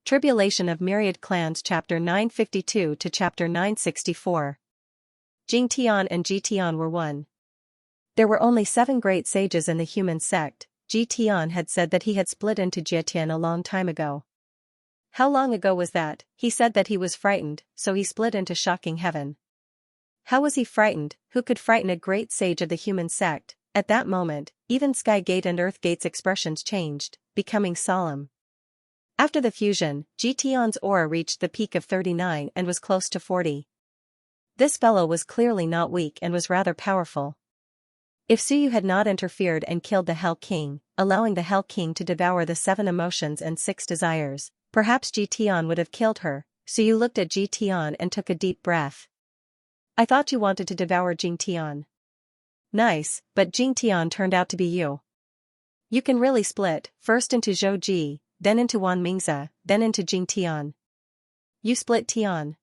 Tribulation of Myriad Clans Chapter 952 to Chapter 964. Xianxia and Jitian were one. There were only 7 great sages in the human sect. Jitian had said that he had split into Jitian a long time ago. How long ago was that? He said that he was frightened, so he split into shocking heaven. How was he frightened? Who could frighten a great sage of the human sect? At that moment, even Sky Gate and Earth Gate's expressions changed, becoming solemn. After the fusion, Jitian's aura reached the peak of 39 and was close to 40. This fellow was clearly not weak and was rather powerful. If Suyu had not interfered and killed the Hell King, allowing the Hell King to devour the 7 emotions and 6 desires, perhaps Jitian would have killed her. Suyu looked at Jitian and took a deep breath. I thought you wanted to devour Jingtian. Nice, but Jingtian turned out to be you. You can really split, first into Zhou Ji, then into Wan Mingzi, then into Jingtian. You split Tian.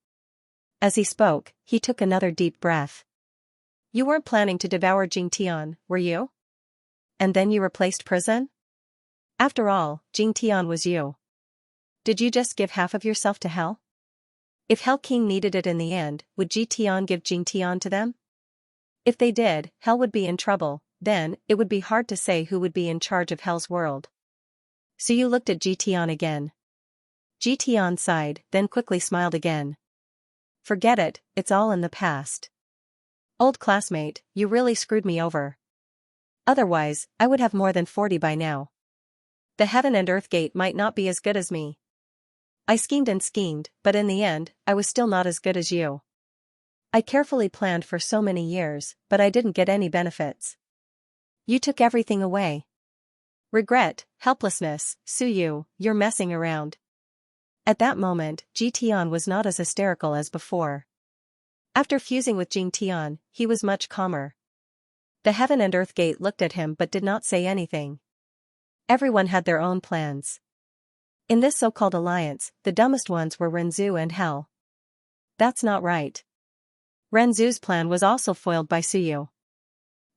As he spoke, he took another deep breath. You weren't planning to devour Jingtian, were you? And then you replaced prison? After all, Jingtian was you. Did you just give half of yourself to Hell? If Hell King needed it in the end, would Jitian give Jingtian to them? If they did, Hell would be in trouble. Then, it would be hard to say who would be in charge of Hell's world. So you looked at Jitian again. Jitian sighed, then quickly smiled again. Forget it, it's all in the past. Old classmate, you really screwed me over. Otherwise, I would have more than 40 by now. The Heaven and Earth Gate might not be as good as me. I schemed and schemed, but in the end, I was still not as good as you. I carefully planned for so many years, but I didn't get any benefits. You took everything away. Regret, helplessness, Suyu, you're messing around. At that moment, Jitian was not as hysterical as before. After fusing with Jingtian, he was much calmer. The Heaven and Earth Gate looked at him but did not say anything. Everyone had their own plans. In this so-called alliance, the dumbest ones were Renzu and Hell. That's not right. Renzu's plan was also foiled by Suyu.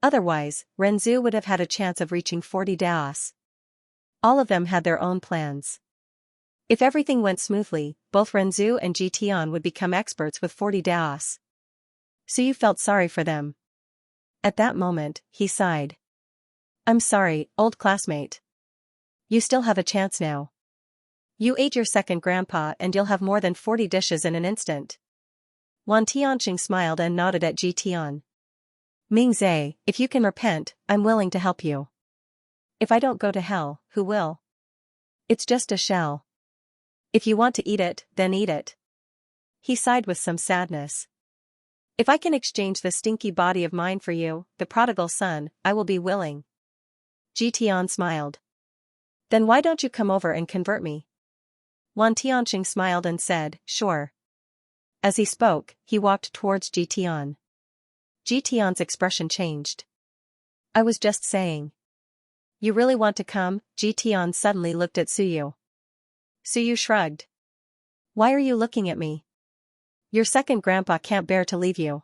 Otherwise, Renzu would have had a chance of reaching 40 Daos. All of them had their own plans. If everything went smoothly, both Renzu and Jitian would become experts with 40 Daos. Suyu felt sorry for them. At that moment, he sighed. I'm sorry, old classmate. You still have a chance now. You ate your second grandpa and you'll have more than 40 dishes in an instant. Wan Tianqing smiled and nodded at Jitian. Mingzi, if you can repent, I'm willing to help you. If I don't go to hell, who will? It's just a shell. If you want to eat it, then eat it. He sighed with some sadness. If I can exchange the stinky body of mine for you, the prodigal son, I will be willing. Jitian smiled. Then why don't you come over and convert me? Wan Tianqing smiled and said, sure. As he spoke, he walked towards Jitian. Jitian's expression changed. I was just saying. You really want to come? Jitian suddenly looked at Suyu. Suyu shrugged. Why are you looking at me? Your second grandpa can't bear to leave you.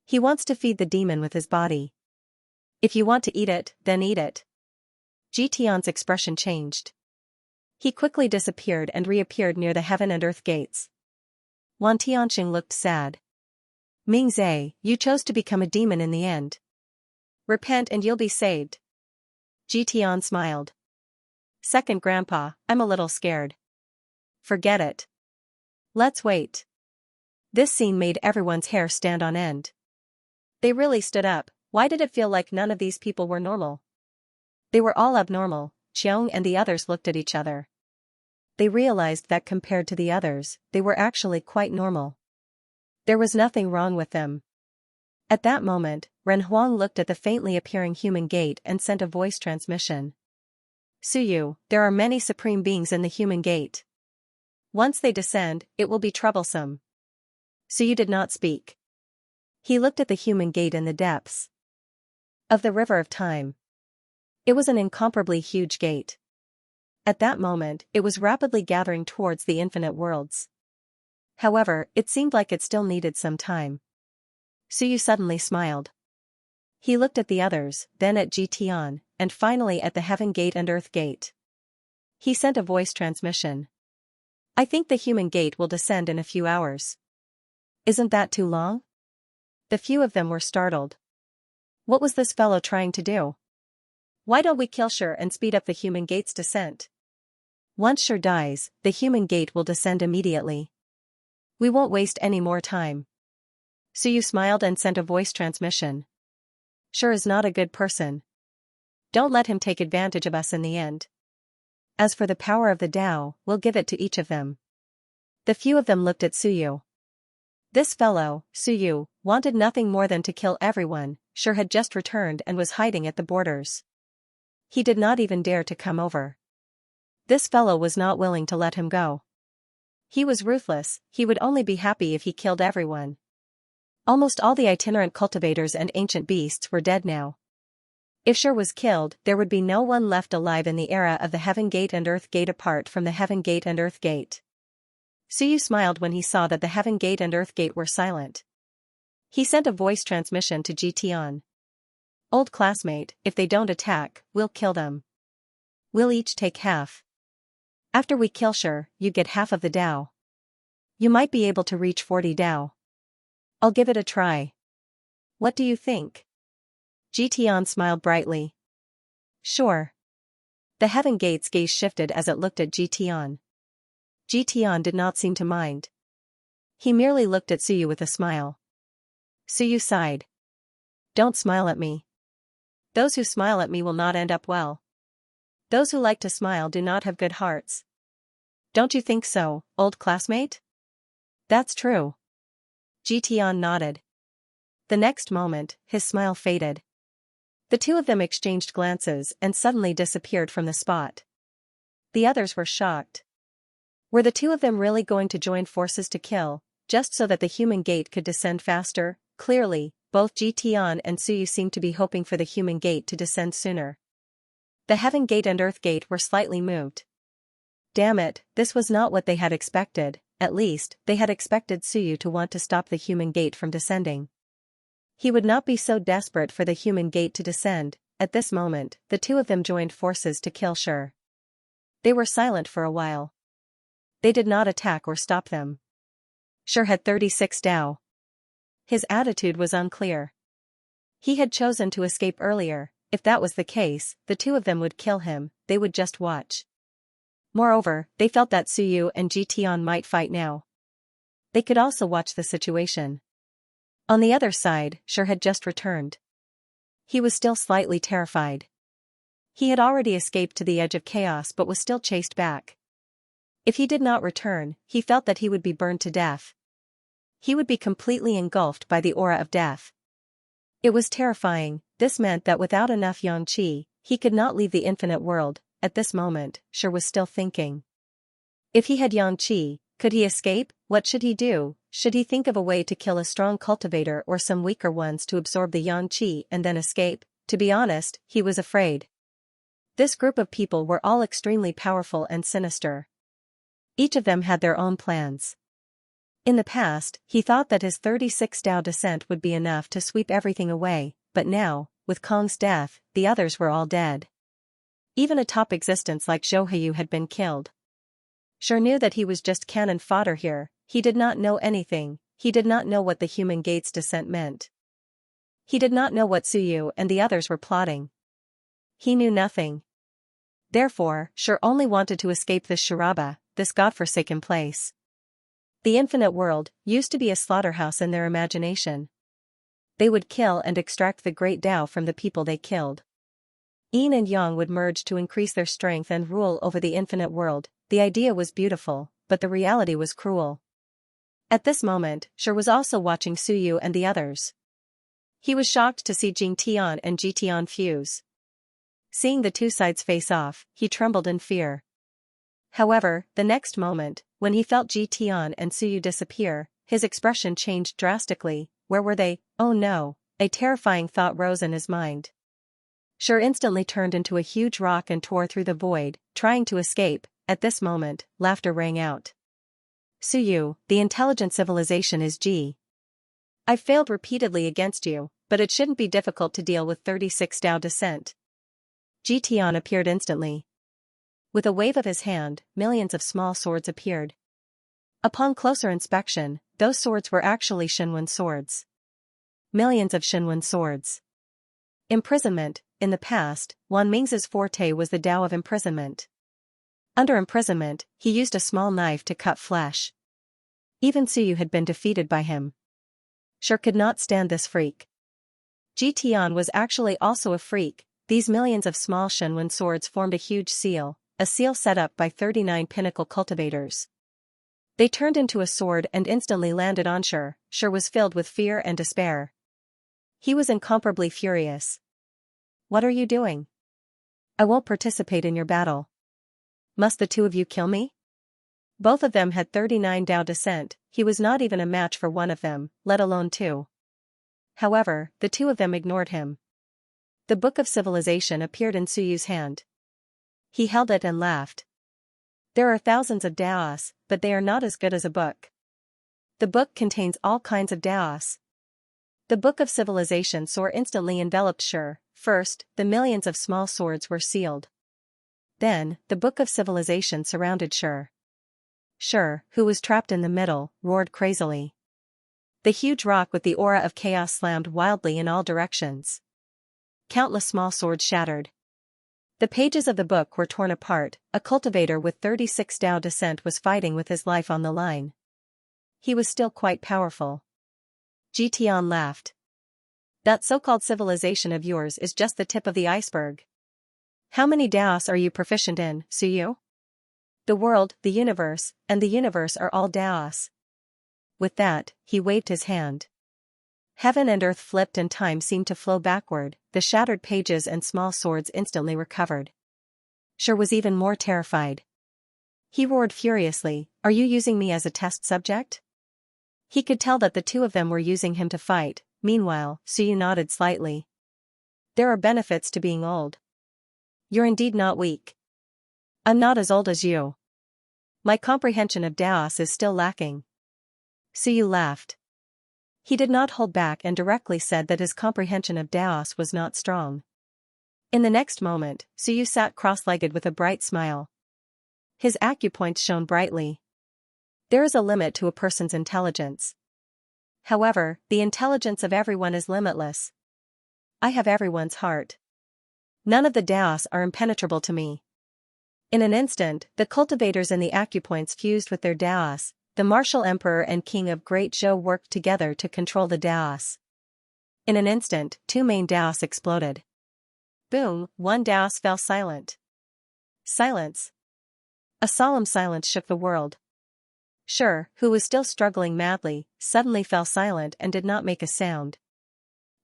He wants to feed the demon with his body. If you want to eat it, then eat it. Jitian's expression changed. He quickly disappeared and reappeared near the Heaven and Earth Gates. Wan Tianqing looked sad. Mingzi, you chose to become a demon in the end. Repent and you'll be saved. Jitian smiled. Second grandpa, I'm a little scared. Forget it. Let's wait. This scene made everyone's hair stand on end. They really stood up. Why did it feel like none of these people were normal? They were all abnormal. Xiong and the others looked at each other. They realized that compared to the others, they were actually quite normal. There was nothing wrong with them. At that moment, Ren Huang looked at the faintly appearing human gate and sent a voice transmission. Suyu, there are many supreme beings in the human gate. Once they descend, it will be troublesome. Suyu did not speak. He looked at the human gate in the depths of the river of time. It was an incomparably huge gate. At that moment, it was rapidly gathering towards the infinite worlds. However, it seemed like it still needed some time. Suyu suddenly smiled. He looked at the others, then at Jitian, and finally at the Heaven Gate and Earth Gate. He sent a voice transmission. I think the human gate will descend in a few hours. Isn't that too long? The few of them were startled. What was this fellow trying to do? Why don't we kill Shur and speed up the human gate's descent? Once Shur dies, the human gate will descend immediately. We won't waste any more time. Suyu smiled and sent a voice transmission. Shur is not a good person. Don't let him take advantage of us in the end. As for the power of the Tao, we'll give it to each of them. The few of them looked at Suyu. This fellow, Suyu, wanted nothing more than to kill everyone. Shur had just returned and was hiding at the borders. He did not even dare to come over. This fellow was not willing to let him go. He was ruthless, he would only be happy if he killed everyone. Almost all the itinerant cultivators and ancient beasts were dead now. If Shur was killed, there would be no one left alive in the era of the Heaven Gate and Earth Gate apart from the Heaven Gate and Earth Gate. Suyu smiled when he saw that the Heaven Gate and Earth Gate were silent. He sent a voice transmission to Jian. Old classmate, if they don't attack, we'll kill them. We'll each take half. After we kill Shur, you get half of the Tao. You might be able to reach 40 Tao. I'll give it a try. What do you think? Jian smiled brightly. Sure. The Heaven Gate's gaze shifted as it looked at Jian. Jian did not seem to mind. He merely looked at Suyu with a smile. Suyu sighed. Don't smile at me. Those who smile at me will not end up well. Those who like to smile do not have good hearts. Don't you think so, old classmate? That's true. Jian nodded. The next moment, his smile faded. The two of them exchanged glances and suddenly disappeared from the spot. The others were shocked. Were the two of them really going to join forces to kill, just so that the human gate could descend faster? Clearly, both Jian and Suyu seemed to be hoping for the human gate to descend sooner. The Heaven Gate and Earth Gate were slightly moved. Damn it, this was not what they had expected. At least, they had expected Suyu to want to stop the human gate from descending. He would not be so desperate for the human gate to descend. At this moment, the two of them joined forces to kill Shur. They were silent for a while. They did not attack or stop them. Shur had 36 Tao. His attitude was unclear. He had chosen to escape earlier. If that was the case, the two of them would kill him, they would just watch. Moreover, they felt that Suyu and Jian might fight now. They could also watch the situation. On the other side, Shur had just returned. He was still slightly terrified. He had already escaped to the edge of chaos but was still chased back. If he did not return, he felt that he would be burned to death. He would be completely engulfed by the aura of death. It was terrifying. This meant that without enough yang qi, he could not leave the infinite world. At this moment, Shur was still thinking. If he had yang qi, could he escape? What should he do? Should he think of a way to kill a strong cultivator or some weaker ones to absorb the yang qi and then escape? To be honest, he was afraid. This group of people were all extremely powerful and sinister. Each of them had their own plans. In the past, he thought that his 36 Tao descent would be enough to sweep everything away, but now, with Kong's death, the others were all dead. Even a top existence like Zhouhayu had been killed. Shur knew that he was just cannon fodder here. He did not know anything. He did not know what the human gate's descent meant. He did not know what Suyu and the others were plotting. He knew nothing. Therefore, Shur only wanted to escape this Shuraba, this godforsaken place. The infinite world used to be a slaughterhouse in their imagination. They would kill and extract the great Tao from the people they killed. Yin and Yang would merge to increase their strength and rule over the infinite world. The idea was beautiful, but the reality was cruel. At this moment, Shur was also watching Suyu and the others. He was shocked to see Jian and Jian fuse. Seeing the two sides face off, he trembled in fear. However, the next moment, when he felt Jian and Suyu disappear, his expression changed drastically. Where were they? Oh no, a terrifying thought rose in his mind. Shur instantly turned into a huge rock and tore through the void, trying to escape. At this moment, laughter rang out. Suyu, the intelligent civilization is G. I've failed repeatedly against you, but it shouldn't be difficult to deal with 36 Tao descent. Jian appeared instantly. With a wave of his hand, millions of small swords appeared. Upon closer inspection, those swords were actually Shinwen swords. Millions of Shinwen swords. Imprisonment. In the past, Wan Ming's forte was the Tao of imprisonment. Under imprisonment, he used a small knife to cut flesh. Even Suyu had been defeated by him. Sure could not stand this freak. Ji Tian was actually also a freak. These millions of small Shinwen swords formed a huge seal, a seal set up by 39 pinnacle cultivators. They turned into a sword and instantly landed on Sure. Sure was filled with fear and despair. He was incomparably furious. What are you doing? I won't participate in your battle. Must the two of you kill me? Both of them had 39 Dao descent, he was not even a match for one of them, let alone two. However, the two of them ignored him. The Book of Civilization appeared in Suyu's hand. He held it and laughed. There are thousands of Daos, but they are not as good as a book. The book contains all kinds of Daos. The Book of Civilization sword instantly enveloped Sure. First, the millions of small swords were sealed. Then, the Book of Civilization surrounded Sure. Sure, who was trapped in the middle, roared crazily. The huge rock with the aura of chaos slammed wildly in all directions. Countless small swords shattered. The pages of the book were torn apart. A cultivator with 36 Dao descent was fighting with his life on the line. He was still quite powerful. Ji Tian laughed. That so-called civilization of yours is just the tip of the iceberg. How many Daos are you proficient in, Suyu? The world, the universe, and the universe are all Daos. With that, he waved his hand. Heaven and earth flipped and time seemed to flow backward, the shattered pages and small swords instantly recovered. Sure was even more terrified. He roared furiously, "Are you using me as a test subject?" He could tell that the two of them were using him to fight. Meanwhile, Suyu nodded slightly. There are benefits to being old. You're indeed not weak. I'm not as old as you. My comprehension of Daos is still lacking. Suyu laughed. He did not hold back and directly said that his comprehension of Daos was not strong. In the next moment, Suyu sat cross-legged with a bright smile. His acupoints shone brightly. There is a limit to a person's intelligence. However, the intelligence of everyone is limitless. I have everyone's heart. None of the Daos are impenetrable to me. In an instant, the cultivators and the acupoints fused with their Daos. The martial emperor and king of Great Zhou worked together to control the Daos. In an instant, two main Daos exploded. Boom, one Daos fell silent. Silence. A solemn silence shook the world. Sure, who was still struggling madly, suddenly fell silent and did not make a sound.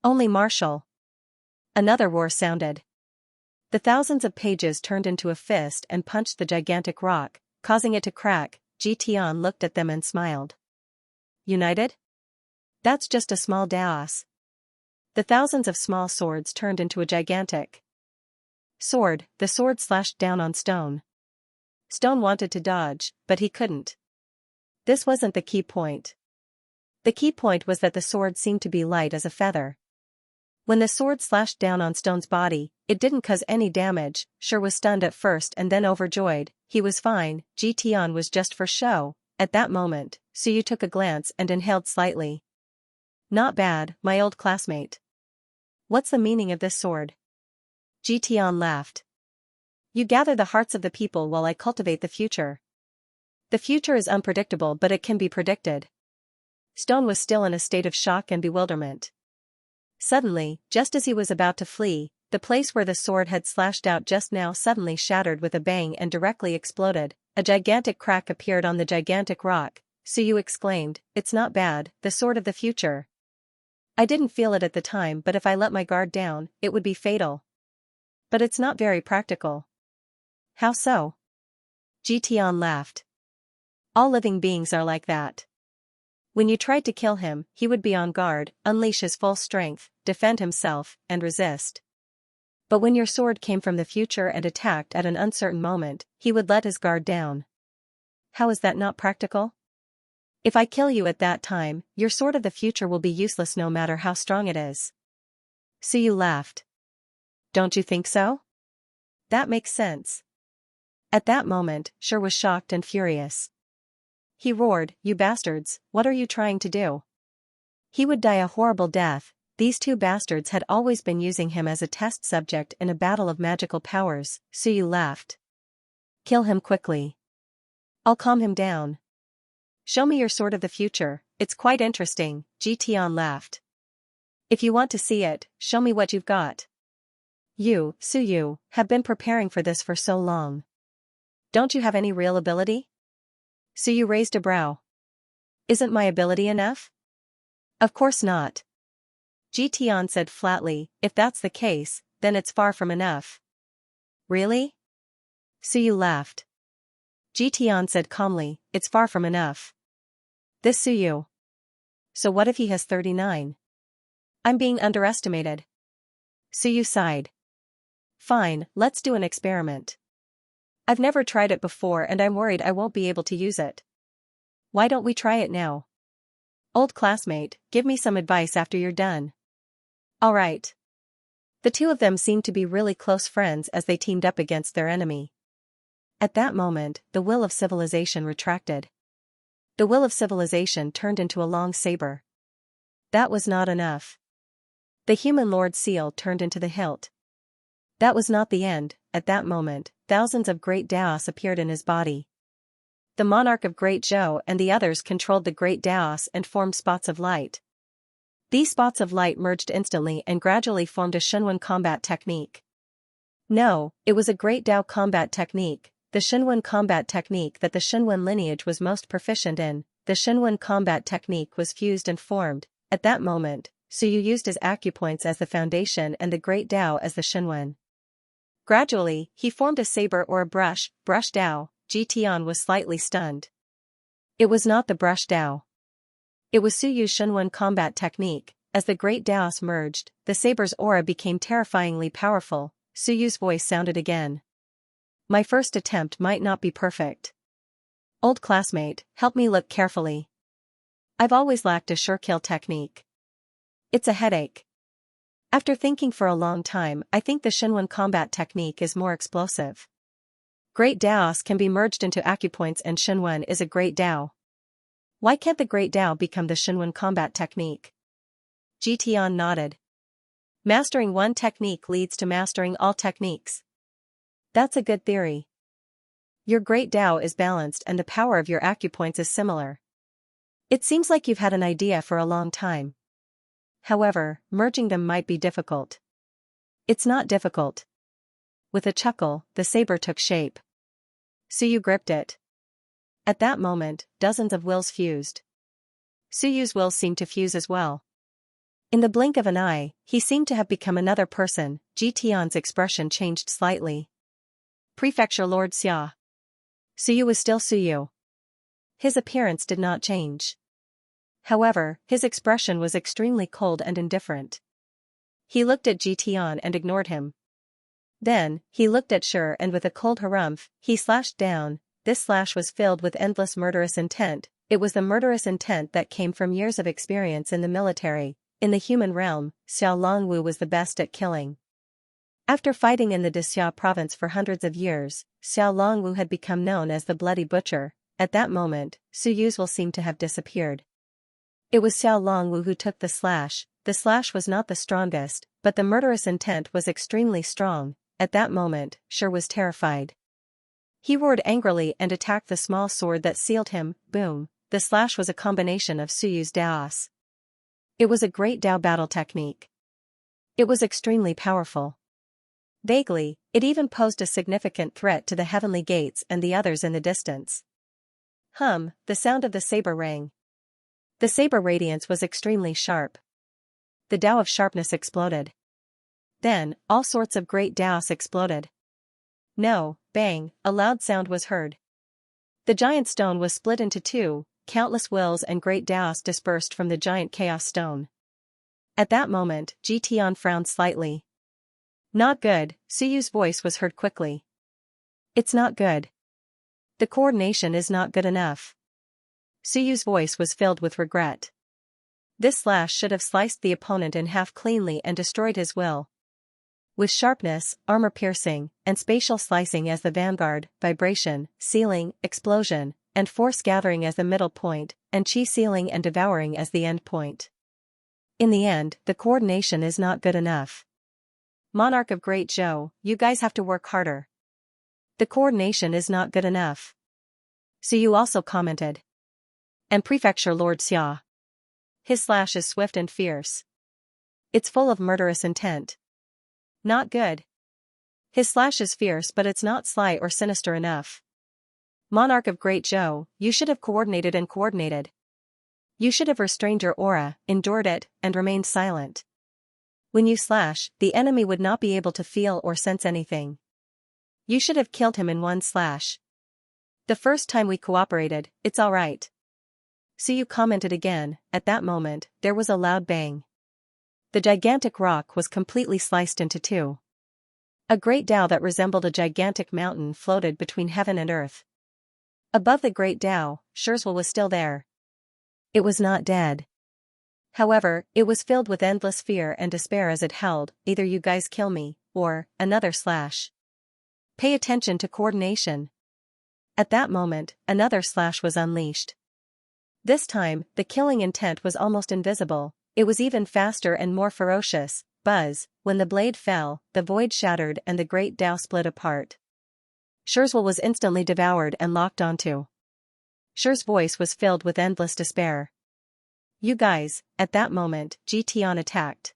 Only martial. Another roar sounded. The thousands of pages turned into a fist and punched the gigantic rock, causing it to crack. Ji Tian looked at them and smiled. United? That's just a small Daos. The thousands of small swords turned into a gigantic sword. The sword slashed down on Stone. Stone wanted to dodge, but he couldn't. This wasn't the key point. The key point was that the sword seemed to be light as a feather. When the sword slashed down on Stone's body, it didn't cause any damage. Sure was stunned at first and then overjoyed. He was fine. Ji Tian was just for show. At that moment, Suyu took a glance and inhaled slightly. Not bad, my old classmate. What's the meaning of this sword? Ji Tian laughed. You gather the hearts of the people while I cultivate the future. The future is unpredictable, but it can be predicted. Stone was still in a state of shock and bewilderment. Suddenly, just as he was about to flee, the place where the sword had slashed out just now suddenly shattered with a bang and directly exploded. A gigantic crack appeared on the gigantic rock. Suyu exclaimed, "It's not bad, the sword of the future. I didn't feel it at the time, but if I let my guard down, it would be fatal. But it's not very practical." How so? Ji Tian laughed. All living beings are like that. When you tried to kill him, he would be on guard, unleash his full strength, defend himself, and resist. But when your sword came from the future and attacked at an uncertain moment, he would let his guard down. How is that not practical? If I kill you at that time, your sword of the future will be useless no matter how strong it is. Suyu laughed. Don't you think so? That makes sense. At that moment, Sure was shocked and furious. He roared, "You bastards, what are you trying to do?" He would die a horrible death. These two bastards had always been using him as a test subject in a battle of magical powers. Suyu laughed. "Kill him quickly. I'll calm him down." "Show me your sword of the future, it's quite interesting," Tian laughed. "If you want to see it, show me what you've got. You, Suyu, have been preparing for this for so long. Don't you have any real ability?" Suyu raised a brow. "Isn't my ability enough?" "Of course not." Tian said flatly, "If that's the case, then it's far from enough." "Really?" Suyu laughed. Tian said calmly, "It's far from enough." This Suyu. So what if he has 39? I'm being underestimated. Suyu sighed. "Fine, let's do an experiment. I've never tried it before and I'm worried I won't be able to use it." "Why don't we try it now? Old classmate, give me some advice after you're done." "All right." The two of them seemed to be really close friends as they teamed up against their enemy. At that moment, the will of civilization retracted. The will of civilization turned into a long saber. That was not enough. The human Lord Seal turned into the hilt. That was not the end. At that moment, thousands of great Daos appeared in his body. The monarch of Great Zhou and the others controlled the great Daos and formed spots of light. These spots of light merged instantly and gradually formed a Shenwen combat technique. No, it was a great Dao combat technique, the Shenwen combat technique that the Shenwen lineage was most proficient in. The Shenwen combat technique was fused and formed. At that moment, Suyu used his acupoints as the foundation and the great Dao as the Shenwen. Gradually, he formed a saber or a brush Dao. Tian was slightly stunned. It was not the brush Dao. It was Suyu's Shenwen combat technique. As the great Daos merged, the saber's aura became terrifyingly powerful. Suyu's voice sounded again. "My first attempt might not be perfect. Old classmate, help me look carefully. I've always lacked a sure kill technique. It's a headache. After thinking for a long time, I think the Shenwen combat technique is more explosive. Great Daos can be merged into acupoints and Shenwen is a great Dao. Why can't the great Dao become the Shenwen combat technique?" Tian nodded. "Mastering one technique leads to mastering all techniques. That's a good theory. Your great Dao is balanced and the power of your acupoints is similar. It seems like you've had an idea for a long time. However, merging them might be difficult." "It's not difficult." With a chuckle, the saber took shape. Suyu gripped it. At that moment, dozens of wills fused. Suyu's will seemed to fuse as well. In the blink of an eye, he seemed to have become another person. Tian's expression changed slightly. "Prefecture Lord Xia." Suyu was still Suyu. His appearance did not change. However, his expression was extremely cold and indifferent. He looked at Tian and ignored him. Then, he looked at Shi and with a cold harumph, he slashed down. This slash was filled with endless murderous intent. It was the murderous intent that came from years of experience in the military. In the human realm, Xiao Longwu was the best at killing. After fighting in the Dixia province for hundreds of years, Xiao Longwu had become known as the Bloody Butcher. At that moment, Suyu's will seemed to have disappeared. It was Xiao Longwu who took the slash. The slash was not the strongest, but the murderous intent was extremely strong. At that moment, Shi was terrified. He roared angrily and attacked the small sword that sealed him. Boom! The slash was a combination of Suyu's Daos. It was a great Dao battle technique. It was extremely powerful. Vaguely, it even posed a significant threat to the heavenly gates and the others in the distance. The sound of the saber rang. The saber radiance was extremely sharp. The Dao of sharpness exploded. Then, all sorts of great Daos exploded. No, bang, a loud sound was heard. The giant stone was split into two, countless wills and great Daos dispersed from the giant chaos stone. At that moment, Tian frowned slightly. "Not good," Suyu's voice was heard quickly. "It's not good. The coordination is not good enough." Suyu's voice was filled with regret. This slash should have sliced the opponent in half cleanly and destroyed his will. With sharpness, armor-piercing, and spatial slicing as the vanguard, vibration, sealing, explosion, and force gathering as the middle point, and chi sealing and devouring as the end point. In the end, the coordination is not good enough. Monarch of Great Zhou, you guys have to work harder. The coordination is not good enough. So you also commented. And Prefecture Lord Xia. His slash is swift and fierce. It's full of murderous intent. Not good. His slash is fierce, but it's not sly or sinister enough. Monarch of Great Zhou, you should have coordinated and coordinated. You should have restrained your aura, endured it, and remained silent. When you slash, the enemy would not be able to feel or sense anything. You should have killed him in one slash. The first time we cooperated, it's alright. So you commented again. At that moment, there was a loud bang. The gigantic rock was completely sliced into two. A great Tao that resembled a gigantic mountain floated between heaven and earth. Above the great Tao, Xianxia was still there. It was not dead. However, it was filled with endless fear and despair as it held, either you guys kill me, or, another slash. Pay attention to coordination. At that moment, another slash was unleashed. This time, the killing intent was almost invisible, it was even faster and more ferocious. Buzz, when the blade fell, the void shattered and the great Tao split apart. Xianxia was instantly devoured and locked onto. Xi's voice was filled with endless despair. You guys, at that moment, Tian attacked.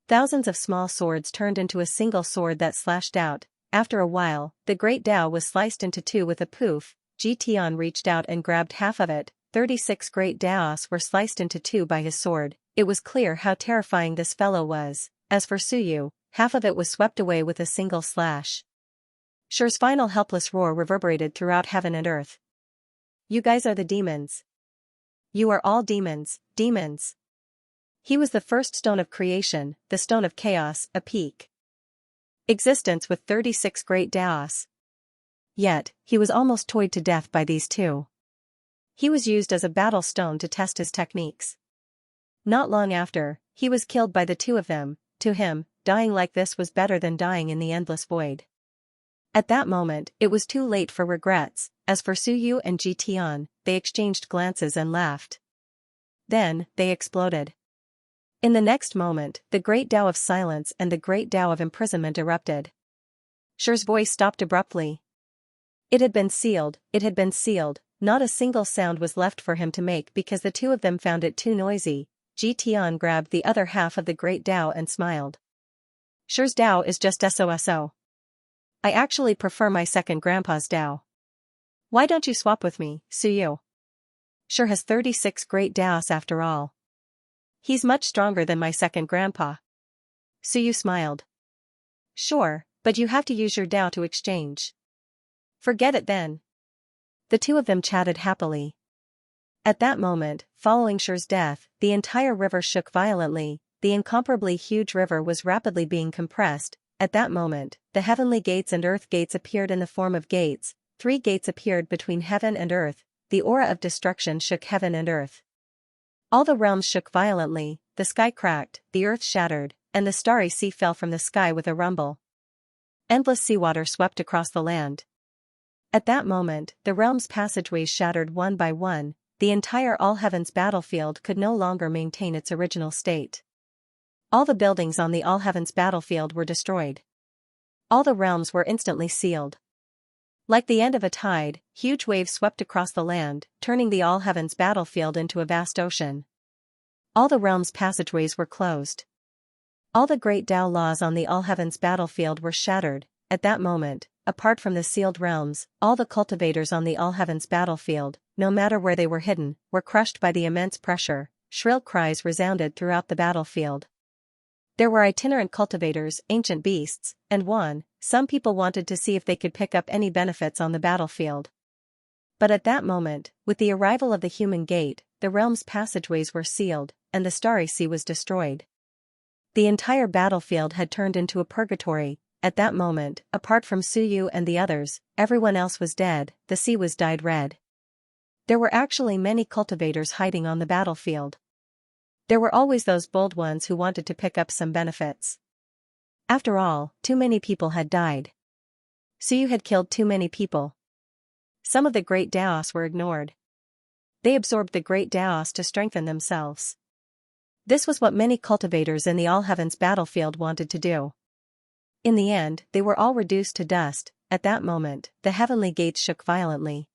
Thousands of small swords turned into a single sword that slashed out. After a while, the great Tao was sliced into two with a poof. Tian reached out and grabbed half of it. 36 great Taos were sliced into two by his sword. It was clear how terrifying this fellow was. As for Suyu, half of it was swept away with a single slash. Xi's final helpless roar reverberated throughout heaven and earth. You guys are the demons. You are all demons, demons. He was the first stone of creation, the stone of chaos, a peak existence with 36 great Taos. Yet, he was almost toyed to death by these two. He was used as a battle stone to test his techniques. Not long after, he was killed by the two of them. To him, dying like this was better than dying in the endless void. At that moment, it was too late for regrets. As for Suyu and Tian, they exchanged glances and laughed. Then, they exploded. In the next moment, the great Tao of silence and the great Tao of imprisonment erupted. Xi's voice stopped abruptly. It had been sealed, not a single sound was left for him to make because the two of them found it too noisy. Tian grabbed the other half of the great Tao and smiled. Xi's Tao is just SOSO. I actually prefer my second grandpa's Tao. Why don't you swap with me, Suyu? Xi has 36 great Taos after all. He's much stronger than my second grandpa. Suyu smiled. Sure, but you have to use your Tao to exchange. Forget it then. The two of them chatted happily. At that moment, following Xi's death, the entire river shook violently. The incomparably huge river was rapidly being compressed. At that moment, the heavenly gates and earth gates appeared in the form of gates. 3 gates appeared between heaven and earth. The aura of destruction shook heaven and earth. All the realms shook violently, the sky cracked, the earth shattered, and the starry sea fell from the sky with a rumble. Endless seawater swept across the land. At that moment, the realms' passageways shattered one by one. The entire All Heavens battlefield could no longer maintain its original state. All the buildings on the All Heavens battlefield were destroyed. All the realms were instantly sealed. Like the end of a tide, huge waves swept across the land, turning the All Heavens battlefield into a vast ocean. All the realms' passageways were closed. All the great Tao laws on the All Heavens battlefield were shattered. At that moment, apart from the sealed realms, all the cultivators on the All Heavens battlefield, no matter where they were hidden, were crushed by the immense pressure. Shrill cries resounded throughout the battlefield. There were itinerant cultivators, ancient beasts, and some people wanted to see if they could pick up any benefits on the battlefield. But at that moment, with the arrival of the human gate, the realm's passageways were sealed, and the starry sea was destroyed. The entire battlefield had turned into a purgatory. At that moment, apart from Suyu and the others, everyone else was dead. The sea was dyed red. There were actually many cultivators hiding on the battlefield. There were always those bold ones who wanted to pick up some benefits. After all, too many people had died. Suyu had killed too many people. Some of the great Daos were ignored. They absorbed the great Daos to strengthen themselves. This was what many cultivators in the All-Heavens battlefield wanted to do. In the end, they were all reduced to dust. At that moment, the heavenly gates shook violently.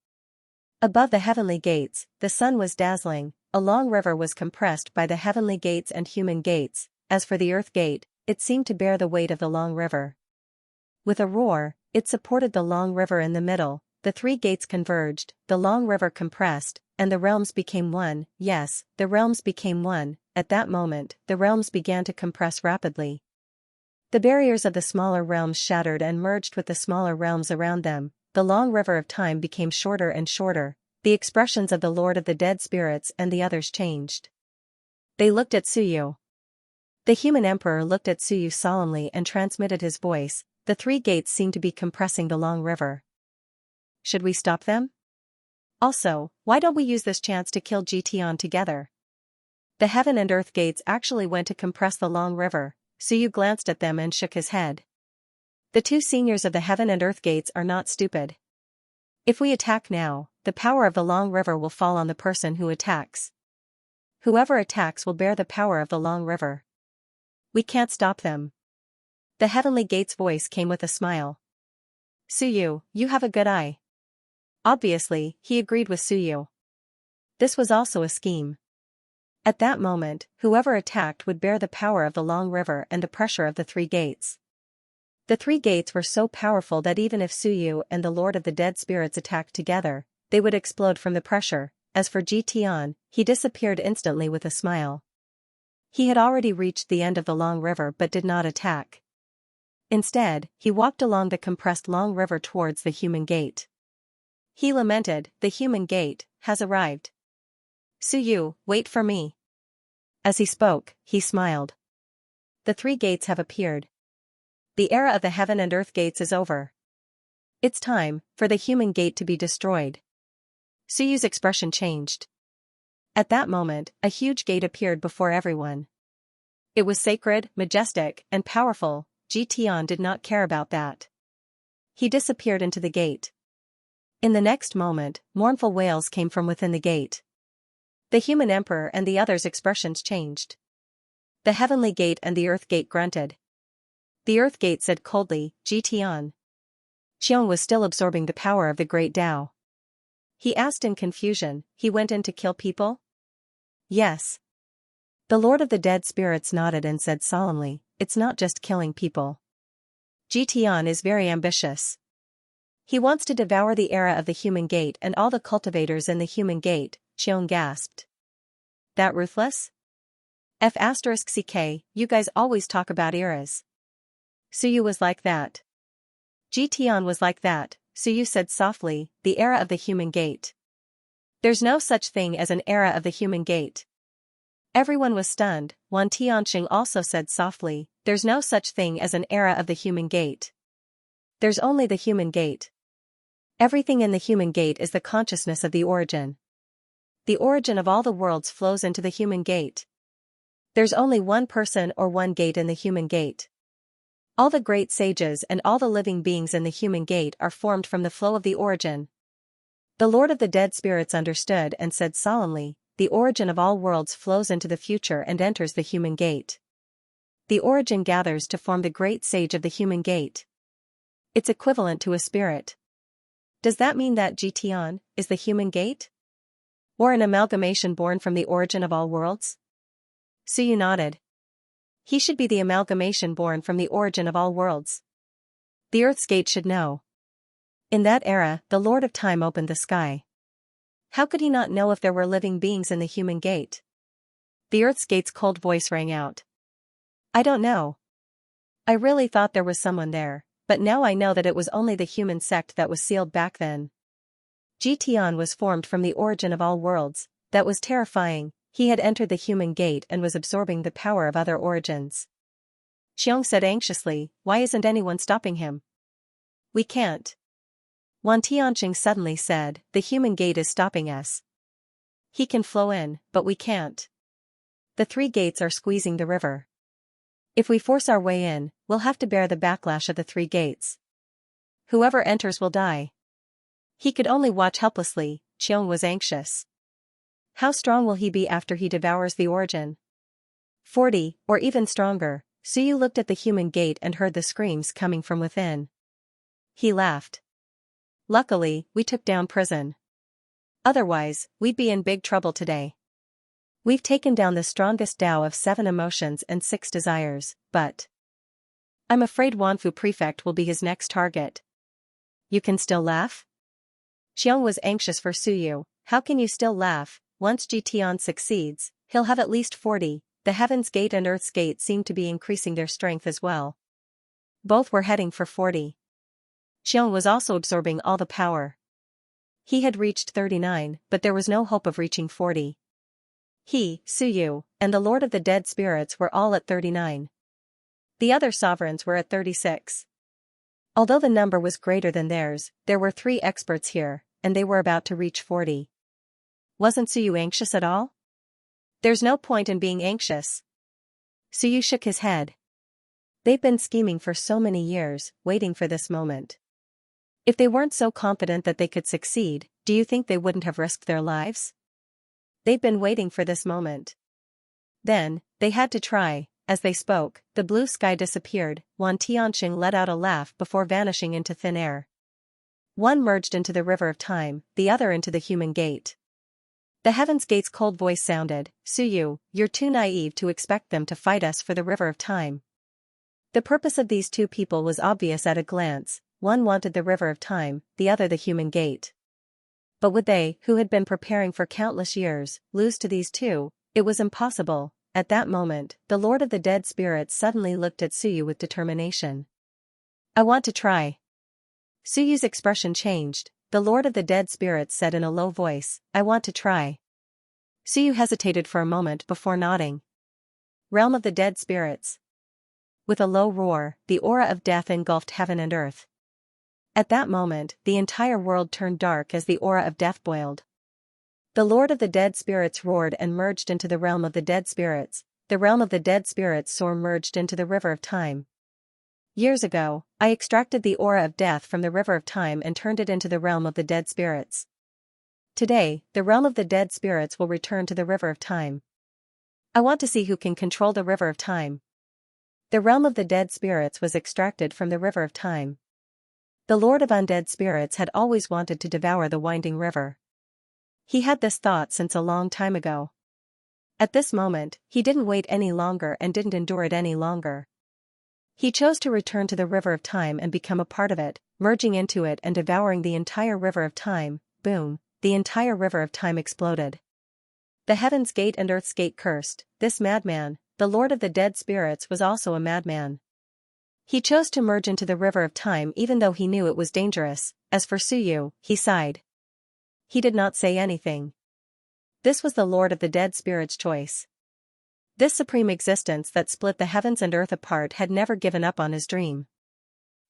Above the heavenly gates, the sun was dazzling, a long river was compressed by the heavenly gates and human gates. As for the earth gate, it seemed to bear the weight of the long river. With a roar, it supported the long river in the middle, the three gates converged, the long river compressed, and the realms became one. Yes, the realms became one. At that moment, the realms began to compress rapidly. The barriers of the smaller realms shattered and merged with the smaller realms around them. The long river of time became shorter and shorter. The expressions of the Lord of the Dead Spirits and the others changed. They looked at Suyu. The human emperor looked at Suyu solemnly and transmitted his voice. The three gates seemed to be compressing the long river. Should we stop them? Also, why don't we use this chance to kill Xianxia together? The heaven and earth gates actually went to compress the long river. Suyu glanced at them and shook his head. The two seniors of the heaven and earth gates are not stupid. If we attack now, the power of the long river will fall on the person who attacks. Whoever attacks will bear the power of the long river. We can't stop them. The heavenly gate's voice came with a smile. Suyu, you have a good eye. Obviously, he agreed with Suyu. This was also a scheme. At that moment, whoever attacked would bear the power of the long river and the pressure of the three gates. The three gates were so powerful that even if Suyu and the Lord of the Dead Spirits attacked together, they would explode from the pressure. As for Xianxia, he disappeared instantly with a smile. He had already reached the end of the long river but did not attack. Instead, he walked along the compressed long river towards the human gate. He lamented, "The human gate has arrived. Suyu, wait for me." As he spoke, he smiled. The three gates have appeared. The era of the heaven and earth gates is over. It's time for the human gate to be destroyed. Suyu's expression changed. At that moment, a huge gate appeared before everyone. It was sacred, majestic, and powerful. Xianxia did not care about that. He disappeared into the gate. In the next moment, mournful wails came from within the gate. The human emperor and the others' expressions changed. The heavenly gate and the earth gate grunted. The earth gate said coldly, "Xianxia." Xiong was still absorbing the power of the great Tao. He asked in confusion, "He went in to kill people?" "Yes." The Lord of the Dead Spirits nodded and said solemnly, "It's not just killing people. Xianxia is very ambitious. He wants to devour the era of the human gate and all the cultivators in the human gate." Xiong gasped. "That ruthless? F***ck, you guys always talk about eras." Suyu was like that. Xianxia was like that, Suyu said softly, "The era of the human gate. There's no such thing as an era of the human gate." Everyone was stunned. Wan Tianxing also said softly, "There's no such thing as an era of the human gate. There's only the human gate. Everything in the human gate is the consciousness of the origin. The origin of all the worlds flows into the human gate. There's only one person or one gate in the human gate. All the great sages and all the living beings in the human gate are formed from the flow of the origin." The Lord of the Dead Spirits understood and said solemnly, "The origin of all worlds flows into the future and enters the human gate. The origin gathers to form the great sage of the human gate. It's equivalent to a spirit." Does that mean that Xianxia is the human gate? Or an amalgamation born from the origin of all worlds? Suyu nodded. He should be the amalgamation born from the origin of all worlds. The Earth's gate should know. In that era, the Lord of Time opened the sky. How could he not know if there were living beings in the human gate? The Earth's gate's cold voice rang out. "I don't know. I really thought there was someone there, but now I know that it was only the human sect that was sealed back then." Xianxia was formed from the origin of all worlds. That was terrifying. He had entered the human gate and was absorbing the power of other origins. Xiong said anxiously, "Why isn't anyone stopping him?" "We can't." Wan Tianxing suddenly said, "The human gate is stopping us. He can flow in, but we can't. The three gates are squeezing the river. If we force our way in, we'll have to bear the backlash of the three gates. Whoever enters will die." He could only watch helplessly. Xiong was anxious. How strong will he be after he devours the origin? 40, or even stronger. Suyu looked at the human gate and heard the screams coming from within. He laughed. Luckily, we took down prison. Otherwise, we'd be in big trouble today. We've taken down the strongest Tao of 7 emotions and 6 desires, but I'm afraid Wanfu Prefect will be his next target. You can still laugh? Xiong was anxious for Suyu. How can you still laugh? Once Jitian succeeds, he'll have at least 40. The Heaven's Gate and Earth's Gate seemed to be increasing their strength as well. Both were heading for 40. Xiong was also absorbing all the power. He had reached 39, but there was no hope of reaching 40. He, Suyu, and the Lord of the Dead Spirits were all at 39. The other sovereigns were at 36. Although the number was greater than theirs, there were 3 experts here, and they were about to reach 40. Wasn't Suyu anxious at all? There's no point in being anxious. Suyu shook his head. They've been scheming for so many years, waiting for this moment. If they weren't so confident that they could succeed, do you think they wouldn't have risked their lives? They've been waiting for this moment. Then, they had to try. As they spoke, the blue sky disappeared. Wan Tianxing let out a laugh before vanishing into thin air. One merged into the river of time, the other into the human gate. The Heaven's Gate's cold voice sounded, Suyu, you're too naive to expect them to fight us for the river of time. The purpose of these 2 people was obvious at a glance. One wanted the river of time, the other the human gate. But would they, who had been preparing for countless years, lose to these 2? It was impossible. At that moment, the Lord of the Dead Spirits suddenly looked at Suyu with determination. I want to try. Suyu's expression changed. The Lord of the Dead Spirits said in a low voice, I want to try. Suyu hesitated for a moment before nodding. Realm of the Dead Spirits. With a low roar, the aura of death engulfed heaven and earth. At that moment, the entire world turned dark as the aura of death boiled. The Lord of the Dead Spirits roared and merged into the realm of the Dead Spirits. The realm of the Dead Spirits merged into the river of time. Years ago, I extracted the aura of death from the river of time and turned it into the realm of the Dead Spirits. Today, the realm of the Dead Spirits will return to the river of time. I want to see who can control the river of time. The realm of the Dead Spirits was extracted from the river of time. The Lord of Undead Spirits had always wanted to devour the winding river. He had this thought since a long time ago. At this moment, he didn't wait any longer and didn't endure it any longer. He chose to return to the river of time and become a part of it, merging into it and devouring the entire river of time. Boom, the entire river of time exploded. The Heaven's Gate and Earth's Gate cursed. This madman, the Lord of the Dead Spirits, was also a madman. He chose to merge into the river of time even though he knew it was dangerous. As for Suyu, he sighed. He did not say anything. This was the Lord of the Dead Spirit's choice. This supreme existence that split the heavens and earth apart had never given up on his dream.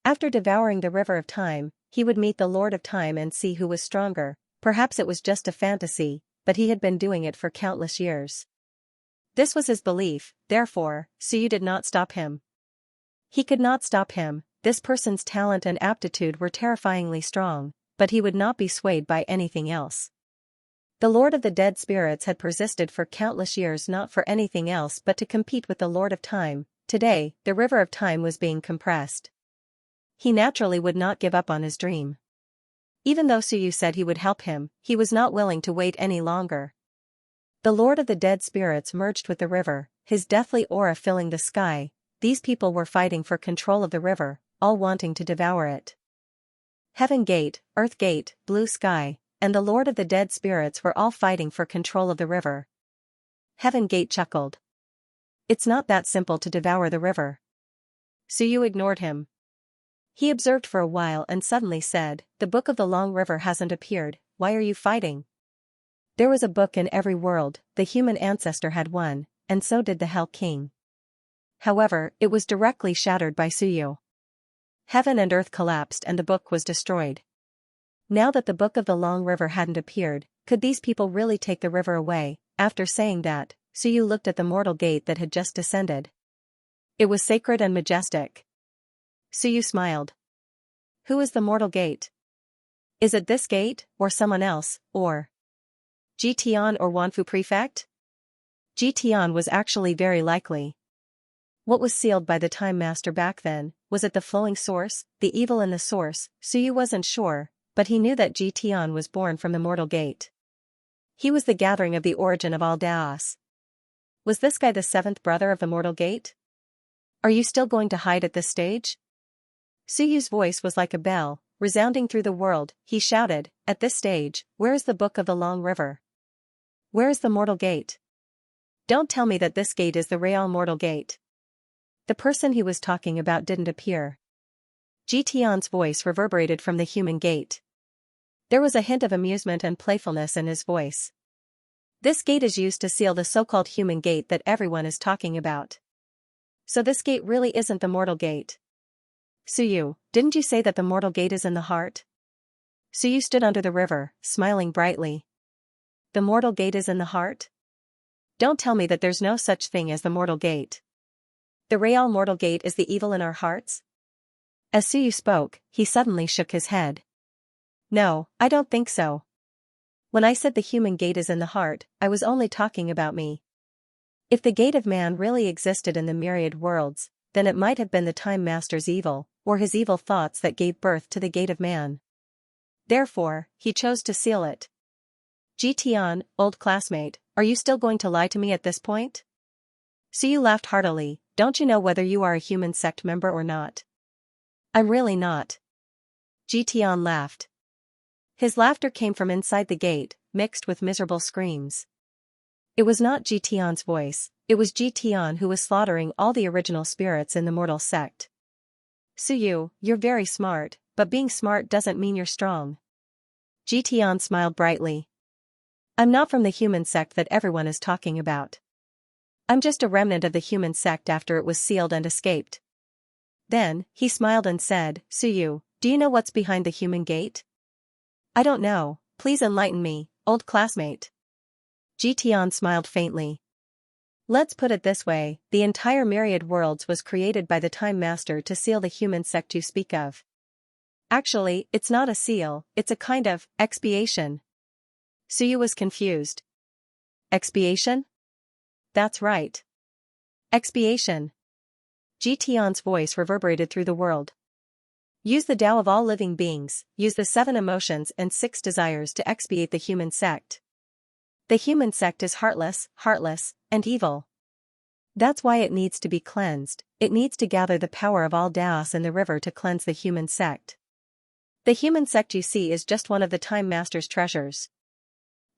After devouring the river of time, he would meet the Lord of Time and see who was stronger. Perhaps it was just a fantasy, but he had been doing it for countless years. This was his belief, therefore, Suyu did not stop him. He could not stop him. This person's talent and aptitude were terrifyingly strong, but he would not be swayed by anything else. The Lord of the Dead Spirits had persisted for countless years not for anything else but to compete with the Lord of Time. Today, the river of time was being compressed. He naturally would not give up on his dream. Even though Suyu said he would help him, he was not willing to wait any longer. The Lord of the Dead Spirits merged with the river, his deathly aura filling the sky. These people were fighting for control of the river, all wanting to devour it. Heaven Gate, Earth Gate, Blue Sky, and the Lord of the Dead Spirits were all fighting for control of the river. Heaven Gate chuckled. It's not that simple to devour the river. Suyu ignored him. He observed for a while and suddenly said, the book of the long river hasn't appeared, why are you fighting? There was a book in every world, the human ancestor had one, and so did the Hell King. However, it was directly shattered by Suyu. Heaven and earth collapsed and the book was destroyed. Now that the book of the long river hadn't appeared, could these people really take the river away? After saying that, Suyu looked at the mortal gate that had just descended. It was sacred and majestic. Suyu smiled. Who is the mortal gate? Is it this gate, or someone else, or Jitian or Wanfu Prefect? Jitian was actually very likely. What was sealed by the Time Master back then? Was it the flowing source, the evil in the source? Suyu wasn't sure, but he knew that Jitian was born from the mortal gate. He was the gathering of the origin of all Daos. Was this guy the seventh brother of the mortal gate? Are you still going to hide at this stage? Suyu's voice was like a bell, resounding through the world. He shouted, at this stage, where is the book of the long river? Where is the mortal gate? Don't tell me that this gate is the real mortal gate. The person he was talking about didn't appear. Jitian's voice reverberated from the human gate. There was a hint of amusement and playfulness in his voice. This gate is used to seal the so-called human gate that everyone is talking about. So this gate really isn't the mortal gate. Suyu, didn't you say that the mortal gate is in the heart? Suyu stood under the river, smiling brightly. The mortal gate is in the heart? Don't tell me that there's no such thing as the mortal gate. The real mortal gate is the evil in our hearts? As Suyu spoke, he suddenly shook his head. No, I don't think so. When I said the human gate is in the heart, I was only talking about me. If the gate of man really existed in the myriad worlds, then it might have been the Time Master's evil, or his evil thoughts that gave birth to the gate of man. Therefore, he chose to seal it. Jitian, old classmate, are you still going to lie to me at this point? Suyu laughed heartily. Don't you know whether you are a human sect member or not? I'm really not. Jitian laughed. His laughter came from inside the gate, mixed with miserable screams. It was not Jitian's voice, it was Jitian who was slaughtering all the original spirits in the mortal sect. Suyu, you're very smart, but being smart doesn't mean you're strong. Jitian smiled brightly. I'm not from the human sect that everyone is talking about. I'm just a remnant of the human sect after it was sealed and escaped. Then, he smiled and said, Suyu, do you know what's behind the human gate? I don't know, please enlighten me, old classmate. Jitian smiled faintly. Let's put it this way, the entire myriad worlds was created by the Time Master to seal the human sect you speak of. Actually, it's not a seal, it's a kind of expiation. Suyu was confused. Expiation? That's right. Expiation. Jitian's voice reverberated through the world. Use the Tao of all living beings, use the 7 emotions and 6 desires to expiate the human sect. The human sect is heartless, and evil. That's why it needs to be cleansed, it needs to gather the power of all Daos in the river to cleanse the human sect. The human sect you see is just one of the Time Master's treasures.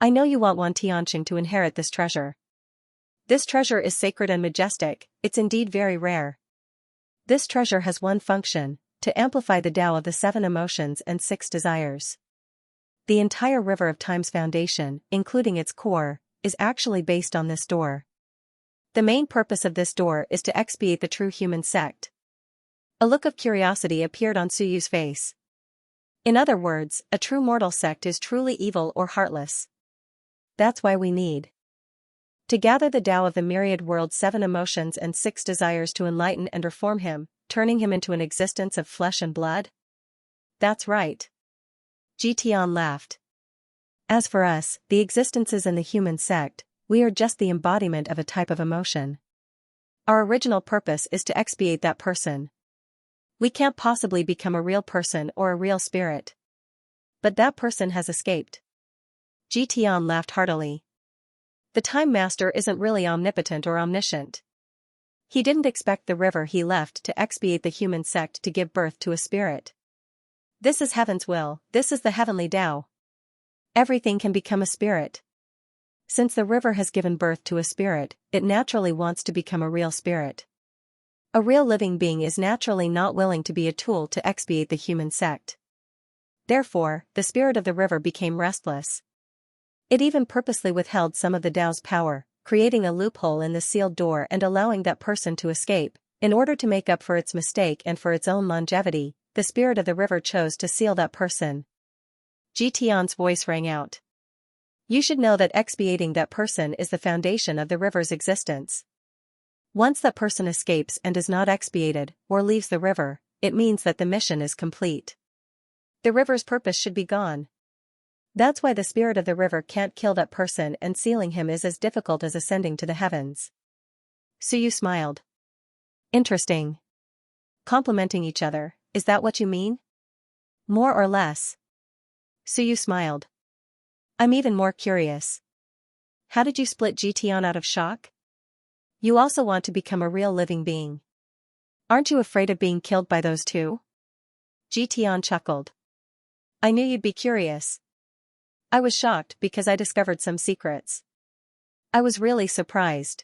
I know you want Wan Tianqing to inherit this treasure. This treasure is sacred and majestic, it's indeed very rare. This treasure has one function, to amplify the Tao of the 7 emotions and 6 desires. The entire River of Time's foundation, including its core, is actually based on this door. The main purpose of this door is to expiate the true human sect. A look of curiosity appeared on Suyu's face. In other words, a true mortal sect is truly evil or heartless. That's why we need to gather the Tao of the myriad world's 7 emotions and 6 desires to enlighten and reform him, turning him into an existence of flesh and blood? That's right. Jitian laughed. As for us, the existences in the human sect, we are just the embodiment of a type of emotion. Our original purpose is to expiate that person. We can't possibly become a real person or a real spirit. But that person has escaped. Jitian laughed heartily. The Time Master isn't really omnipotent or omniscient. He didn't expect the river he left to expiate the human sect to give birth to a spirit. This is heaven's will, this is the heavenly Tao. Everything can become a spirit. Since the river has given birth to a spirit, it naturally wants to become a real spirit. A real living being is naturally not willing to be a tool to expiate the human sect. Therefore, the spirit of the river became restless. It even purposely withheld some of the Tao's power, creating a loophole in the sealed door and allowing that person to escape. In order to make up for its mistake and for its own longevity, the spirit of the river chose to seal that person. Jitian's voice rang out. You should know that expiating that person is the foundation of the river's existence. Once that person escapes and is not expiated, or leaves the river, it means that the mission is complete. The river's purpose should be gone. That's why the spirit of the river can't kill that person, and sealing him is as difficult as ascending to the heavens. Suyu smiled. Interesting. Complementing each other, is that what you mean? More or less. Suyu smiled. I'm even more curious. How did you split Jietian out of shock? You also want to become a real living being. Aren't you afraid of being killed by those two? Jietian chuckled. I knew you'd be curious. I was shocked because I discovered some secrets. I was really surprised.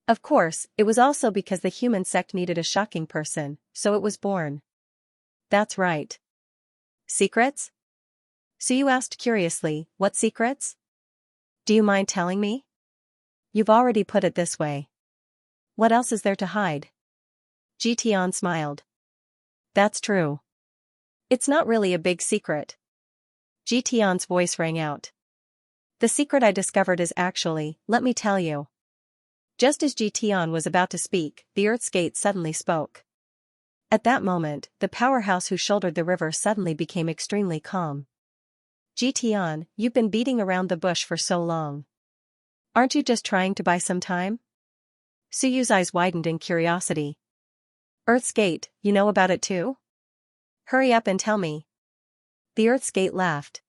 Of course, it was also because the human sect needed a shocking person, so it was born. That's right. Secrets? Suyu asked curiously, what secrets? Do you mind telling me? You've already put it this way. What else is there to hide? Jietian smiled. That's true. It's not really a big secret. Jietian's voice rang out. The secret I discovered is actually, let me tell you. Just as Jietian was about to speak, the Earth's gate suddenly spoke. At that moment, the powerhouse who shouldered the river suddenly became extremely calm. Jietian, you've been beating around the bush for so long. Aren't you just trying to buy some time? Suyu's eyes widened in curiosity. Earth's gate, you know about it too? Hurry up and tell me. The Earth's gate laughed.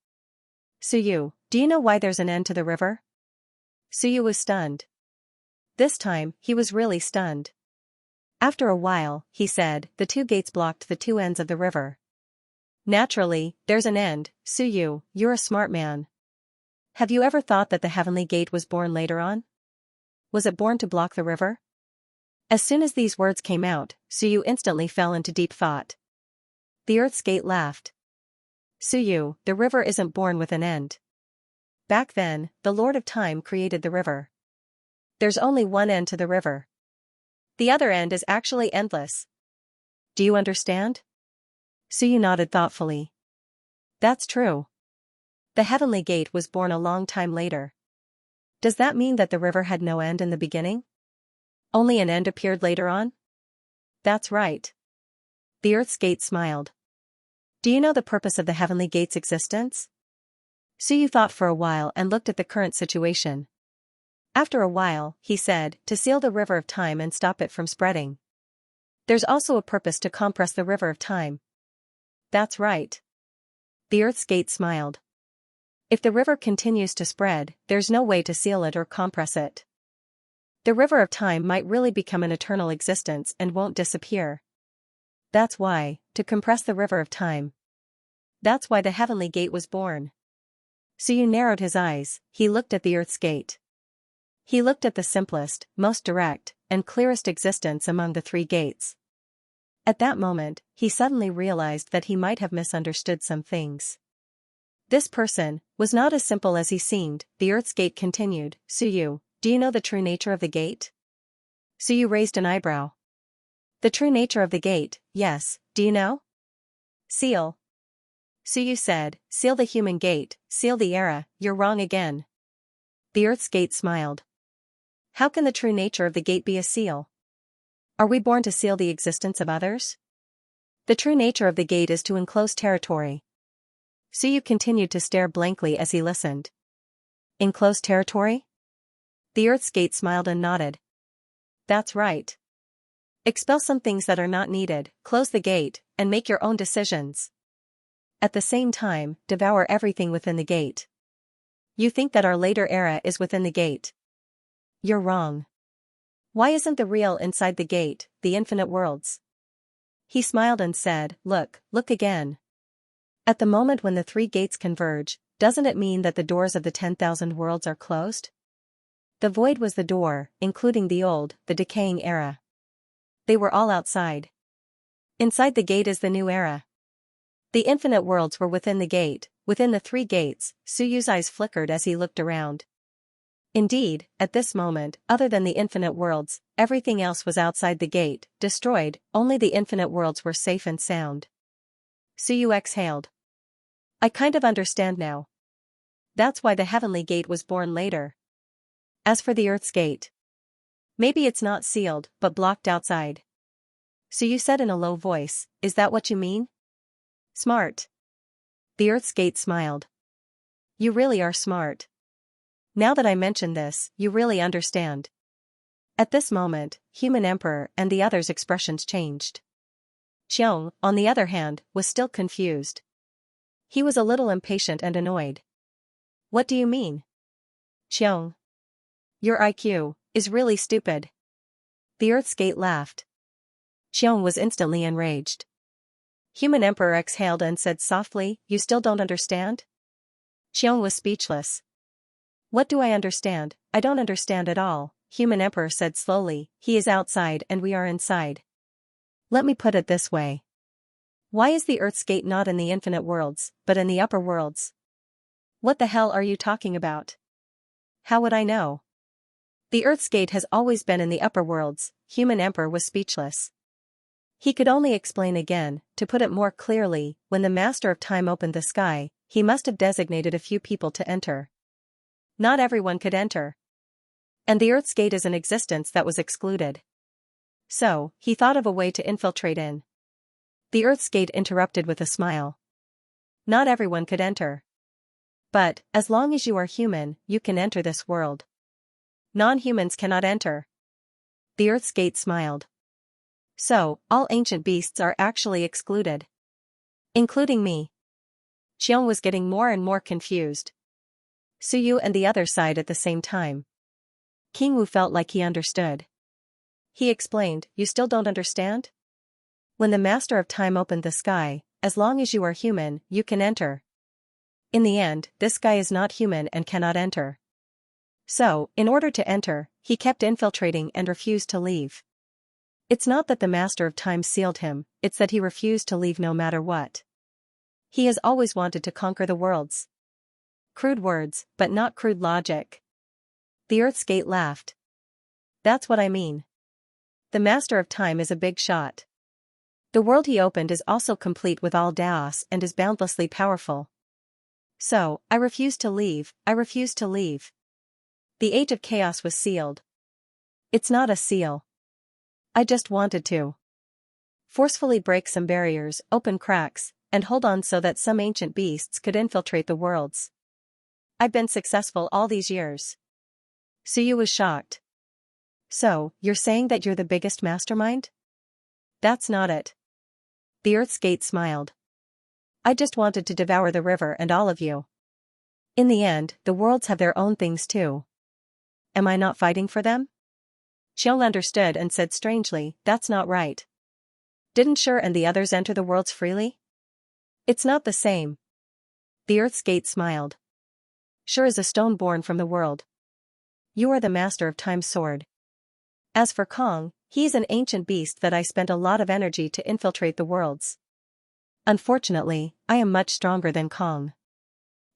Suyu, do you know why there's an end to the river? Suyu was stunned. This time, he was really stunned. After a while, he said, the two gates blocked the two ends of the river. Naturally, there's an end. Suyu, you're a smart man. Have you ever thought that the heavenly gate was born later on? Was it born to block the river? As soon as these words came out, Suyu instantly fell into deep thought. The Earth's gate laughed. Suyu, the river isn't born with an end. Back then, the Lord of Time created the river. There's only one end to the river. The other end is actually endless. Do you understand? Suyu nodded thoughtfully. That's true. The heavenly gate was born a long time later. Does that mean that the river had no end in the beginning? Only an end appeared later on? That's right. The Earth's gate smiled. Do you know the purpose of the heavenly gate's existence? Suyu thought for a while and looked at the current situation. After a while, he said, to seal the river of time and stop it from spreading. There's also a purpose to compress the river of time. That's right. The Earth's gate smiled. If the river continues to spread, there's no way to seal it or compress it. The river of time might really become an eternal existence and won't disappear. That's why, to compress the river of time. That's why the heavenly gate was born. Suyu narrowed his eyes, he looked at the Earth's gate. He looked at the simplest, most direct, and clearest existence among the three gates. At that moment, he suddenly realized that he might have misunderstood some things. This person was not as simple as he seemed. The Earth's gate continued. Suyu, do you know the true nature of the gate? Suyu raised an eyebrow. The true nature of the gate, yes, do you know? Seal. Suyu said, seal the human gate, seal the era. You're wrong again. The Earth's gate smiled. How can the true nature of the gate be a seal? Are we born to seal the existence of others? The true nature of the gate is to enclose territory. Suyu continued to stare blankly as he listened. Enclose territory? The Earth's gate smiled and nodded. That's right. Expel some things that are not needed, close the gate, and make your own decisions. At the same time, devour everything within the gate. You think that our later era is within the gate. You're wrong. Why isn't the real inside the gate, the infinite worlds? He smiled and said, look again. At the moment when the three gates converge, doesn't it mean that the doors of the 10,000 worlds are closed? The void was the door, including the old, the decaying era. They were all outside. Inside the gate is the new era. The infinite worlds were within the gate, within the three gates. Suyu's eyes flickered as he looked around. Indeed, at this moment, other than the infinite worlds, everything else was outside the gate, destroyed. Only the infinite worlds were safe and sound. Suyu exhaled. I kind of understand now. That's why the heavenly gate was born later. As for the Earth's gate, maybe it's not sealed, but blocked outside. Suyu said in a low voice, is that what you mean? Smart. The Earth's Gate smiled. You really are smart. Now that I mention this, you really understand. At this moment, Human Emperor and the others' expressions changed. Xiong, on the other hand, was still confused. He was a little impatient and annoyed. What do you mean? Xiong. Your IQ is really stupid. The Earth's Gate laughed. Xiong was instantly enraged. Human Emperor exhaled and said softly, You still don't understand? Xiong was speechless. What do I understand? I don't understand at all, Human Emperor said slowly. He is outside and we are inside. Let me put it this way. Why is the Earth's Gate not in the infinite worlds, but in the upper worlds? What the hell are you talking about? How would I know? The Earth's Gate has always been in the upper worlds. Human Emperor was speechless. He could only explain again, to put it more clearly, when the Master of Time opened the sky, he must have designated a few people to enter. Not everyone could enter. And the Earth's Gate is an existence that was excluded. So, he thought of a way to infiltrate in. The Earth's Gate interrupted with a smile. Not everyone could enter. But, as long as you are human, you can enter this world. Non-humans cannot enter. The Earth's Gate smiled. So, all ancient beasts are actually excluded. Including me. Xiong was getting more and more confused. Suyu and the other sighed at the same time. King Wu felt like he understood. He explained, You still don't understand? When the Master of Time opened the sky, as long as you are human, you can enter. In the end, this guy is not human and cannot enter. So, in order to enter, he kept infiltrating and refused to leave. It's not that the Master of Time sealed him, it's that he refused to leave no matter what. He has always wanted to conquer the worlds. Crude words, but not crude logic. The Earth's Gate laughed. That's what I mean. The Master of Time is a big shot. The world he opened is also complete with all Daos and is boundlessly powerful. So, I refuse to leave, I refuse to leave. The Age of Chaos was sealed. It's not a seal. I just wanted to forcefully break some barriers, open cracks, and hold on so that some ancient beasts could infiltrate the worlds. I've been successful all these years. Suyu was shocked. So, you're saying that you're the biggest mastermind? That's not it. The Earth's Gate smiled. I just wanted to devour the river and all of you. In the end, the worlds have their own things too. Am I not fighting for them? Xiong understood and said strangely, That's not right. Didn't Shur and the others enter the worlds freely? It's not the same. The Earth's Gate smiled. Shur is a stone born from the world. You are the Master of Time's sword. As for Kong, he's an ancient beast that I spent a lot of energy to infiltrate the worlds. Unfortunately, I am much stronger than Kong.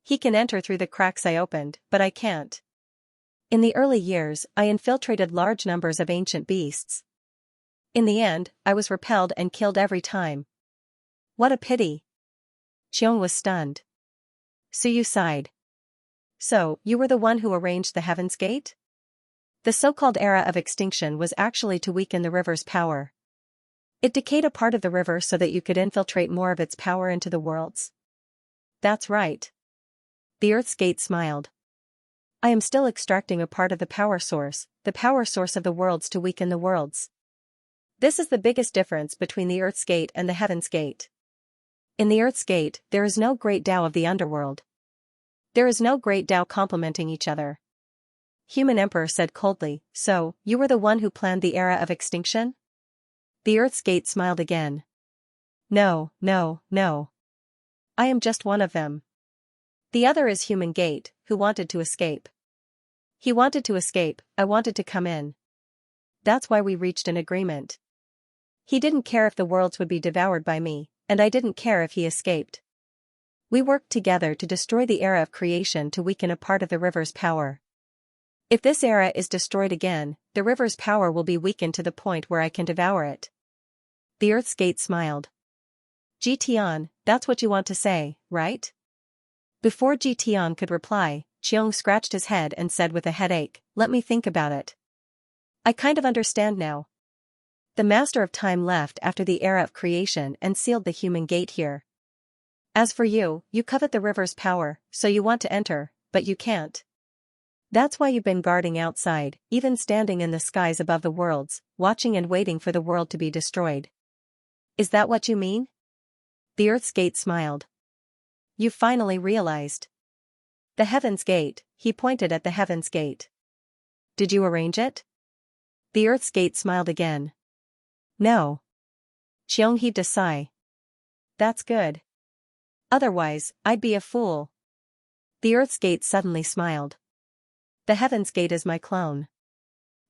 He can enter through the cracks I opened, but I can't. In the early years, I infiltrated large numbers of ancient beasts. In the end, I was repelled and killed every time. What a pity. Xiong was stunned. Suyu sighed. So, you were the one who arranged the Heaven's Gate? The so-called era of extinction was actually to weaken the river's power. It decayed a part of the river so that you could infiltrate more of its power into the worlds. That's right. The Earth's Gate smiled. I am still extracting a part of the power source of the worlds to weaken the worlds. This is the biggest difference between the Earth's Gate and the Heaven's Gate. In the Earth's Gate, there is no great Tao of the underworld. There is no great Tao complementing each other. Human Emperor said coldly, So, you were the one who planned the era of extinction? The Earth's Gate smiled again. No, no, no. I am just one of them. The other is Human Gate, who wanted to escape. He wanted to escape, I wanted to come in. That's why we reached an agreement. He didn't care if the worlds would be devoured by me, and I didn't care if he escaped. We worked together to destroy the era of creation to weaken a part of the river's power. If this era is destroyed again, the river's power will be weakened to the point where I can devour it. The Earth's Gate smiled. Jitian, that's what you want to say, right? Before Jitian could reply, Xiong scratched his head and said with a headache, Let me think about it. I kind of understand now. The Master of Time left after the era of creation and sealed the Human Gate here. As for you, you covet the river's power, so you want to enter, but you can't. That's why you've been guarding outside, even standing in the skies above the worlds, watching and waiting for the world to be destroyed. Is that what you mean? The Earth's Gate smiled. You finally realized. The Heaven's Gate, he pointed at the Heaven's Gate. Did you arrange it? The Earth's Gate smiled again. No. Xiong heaved a sigh. That's good. Otherwise, I'd be a fool. The Earth's Gate suddenly smiled. The Heaven's Gate is my clone.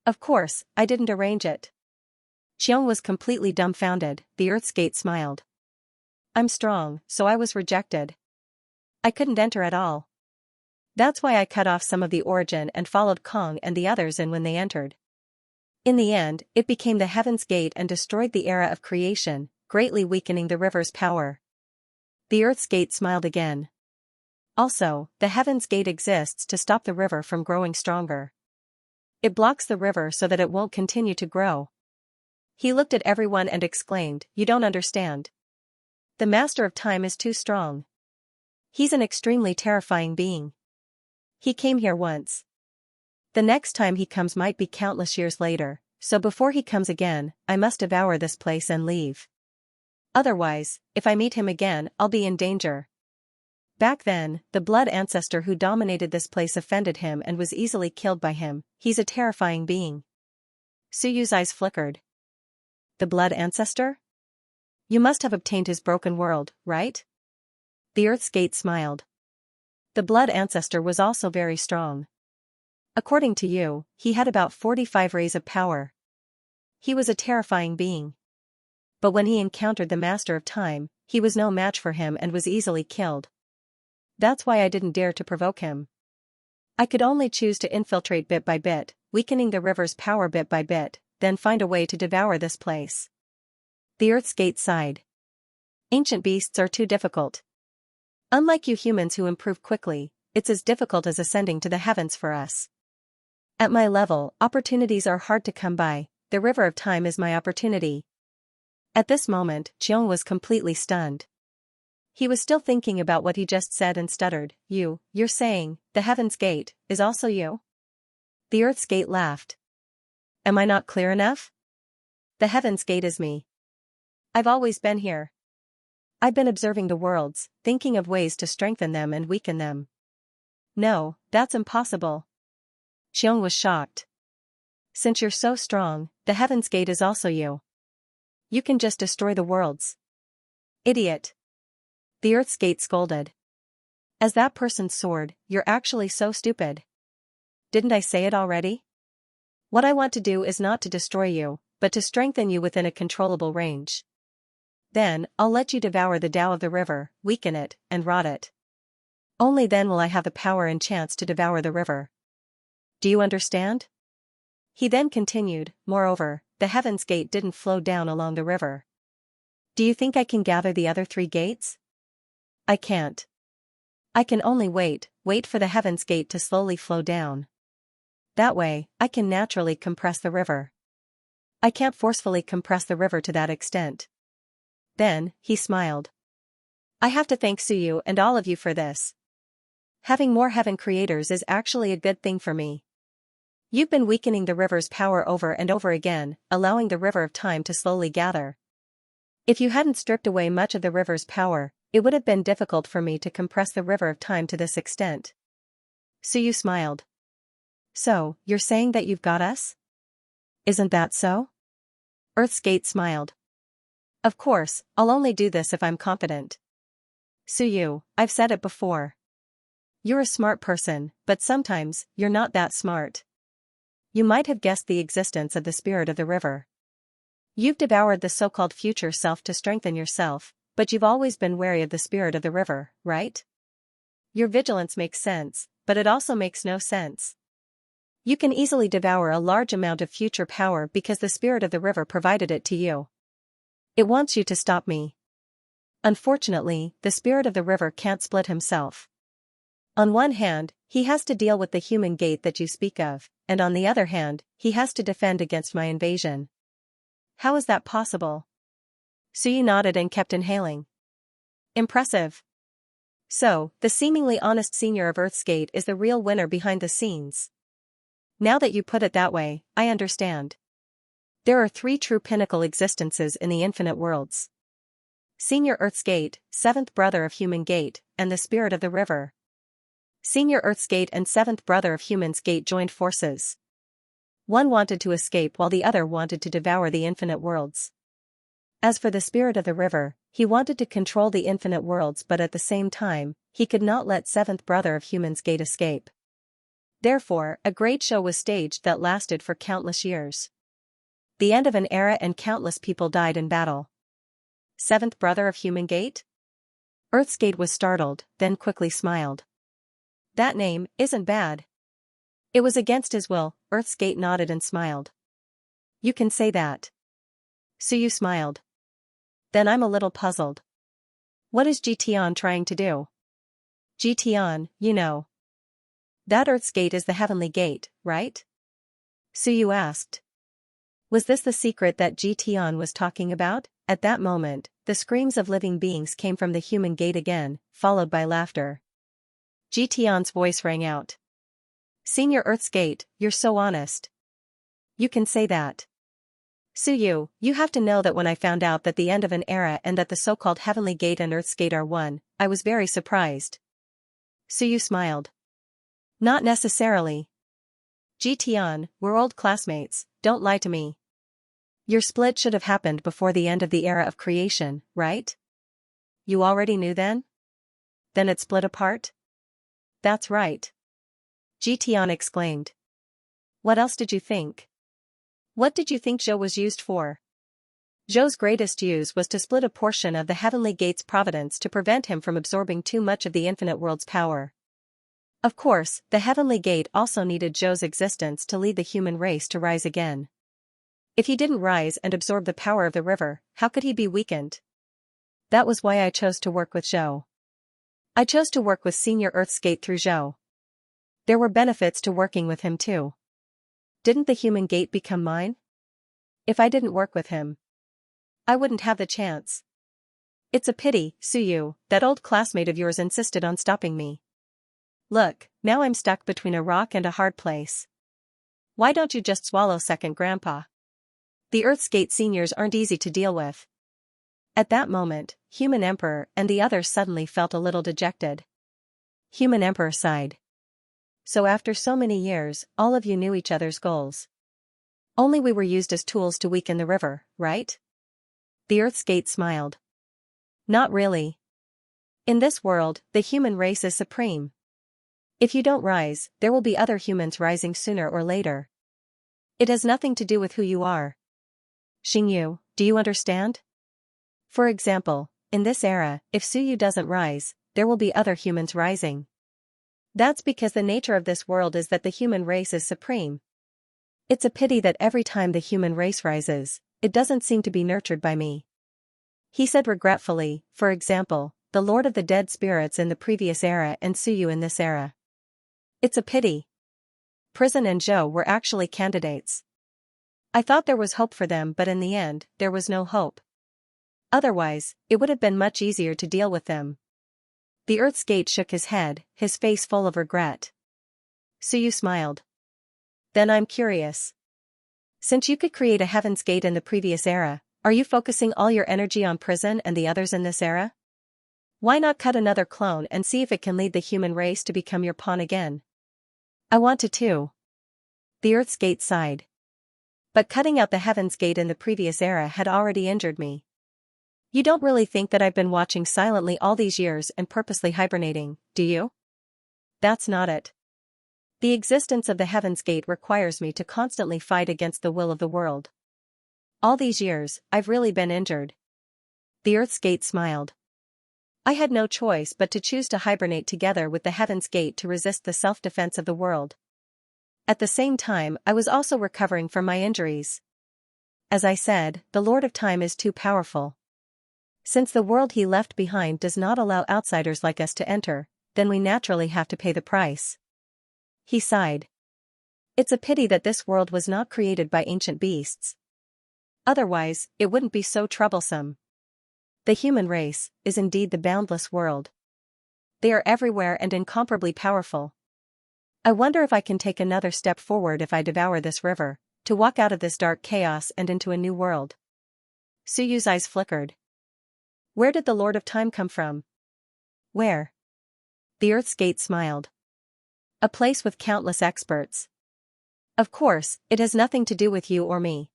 Of course, I didn't arrange it. Xiong was completely dumbfounded. The Earth's Gate smiled. I'm strong, so I was rejected. I couldn't enter at all. That's why I cut off some of the origin and followed Kong and the others in when they entered. In the end, it became the Heaven's Gate and destroyed the era of creation, greatly weakening the river's power. The Earth's Gate smiled again. Also, the Heaven's Gate exists to stop the river from growing stronger. It blocks the river so that it won't continue to grow. He looked at everyone and exclaimed, "You don't understand. The Master of Time is too strong. He's an extremely terrifying being. He came here once. The next time he comes might be countless years later, so before he comes again, I must devour this place and leave. Otherwise, if I meet him again, I'll be in danger." Back then, the blood ancestor who dominated this place offended him and was easily killed by him. He's a terrifying being. Suyu's eyes flickered. The blood ancestor? You must have obtained his broken world, right? The Earth's Gate smiled. The blood ancestor was also very strong. According to you, he had about 45 rays of power. He was a terrifying being. But when he encountered the Master of Time, he was no match for him and was easily killed. That's why I didn't dare to provoke him. I could only choose to infiltrate bit by bit, weakening the river's power bit by bit, then find a way to devour this place. The Earth's Gate sighed. Ancient beasts are too difficult. Unlike you humans who improve quickly, it's as difficult as ascending to the heavens for us. At my level, opportunities are hard to come by. The river of time is my opportunity. At this moment, Xiong was completely stunned. He was still thinking about what he just said and stuttered. You're saying, the Heaven's Gate, is also you? The Earth's Gate laughed. Am I not clear enough? The Heaven's Gate is me. I've always been here. I've been observing the worlds, thinking of ways to strengthen them and weaken them. No, that's impossible. Xiong was shocked. Since you're so strong, the Heaven's Gate is also you. You can just destroy the worlds. Idiot. The Earth's Gate scolded. As that person's sword, you're actually so stupid. Didn't I say it already? What I want to do is not to destroy you, but to strengthen you within a controllable range. Then, I'll let you devour the Tao of the river, weaken it, and rot it. Only then will I have the power and chance to devour the river. Do you understand? He then continued, moreover, the Heaven's Gate didn't flow down along the river. Do you think I can gather the other 3 gates? I can't. I can only wait for the Heaven's Gate to slowly flow down. That way, I can naturally compress the river. I can't forcefully compress the river to that extent. Then, he smiled. I have to thank Suyu and all of you for this. Having more heaven creators is actually a good thing for me. You've been weakening the river's power over and over again, allowing the river of time to slowly gather. If you hadn't stripped away much of the river's power, it would have been difficult for me to compress the river of time to this extent. Suyu smiled. So, you're saying that you've got us? Isn't that so? Earth's Gate smiled. Of course, I'll only do this if I'm confident. Suyu, I've said it before. You're a smart person, but sometimes, you're not that smart. You might have guessed the existence of the spirit of the river. You've devoured the so-called future self to strengthen yourself, but you've always been wary of the spirit of the river, right? Your vigilance makes sense, but it also makes no sense. You can easily devour a large amount of future power because the spirit of the river provided it to you. It wants you to stop me. Unfortunately, the spirit of the river can't split himself. On one hand, he has to deal with the human gate that you speak of, and on the other hand, he has to defend against my invasion. How is that possible? Suyu nodded and kept inhaling. Impressive. So, the seemingly honest senior of Earth's Gate is the real winner behind the scenes. Now that you put it that way, I understand. There are three true pinnacle existences in the infinite worlds. Senior Earth's Gate, seventh brother of Human Gate, and the Spirit of the River. Senior Earth's Gate and seventh brother of Human's Gate joined forces. One wanted to escape while the other wanted to devour the infinite worlds. As for the Spirit of the River, he wanted to control the infinite worlds, but at the same time, he could not let seventh brother of Human's Gate escape. Therefore, a great show was staged that lasted for countless years. The end of an era, and countless people died in battle. Seventh brother of Human Gate? Earth's Gate was startled, then quickly smiled. That name isn't bad. It was against his will. Earth's Gate nodded and smiled. You can say that. Suyu smiled. Then I'm a little puzzled. What is Xianxia trying to do? Xianxia, you know. That Earth's Gate is the heavenly gate, right? Suyu asked. Was this the secret that Xianxia was talking about? At that moment, the screams of living beings came from the human gate again, followed by laughter. Xianxia's voice rang out. Senior Earth's Gate, you're so honest. You can say that. Suyu, you have to know that when I found out that the end of an era and that the so-called Heavenly Gate and Earth's Gate are one, I was very surprised. Suyu smiled. Not necessarily. Xianxia, we're old classmates, don't lie to me. Your split should have happened before the end of the era of creation, right? You already knew then? Then it split apart? That's right. Xianxia exclaimed. What else did you think? What did you think Zhou was used for? Zhou's greatest use was to split a portion of the Heavenly Gate's providence to prevent him from absorbing too much of the infinite world's power. Of course, the Heavenly Gate also needed Zhou's existence to lead the human race to rise again. If he didn't rise and absorb the power of the river, how could he be weakened? That was why I chose to work with Zhou. I chose to work with Senior Earth's Gate through Zhou. There were benefits to working with him too. Didn't the human gate become mine? If I didn't work with him, I wouldn't have the chance. It's a pity, Suyu, that old classmate of yours insisted on stopping me. Look, now I'm stuck between a rock and a hard place. Why don't you just swallow, second grandpa? The Earth's Gate seniors aren't easy to deal with. At that moment, Human Emperor and the others suddenly felt a little dejected. Human Emperor sighed. So after so many years, all of you knew each other's goals. Only we were used as tools to weaken the river, right? The Earth's Gate smiled. Not really. In this world, the human race is supreme. If you don't rise, there will be other humans rising sooner or later. It has nothing to do with who you are. Xingyu, do you understand? For example, in this era, if Suyu doesn't rise, there will be other humans rising. That's because the nature of this world is that the human race is supreme. It's a pity that every time the human race rises, it doesn't seem to be nurtured by me. He said regretfully, for example, the Lord of the Dead Spirits in the previous era and Suyu in this era. It's a pity. Prison and Zhou were actually candidates. I thought there was hope for them, but in the end, there was no hope. Otherwise, it would have been much easier to deal with them. The Earth's Gate shook his head, his face full of regret. Suyu smiled. Then I'm curious. Since you could create a Heaven's Gate in the previous era, are you focusing all your energy on prison and the others in this era? Why not cut another clone and see if it can lead the human race to become your pawn again? I want to too. The Earth's Gate sighed. But cutting out the Heaven's Gate in the previous era had already injured me. You don't really think that I've been watching silently all these years and purposely hibernating, do you? That's not it. The existence of the Heaven's Gate requires me to constantly fight against the will of the world. All these years, I've really been injured. The Earth's Gate smiled. I had no choice but to choose to hibernate together with the Heaven's Gate to resist the self-defense of the world. At the same time, I was also recovering from my injuries. As I said, the Lord of Time is too powerful. Since the world he left behind does not allow outsiders like us to enter, then we naturally have to pay the price. He sighed. It's a pity that this world was not created by ancient beasts. Otherwise, it wouldn't be so troublesome. The human race is indeed the boundless world. They are everywhere and incomparably powerful. I wonder if I can take another step forward if I devour this river, to walk out of this dark chaos and into a new world. Suyu's eyes flickered. Where did the Lord of Time come from? Where? The Earth's Gate smiled. A place with countless experts. Of course, it has nothing to do with you or me.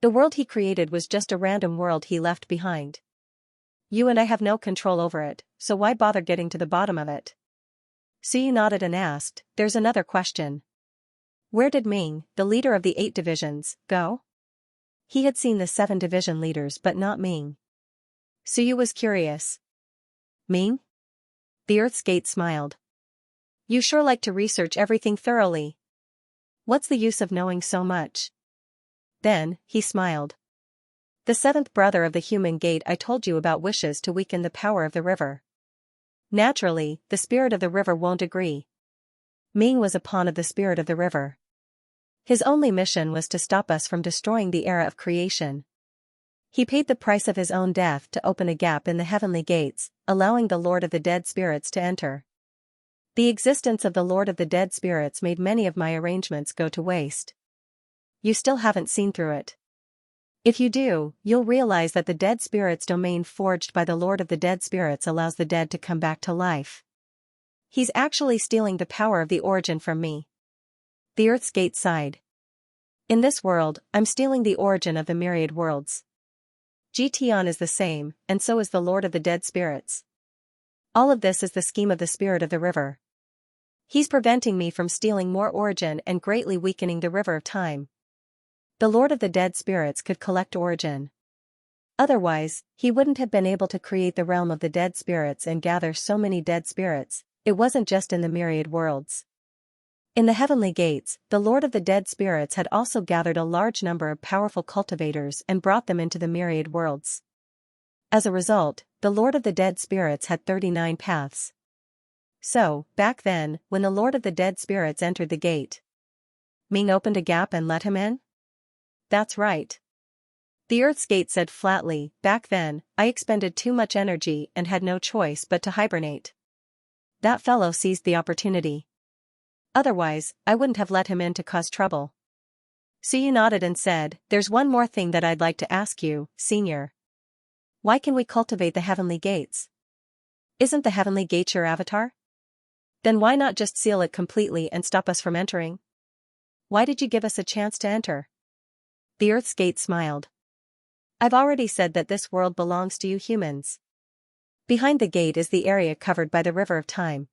The world he created was just a random world he left behind. You and I have no control over it, so why bother getting to the bottom of it? Suyu nodded and asked, there's another question. Where did Ming, the leader of the 8 divisions, go? He had seen the 7 division leaders but not Ming. Suyu was curious. Ming? The Earth's Gate smiled. You sure like to research everything thoroughly. What's the use of knowing so much? Then, he smiled. The 7th brother of the human gate I told you about wishes to weaken the power of the river. Naturally, the spirit of the river won't agree. Ming was a pawn of the spirit of the river. His only mission was to stop us from destroying the era of creation. He paid the price of his own death to open a gap in the heavenly gates, allowing the Lord of the Dead Spirits to enter. The existence of the Lord of the Dead Spirits made many of my arrangements go to waste. You still haven't seen through it. If you do, you'll realize that the Dead Spirits domain forged by the Lord of the Dead Spirits allows the dead to come back to life. He's actually stealing the power of the origin from me. The Earth's Gate sighed. In this world, I'm stealing the origin of the myriad worlds. Jian is the same, and so is the Lord of the Dead Spirits. All of this is the scheme of the spirit of the river. He's preventing me from stealing more origin and greatly weakening the river of time. The Lord of the Dead Spirits could collect origin. Otherwise, he wouldn't have been able to create the realm of the dead spirits and gather so many dead spirits. It wasn't just in the myriad worlds. In the heavenly gates, the Lord of the Dead Spirits had also gathered a large number of powerful cultivators and brought them into the myriad worlds. As a result, the Lord of the Dead Spirits had 39 paths. So, back then, when the Lord of the Dead Spirits entered the gate, Ming opened a gap and let him in? That's right. The Earth's Gate said flatly, back then, I expended too much energy and had no choice but to hibernate. That fellow seized the opportunity. Otherwise, I wouldn't have let him in to cause trouble. Suyu nodded and said, there's one more thing that I'd like to ask you, Senior. Why can we cultivate the heavenly gates? Isn't the heavenly gate your avatar? Then why not just seal it completely and stop us from entering? Why did you give us a chance to enter? The Earth's Gate smiled. I've already said that this world belongs to you humans. Behind the gate is the area covered by the river of time.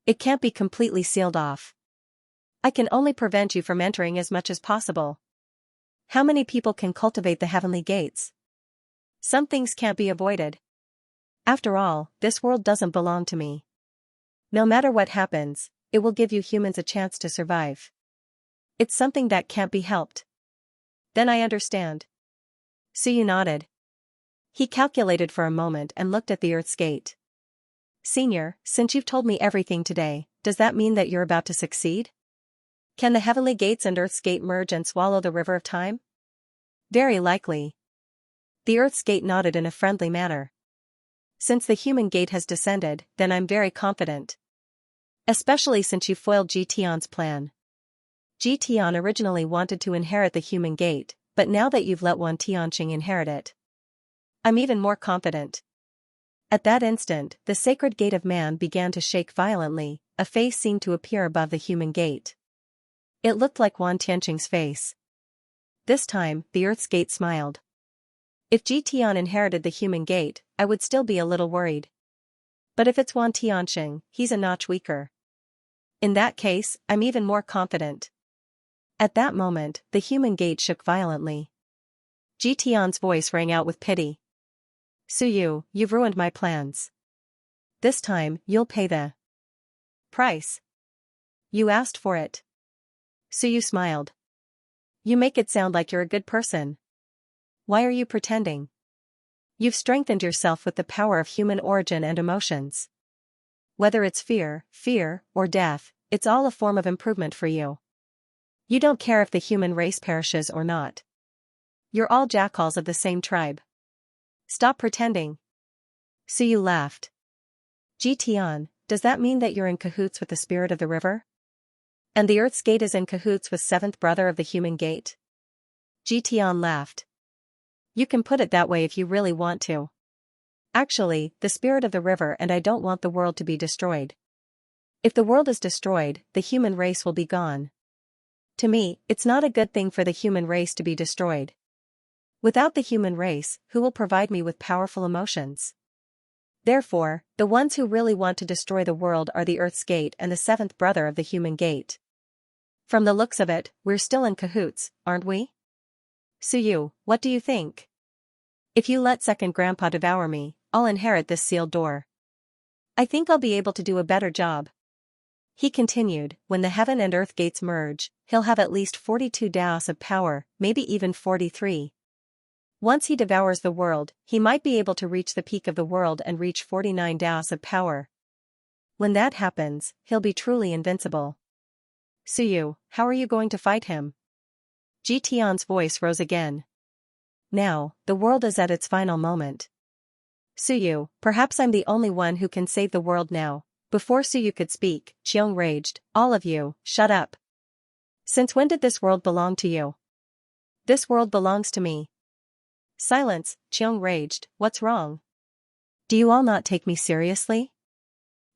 It can't be completely sealed off. I can only prevent you from entering as much as possible. How many people can cultivate the heavenly gates? Some things can't be avoided. After all, this world doesn't belong to me. No matter what happens, it will give you humans a chance to survive. It's something that can't be helped. Then I understand. Suyu nodded. He calculated for a moment and looked at the Earth's Gate. Senior, since you've told me everything today, does that mean that you're about to succeed? Can the heavenly gates and Earth's Gate merge and swallow the river of time? Very likely. The Earth's Gate nodded in a friendly manner. Since the human gate has descended, then I'm very confident. Especially since you foiled Jian's plan. Jian originally wanted to inherit the human gate, but now that you've let Tianqing inherit it, I'm even more confident. At that instant, the sacred gate of man began to shake violently, a face seemed to appear above the human gate. It looked like Tianqing's face. This time, the Earth's Gate smiled. If Jian inherited the human gate, I would still be a little worried. But if it's Tianqing, he's a notch weaker. In that case, I'm even more confident. At that moment, the human gate shook violently. Jian's voice rang out with pity. Suyu, you've ruined my plans. This time, you'll pay the price. You asked for it. Suyu smiled. You make it sound like you're a good person. Why are you pretending? You've strengthened yourself with the power of human origin and emotions. Whether it's fear, or death, it's all a form of improvement for you. You don't care if the human race perishes or not. You're all jackals of the same tribe. Stop pretending. Suyu laughed. Tian, does that mean that you're in cahoots with the spirit of the river? And the Earth's gate is in cahoots with seventh brother of the human gate? Tian laughed. You can put it that way if you really want to. Actually, the spirit of the river and I don't want the world to be destroyed. If the world is destroyed, the human race will be gone. To me, it's not a good thing for the human race to be destroyed. Without the human race, who will provide me with powerful emotions? Therefore, the ones who really want to destroy the world are the Earth's gate and the seventh brother of the human gate. From the looks of it, we're still in cahoots, aren't we? Suyu, what do you think? If you let second grandpa devour me, I'll inherit this sealed door. I think I'll be able to do a better job. He continued, when the heaven and earth gates merge, he'll have at least 42 daos of power, maybe even 43. Once he devours the world, he might be able to reach the peak of the world and reach 49 daos of power. When that happens, he'll be truly invincible. Suyu, how are you going to fight him? Tian's voice rose again. Now, the world is at its final moment. Suyu, perhaps I'm the only one who can save the world now. Before Suyu could speak, Xiong raged, all of you, shut up. Since when did this world belong to you? This world belongs to me. Silence, Xiong raged, what's wrong? Do you all not take me seriously?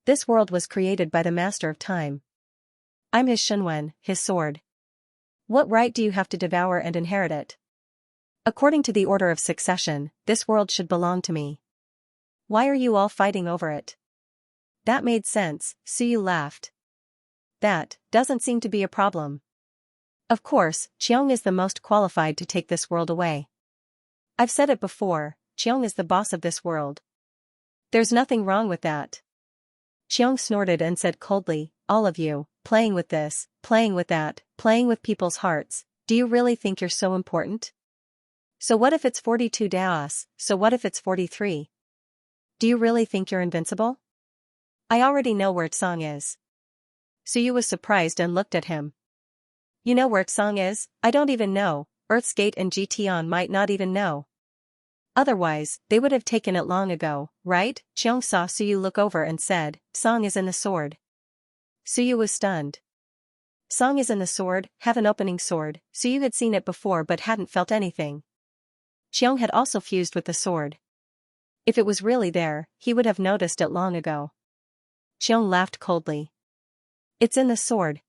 This world was created by the Master of Time. I'm his Shunwen, his sword. What right do you have to devour and inherit it? According to the order of succession, this world should belong to me. Why are you all fighting over it? That made sense, Suyu laughed. That doesn't seem to be a problem. Of course, Xiong is the most qualified to take this world away. I've said it before, Xiong is the boss of this world. There's nothing wrong with that. Xiong snorted and said coldly, all of you, playing with this, playing with that, playing with people's hearts, do you really think you're so important? So what if it's 42 daos, so what if it's 43? Do you really think you're invincible? I already know where Tsang is. Suyu was surprised and looked at him. You know where Tsang is? I don't even know, Earth's Gate and Tian might not even know. Otherwise, they would have taken it long ago, right? Xiong saw Suyu look over and said, Tsang is in the sword. Suyu was stunned. Tsang is in the sword, have an opening sword. Suyu had seen it before but hadn't felt anything. Xiong had also fused with the sword. If it was really there, he would have noticed it long ago. Xiong laughed coldly. It's in the sword.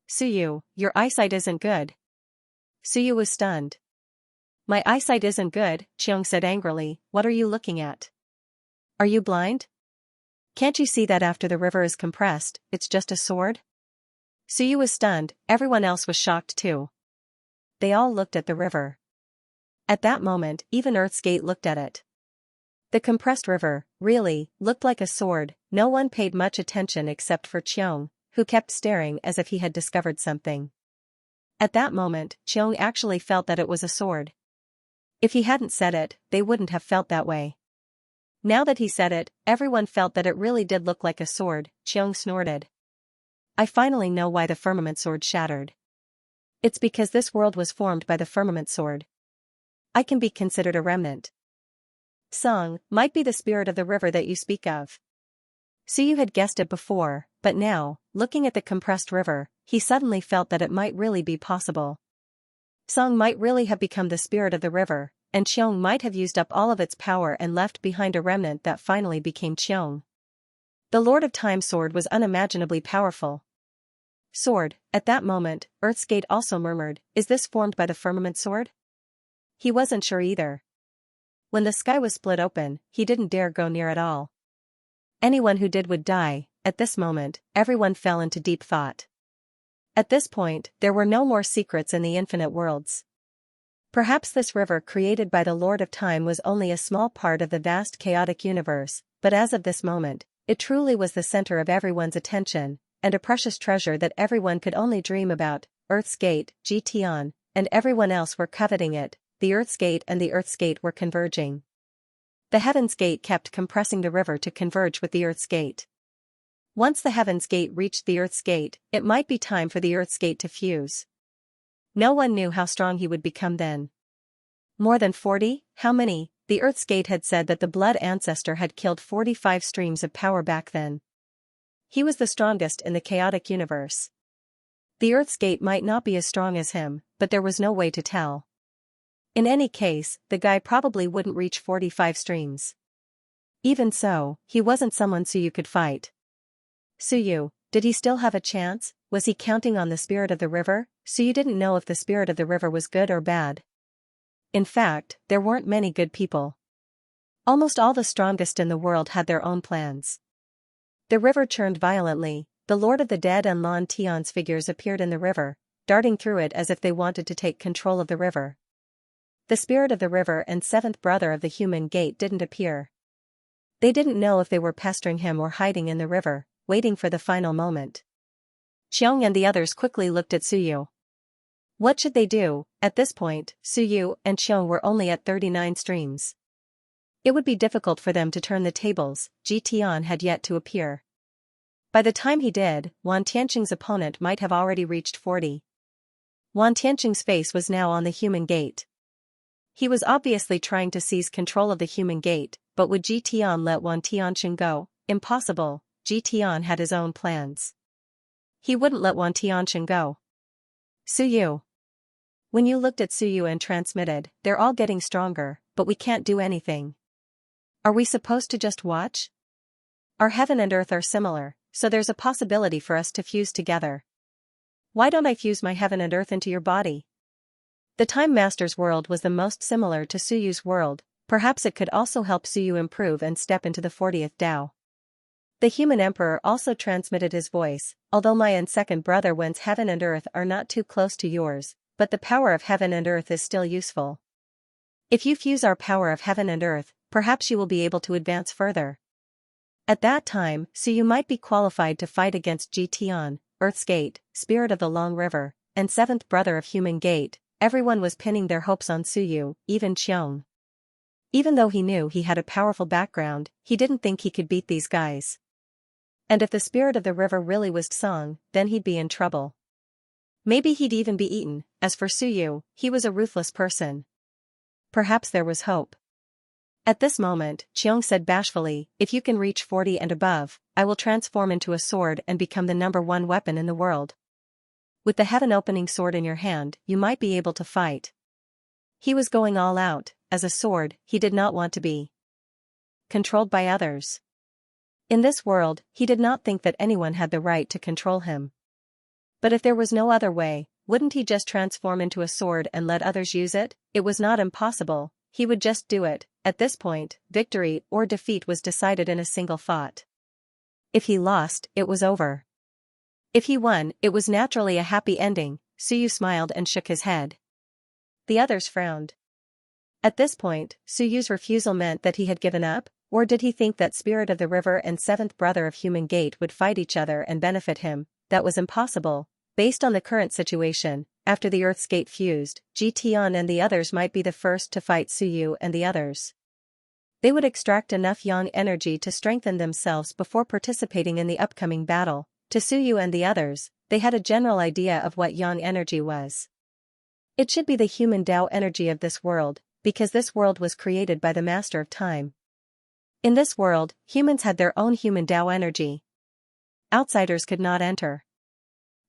Suyu, your eyesight isn't good. Suyu was stunned. My eyesight isn't good, Xiong said angrily, what are you looking at? Are you blind? Can't you see that after the river is compressed, it's just a sword? Suyu was stunned, everyone else was shocked too. They all looked at the river. At that moment, even Earth's Gate looked at it. The compressed river, really, looked like a sword. No one paid much attention except for Xiong, who kept staring as if he had discovered something. At that moment, Xiong actually felt that it was a sword. If he hadn't said it, they wouldn't have felt that way. Now that he said it, everyone felt that it really did look like a sword. Xiong snorted. I finally know why the firmament sword shattered. It's because this world was formed by the firmament sword. I can be considered a remnant. Tsang might be the spirit of the river that you speak of. Suyu had guessed it before, but now, looking at the compressed river, he suddenly felt that it might really be possible. Tsang might really have become the spirit of the river, and Xiong might have used up all of its power and left behind a remnant that finally became Xiong. The Lord of Time sword was unimaginably powerful. Sword, at that moment, Earth's Gate also murmured, is this formed by the firmament sword? He wasn't sure either. When the sky was split open, he didn't dare go near at all. Anyone who did would die. At this moment, everyone fell into deep thought. At this point, there were no more secrets in the infinite worlds. Perhaps this river created by the Lord of Time was only a small part of the vast chaotic universe, but as of this moment, it truly was the center of everyone's attention, and a precious treasure that everyone could only dream about. Earth's Gate, Tian, and everyone else were coveting it. The Earth's Gate and the Earth's Gate were converging. The Heaven's Gate kept compressing the river to converge with the Earth's Gate. Once the Heaven's Gate reached the Earth's Gate, it might be time for the Earth's Gate to fuse. No one knew how strong he would become then. More than 40? How many? the Earth's gate had said that the blood ancestor had killed 45 streams of power back then. He was the strongest in the chaotic universe. The Earth's gate might not be as strong as him, but there was no way to tell. In any case, the guy probably wouldn't reach 45 streams. Even so, he wasn't someone Suyu could fight. Suyu, did he still have a chance? Was he counting on the spirit of the river? Suyu didn't know if the spirit of the river was good or bad. In fact, there weren't many good people. Almost all the strongest in the world had their own plans. The river churned violently, the Lord of the Dead and Lan Tian's figures appeared in the river, darting through it as if they wanted to take control of the river. The spirit of the river and seventh brother of the human gate didn't appear. They didn't know if they were pestering him or hiding in the river, waiting for the final moment. Xiong and the others quickly looked at Suyu. What should they do? At this point, Suyu and Xiong were only at 39 streams. It would be difficult for them to turn the tables. Ji Tian had yet to appear. By the time he did, Wan Tianqing's opponent might have already reached 40. Wan Tianqing's face was now on the human gate. He was obviously trying to seize control of the human gate, but would Ji Tian let Wan Tianqing go? Impossible. Ji Tian had his own plans. He wouldn't let Wan Tianqing go. Suyu. When you looked at Suyu and transmitted, they're all getting stronger, but we can't do anything. Are we supposed to just watch? Our heaven and earth are similar, so there's a possibility for us to fuse together. Why don't I fuse my heaven and earth into your body? The Time Master's world was the most similar to Suyu's world, perhaps it could also help Suyu improve and step into the 40th Tao. The human emperor also transmitted his voice, although my and second brother Wen's heaven and earth are not too close to yours, but the power of heaven and earth is still useful. If you fuse our power of heaven and earth, perhaps you will be able to advance further. At that time, Suyu might be qualified to fight against Ji Tian, Earth's Gate, Spirit of the Long River, and seventh brother of Human Gate. Everyone was pinning their hopes on Suyu, even Xiong. Even though he knew he had a powerful background, he didn't think he could beat these guys. And if the spirit of the river really was Tsang, then he'd be in trouble. Maybe he'd even be eaten. As for Suyu, he was a ruthless person. Perhaps there was hope. At this moment, Xiong said bashfully, if you can reach 40 and above, I will transform into a sword and become the #1 weapon in the world. With the heaven-opening sword in your hand, you might be able to fight. He was going all out. As a sword, he did not want to be controlled by others. In this world, he did not think that anyone had the right to control him. But if there was no other way, wouldn't he just transform into a sword and let others use it? It was not impossible, he would just do it. At this point, victory or defeat was decided in a single thought. If he lost, it was over. If he won, it was naturally a happy ending. Suyu smiled and shook his head. The others frowned. At this point, Suyu's refusal meant that he had given up, or did he think that Spirit of the River and seventh brother of Human Gate would fight each other and benefit him? That was impossible. Based on the current situation, after the Earth's Gate fused, Ji Tian and the others might be the first to fight Suyu and the others. They would extract enough yang energy to strengthen themselves before participating in the upcoming battle. To Suyu and the others, they had a general idea of what yang energy was. It should be the human Tao energy of this world, because this world was created by the Master of Time. In this world, humans had their own human Tao energy. Outsiders could not enter.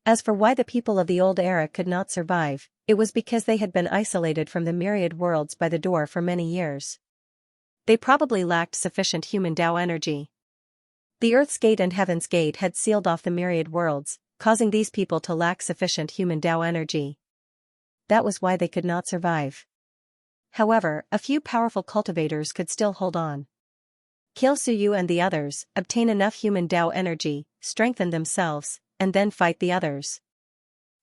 As for why the people of the old era could not survive, it was because they had been isolated from the myriad worlds by the door for many years. They probably lacked sufficient human Tao energy. The Earth's Gate and Heaven's Gate had sealed off the myriad worlds, causing these people to lack sufficient human Tao energy. That was why they could not survive. However, a few powerful cultivators could still hold on. Kill Suyu and the others, obtain enough human Tao energy, strengthen themselves, and then fight the others.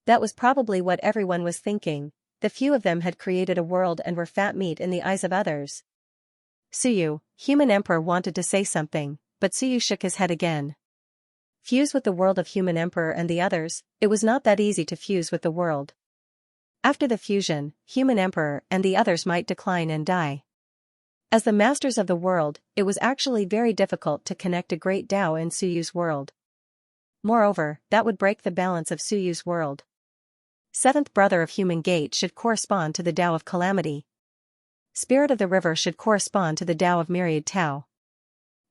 That was probably what everyone was thinking. The few of them had created a world and were fat meat in the eyes of others. Suyu, Human Emperor, wanted to say something, but Suyu shook his head again. Fuse with the world of Human Emperor and the others? It was not that easy to fuse with the world. After the fusion, Human Emperor and the others might decline and die. As the masters of the world, it was actually very difficult to connect a great Tao in Suyu's world. Moreover, that would break the balance of Suyu's world. Seventh brother of Human Gate should correspond to the Tao of Calamity. Spirit of the river should correspond to the Tao of Myriad Tao.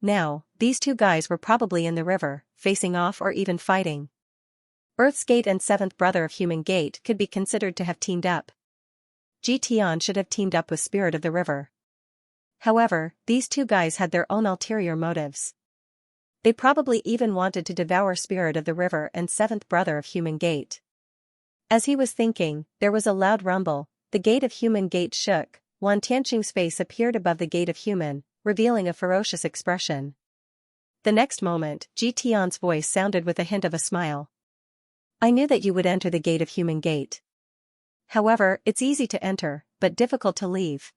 Now, these two guys were probably in the river, facing off or even fighting. Earth's Gate and seventh brother of Human Gate could be considered to have teamed up. Tian should have teamed up with Spirit of the river. However, these two guys had their own ulterior motives. They probably even wanted to devour Spirit of the river and seventh brother of Human Gate. As he was thinking, there was a loud rumble, the gate of Human Gate shook, Wan Tianqing's face appeared above the gate of Human, revealing a ferocious expression. The next moment, Tian's voice sounded with a hint of a smile. I knew that you would enter the gate of Human Gate. However, it's easy to enter, but difficult to leave.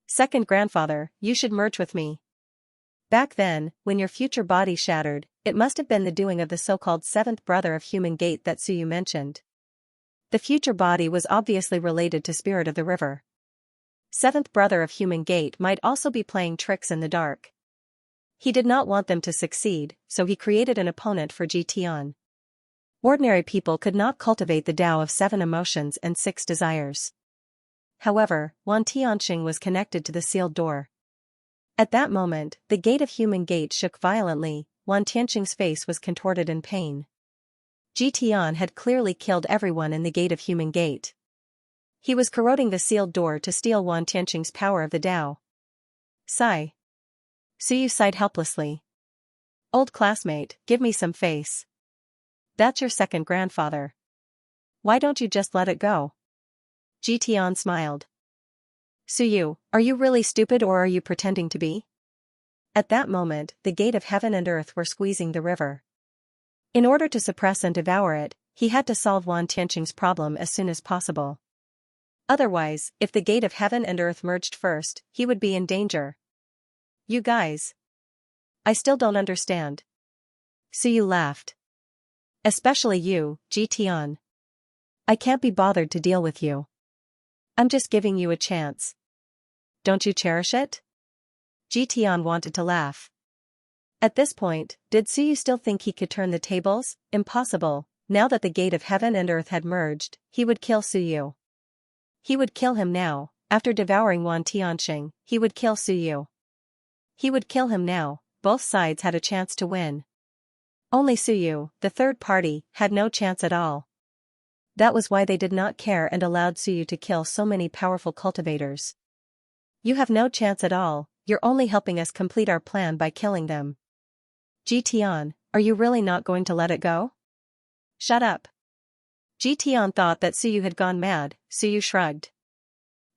Second grandfather, you should merge with me. Back then, when your future body shattered, it must have been the doing of the so-called seventh brother of Human Gate that Suyu mentioned. The future body was obviously related to Spirit of the river. Seventh brother of Human Gate might also be playing tricks in the dark. He did not want them to succeed, so he created an opponent for Tian. Ordinary people could not cultivate the Tao of 7 emotions and 6 desires. However, Wan Tianqing was connected to the sealed door. At that moment, the gate of Human Gate shook violently, Wan Tianqing's face was contorted in pain. Tian had clearly killed everyone in the gate of Human Gate. He was corroding the sealed door to steal Wan Tianqing's power of the Tao. Sigh. Suyu sighed helplessly. Old classmate, give me some face. That's your second grandfather. Why don't you just let it go? Tian smiled. Suyu, are you really stupid or are you pretending to be? At that moment, the gate of heaven and earth were squeezing the river. In order to suppress and devour it, he had to solve Wan Tianqing's problem as soon as possible. Otherwise, if the gate of heaven and earth merged first, he would be in danger. You guys. I still don't understand. Suyu laughed. Especially you, Tian. I can't be bothered to deal with you. I'm just giving you a chance. Don't you cherish it? Tian wanted to laugh. At this point, did Suyu still think he could turn the tables? Impossible. Now that the gate of heaven and earth had merged, he would kill Suyu. He would kill him now. After devouring Wan Tianqing, he would kill Suyu. He would kill him now. Both sides had a chance to win. Only Suyu, the third party, had no chance at all. That was why they did not care and allowed Suyu to kill so many powerful cultivators. You have no chance at all, you're only helping us complete our plan by killing them. Tian, are you really not going to let it go? Shut up. Tian thought that Suyu had gone mad. Suyu shrugged.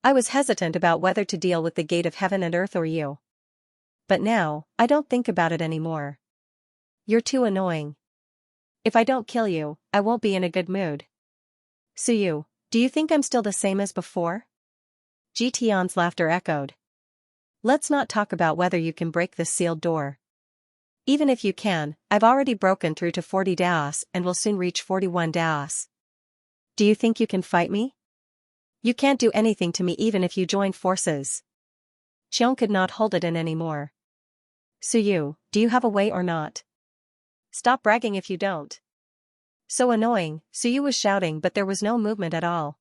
I was hesitant about whether to deal with the gate of heaven and earth or you. But now, I don't think about it anymore. You're too annoying. If I don't kill you, I won't be in a good mood. Suyu, do you think I'm still the same as before? Tian's laughter echoed. Let's not talk about whether you can break this sealed door. Even if you can, I've already broken through to 40 Daos and will soon reach 41 Daos. Do you think you can fight me? You can't do anything to me even if you join forces. Xiong could not hold it in anymore. Suyu, do you have a way or not? Stop bragging if you don't. So annoying, Suyu was shouting but there was no movement at all.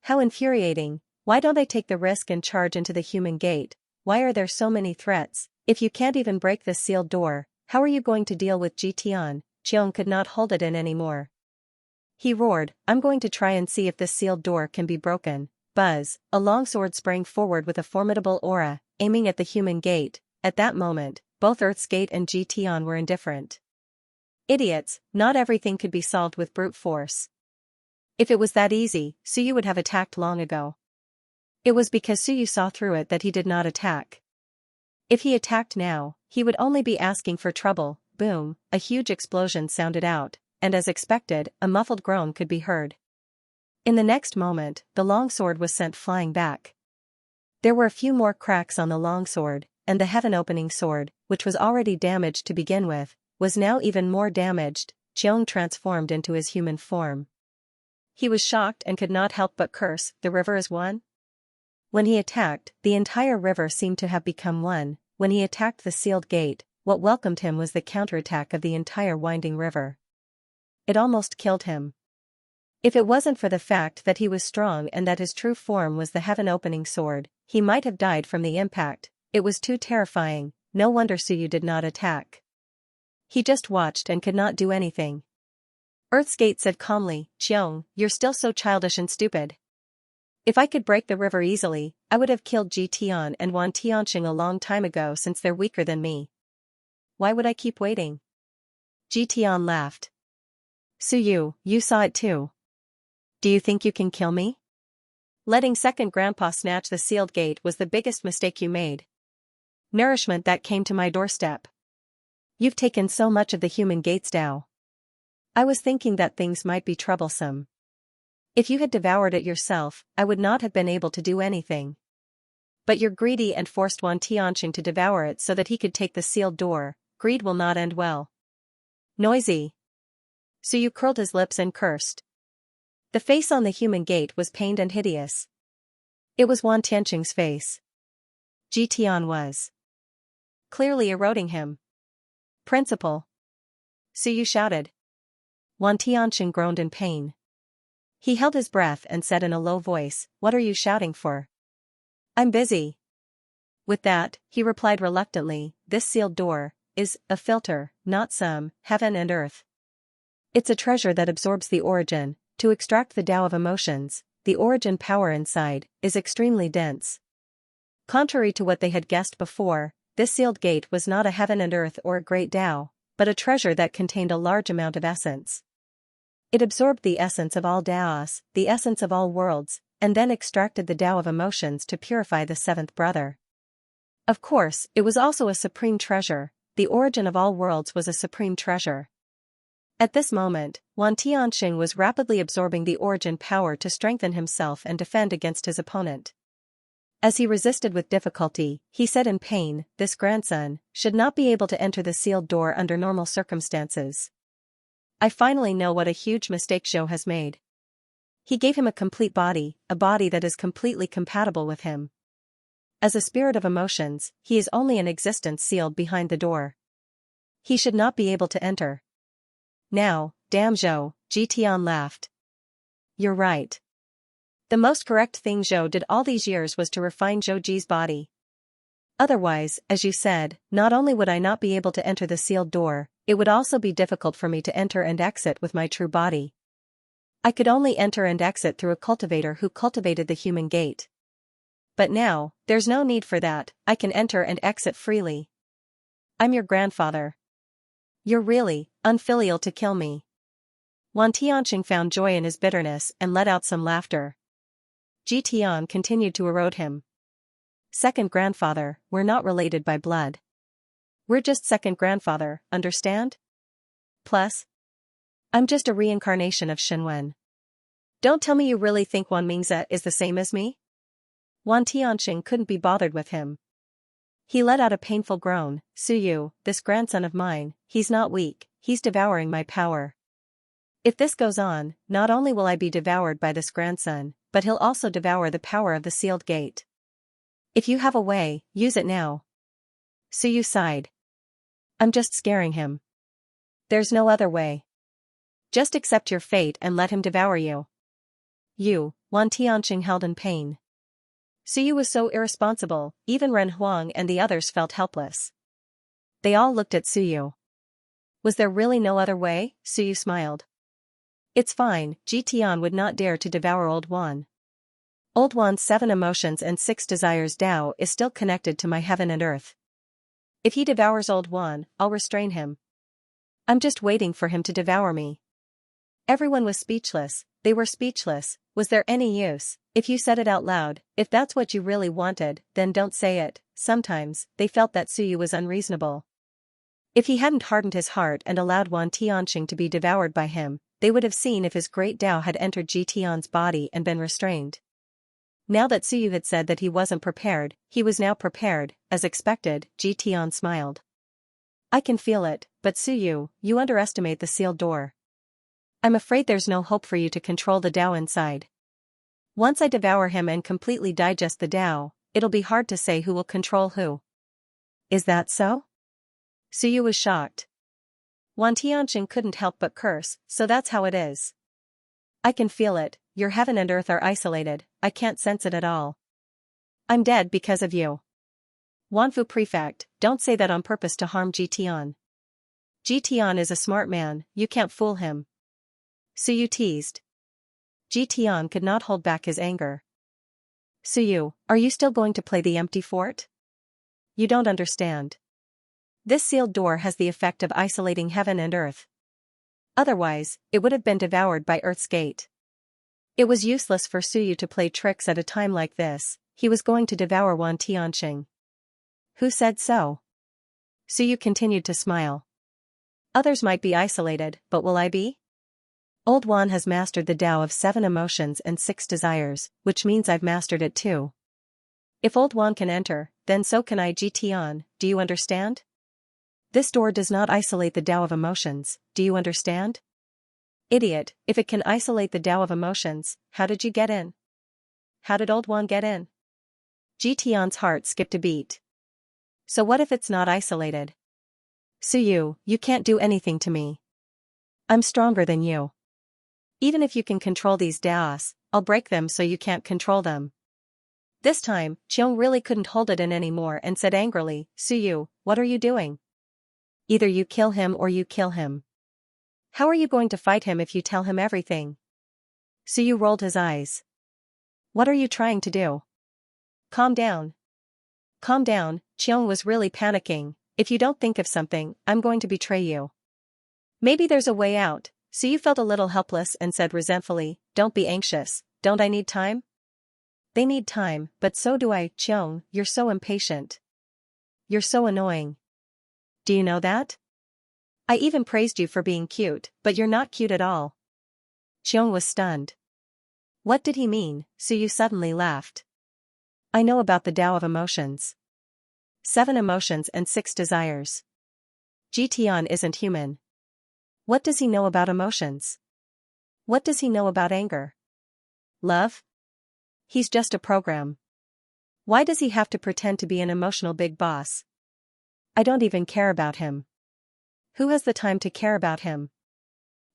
How infuriating, why don't they take the risk and charge into the Human Gate? Why are there so many threats? If you can't even break this sealed door, how are you going to deal with Tian? Xiong could not hold it in anymore. He roared, I'm going to try and see if this sealed door can be broken. Buzz, a longsword sprang forward with a formidable aura, aiming at the Human Gate. At that moment, both Earth's Gate and Tian were indifferent. Idiots, not everything could be solved with brute force. If it was that easy, Suyu would have attacked long ago. It was because Suyu saw through it that he did not attack. If he attacked now, he would only be asking for trouble. Boom, a huge explosion sounded out, and as expected, a muffled groan could be heard. In the next moment, the longsword was sent flying back. There were a few more cracks on the longsword, and the heaven-opening sword, which was already damaged to begin with, was now even more damaged. Xiong transformed into his human form. He was shocked and could not help but curse, the river is one? When he attacked, the entire river seemed to have become one. When he attacked the sealed gate, what welcomed him was the counterattack of the entire winding river. It almost killed him. If it wasn't for the fact that he was strong and that his true form was the heaven-opening sword, he might have died from the impact. It was too terrifying, no wonder Suyu did not attack. He just watched and could not do anything. Earth's Gate said calmly, "Qiong, you're still so childish and stupid. If I could break the river easily, I would have killed Ji Tian and Wan Tianxing a long time ago since they're weaker than me. Why would I keep waiting?" Ji Tian laughed. "Suyu, you saw it too. Do you think you can kill me? Letting second grandpa snatch the sealed gate was the biggest mistake you made. Nourishment that came to my doorstep. You've taken so much of the human gate's Tao. I was thinking that things might be troublesome. If you had devoured it yourself, I would not have been able to do anything. But you're greedy and forced Wan Tianxing to devour it so that he could take the sealed door. Greed will not end well." Noisy. Suyu curled his lips and cursed. The face on the human gate was pained and hideous. It was Wan Tianxing's face. Ji Tian was clearly eroding him. "Principal!" Suyu shouted. Wan Tianxing groaned in pain. He held his breath and said in a low voice, "What are you shouting for?" "I'm busy." With that, he replied reluctantly, "This sealed door is a filter, not some heaven and earth. It's a treasure that absorbs the origin. To extract the Tao of emotions, the origin power inside is extremely dense." Contrary to what they had guessed before, this sealed gate was not a heaven and earth or a great Tao, but a treasure that contained a large amount of essence. It absorbed the essence of all Taos, the essence of all worlds, and then extracted the Tao of emotions to purify the seventh brother. Of course, it was also a supreme treasure. The origin of all worlds was a supreme treasure. At this moment, Wan Tianxing was rapidly absorbing the origin power to strengthen himself and defend against his opponent. As he resisted with difficulty, he said in pain, "This grandson should not be able to enter the sealed door under normal circumstances. I finally know what a huge mistake Zhou has made. He gave him a complete body, a body that is completely compatible with him. As a spirit of emotions, he is only an existence sealed behind the door. He should not be able to enter." "Now, damn Zhou," Ji Tian laughed. "You're right. The most correct thing Zhou did all these years was to refine Zhou Ji's body. Otherwise, as you said, not only would I not be able to enter the sealed door, it would also be difficult for me to enter and exit with my true body. I could only enter and exit through a cultivator who cultivated the human gate. But now, there's no need for that, I can enter and exit freely. I'm your grandfather. You're really unfilial to kill me." Wan Tianxing found joy in his bitterness and let out some laughter. Ji Tian continued to erode him. "Second grandfather, we're not related by blood. We're just second grandfather, understand? Plus, I'm just a reincarnation of Shenwen. Don't tell me you really think Wan Mingze is the same as me?" Wan Tianxing couldn't be bothered with him. He let out a painful groan. "Suyu, this grandson of mine, he's not weak, he's devouring my power. If this goes on, not only will I be devoured by this grandson, but he'll also devour the power of the sealed gate. If you have a way, use it now." Suyu sighed. "I'm just scaring him. There's no other way. Just accept your fate and let him devour you." "You," Wan Tianxing held in pain. Suyu was so irresponsible, even Ren Huang and the others felt helpless. They all looked at Suyu. Was there really no other way? Suyu smiled. "It's fine, Ji Tian would not dare to devour Old Wan. Old Wan's 7 emotions and 6 desires Tao is still connected to my heaven and earth. If he devours Old Wan, I'll restrain him. I'm just waiting for him to devour me." Everyone was speechless, they were speechless. Was there any use? If you said it out loud, if that's what you really wanted, then don't say it. Sometimes, they felt that Suyu was unreasonable. If he hadn't hardened his heart and allowed Wan Tianxing to be devoured by him, they would have seen if his great Tao had entered Ji Tian's body and been restrained. Now that Suyu had said that he wasn't prepared, he was now prepared. As expected, Ji Tian smiled. "I can feel it, but Suyu, you underestimate the sealed door. I'm afraid there's no hope for you to control the Tao inside. Once I devour him and completely digest the Tao, it'll be hard to say who will control who." "Is that so?" Suyu was shocked. Wan Tianxing couldn't help but curse, "So that's how it is. I can feel it, your heaven and earth are isolated, I can't sense it at all." I'm dead because of you. Wanfu Prefect, don't say that on purpose to harm Jitian. Jitian is a smart man, you can't fool him. Suyu teased. Jitian could not hold back his anger. Suyu, are you still going to play the empty fort? You don't understand. This sealed door has the effect of isolating heaven and earth. Otherwise, it would have been devoured by Earth's gate. It was useless for Suyu to play tricks at a time like this, he was going to devour Wan Tianxing. Who said so? Suyu continued to smile. Others might be isolated, but will I be? Old Wan has mastered the Tao of 7 emotions and 6 desires, which means I've mastered it too. If Old Wan can enter, then so can I. Jitian, do you understand? This door does not isolate the Tao of emotions, do you understand? Idiot, if it can isolate the Tao of emotions, how did you get in? How did Old Wan get in? Jitian's heart skipped a beat. So what if it's not isolated? Suyu, you can't do anything to me. I'm stronger than you. Even if you can control these Daos, I'll break them so you can't control them. This time, Qiong really couldn't hold it in anymore and said angrily, Suyu, what are you doing? Either you kill him or you kill him. How are you going to fight him if you tell him everything? Suyu rolled his eyes. What are you trying to do? Calm down. Calm down, Qiong was really panicking. If you don't think of something, I'm going to betray you. Maybe there's a way out. Suyu felt a little helpless and said resentfully, don't be anxious, don't I need time? They need time, but so do I. Qiong, you're so impatient. You're so annoying. Do you know that? I even praised you for being cute, but you're not cute at all. Qiong was stunned. What did he mean? Suyu suddenly laughed. I know about the Tao of emotions. 7 emotions and 6 desires. Jitian isn't human. What does he know about emotions? What does he know about anger? Love? He's just a program. Why does he have to pretend to be an emotional big boss? I don't even care about him. Who has the time to care about him?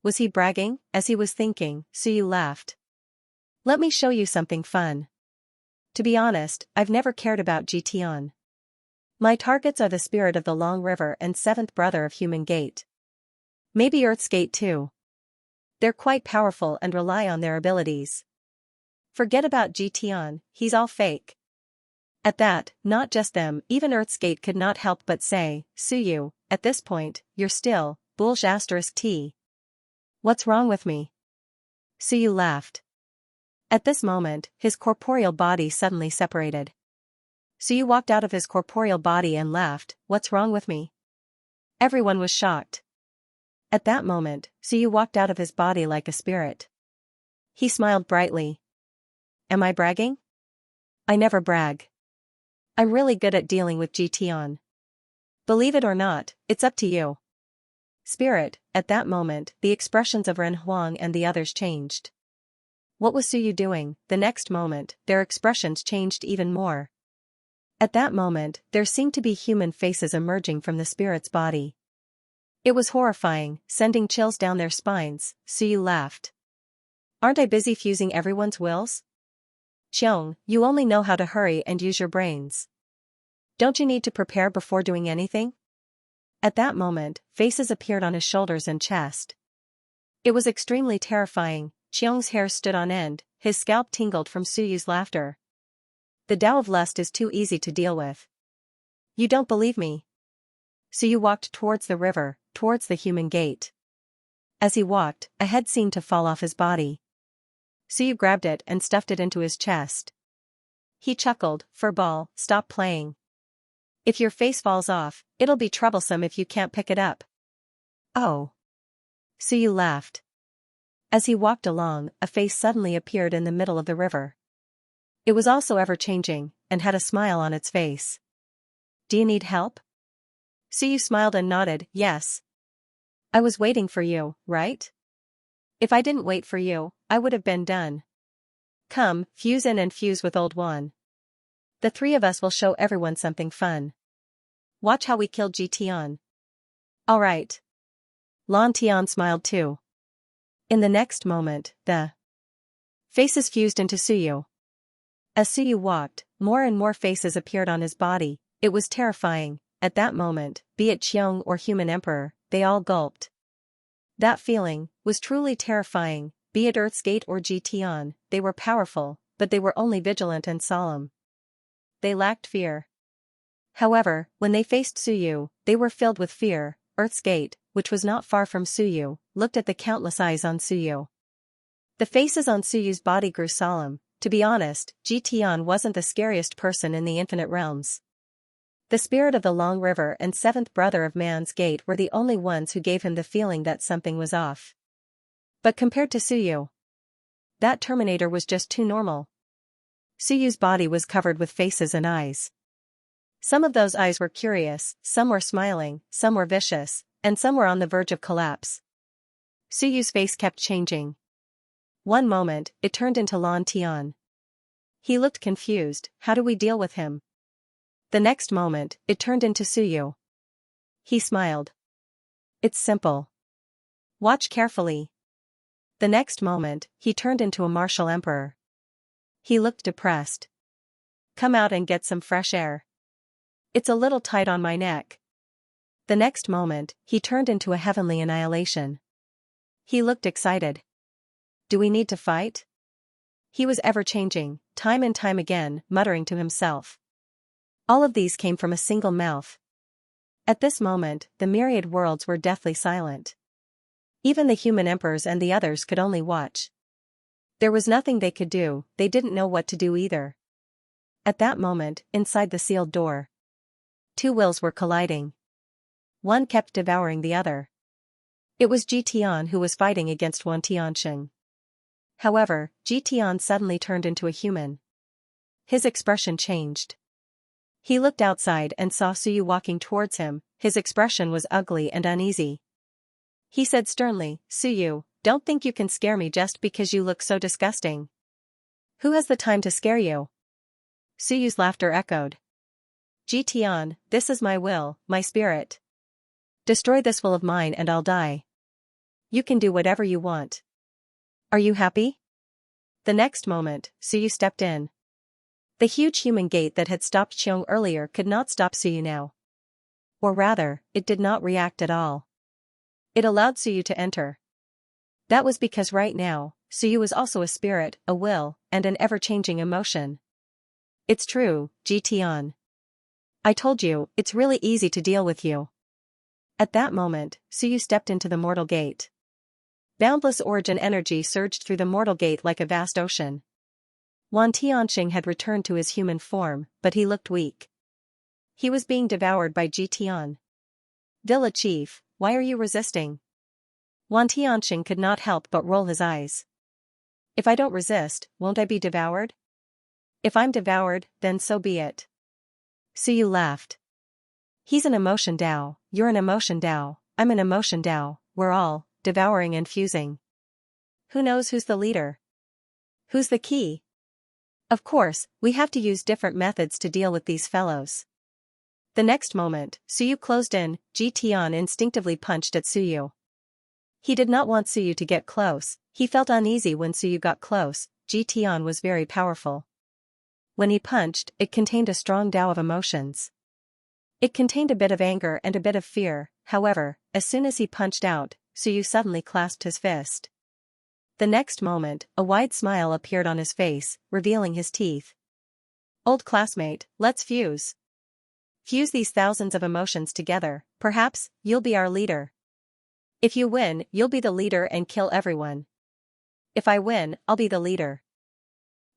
Was he bragging? As he was thinking, Suyu laughed. Let me show you something fun. To be honest, I've never cared about Jitian. My targets are the spirit of the Long River and 7th brother of Human Gate. Maybe Earth's Gate too. They're quite powerful and rely on their abilities. Forget about Jitian, he's all fake. At that, not just them, even Earth's Gate could not help but say, Suyu, at this point, you're still, *T. What's wrong with me? Suyu laughed. At this moment, his corporeal body suddenly separated. Suyu walked out of his corporeal body and laughed, what's wrong with me? Everyone was shocked. At that moment, Suyu walked out of his body like a spirit. He smiled brightly. Am I bragging? I never brag. I'm really good at dealing with Jitian. Believe it or not, it's up to you. Spirit, at that moment, the expressions of Ren Huang and the others changed. What was Suyu doing? The next moment, their expressions changed even more. At that moment, there seemed to be human faces emerging from the spirit's body. It was horrifying, sending chills down their spines. Suyu laughed. Aren't I busy fusing everyone's wills? Qiong, you only know how to hurry and use your brains. Don't you need to prepare before doing anything? At that moment, faces appeared on his shoulders and chest. It was extremely terrifying. Qiong's hair stood on end, his scalp tingled from Suyu's laughter. The Tao of lust is too easy to deal with. You don't believe me? Suyu walked towards the river, towards the Human Gate. As he walked, a head seemed to fall off his body. Suyu grabbed it and stuffed it into his chest. He chuckled, Furball, stop playing. If your face falls off, it'll be troublesome if you can't pick it up. Oh. Suyu laughed. As he walked along, a face suddenly appeared in the middle of the river. It was also ever-changing, and had a smile on its face. Do you need help? Suyu smiled and nodded, yes. I was waiting for you, right? If I didn't wait for you, I would have been done. Come, fuse in and fuse with Old Wan. The 3 of us will show everyone something fun. Watch how we kill Jitian. Alright. Lan Tian smiled too. In the next moment, the faces fused into Suyu. As Suyu walked, more and more faces appeared on his body. It was terrifying. At that moment, be it Qiong or human emperor, they all gulped. That feeling was truly terrifying. Be it Earth's Gate or Tian, they were powerful, but they were only vigilant and solemn. They lacked fear. However, when they faced Suyu, they were filled with fear. Earth's Gate, which was not far from Suyu, looked at the countless eyes on Suyu. The faces on Suyu's body grew solemn. To be honest, Tian wasn't the scariest person in the infinite realms. The spirit of the Long River and seventh brother of Man's Gate were the only ones who gave him the feeling that something was off. But compared to Suyu, that Terminator was just too normal. Suyu's body was covered with faces and eyes. Some of those eyes were curious, some were smiling, some were vicious, and some were on the verge of collapse. Suyu's face kept changing. One moment, it turned into Lan Tian. He looked confused. How do we deal with him? The next moment, it turned into Suyu. He smiled. It's simple. Watch carefully. The next moment, he turned into a martial emperor. He looked depressed. Come out and get some fresh air. It's a little tight on my neck. The next moment, he turned into a heavenly annihilation. He looked excited. Do we need to fight? He was ever-changing, time and time again, muttering to himself. All of these came from a single mouth. At this moment, the myriad worlds were deathly silent. Even the human emperors and the others could only watch. There was nothing they could do, they didn't know what to do either. At that moment, inside the sealed door, two wills were colliding. One kept devouring the other. It was Tian who was fighting against Wan Tianxing. However, Tian suddenly turned into a human. His expression changed. He looked outside and saw Suyu walking towards him. His expression was ugly and uneasy. He said sternly, Suyu, don't think you can scare me just because you look so disgusting. Who has the time to scare you? Suyu's laughter echoed. Tian, this is my will, my spirit. Destroy this will of mine and I'll die. You can do whatever you want. Are you happy? The next moment, Suyu stepped in. The huge human gate that had stopped Qiong earlier could not stop Suyu now. Or rather, it did not react at all. It allowed Suyu to enter. That was because right now, Suyu was also a spirit, a will, and an ever-changing emotion. It's true, Tian. I told you, it's really easy to deal with you. At that moment, Suyu stepped into the mortal gate. Boundless origin energy surged through the mortal gate like a vast ocean. Wan Tianxing had returned to his human form, but he looked weak. He was being devoured by Tian. Villa Chief, why are you resisting? Wan Tianxing could not help but roll his eyes. If I don't resist, won't I be devoured? If I'm devoured, then so be it. Suyu laughed. He's an emotion Dao, you're an emotion Dao, I'm an emotion Dao, we're all devouring and fusing. Who knows who's the leader? Who's the key? Of course, we have to use different methods to deal with these fellows. The next moment, Suyu closed in. Tian instinctively punched at Suyu. He did not want Suyu to get close. He felt uneasy when Suyu got close. Tian was very powerful. When he punched, it contained a strong Dao of emotions. It contained a bit of anger and a bit of fear. However, as soon as he punched out, Suyu suddenly clasped his fist. The next moment, a wide smile appeared on his face, revealing his teeth. Old classmate, let's fuse. Fuse these thousands of emotions together, perhaps, you'll be our leader. If you win, you'll be the leader and kill everyone. If I win, I'll be the leader.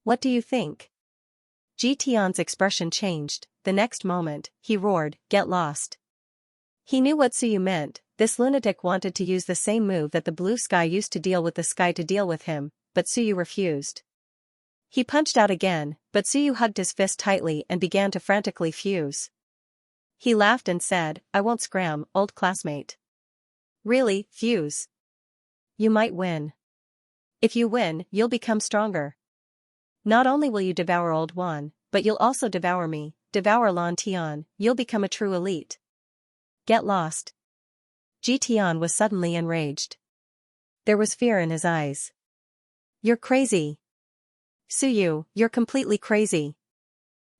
What do you think? Tian's expression changed. The next moment, he roared, get lost. He knew what Suyu meant. This lunatic wanted to use the same move that the blue sky used to deal with the sky to deal with him, but Suyu refused. He punched out again, but Suyu hugged his fist tightly and began to frantically fuse. He laughed and said, I won't scram, old classmate. Really, fuse. You might win. If you win, you'll become stronger. Not only will you devour old Wan, but you'll also devour me, devour Lan Tian, you'll become a true elite. Get lost. Tian was suddenly enraged. There was fear in his eyes. You're crazy. Suyu, you're completely crazy.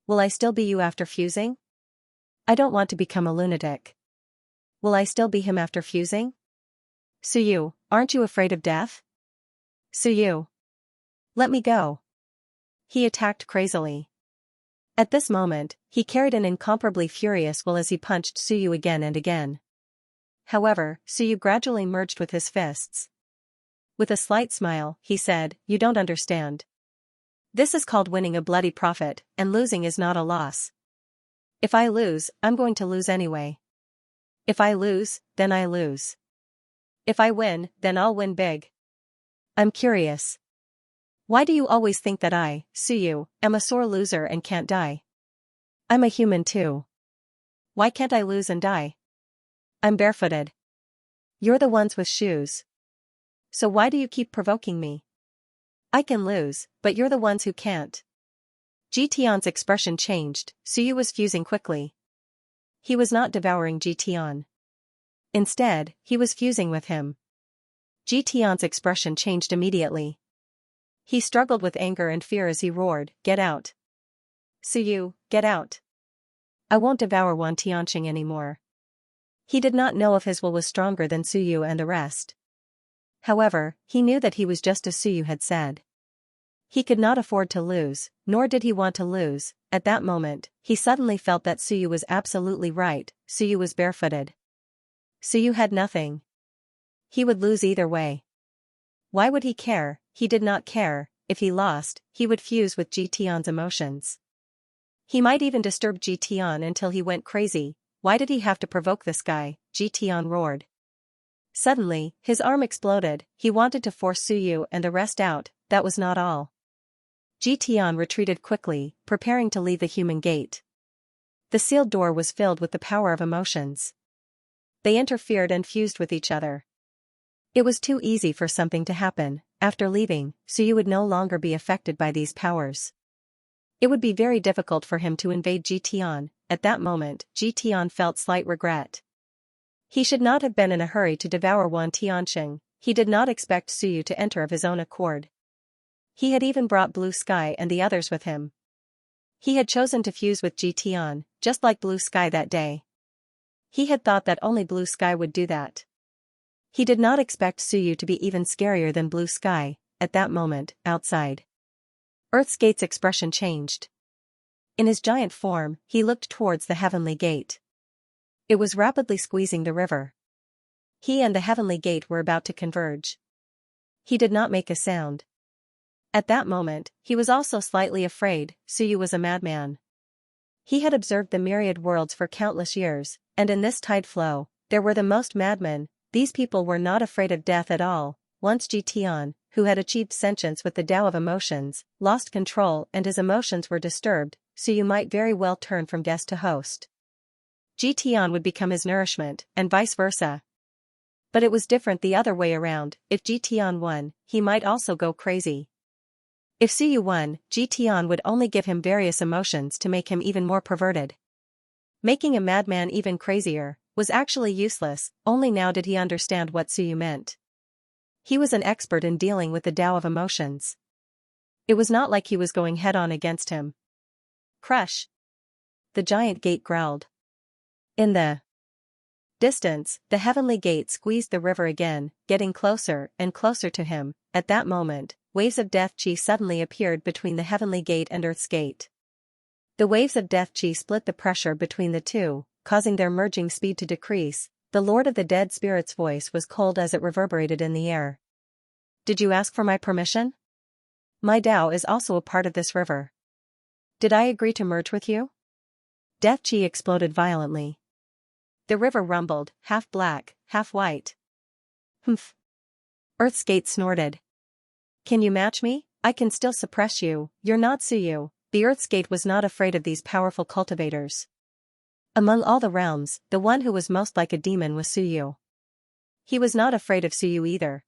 Will I still be you after fusing? I don't want to become a lunatic. Will I still be him after fusing? Suyu, aren't you afraid of death? Suyu. Let me go. He attacked crazily. At this moment, he carried an incomparably furious will as he punched Suyu again and again. However, Suyu gradually merged with his fists. With a slight smile, he said, "You don't understand. This is called winning a bloody profit, and losing is not a loss. If I lose, I'm going to lose anyway. If I lose, then I lose. If I win, then I'll win big. I'm curious. Why do you always think that I, Suyu, am a sore loser and can't die? I'm a human too. Why can't I lose and die? I'm barefooted. You're the ones with shoes. So why do you keep provoking me? I can lose, but you're the ones who can't." Jitian's expression changed. Suyu was fusing quickly. He was not devouring Jitian. Instead, he was fusing with him. Jitian's expression changed immediately. He struggled with anger and fear as he roared, "Get out! Suyu, get out! I won't devour Wan Tianqing anymore." He did not know if his will was stronger than Suyu and the rest. However, he knew that he was just as Suyu had said. He could not afford to lose, nor did he want to lose. At that moment, he suddenly felt that Suyu was absolutely right. Suyu was barefooted. Suyu had nothing. He would lose either way. Why would he care? He did not care. If he lost, he would fuse with Jitian's emotions. He might even disturb Jitian until he went crazy. Why did he have to provoke this guy? Jitian roared. Suddenly, his arm exploded. He wanted to force Suyu and the rest out. That was not all. Jitian retreated quickly, preparing to leave the human gate. The sealed door was filled with the power of emotions. They interfered and fused with each other. It was too easy for something to happen. After leaving, Suyu would no longer be affected by these powers. It would be very difficult for him to invade Jitian. At that moment, Jitian felt slight regret. He should not have been in a hurry to devour Wan Tianqing. He did not expect Suyu to enter of his own accord. He had even brought Blue Sky and the others with him. He had chosen to fuse with Jitian, just like Blue Sky that day. He had thought that only Blue Sky would do that. He did not expect Suyu to be even scarier than Blue Sky. At that moment, outside, Earth's gate's expression changed. In his giant form, he looked towards the heavenly gate. It was rapidly squeezing the river. He and the heavenly gate were about to converge. He did not make a sound. At that moment, he was also slightly afraid. Suyu was a madman. He had observed the myriad worlds for countless years, and in this tide flow, there were the most madmen. These people were not afraid of death at all. Once Jitian, who had achieved sentience with the Tao of emotions, lost control and his emotions were disturbed, Suyu might very well turn from guest to host. Jitian would become his nourishment, and vice versa. But it was different the other way around. If Jitian won, he might also go crazy. If Suyu won, Jitian would only give him various emotions to make him even more perverted. Making a madman even crazier was actually useless. Only now did he understand what Suyu meant. He was an expert in dealing with the Tao of emotions. It was not like he was going head-on against him. Crush! The giant gate growled. In the distance, the heavenly gate squeezed the river again, getting closer and closer to him. At that moment, waves of death chi suddenly appeared between the heavenly gate and Earth's gate. The waves of death chi split the pressure between the two, causing their merging speed to decrease. The Lord of the Dead Spirit's voice was cold as it reverberated in the air. Did you ask for my permission? My Tao is also a part of this river. Did I agree to merge with you? Death chi exploded violently. The river rumbled, half black, half white. Humph. Earth's gate snorted. Can you match me? I can still suppress you. You're not Suyu. The Earth's gate was not afraid of these powerful cultivators. Among all the realms, the one who was most like a demon was Suyu. He was not afraid of Suyu either.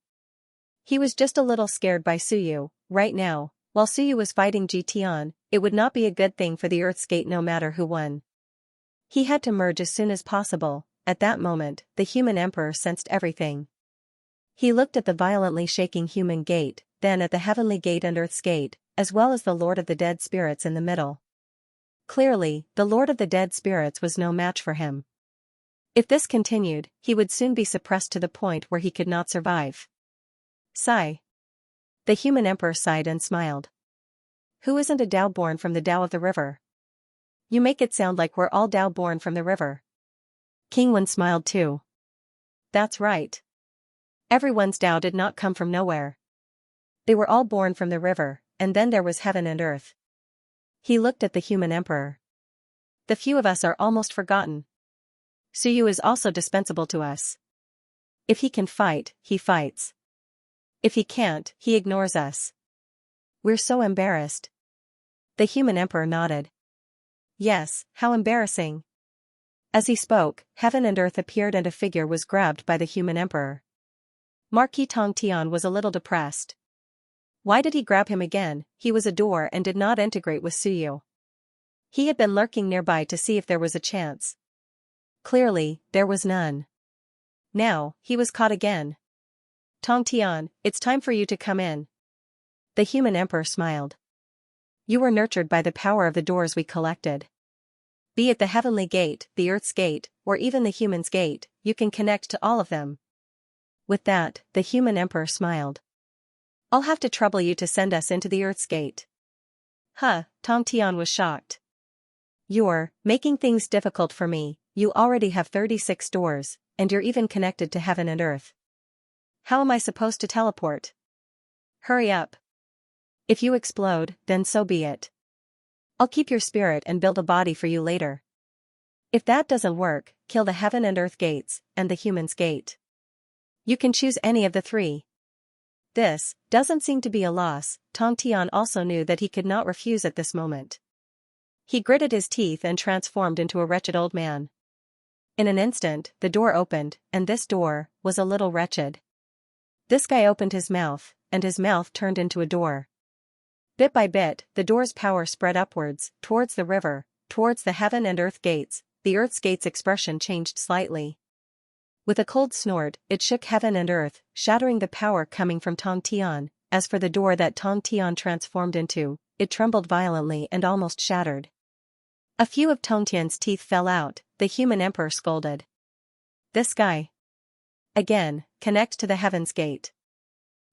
He was just a little scared by Suyu. Right now, while Suyu was fighting Jitian, it would not be a good thing for the Earth's gate no matter who won. He had to merge as soon as possible. At that moment, the human emperor sensed everything. He looked at the violently shaking human gate, then at the heavenly gate and Earth's gate. as well as the Lord of the Dead Spirits in the middle. Clearly, the Lord of the Dead Spirits was no match for him. If this continued, he would soon be suppressed to the point where he could not survive. Sigh. The human emperor sighed and smiled. Who isn't a Dao born from the Dao of the river? You make it sound like we're all Dao born from the river. King Wen smiled too. That's right. Everyone's Dao did not come from nowhere. They were all born from the river, and then there was heaven and earth. He looked at the human emperor. The few of us are almost forgotten. Suyu is also dispensable to us. If he can fight, he fights. If he can't, he ignores us. We're so embarrassed. The human emperor nodded. Yes, how embarrassing. As he spoke, heaven and earth appeared and a figure was grabbed by the human emperor. Marquis Tongtian was a little depressed. Why did he grab him again? He was a door and did not integrate with Suyu. He had been lurking nearby to see if there was a chance. Clearly, there was none. Now, he was caught again. Tongtian, it's time for you to come in. The human emperor smiled. You were nurtured by the power of the doors we collected. Be it the heavenly gate, the earth's gate, or even the human's gate, you can connect to all of them. With that, the human emperor smiled. I'll have to trouble you to send us into the earth's gate. Huh, Tongtian was shocked. You're making things difficult for me. You already have 36 doors, and you're even connected to heaven and earth. How am I supposed to teleport? Hurry up. If you explode, then so be it. I'll keep your spirit and build a body for you later. If that doesn't work, kill the heaven and earth gates, and the human's gate. You can choose any of the three. This doesn't seem to be a loss. Tongtian also knew that he could not refuse at this moment. He gritted his teeth and transformed into a wretched old man. In an instant, the door opened, and this door was a little wretched. This guy opened his mouth, and his mouth turned into a door. Bit by bit, the door's power spread upwards, towards the river, towards the heaven and earth gates. The earth's gates' expression changed slightly. With a cold snort, it shook heaven and earth, shattering the power coming from Tongtian. As for the door that Tongtian transformed into, it trembled violently and almost shattered. A few of Tongtian's teeth fell out. The human emperor scolded. This guy. Again, connect to the heaven's gate.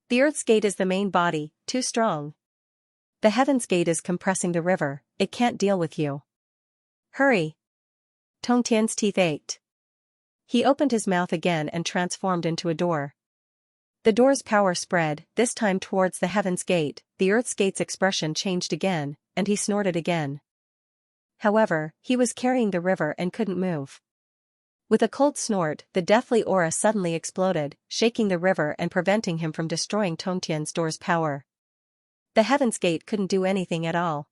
The earth's gate is the main body, too strong. The heaven's gate is compressing the river, it can't deal with you. Hurry. Tongtian's teeth ached. He opened his mouth again and transformed into a door. The door's power spread, this time towards the heaven's gate. The earth's gate's expression changed again, and he snorted again. However, he was carrying the river and couldn't move. With a cold snort, the deathly aura suddenly exploded, shaking the river and preventing him from destroying Tongtian's door's power. The heaven's gate couldn't do anything at all.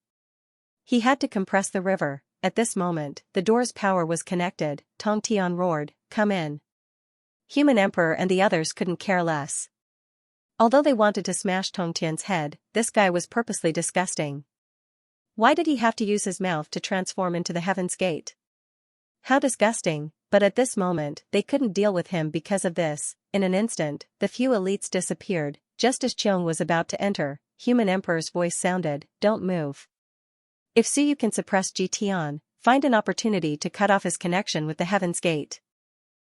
He had to compress the river. At this moment, the door's power was connected. Tongtian roared, "Come in." Human Emperor and the others couldn't care less. Although they wanted to smash Tongtian's head, this guy was purposely disgusting. Why did he have to use his mouth to transform into the heaven's gate? How disgusting, but at this moment, they couldn't deal with him because of this. In an instant, the few elites disappeared. Just as Cheung was about to enter, Human Emperor's voice sounded, "Don't move. If Suyu can suppress Jitian, find an opportunity to cut off his connection with the heaven's gate."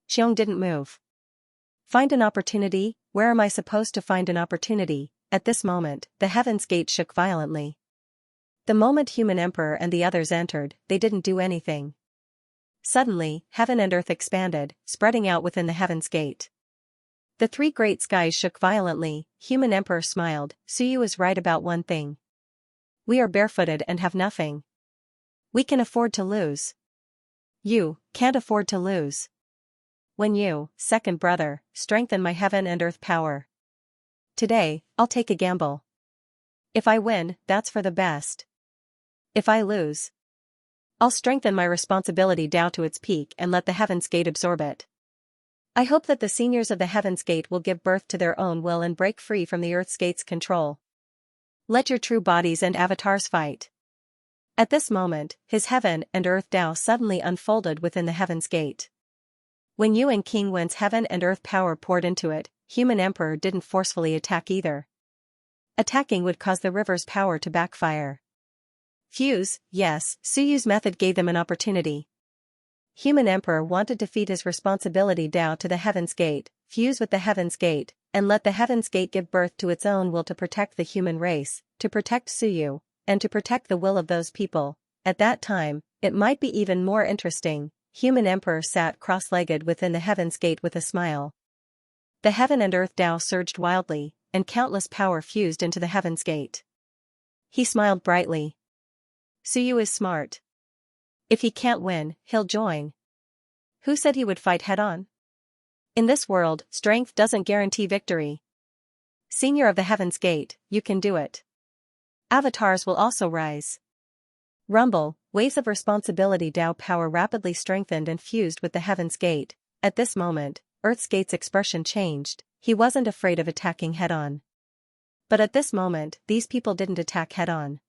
Cheung didn't move. Find an opportunity? Where am I supposed to find an opportunity? At this moment, the heaven's gate shook violently. The moment Human Emperor and the others entered, they didn't do anything. Suddenly, heaven and earth expanded, spreading out within the heaven's gate. The three great skies shook violently. Human Emperor smiled. Suyu is right about one thing. We are barefooted and have nothing. We can afford to lose. You can't afford to lose. When you, second brother, strengthen my heaven and earth power. Today, I'll take a gamble. If I win, that's for the best. If I lose, I'll strengthen my responsibility down to its peak and let the heaven's gate absorb it. I hope that the seniors of the heaven's gate will give birth to their own will and break free from the earth's gate's control. Let your true bodies and avatars fight. At this moment, his heaven and earth Tao suddenly unfolded within the heaven's gate. When Yu and King Wen's heaven and earth power poured into it, Human Emperor didn't forcefully attack either. Attacking would cause the river's power to backfire. Fuse, yes, Suyu's method gave them an opportunity. Human Emperor wanted to feed his responsibility Tao to the Heaven's Gate, fuse with the Heaven's Gate, and let the Heaven's Gate give birth to its own will to protect the human race, to protect Suyu, and to protect the will of those people. At that time, it might be even more interesting. Human Emperor sat cross-legged within the Heaven's Gate with a smile. The heaven and earth Tao surged wildly, and countless power fused into the Heaven's Gate. He smiled brightly. Suyu is smart. If he can't win, he'll join. Who said he would fight head-on? In this world, strength doesn't guarantee victory. Senior of the Heaven's Gate, you can do it. Avatars will also rise. Rumble, waves of responsibility Tao power rapidly strengthened and fused with the Heaven's Gate. At this moment, Earth's Gate's expression changed. He wasn't afraid of attacking head-on. But at this moment, these people didn't attack head-on.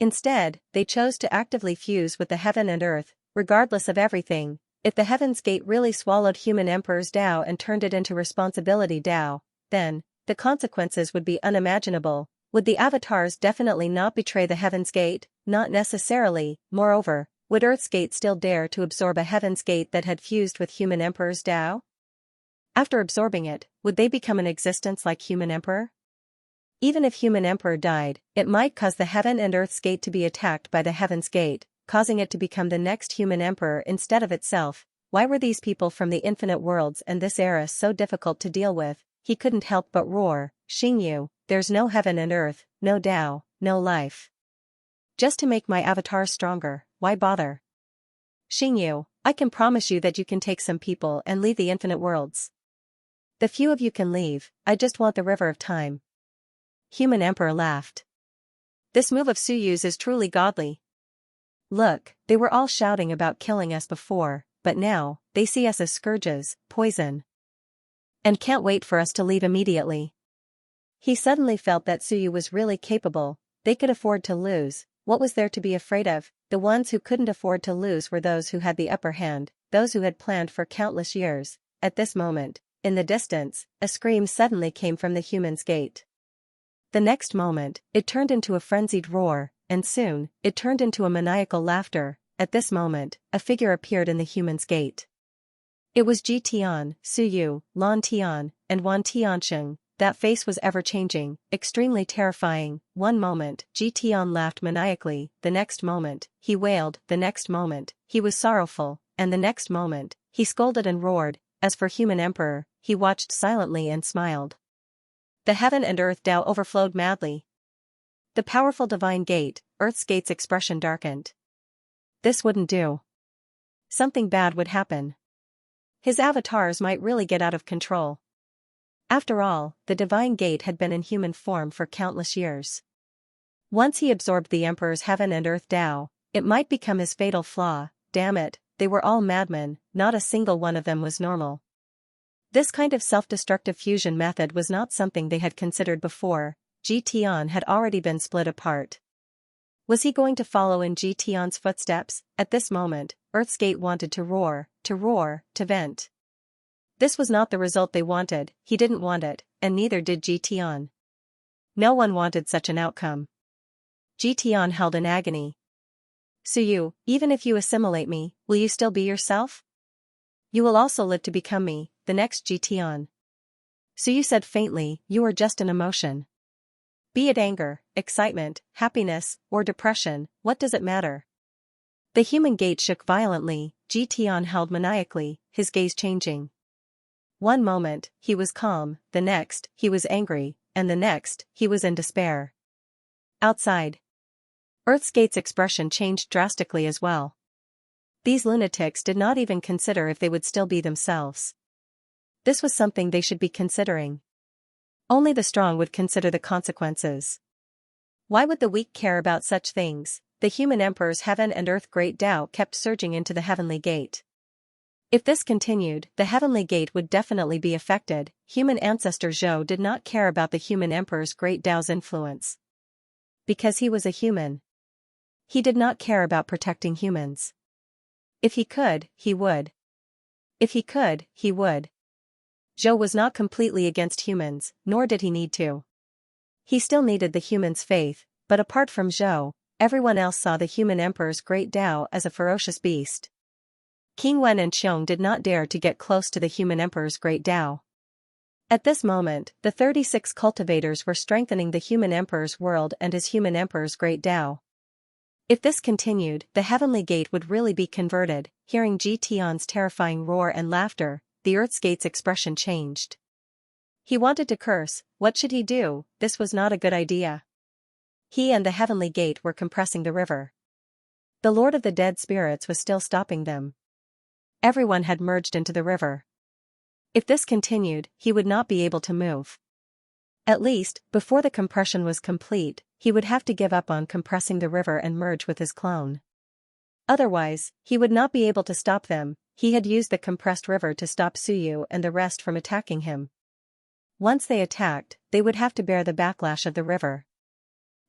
Instead, they chose to actively fuse with the heaven and earth, regardless of everything. If the Heaven's Gate really swallowed Human Emperor's Tao and turned it into responsibility Tao, then, the consequences would be unimaginable. Would the avatars definitely not betray the Heaven's Gate? Not necessarily. Moreover, would Earth's Gate still dare to absorb a Heaven's Gate that had fused with Human Emperor's Tao? After absorbing it, would they become an existence like Human Emperor? Even if Human Emperor died, it might cause the Heaven and Earth's Gate to be attacked by the Heaven's Gate, causing it to become the next Human Emperor instead of itself. Why were these people from the infinite worlds and this era so difficult to deal with? He couldn't help but roar, Xingyu, there's no heaven and earth, no Tao, no life. Just to make my avatar stronger, why bother? Xingyu, I can promise you that you can take some people and leave the infinite worlds. The few of you can leave, I just want the river of time. Human Emperor laughed. This move of Suyu's is truly godly. Look, they were all shouting about killing us before, but now, they see us as scourges, poison. And can't wait for us to leave immediately. He suddenly felt that Suyu was really capable. They could afford to lose. What was there to be afraid of? The ones who couldn't afford to lose were those who had the upper hand, those who had planned for countless years. At this moment, in the distance, a scream suddenly came from the Human's Gate. The next moment, it turned into a frenzied roar, and soon, it turned into a maniacal laughter. At this moment, a figure appeared in the Human's Gate. It was Ji Tian, Suyu, Lan Tian, and Wan Tiansheng. That face was ever-changing, extremely terrifying. One moment, Ji Tian laughed maniacally, the next moment, he wailed, the next moment, he was sorrowful, and the next moment, he scolded and roared. As for Human Emperor, he watched silently and smiled. The heaven and earth Tao overflowed madly. The powerful divine gate, Earth's Gate's expression darkened. This wouldn't do. Something bad would happen. His avatars might really get out of control. After all, the divine gate had been in human form for countless years. Once he absorbed the Emperor's heaven and earth Tao, it might become his fatal flaw. Damn it, they were all madmen, not a single one of them was normal. This kind of self-destructive fusion method was not something they had considered before. Ji Tian had already been split apart. Was he going to follow in Ji Tian's footsteps? At this moment, Earth's Gate wanted to roar, to vent. This was not the result they wanted. He didn't want it, and neither did Ji Tian. No one wanted such an outcome. Ji Tian held in agony. Suyu, even if you assimilate me, will you still be yourself? You will also live to become me, the next Ji Tian. Suyu said faintly, you are just an emotion. Be it anger, excitement, happiness, or depression, what does it matter? The Human Gate shook violently. Ji Tian held maniacally, his gaze changing. One moment, he was calm, the next, he was angry, and the next, he was in despair. Outside. Earth's Gate's expression changed drastically as well. These lunatics did not even consider if they would still be themselves. This was something they should be considering. Only the strong would consider the consequences. Why would the weak care about such things? The Human Emperor's heaven and earth great Tao kept surging into the Heavenly Gate. If this continued, the Heavenly Gate would definitely be affected. Human ancestor Zhou did not care about the Human Emperor's great Tao's influence. Because he was a human. He did not care about protecting humans. If he could, he would. If he could, he would. Zhou was not completely against humans, nor did he need to. He still needed the human's faith, but apart from Zhou, everyone else saw the human emperor's great Tao as a ferocious beast. King Wen and Xiong did not dare to get close to the human emperor's great Tao. At this moment, the 36 cultivators were strengthening the human emperor's world and his human emperor's great Tao. If this continued, the heavenly gate would really be converted. Hearing Ji Tian's terrifying roar and laughter, the Earth's gate's expression changed. He wanted to curse. What should he do? This was not a good idea. He and the heavenly gate were compressing the river. The Lord of the Dead Spirits was still stopping them. Everyone had merged into the river. If this continued, he would not be able to move. At least, before the compression was complete, he would have to give up on compressing the river and merge with his clone. Otherwise, he would not be able to stop them. He had used the compressed river to stop Suyu and the rest from attacking him. Once they attacked, they would have to bear the backlash of the river.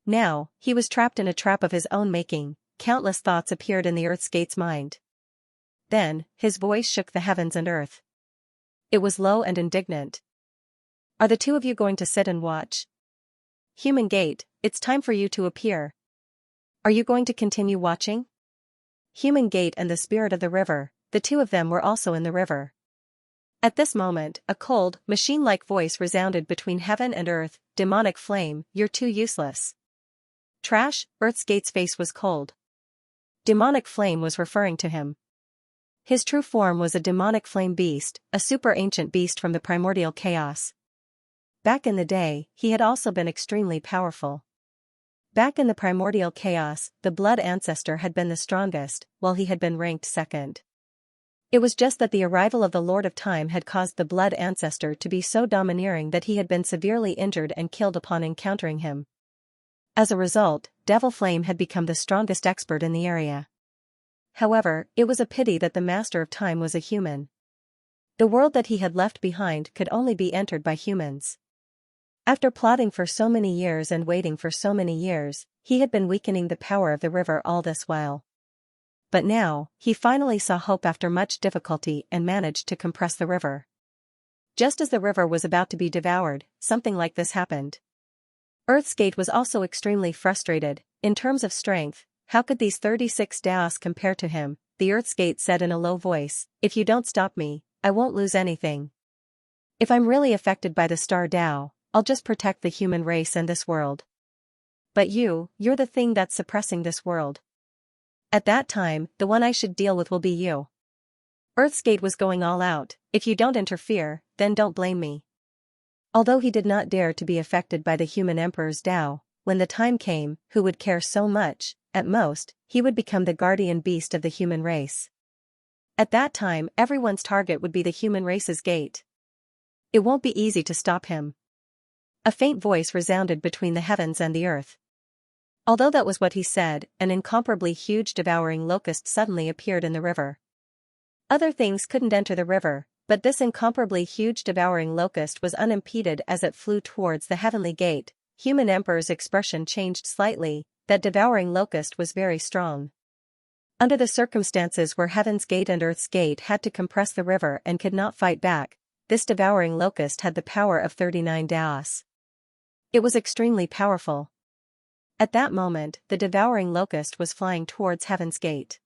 Now, he was trapped in a trap of his own making. Countless thoughts appeared in the Earth's gate's mind. Then, his voice shook the heavens and earth. It was low and indignant. Are the two of you going to sit and watch? Human Gate, it's time for you to appear. Are you going to continue watching? Human Gate and the Spirit of the River, the two of them were also in the river. At this moment, a cold, machine-like voice resounded between heaven and earth. Demonic flame, you're too useless. Trash. Earth's Gate's face was cold. Demonic flame was referring to him. His true form was a demonic flame beast, a super ancient beast from the primordial chaos. Back in the day, he had also been extremely powerful. Back in the primordial chaos, the blood ancestor had been the strongest, while he had been ranked second. It was just that the arrival of the Lord of Time had caused the blood ancestor to be so domineering that he had been severely injured and killed upon encountering him. As a result, Devil Flame had become the strongest expert in the area. However, it was a pity that the Master of Time was a human. The world that he had left behind could only be entered by humans. After plotting for so many years and waiting for so many years, he had been weakening the power of the river all this while. But now, he finally saw hope after much difficulty and managed to compress the river. Just as the river was about to be devoured, something like this happened. Earth's Gate was also extremely frustrated. In terms of strength, how could these 36 Daos compare to him? The Earth's Gate said in a low voice, if you don't stop me, I won't lose anything. If I'm really affected by the Star Dao, I'll just protect the human race and this world. But you're the thing that's suppressing this world. At that time, the one I should deal with will be you. Earth's Gate was going all out. If you don't interfere, then don't blame me. Although he did not dare to be affected by the human emperor's Dao, when the time came, who would care so much? At most, he would become the guardian beast of the human race. At that time, everyone's target would be the human race's gate. It won't be easy to stop him. A faint voice resounded between the heavens and the earth. Although that was what he said, an incomparably huge devouring locust suddenly appeared in the river. Other things couldn't enter the river, but this incomparably huge devouring locust was unimpeded as it flew towards the heavenly gate. Human Emperor's expression changed slightly. That devouring locust was very strong. Under the circumstances where Heaven's Gate and Earth's Gate had to compress the river and could not fight back, this devouring locust had the power of 39 Daos. It was extremely powerful. At that moment, the devouring locust was flying towards Heaven's Gate.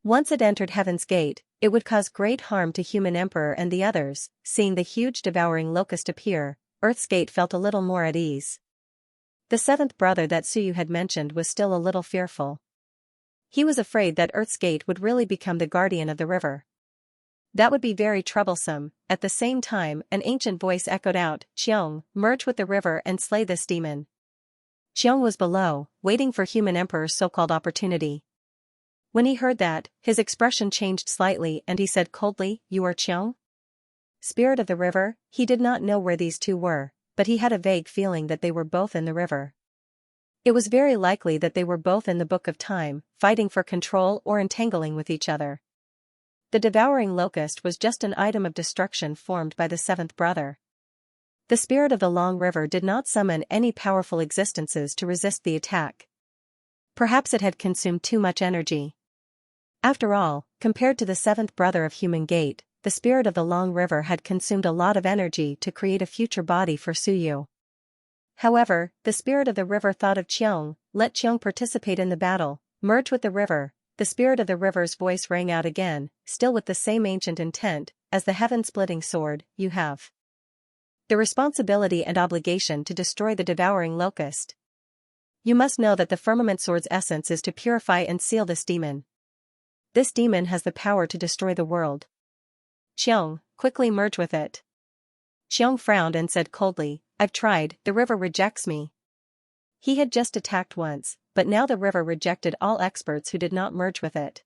Once it entered Heaven's Gate, it would cause great harm to Human Emperor and the others. Seeing the huge devouring locust appear, Earth's Gate felt a little more at ease. The seventh brother that Suyu had mentioned was still a little fearful. He was afraid that Earth's Gate would really become the guardian of the river. That would be very troublesome. At the same time, an ancient voice echoed out, Xiong, merge with the river and slay this demon. Xiong was below, waiting for Human Emperor's so-called opportunity. When he heard that, his expression changed slightly and he said coldly, you are Xiong? Spirit of the river? He did not know where these two were, but he had a vague feeling that they were both in the river. It was very likely that they were both in the Book of Time, fighting for control or entangling with each other. The devouring locust was just an item of destruction formed by the seventh brother. The spirit of the long river did not summon any powerful existences to resist the attack. Perhaps it had consumed too much energy. After all, compared to the seventh brother of Human Gate, the spirit of the long river had consumed a lot of energy to create a future body for Suyu. However, the spirit of the river thought of Qiang, let Qiang participate in the battle, merge with the river. The spirit of the river's voice rang out again, still with the same ancient intent, as the heaven-splitting sword, you have the responsibility and obligation to destroy the devouring locust. You must know that the firmament sword's essence is to purify and seal this demon. This demon has the power to destroy the world. Qiang, quickly merge with it. Qiang frowned and said coldly, I've tried, the river rejects me. He had just attacked once, but now the river rejected all experts who did not merge with it.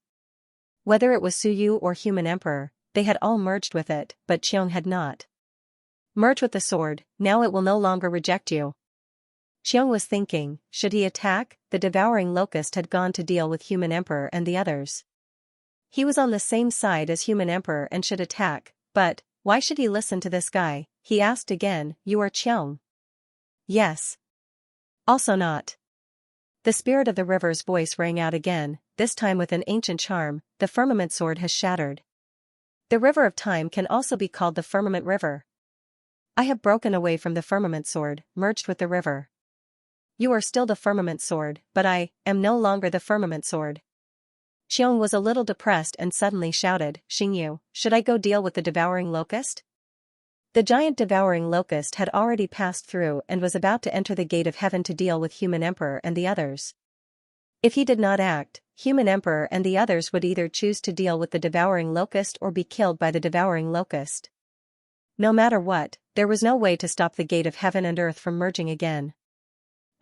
Whether it was Suyu or human emperor, they had all merged with it, but Qiang had not. Merge with the sword, now it will no longer reject you. Qiang was thinking, should he attack? The devouring locust had gone to deal with human emperor and the others. He was on the same side as human emperor and should attack, but, why should he listen to this guy? He asked again, you are Qiang? Yes. Also not. The spirit of the river's voice rang out again, this time with an ancient charm, the firmament sword has shattered. The river of time can also be called the firmament river. I have broken away from the firmament sword, merged with the river. You are still the firmament sword, but I am no longer the firmament sword. Qiang was a little depressed and suddenly shouted, Xingyu, should I go deal with the devouring locust? The giant devouring locust had already passed through and was about to enter the gate of heaven to deal with human emperor and the others. If he did not act, human emperor and the others would either choose to deal with the devouring locust or be killed by the devouring locust. No matter what, there was no way to stop the gate of heaven and earth from merging again.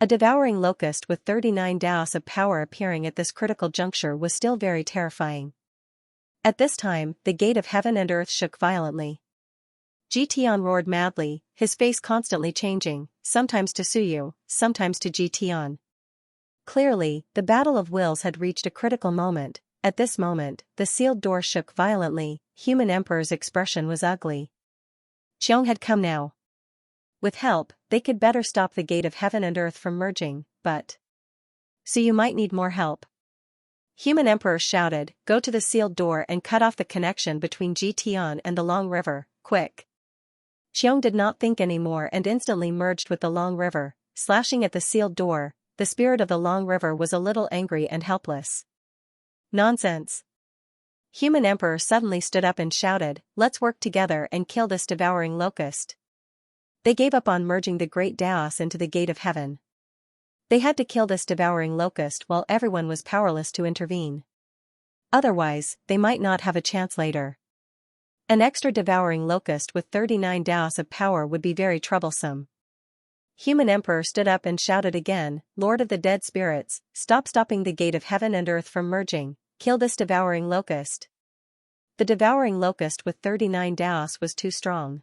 A devouring locust with 39 daos of power appearing at this critical juncture was still very terrifying. At this time, the gate of heaven and earth shook violently. Jitian roared madly, his face constantly changing, sometimes to Suyu, sometimes to Jitian. Clearly, the battle of wills had reached a critical moment. At this moment, the sealed door shook violently, human emperor's expression was ugly. Qiang had come now. With help, they could better stop the gate of heaven and earth from merging, but... So you might need more help. Human emperor shouted, go to the sealed door and cut off the connection between Jitian and the Long River, quick. Qiang did not think anymore and instantly merged with the Long River, slashing at the sealed door. The spirit of the Long River was a little angry and helpless. Nonsense. Human emperor suddenly stood up and shouted, let's work together and kill this devouring locust. They gave up on merging the great Daos into the gate of heaven. They had to kill this devouring locust while everyone was powerless to intervene. Otherwise, they might not have a chance later. An extra devouring locust with 39 Daos of power would be very troublesome. Human emperor stood up and shouted again, Lord of the dead spirits, stop stopping the gate of heaven and earth from merging, kill this devouring locust. The devouring locust with 39 Daos was too strong.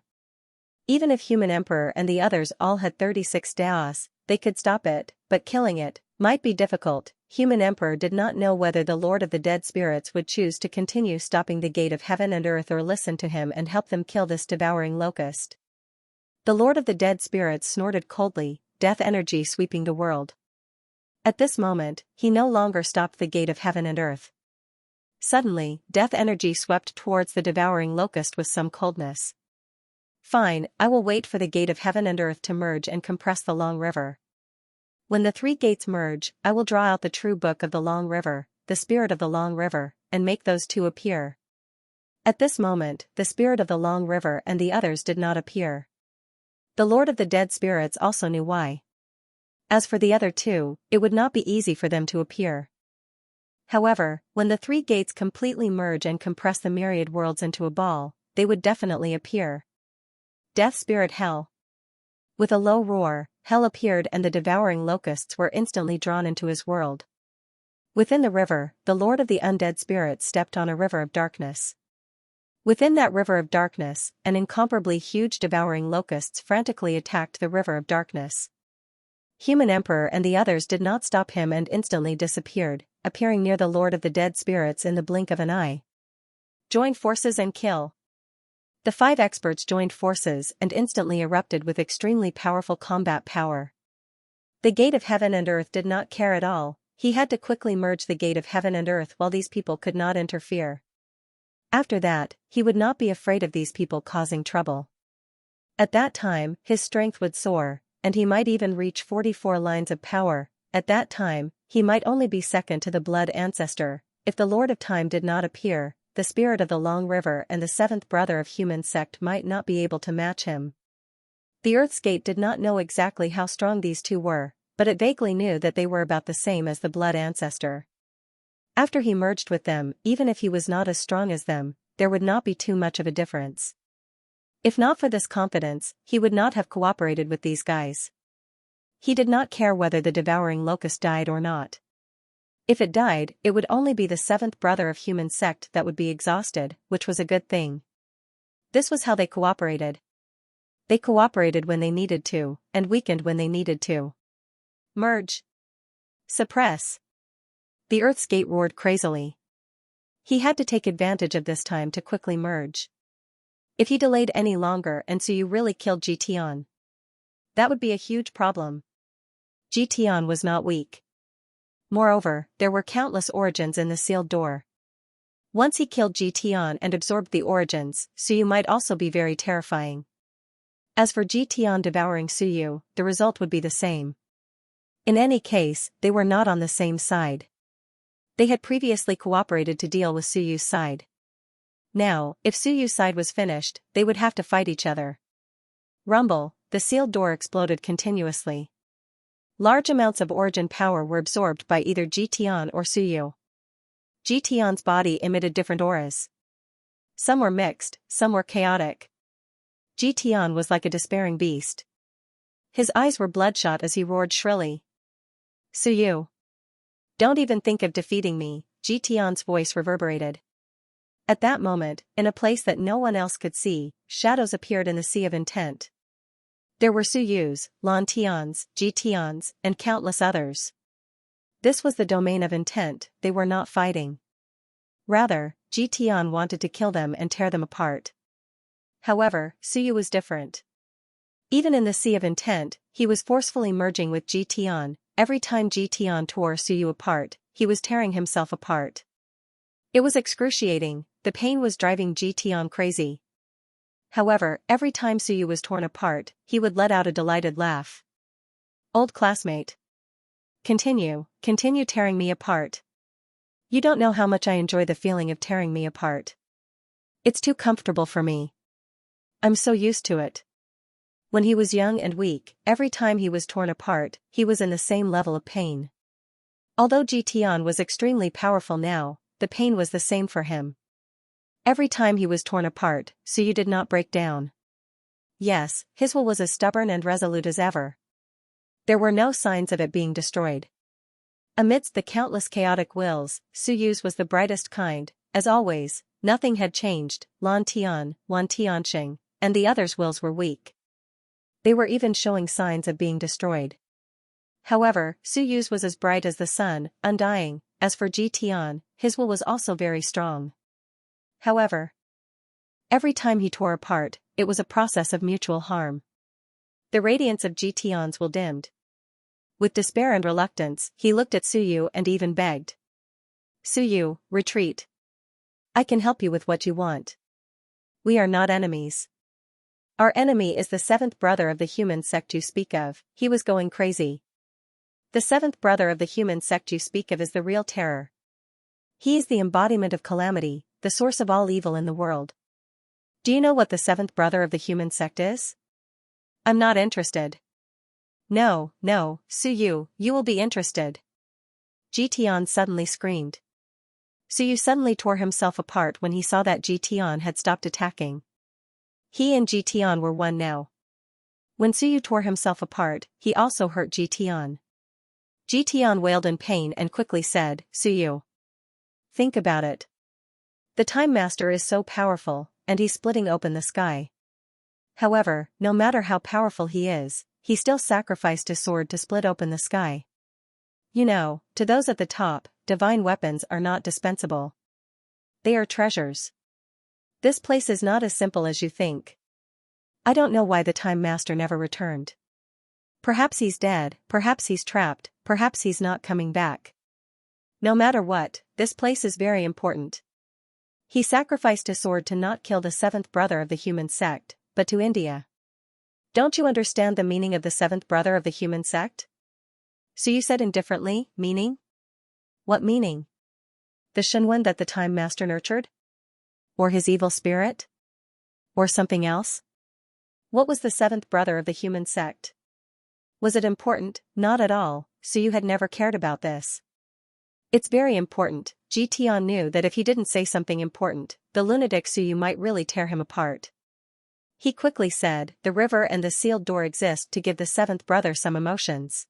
Even if human emperor and the others all had 36 Daos, they could stop it, but killing it might be difficult. Human emperor did not know whether the Lord of the dead spirits would choose to continue stopping the gate of heaven and earth or listen to him and help them kill this devouring locust. The Lord of the dead spirits snorted coldly, death energy sweeping the world. At this moment, he no longer stopped the gate of heaven and earth. Suddenly, death energy swept towards the devouring locust with some coldness. Fine, I will wait for the gate of heaven and earth to merge and compress the Long River. When the three gates merge, I will draw out the true book of the Long River, the spirit of the Long River, and make those two appear. At this moment, the spirit of the Long River and the others did not appear. The Lord of the dead spirits also knew why. As for the other two, it would not be easy for them to appear. However, when the three gates completely merge and compress the myriad worlds into a ball, they would definitely appear. Death Spirit Hell. With a low roar, Hell appeared and the devouring locusts were instantly drawn into his world. Within the river, the Lord of the undead spirits stepped on a river of darkness. Within that river of darkness, an incomparably huge devouring locusts frantically attacked the river of darkness. Human Emperor and the others did not stop him and instantly disappeared, appearing near the Lord of the dead spirits in the blink of an eye. Join forces and kill. The 5 experts joined forces and instantly erupted with extremely powerful combat power. The gate of heaven and earth did not care at all. He had to quickly merge the gate of heaven and earth while these people could not interfere. After that, he would not be afraid of these people causing trouble. At that time, his strength would soar, and he might even reach 44 lines of power. At that time, he might only be second to the blood ancestor. If the Lord of Time did not appear, the spirit of the Long River and the seventh brother of human sect might not be able to match him. The Earth's Gate did not know exactly how strong these two were, but it vaguely knew that they were about the same as the blood ancestor. After he merged with them, even if he was not as strong as them, there would not be too much of a difference. If not for this confidence, he would not have cooperated with these guys. He did not care whether the devouring locust died or not. If it died, it would only be the seventh brother of human sect that would be exhausted, which was a good thing. This was how they cooperated. They cooperated when they needed to, and weakened when they needed to. Merge. Suppress. The Earth's Gate roared crazily. He had to take advantage of this time to quickly merge. If he delayed any longer and Suyu really killed Jitian, that would be a huge problem. Jitian was not weak. Moreover, there were countless origins in the sealed door. Once he killed Jitian and absorbed the origins, Suyu might also be very terrifying. As for Jitian devouring Suyu, the result would be the same. In any case, they were not on the same side. They had previously cooperated to deal with Suyu's side. Now, if Suyu's side was finished, they would have to fight each other. Rumble, the sealed door exploded continuously. Large amounts of origin power were absorbed by either Jitian or Suyu. Jitian's body emitted different auras. Some were mixed, some were chaotic. Jitian was like a despairing beast. His eyes were bloodshot as he roared shrilly. Suyu. Don't even think of defeating me, Jitian's voice reverberated. At that moment, in a place that no one else could see, shadows appeared in the sea of intent. There were Suyu's, Lantian's, Jitian's, and countless others. This was the domain of intent. They were not fighting. Rather, Jitian wanted to kill them and tear them apart. However, Suyu was different. Even in the sea of intent, he was forcefully merging with Jitian. Every time Jitian tore Suyu apart, he was tearing himself apart. It was excruciating. The pain was driving Jitian crazy. However, every time Suyu was torn apart, he would let out a delighted laugh. Old classmate. Continue tearing me apart. You don't know how much I enjoy the feeling of tearing me apart. It's too comfortable for me. I'm so used to it. When he was young and weak, every time he was torn apart, he was in the same level of pain. Although Jitian was extremely powerful now, the pain was the same for him. Every time he was torn apart, Suyu did not break down. Yes, his will was as stubborn and resolute as ever. There were no signs of it being destroyed. Amidst the countless chaotic wills, Suyu's was the brightest kind. As always, nothing had changed. Lan Tian, Wan Tianxing, and the others' wills were weak. They were even showing signs of being destroyed. However, Suyu's was as bright as the sun, undying. As for Jitian, his will was also very strong. However, every time he tore apart, it was a process of mutual harm. The radiance of Jitian's will dimmed. With despair and reluctance, he looked at Suyu and even begged. Suyu, retreat. I can help you with what you want. We are not enemies. Our enemy is the seventh brother of the human sect you speak of. He was going crazy. The seventh brother of the human sect you speak of is the real terror. He is the embodiment of calamity, the source of all evil in the world. Do you know what the seventh brother of the human sect is? I'm not interested. No, Suyu, you will be interested. Jitian suddenly screamed. Suyu suddenly tore himself apart when he saw that Jitian had stopped attacking. He and Jitian were one now. When Suyu tore himself apart, he also hurt Jitian. Jitian wailed in pain and quickly said, Suyu. Think about it. The Time Master is so powerful, and he's splitting open the sky. However, no matter how powerful he is, he still sacrificed his sword to split open the sky. You know, to those at the top, divine weapons are not dispensable. They are treasures. This place is not as simple as you think. I don't know why the Time Master never returned. Perhaps he's dead, perhaps he's trapped, perhaps he's not coming back. No matter what, this place is very important. He sacrificed his sword to not kill the seventh brother of the human sect, but to India. Don't you understand the meaning of the seventh brother of the human sect? Suyu said indifferently, meaning? What meaning? The Shenwen that the Time Master nurtured? Or his evil spirit? Or something else? What was the seventh brother of the human sect? Was it important? Not at all, Suyu had never cared about this. It's very important. Ji Tian knew that if he didn't say something important, the lunatic Suyu might really tear him apart. He quickly said, the river and the sealed door exist to give the seventh brother some emotions.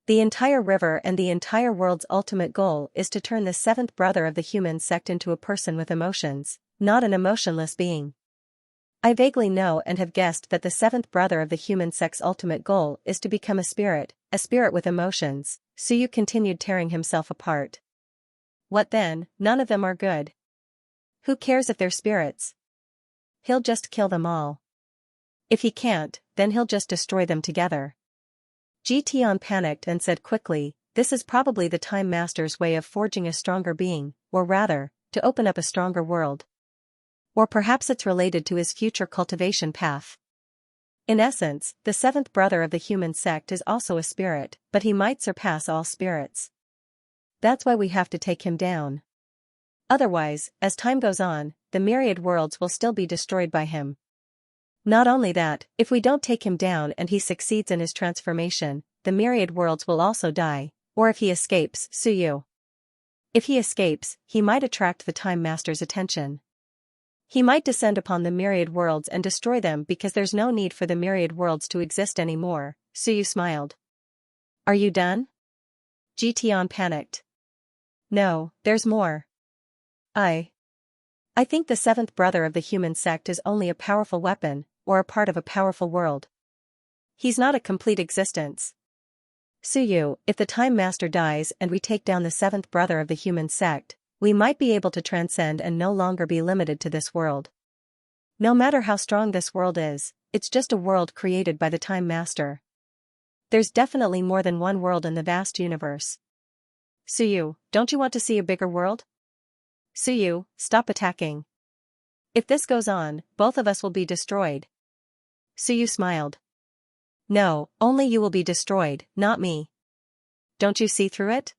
The entire river and the entire world's ultimate goal is to turn the seventh brother of the human sect into a person with emotions, not an emotionless being. I vaguely know and have guessed that the seventh brother of the human sect's ultimate goal is to become a spirit with emotions. Suyu continued tearing himself apart. What then? None of them are good. Who cares if they're spirits? He'll just kill them all. If he can't, then he'll just destroy them together. Ji Tian panicked and said quickly, this is probably the Time Master's way of forging a stronger being, or rather, to open up a stronger world. Or perhaps it's related to his future cultivation path. In essence, the seventh brother of the human sect is also a spirit, but he might surpass all spirits. That's why we have to take him down. Otherwise, as time goes on, the myriad worlds will still be destroyed by him. Not only that, if we don't take him down and he succeeds in his transformation, the myriad worlds will also die, or if he escapes, Suyu. If he escapes, he might attract the Time Master's attention. He might descend upon the myriad worlds and destroy them because there's no need for the myriad worlds to exist anymore. Suyu smiled. Are you done? Ji Tian panicked. No, there's more. I think the seventh brother of the human sect is only a powerful weapon, or a part of a powerful world. He's not a complete existence. Suyu, if the Time Master dies and we take down the seventh brother of the human sect, we might be able to transcend and no longer be limited to this world. No matter how strong this world is, it's just a world created by the Time Master. There's definitely more than one world in the vast universe. Suyu, don't you want to see a bigger world? Suyu, stop attacking. If this goes on, both of us will be destroyed. Suyu smiled. No, only you will be destroyed, not me. Don't you see through it?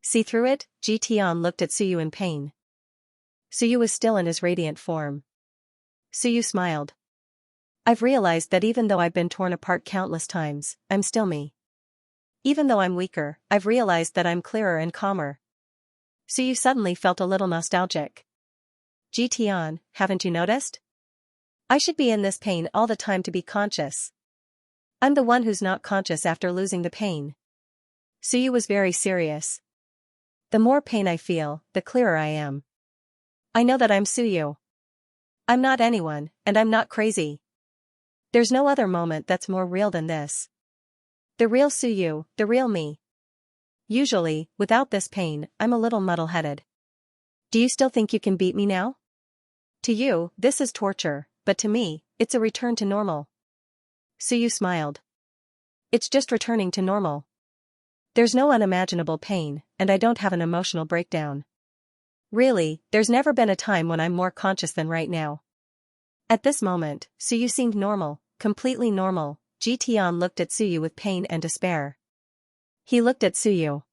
See through it? Ji Tian looked at Suyu in pain. Suyu was still in his radiant form. Suyu smiled. I've realized that even though I've been torn apart countless times, I'm still me. Even though I'm weaker, I've realized that I'm clearer and calmer. Suyu suddenly felt a little nostalgic. Ji Tian, haven't you noticed? I should be in this pain all the time to be conscious. I'm the one who's not conscious after losing the pain. Suyu was very serious. The more pain I feel, the clearer I am. I know that I'm Suyu. I'm not anyone, and I'm not crazy. There's no other moment that's more real than this. The real Suyu, the real me. Usually, without this pain, I'm a little muddle-headed. Do you still think you can beat me now? To you, this is torture, but to me, it's a return to normal. Suyu smiled. It's just returning to normal. There's no unimaginable pain, and I don't have an emotional breakdown. Really, there's never been a time when I'm more conscious than right now. At this moment, Suyu seemed normal, completely normal. Ji Tian looked at Suyu with pain and despair. He looked at Suyu.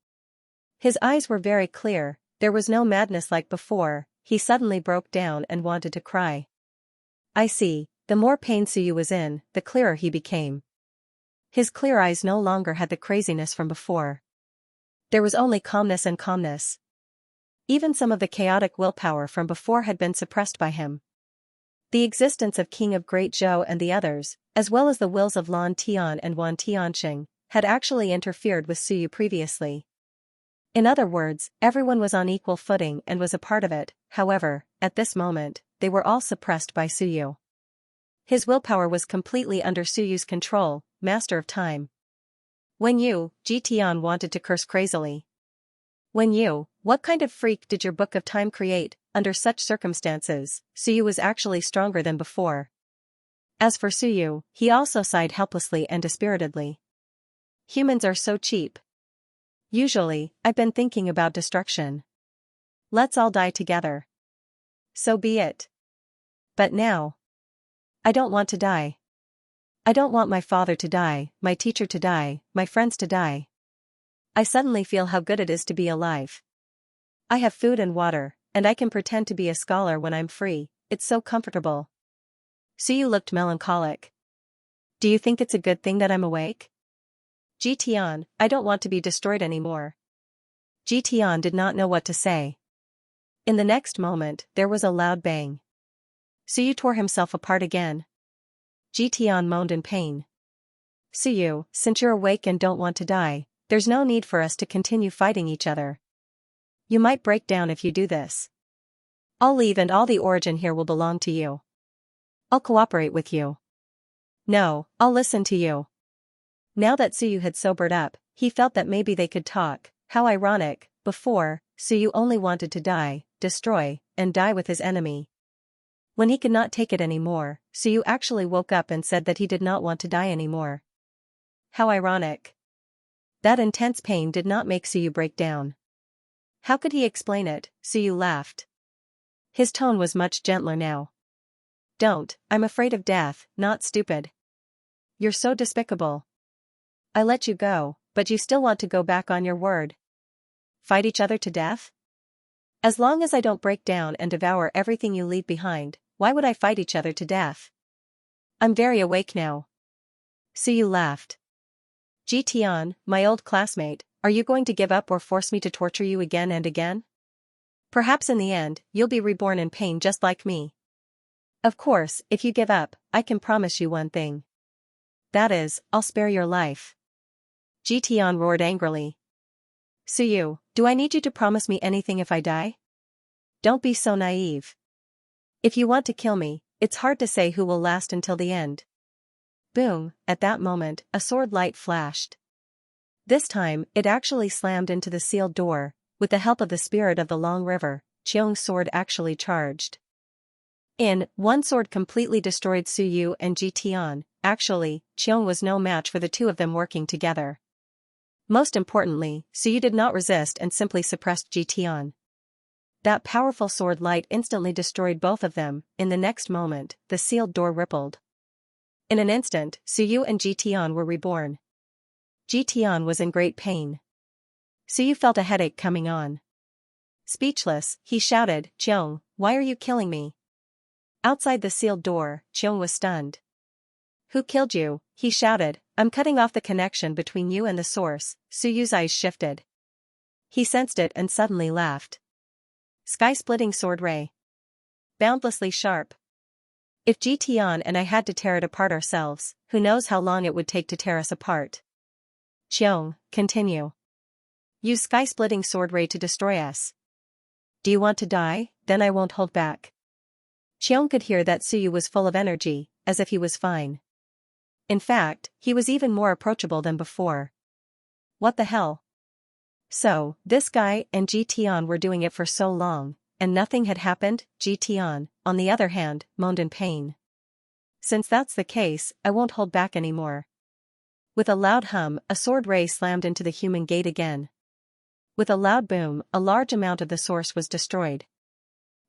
His eyes were very clear, there was no madness like before. He suddenly broke down and wanted to cry. I see, the more pain Suyu was in, the clearer he became. His clear eyes no longer had the craziness from before. There was only calmness and calmness. Even some of the chaotic willpower from before had been suppressed by him. The existence of King of Great Zhou and the others, as well as the wills of Lan Tian and Wan Tianxing, had actually interfered with Suyu previously. In other words, everyone was on equal footing and was a part of it. However, at this moment, they were all suppressed by Suyu. His willpower was completely under Suyu's control, master of time. When you, Ji Tian wanted to curse crazily. When you, what kind of freak did your book of time create? Under such circumstances, Suyu was actually stronger than before. As for Suyu, he also sighed helplessly and dispiritedly. Humans are so cheap. Usually, I've been thinking about destruction. Let's all die together. So be it. But now, I don't want to die. I don't want my father to die, my teacher to die, my friends to die. I suddenly feel how good it is to be alive. I have food and water, and I can pretend to be a scholar when I'm free. It's so comfortable. Suyu looked melancholic. Do you think it's a good thing that I'm awake? Jitian, I don't want to be destroyed anymore. Jitian did not know what to say. In the next moment, there was a loud bang. Suyu tore himself apart again. Jitian moaned in pain. Suyu, since you're awake and don't want to die, there's no need for us to continue fighting each other. You might break down if you do this. I'll leave and all the origin here will belong to you. I'll cooperate with you. No, I'll listen to you. Now that Suyu had sobered up, he felt that maybe they could talk. How ironic, before, Suyu only wanted to die, destroy, and die with his enemy. When he could not take it anymore, Suyu actually woke up and said that he did not want to die anymore. How ironic. That intense pain did not make Suyu break down. How could he explain it? Suyu laughed. His tone was much gentler now. Don't, I'm afraid of death, not stupid. You're so despicable. I let you go, but you still want to go back on your word. Fight each other to death? As long as I don't break down and devour everything you leave behind, why would I fight each other to death? I'm very awake now. Suyu laughed. Jitian, my old classmate, are you going to give up or force me to torture you again and again? Perhaps in the end, you'll be reborn in pain just like me. Of course, if you give up, I can promise you one thing. That is, I'll spare your life. Jitian roared angrily. Suyu, do I need you to promise me anything if I die? Don't be so naive. If you want to kill me, it's hard to say who will last until the end. Boom, at that moment, a sword light flashed. This time, it actually slammed into the sealed door. With the help of the spirit of the long river, Qiong's sword actually charged. One sword completely destroyed Suyu and Jitian. Actually, Qiong was no match for the two of them working together. Most importantly, Suyu did not resist and simply suppressed Jitian. That powerful sword light instantly destroyed both of them. In the next moment, the sealed door rippled. In an instant, Suyu and Jitian were reborn. Jitian was in great pain. Suyu felt a headache coming on. Speechless, he shouted, Qiong, why are you killing me? Outside the sealed door, Qiong was stunned. Who killed you? He shouted, I'm cutting off the connection between you and the source. Suyu's eyes shifted. He sensed it and suddenly laughed. Sky-splitting sword ray. Boundlessly sharp. If Jitian and I had to tear it apart ourselves, who knows how long it would take to tear us apart. Qiong, continue. Use sky-splitting sword ray to destroy us. Do you want to die? Then I won't hold back. Qiong could hear that Suyu was full of energy, as if he was fine. In fact, he was even more approachable than before. What the hell? So, this guy and Jitian were doing it for so long, and nothing had happened? Jitian, on the other hand, moaned in pain. Since that's the case, I won't hold back anymore. With a loud hum, a sword ray slammed into the human gate again. With a loud boom, a large amount of the source was destroyed.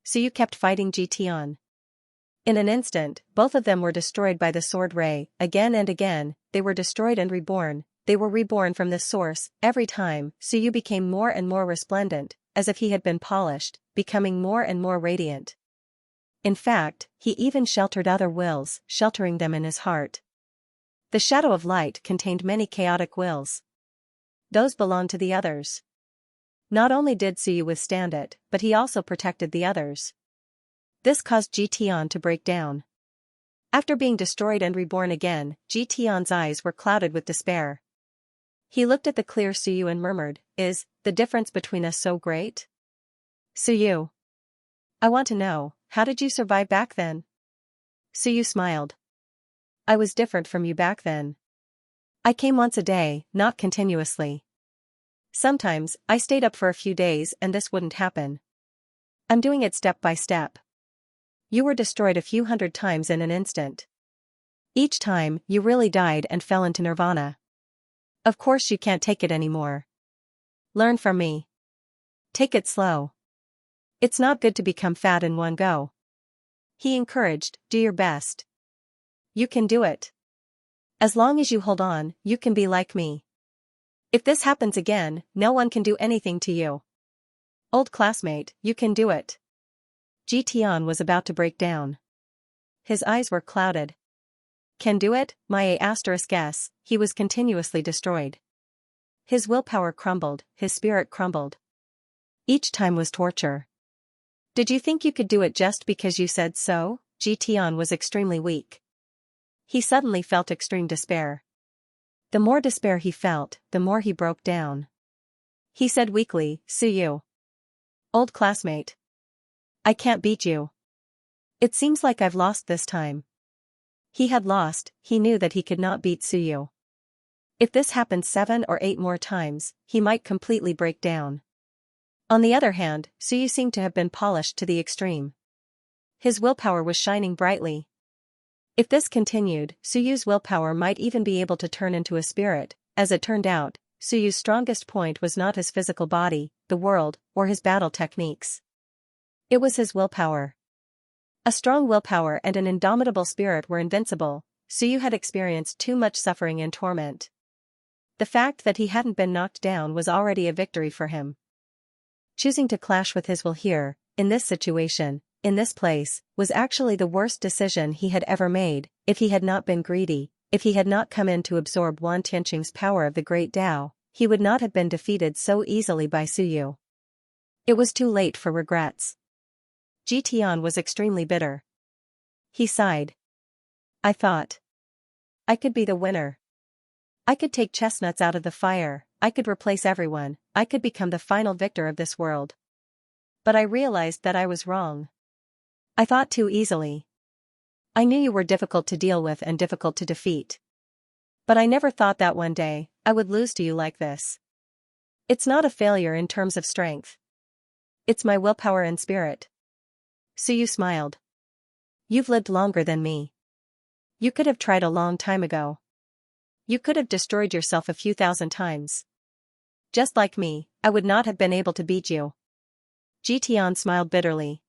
Suyu kept fighting Jitian. In an instant, both of them were destroyed by the sword ray. Again and again, they were destroyed and reborn. They were reborn from this source. Every time, Suyu became more and more resplendent, as if he had been polished, becoming more and more radiant. In fact, he even sheltered other wills, sheltering them in his heart. The shadow of light contained many chaotic wills. Those belonged to the others. Not only did Suyu withstand it, but he also protected the others. This caused Jitian to break down. After being destroyed and reborn again, Jitian's eyes were clouded with despair. He looked at the clear Suyu and murmured, Is the difference between us so great? Suyu. I want to know, how did you survive back then? Suyu smiled. I was different from you back then. I came once a day, not continuously. Sometimes, I stayed up for a few days and this wouldn't happen. I'm doing it step by step. You were destroyed a few hundred times in an instant. Each time, you really died and fell into nirvana. Of course you can't take it anymore. Learn from me. Take it slow. It's not good to become fat in one go. He encouraged, do your best. You can do it. As long as you hold on, you can be like me. If this happens again, no one can do anything to you. Old classmate, you can do it. Tian was about to break down. His eyes were clouded. Can do it, my *s, he was continuously destroyed. His willpower crumbled, his spirit crumbled. Each time was torture. Did you think you could do it just because you said so? Tian was extremely weak. He suddenly felt extreme despair. The more despair he felt, the more he broke down. He said weakly, Suyu. Old classmate. I can't beat you. It seems like I've lost this time. He had lost, he knew that he could not beat Suyu. If this happened 7 or 8 more times, he might completely break down. On the other hand, Suyu seemed to have been polished to the extreme. His willpower was shining brightly. If this continued, Suyu's willpower might even be able to turn into a spirit. As it turned out, Suyu's strongest point was not his physical body, the world, or his battle techniques. It was his willpower. A strong willpower and an indomitable spirit were invincible. Suyu had experienced too much suffering and torment. The fact that he hadn't been knocked down was already a victory for him. Choosing to clash with his will here, in this situation, in this place, was actually the worst decision he had ever made. If he had not been greedy, if he had not come in to absorb Wan Tianqing's power of the Great Tao, he would not have been defeated so easily by Suyu. It was too late for regrets. Tian was extremely bitter. He sighed. I thought I could be the winner. I could take chestnuts out of the fire, I could replace everyone, I could become the final victor of this world. But I realized that I was wrong. I thought too easily. I knew you were difficult to deal with and difficult to defeat. But I never thought that one day, I would lose to you like this. It's not a failure in terms of strength. It's my willpower and spirit. Suyu smiled. You've lived longer than me. You could have tried a long time ago. You could have destroyed yourself a few thousand times. Just like me, I would not have been able to beat you. Tian smiled bitterly.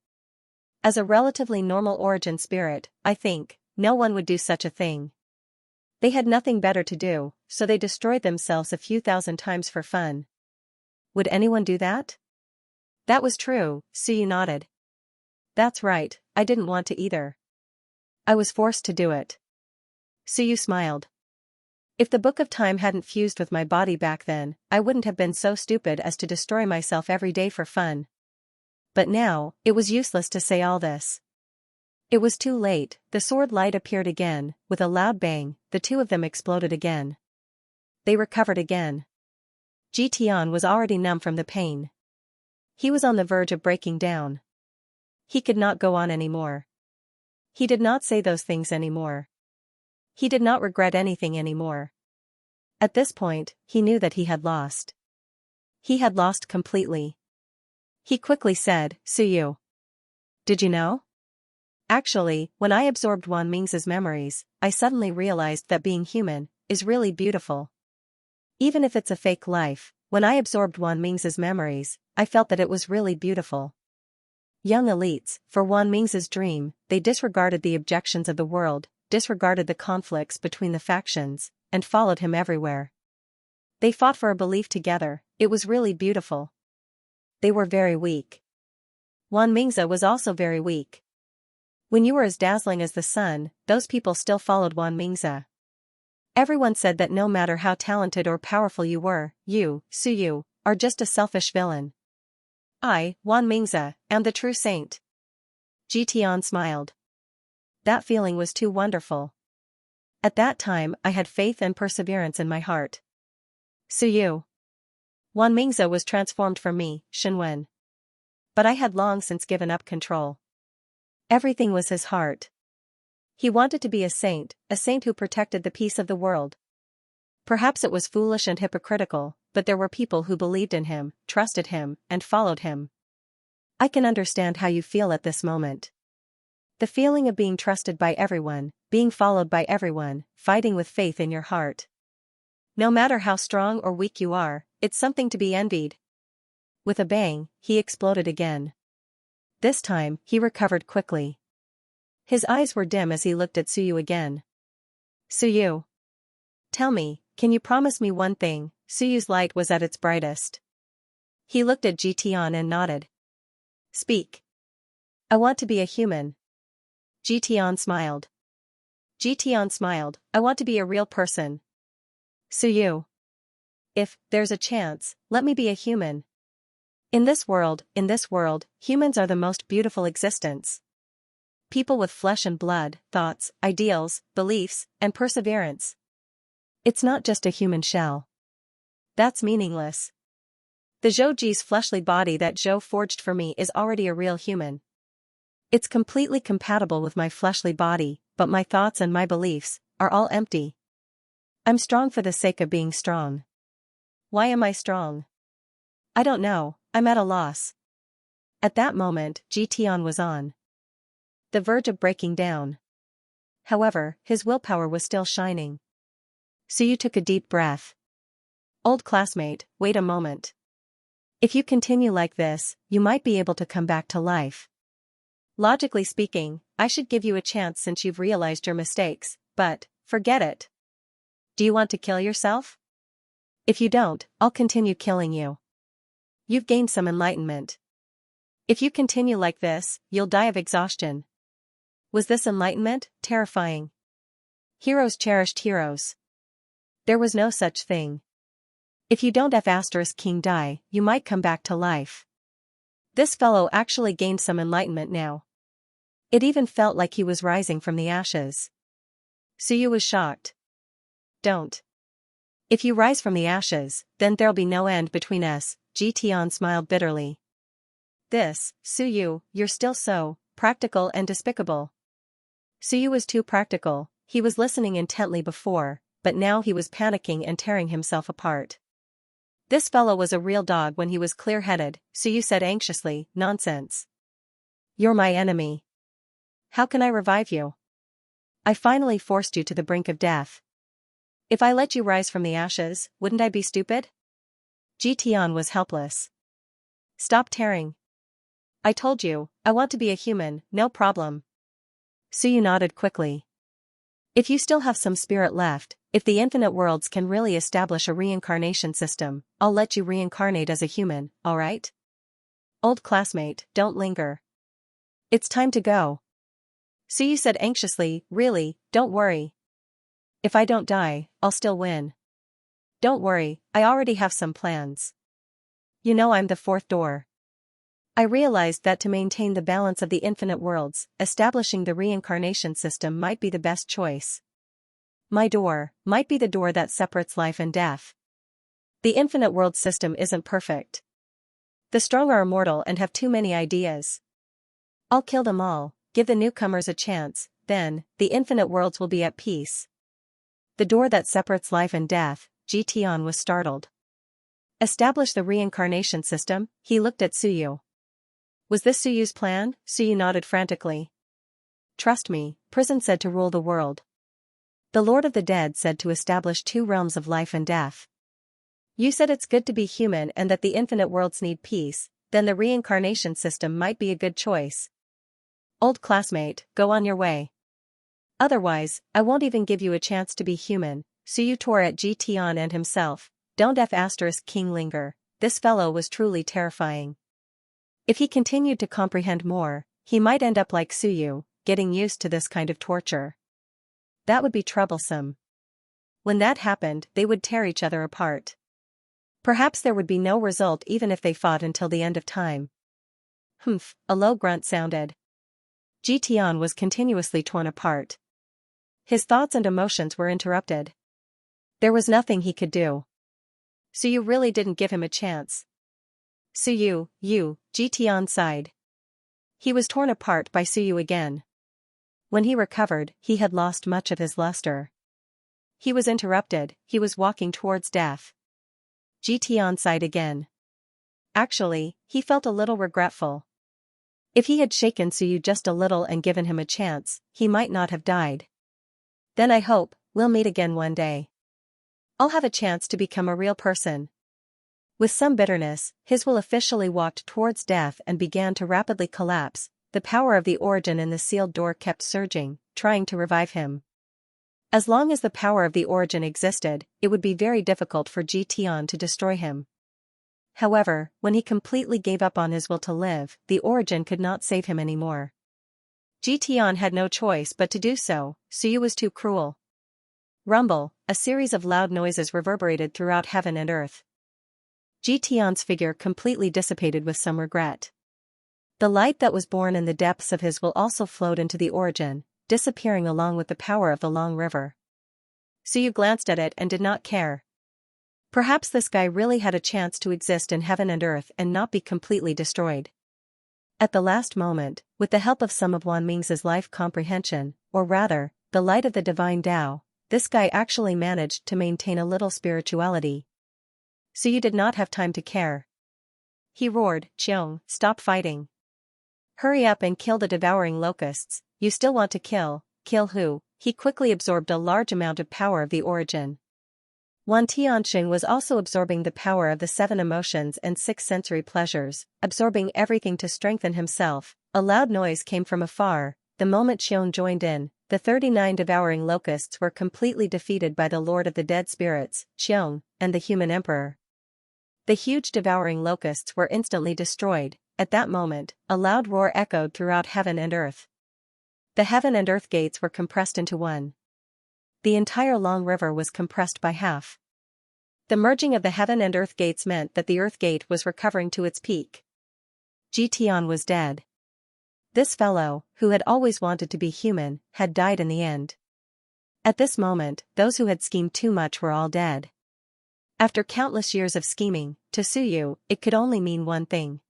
As a relatively normal origin spirit, I think, no one would do such a thing. They had nothing better to do, so they destroyed themselves a few thousand times for fun. Would anyone do that? That was true, Suyu nodded. That's right, I didn't want to either. I was forced to do it. Suyu smiled. If the Book of Time hadn't fused with my body back then, I wouldn't have been so stupid as to destroy myself every day for fun. But now, it was useless to say all this. It was too late, the sword light appeared again, with a loud bang, the two of them exploded again. They recovered again. Tian was already numb from the pain. He was on the verge of breaking down. He could not go on anymore. He did not say those things anymore. He did not regret anything anymore. At this point, he knew that he had lost. He had lost completely. He quickly said, Suyu. Did you know? Actually, when I absorbed Wan Ming's memories, I suddenly realized that being human is really beautiful. Even if it's a fake life, when I absorbed Wan Ming's memories, I felt that it was really beautiful. Young elites, for Wan Ming's dream, they disregarded the objections of the world, disregarded the conflicts between the factions, and followed him everywhere. They fought for a belief together, it was really beautiful. They were very weak. Wan Mingze was also very weak. When you were as dazzling as the sun, those people still followed Wan Mingze. Everyone said that no matter how talented or powerful you were, you, Suyu, are just a selfish villain. I, Wan Mingze, am the true saint. Tian smiled. That feeling was too wonderful. At that time I had faith and perseverance in my heart. Suyu. Wan Mingze was transformed from me, Shenwen. But I had long since given up control. Everything was his heart. He wanted to be a saint who protected the peace of the world. Perhaps it was foolish and hypocritical, but there were people who believed in him, trusted him, and followed him. I can understand how you feel at this moment. The feeling of being trusted by everyone, being followed by everyone, fighting with faith in your heart. No matter how strong or weak you are, it's something to be envied. With a bang, he exploded again. This time, he recovered quickly. His eyes were dim as he looked at Suyu again. Suyu. Tell me, can you promise me one thing? Suyu's light was at its brightest. He looked at Jitian and nodded. Speak. I want to be a human. Jitian smiled. I want to be a real person. Suyu. If there's a chance, let me be a human. In this world, humans are the most beautiful existence. People with flesh and blood, thoughts, ideals, beliefs, and perseverance. It's not just a human shell. That's meaningless. The Zhouji's fleshly body that Zhou forged for me is already a real human. It's completely compatible with my fleshly body, but my thoughts and my beliefs are all empty. I'm strong for the sake of being strong. Why am I strong? I don't know, I'm at a loss. At that moment, Jitian was on the verge of breaking down. However, his willpower was still shining. Suyu took a deep breath. Old classmate, wait a moment. If you continue like this, you might be able to come back to life. Logically speaking, I should give you a chance since you've realized your mistakes, but, forget it. Do you want to kill yourself? If you don't, I'll continue killing you. You've gained some enlightenment. If you continue like this, you'll die of exhaustion. Was this enlightenment? Terrifying. Heroes cherished heroes. There was no such thing. If you don't F*King die, you might come back to life. This fellow actually gained some enlightenment now. It even felt like he was rising from the ashes. Suyu was shocked. Don't. If you rise from the ashes, then there'll be no end between us, Jitian smiled bitterly. Suyu, you're still so practical and despicable. Suyu was too practical, he was listening intently before, but now he was panicking and tearing himself apart. This fellow was a real dog when he was clear-headed, Suyu said anxiously, nonsense. You're my enemy. How can I revive you? I finally forced you to the brink of death. If I let you rise from the ashes, wouldn't I be stupid? Jitian was helpless. Stop tearing. I told you, I want to be a human, no problem. Suyu nodded quickly. If you still have some spirit left, if the infinite worlds can really establish a reincarnation system, I'll let you reincarnate as a human, alright? Old classmate, don't linger. It's time to go. Suyu said anxiously, really, don't worry. If I don't die, I'll still win. Don't worry, I already have some plans. You know I'm the fourth door. I realized that to maintain the balance of the infinite worlds, establishing the reincarnation system might be the best choice. My door might be the door that separates life and death. The infinite world system isn't perfect. The strong are immortal and have too many ideas. I'll kill them all, give the newcomers a chance, then, the infinite worlds will be at peace. The door that separates life and death, Jitian was startled. Establish the reincarnation system, he looked at Suyu. Was this Suyu's plan? Suyu nodded frantically. Trust me, prison said to rule the world. The Lord of the Dead said to establish 2 realms of life and death. You said it's good to be human and that the infinite worlds need peace, then the reincarnation system might be a good choice. Old classmate, go on your way. Otherwise, I won't even give you a chance to be human. Suyu tore at Jitian and himself. Don't F*King linger, this fellow was truly terrifying. If he continued to comprehend more, he might end up like Suyu, getting used to this kind of torture. That would be troublesome. When that happened, they would tear each other apart. Perhaps there would be no result even if they fought until the end of time. Humph, a low grunt sounded. Jitian was continuously torn apart. His thoughts and emotions were interrupted. There was nothing he could do. Suyu really didn't give him a chance. Suyu, Jitian sighed. He was torn apart by Suyu again. When he recovered, he had lost much of his luster. He was interrupted, he was walking towards death. Jitian sighed again. Actually, he felt a little regretful. If he had shaken Suyu just a little and given him a chance, he might not have died. Then I hope, we'll meet again one day. I'll have a chance to become a real person. With some bitterness, his will officially walked towards death and began to rapidly collapse. The power of the origin in the sealed door kept surging, trying to revive him. As long as the power of the origin existed, it would be very difficult for Tian to destroy him. However, when he completely gave up on his will to live, the origin could not save him anymore. Tian had no choice but to do so, Suyu was too cruel. Rumble, a series of loud noises reverberated throughout heaven and earth. Tian's figure completely dissipated with some regret. The light that was born in the depths of his will also flowed into the origin, disappearing along with the power of the long river. Suyu glanced at it and did not care. Perhaps this guy really had a chance to exist in heaven and earth and not be completely destroyed. At the last moment, with the help of some of Wan Ming's life comprehension, or rather, the light of the divine Tao, this guy actually managed to maintain a little spirituality. Suyu did not have time to care. He roared, "Qiong, stop fighting. Hurry up and kill the devouring locusts. You still want to kill who?" He quickly absorbed a large amount of power of the origin. Wan Tianxing was also absorbing the power of the 7 emotions and 6 sensory pleasures, absorbing everything to strengthen himself. A loud noise came from afar. The moment Xiong joined in, the 39 devouring locusts were completely defeated by the Lord of the Dead Spirits, Xiong, and the human emperor. The huge devouring locusts were instantly destroyed. At that moment, a loud roar echoed throughout heaven and earth. The heaven and earth gates were compressed into one. The entire long river was compressed by half. The merging of the heaven and earth gates meant that the earth gate was recovering to its peak. Tian was dead. This fellow, who had always wanted to be human, had died in the end. At this moment, those who had schemed too much were all dead. After countless years of scheming, to Suyu, it could only mean one thing.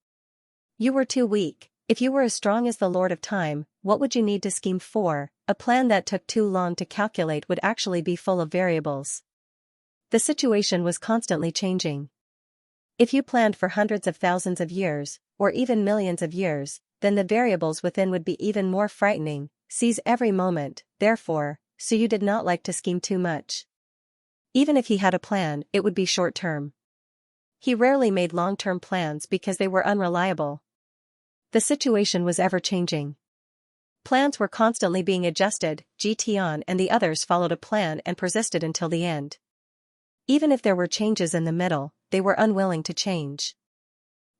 You were too weak. If you were as strong as the Lord of Time, what would you need to scheme for? A plan that took too long to calculate would actually be full of variables. The situation was constantly changing. If you planned for hundreds of thousands of years, or even millions of years, then the variables within would be even more frightening. Seize every moment, therefore, Suyu did not like to scheme too much. Even if he had a plan, it would be short-term. He rarely made long-term plans because they were unreliable. The situation was ever-changing. Plans were constantly being adjusted. Tian and the others followed a plan and persisted until the end. Even if there were changes in the middle, they were unwilling to change.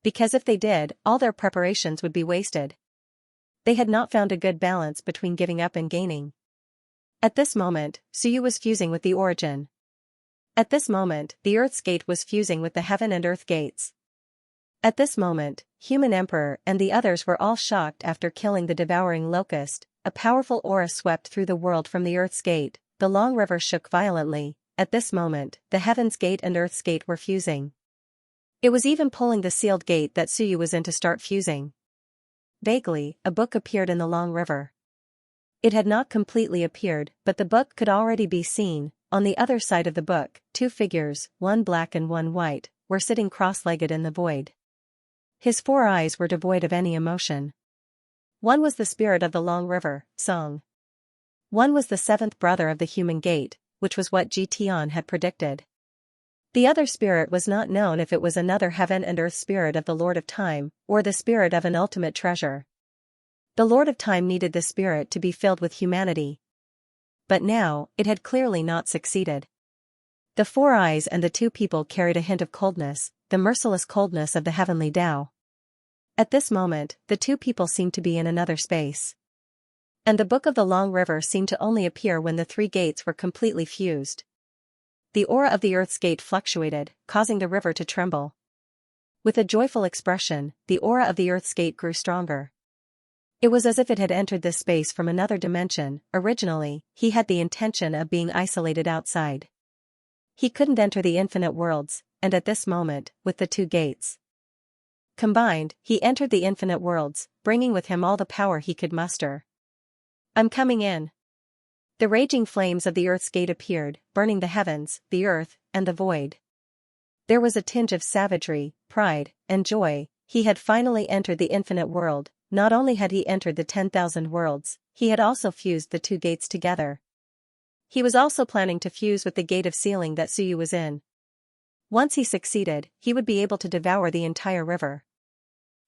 Because if they did, all their preparations would be wasted. They had not found a good balance between giving up and gaining. At this moment, Suyu was fusing with the origin. At this moment, the Earth's gate was fusing with the heaven and earth gates. At this moment, Human Emperor and the others were all shocked after killing the devouring locust. A powerful aura swept through the world from the Earth's gate. The long river shook violently. At this moment, the heaven's gate and Earth's gate were fusing. It was even pulling the sealed gate that Suyu was in to start fusing. Vaguely, a book appeared in the long river. It had not completely appeared, but the book could already be seen. On the other side of the book, 2 figures, one black and one white, were sitting cross-legged in the void. His 4 eyes were devoid of any emotion. One was the spirit of the long river, Song. One was the 7th brother of the human gate, which was what Tian had predicted. The other spirit was not known if it was another heaven and earth spirit of the Lord of Time, or the spirit of an ultimate treasure. The Lord of Time needed the spirit to be filled with humanity. But now, it had clearly not succeeded. The 4 eyes and the 2 people carried a hint of coldness, the merciless coldness of the heavenly Tao. At this moment, the 2 people seemed to be in another space. And the book of the long river seemed to only appear when the 3 gates were completely fused. The aura of the Earth's gate fluctuated, causing the river to tremble. With a joyful expression, the aura of the Earth's gate grew stronger. It was as if it had entered this space from another dimension. Originally, he had the intention of being isolated outside. He couldn't enter the infinite worlds, and at this moment, with the 2 gates combined, he entered the infinite worlds, bringing with him all the power he could muster. "I'm coming in." The raging flames of the Earth's gate appeared, burning the heavens, the earth, and the void. There was a tinge of savagery, pride, and joy. He had finally entered the infinite world. Not only had he entered the 10,000 worlds, he had also fused the 2 gates together. He was also planning to fuse with the gate of sealing that Suyu was in. Once he succeeded, he would be able to devour the entire river.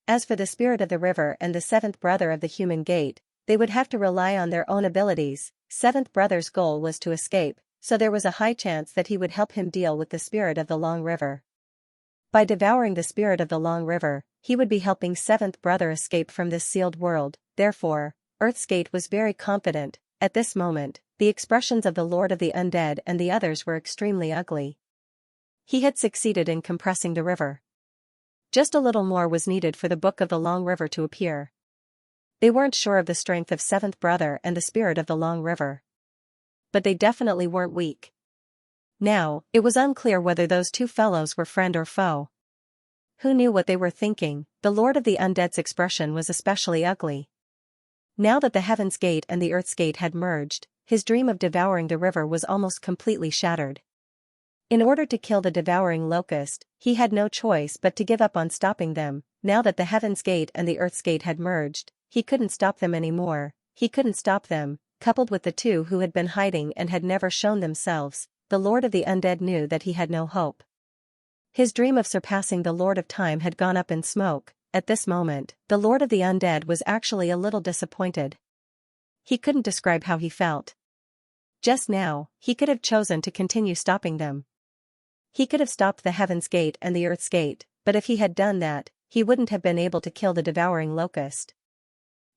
As for the spirit of the river and the 7th brother of the human gate, they would have to rely on their own abilities. seventh brother's goal was to escape, so there was a high chance that he would help him deal with the spirit of the Long River. By devouring the spirit of the Long River, he would be helping seventh brother escape from this sealed world. Therefore, Earthsgate was very confident. At this moment, the expressions of the Lord of the Undead and the others were extremely ugly. He had succeeded in compressing the river. Just a little more was needed for the Book of the Long River to appear. They weren't sure of the strength of seventh brother and the spirit of the Long River. But they definitely weren't weak. Now, it was unclear whether those two fellows were friend or foe. Who knew what they were thinking? The Lord of the Undead's expression was especially ugly. Now that the Heaven's Gate and the Earth's Gate had merged, his dream of devouring the river was almost completely shattered. In order to kill the devouring locust, he had no choice but to give up on stopping them. Now that the Heaven's Gate and the Earth's Gate had merged, he couldn't stop them anymore. He couldn't stop them, coupled with the two who had been hiding and had never shown themselves. The Lord of the Undead knew that he had no hope. His dream of surpassing the Lord of Time had gone up in smoke. At this moment, the Lord of the Undead was actually a little disappointed. He couldn't describe how he felt. Just now, he could have chosen to continue stopping them. He could have stopped the Heaven's Gate and the Earth's Gate, but if he had done that, he wouldn't have been able to kill the devouring locust.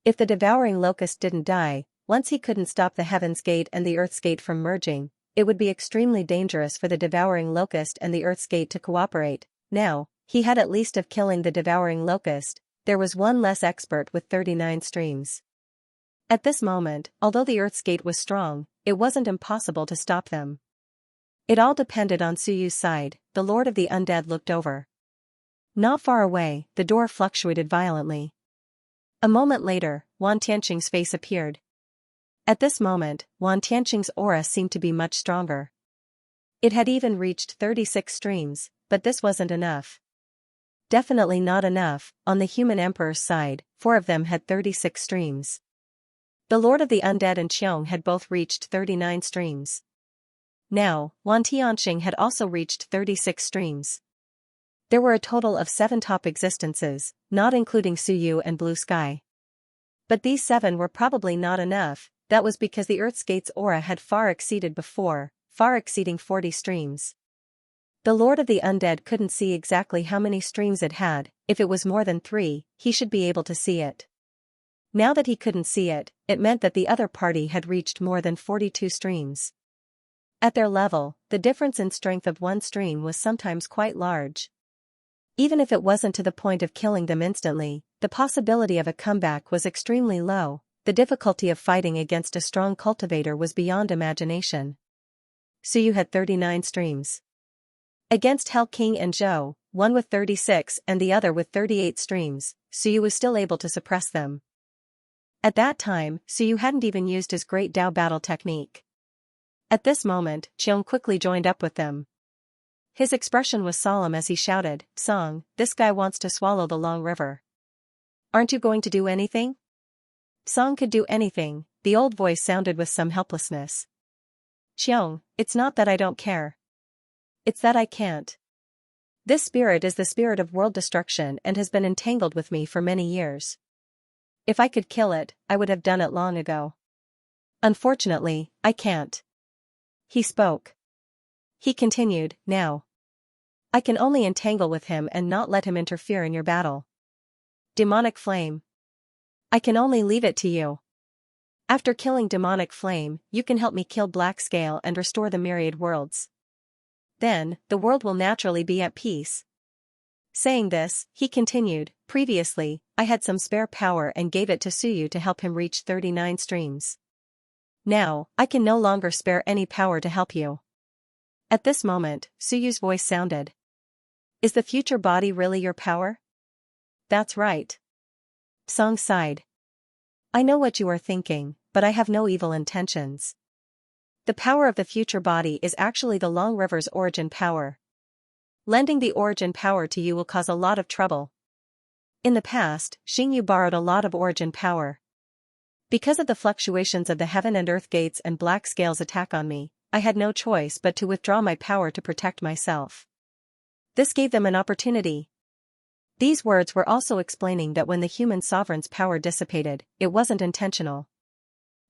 If the devouring locust didn't die, once he couldn't stop the Heaven's Gate and the Earth's Gate from merging, it would be extremely dangerous for the devouring locust and the Earth's Gate to cooperate. Now, he had at least of killing the devouring locust, there was one less expert with 39 streams. At this moment, although the Earth's Gate was strong, it wasn't impossible to stop them. It all depended on Suyu's side. The Lord of the Undead looked over. Not far away, the door fluctuated violently. A moment later, Wan Tianqing's face appeared. At this moment, Wan Tianqing's aura seemed to be much stronger. It had even reached 36 streams, but this wasn't enough. Definitely not enough. On the human emperor's side, 4 of them had 36 streams. The Lord of the Undead and Xiong had both reached 39 streams. Now, Wan Tianqing had also reached 36 streams. There were a total of 7 top existences, not including Suyu and Blue Sky. But these 7 were probably not enough. That was because the Earth's Gate's aura had far exceeded before, far exceeding 40 streams. The Lord of the Undead couldn't see exactly how many streams it had. If it was more than 3, he should be able to see it. Now that he couldn't see it, it meant that the other party had reached more than 42 streams. At their level, the difference in strength of one stream was sometimes quite large. Even if it wasn't to the point of killing them instantly, the possibility of a comeback was extremely low. The difficulty of fighting against a strong cultivator was beyond imagination. Suyu had 39 streams. Against Hell King and Zhou, one with 36 and the other with 38 streams, Suyu was still able to suppress them. At that time, Suyu hadn't even used his Great Dao battle technique. At this moment, Xiong quickly joined up with them. His expression was solemn as he shouted, "Song, this guy wants to swallow the Long River. Aren't you going to do anything?" Song could do anything, the old voice sounded with some helplessness. "Xiong, it's not that I don't care. It's that I can't. This spirit is the spirit of world destruction and has been entangled with me for many years. If I could kill it, I would have done it long ago. Unfortunately, I can't." He spoke. He continued, "Now. I can only entangle with him and not let him interfere in your battle. Demonic Flame. I can only leave it to you. After killing Demonic Flame, you can help me kill Black Scale and restore the Myriad worlds. Then, the world will naturally be at peace." Saying this, he continued, "Previously, I had some spare power and gave it to Suyu to help him reach 39 streams. Now, I can no longer spare any power to help you." At this moment, Suyu's voice sounded. "Is the future body really your power?" "That's right." Song sighed. "I know what you are thinking, but I have no evil intentions. The power of the future body is actually the Long River's origin power. Lending the origin power to you will cause a lot of trouble. In the past, Xingyu borrowed a lot of origin power. Because of the fluctuations of the Heaven and Earth Gates and Black Scale's attack on me, I had no choice but to withdraw my power to protect myself. This gave them an opportunity." These words were also explaining that when the human sovereign's power dissipated, it wasn't intentional.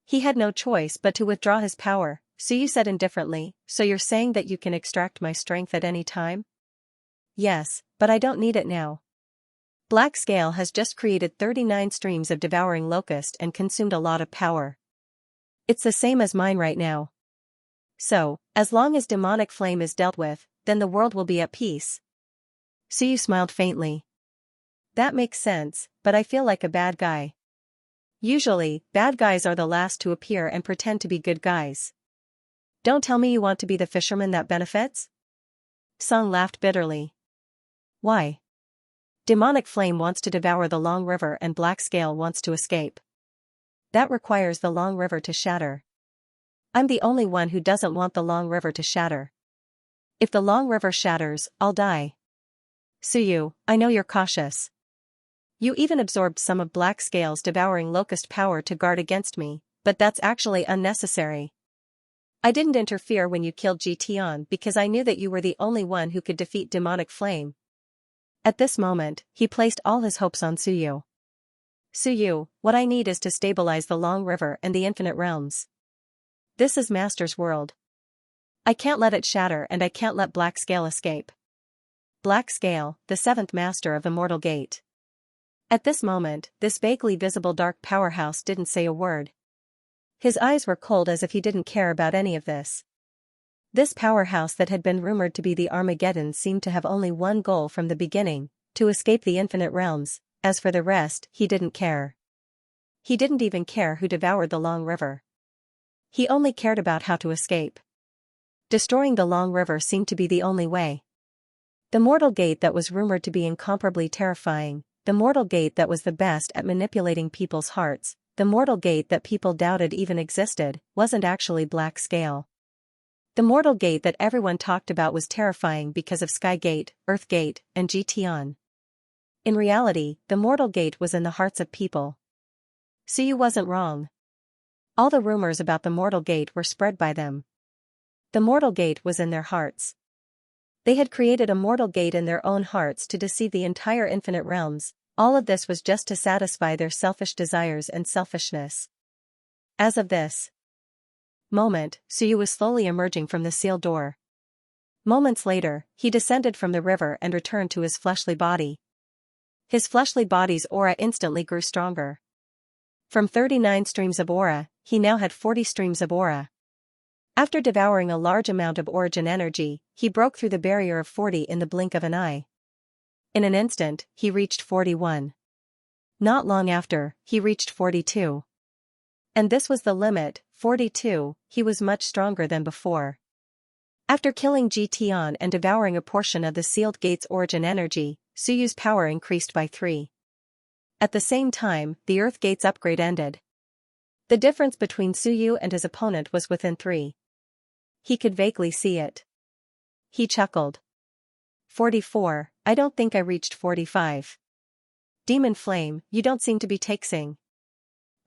He had no choice but to withdraw his power. Suyu said indifferently, so you're saying that you can extract my strength at any time? Yes, but I don't need it now. Black Scale has just created 39 streams of devouring locust and consumed a lot of power. It's the same as mine right now. So, as long as demonic flame is dealt with, then the world will be at peace. Suyu smiled faintly. That makes sense, but I feel like a bad guy. Usually, bad guys are the last to appear and pretend to be good guys. Don't tell me you want to be the fisherman that benefits? Song laughed bitterly. Why? Demonic flame wants to devour the Long River and Black Scale wants to escape. That requires the Long River to shatter. I'm the only one who doesn't want the Long River to shatter. If the Long River shatters, I'll die. Suyu, I know you're cautious. You even absorbed some of Black Scale's devouring locust power to guard against me, but that's actually unnecessary. I didn't interfere when you killed Xianxia because I knew that you were the only one who could defeat demonic flame. At this moment, he placed all his hopes on Suyu. Suyu, what I need is to stabilize the Long River and the Infinite Realms. This is Master's world. I can't let it shatter and I can't let Black Scale escape. Black Scale, the seventh master of Immortal Gate. At this moment, this vaguely visible dark powerhouse didn't say a word. His eyes were cold as if he didn't care about any of this. This powerhouse that had been rumored to be the Armageddon seemed to have only one goal from the beginning, to escape the Infinite Realms. As for the rest, he didn't care. He didn't even care who devoured the Long River. He only cared about how to escape. Destroying the Long River seemed to be the only way. The Mortal Gate that was rumored to be incomparably terrifying, the Mortal Gate that was the best at manipulating people's hearts, the Mortal Gate that people doubted even existed, wasn't actually Black Scale. The Mortal Gate that everyone talked about was terrifying because of Sky Gate, Earth Gate, and Xianxia. In reality, the Mortal Gate was in the hearts of people. Suyu wasn't wrong. All the rumors about the Mortal Gate were spread by them. The Mortal Gate was in their hearts. They had created a Mortal Gate in their own hearts to deceive the entire Infinite Realms. All of this was just to satisfy their selfish desires and selfishness. As of this moment, Suyu was slowly emerging from the sealed door. Moments later, he descended from the river and returned to his fleshly body. His fleshly body's aura instantly grew stronger. From 39 streams of aura, he now had 40 streams of aura. After devouring a large amount of origin energy, he broke through the barrier of 40 in the blink of an eye. In an instant, he reached 41. Not long after, he reached 42. And this was the limit, 42, he was much stronger than before. After killing Xianxia and devouring a portion of the sealed gate's origin energy, Suyu's power increased by 3. At the same time, the Earth Gate's upgrade ended. The difference between Suyu and his opponent was within 3. He could vaguely see it. He chuckled. 44, I don't think I reached 45. Demon Flame, you don't seem to be taxing.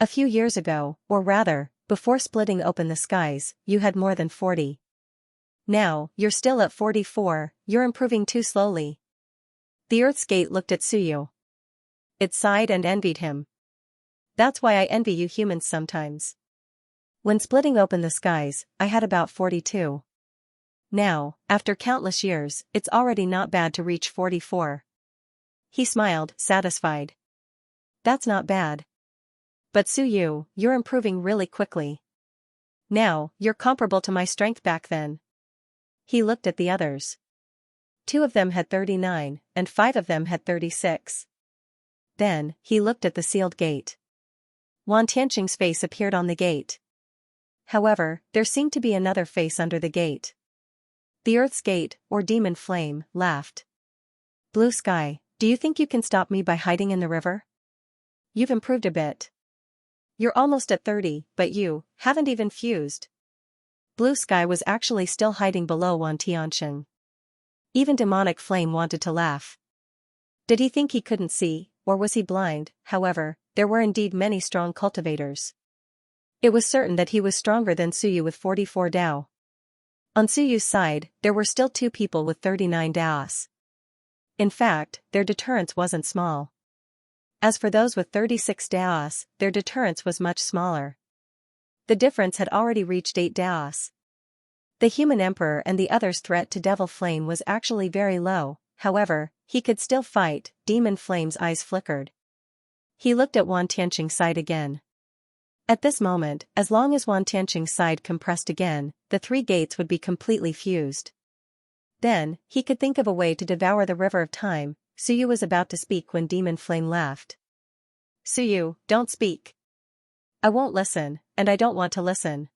A few years ago, or rather, before splitting open the skies, you had more than 40. Now, you're still at 44, you're improving too slowly. The Earth's Gate looked at Suyu. It sighed and envied him. That's why I envy you humans sometimes. When splitting open the skies, I had about 42. Now, after countless years, it's already not bad to reach 44. He smiled, satisfied. That's not bad. But Suyu, you're improving really quickly. Now, you're comparable to my strength back then. He looked at the others. 2 of them had 39, and 5 of them had 36. Then, he looked at the sealed gate. Wan Tianqing's face appeared on the gate. However, there seemed to be another face under the gate. The Earth's Gate, or Demon Flame, laughed. Blue Sky, do you think you can stop me by hiding in the river? You've improved a bit. You're almost at 30, but you haven't even fused. Blue Sky was actually still hiding below Wan Tianqing. Even Demonic Flame wanted to laugh. Did he think he couldn't see, or was he blind? However, there were indeed many strong cultivators. It was certain that he was stronger than Suyu with 44 Dao. On Suyu's side, there were still 2 people with 39 Daos. In fact, their deterrence wasn't small. As for those with 36 Daos, their deterrence was much smaller. The difference had already reached 8 daos. The human emperor and the other's threat to Devil Flame was actually very low, however, he could still fight. Demon Flame's eyes flickered. He looked at Wan Tianqing's side again. At this moment, as long as Wan Tianqing's side compressed again, the 3 gates would be completely fused. Then, he could think of a way to devour the river of time. Suyu was about to speak when Demon Flame laughed. Suyu, don't speak. I won't listen, and I don't want to listen.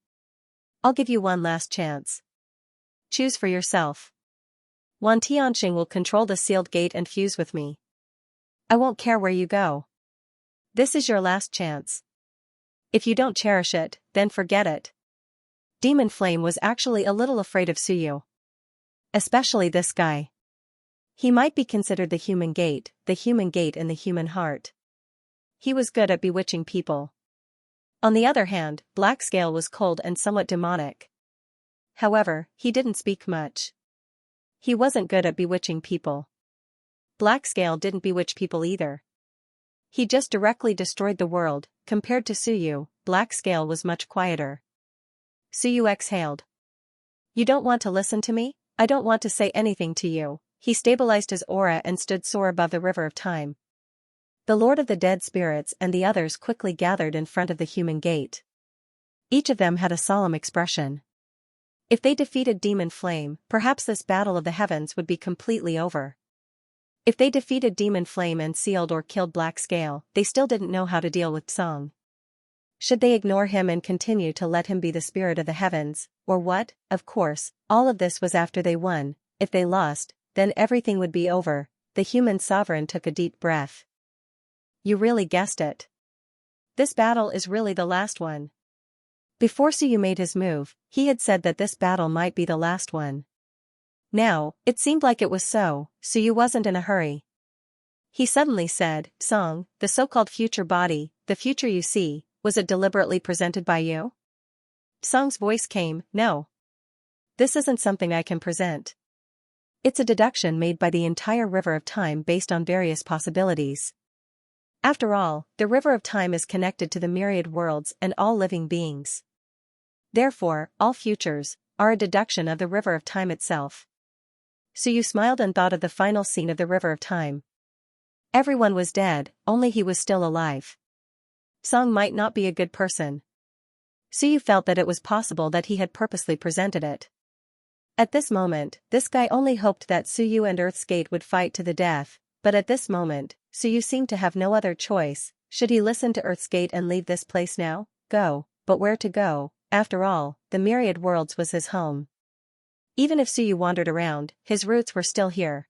I'll give you one last chance. Choose for yourself. Wan Tianqing will control the sealed gate and fuse with me. I won't care where you go. This is your last chance. If you don't cherish it, then forget it. Demon Flame was actually a little afraid of Suyu. Especially this guy. He might be considered the human gate in the human heart. He was good at bewitching people. On the other hand, Black Scale was cold and somewhat demonic. However, he didn't speak much. He wasn't good at bewitching people. Black Scale didn't bewitch people either. He just directly destroyed the world. Compared to Suyu, Black Scale was much quieter. Suyu exhaled. You don't want to listen to me? I don't want to say anything to you. He stabilized his aura and stood soar above the river of time. The Lord of the Dead Spirits and the others quickly gathered in front of the human gate. Each of them had a solemn expression. If they defeated Demon Flame, perhaps this battle of the heavens would be completely over. If they defeated Demon Flame and sealed or killed Black Scale, they still didn't know how to deal with Song. Should they ignore him and continue to let him be the spirit of the heavens, or what? Of course, all of this was after they won. If they lost, then everything would be over. The human sovereign took a deep breath. You really guessed it. This battle is really the last one. Before Suyu made his move, he had said that this battle might be the last one. Now, it seemed like it was so. Suyu wasn't in a hurry. He suddenly said, Song, the so-called future body, the future you see, was it deliberately presented by you? Song's voice came, no. This isn't something I can present. It's a deduction made by the entire river of time based on various possibilities. After all, the river of time is connected to the myriad worlds and all living beings. Therefore, all futures are a deduction of the river of time itself. Suyu smiled and thought of the final scene of the river of time. Everyone was dead, only he was still alive. Song might not be a good person. Suyu felt that it was possible that he had purposely presented it. At this moment, this guy only hoped that Suyu and Earth's Gate would fight to the death, but at this moment, Suyu seemed to have no other choice. Should he listen to Earth's Gate and leave this place now? Go, but where to go? After all, the myriad worlds was his home. Even if Suyu wandered around, his roots were still here.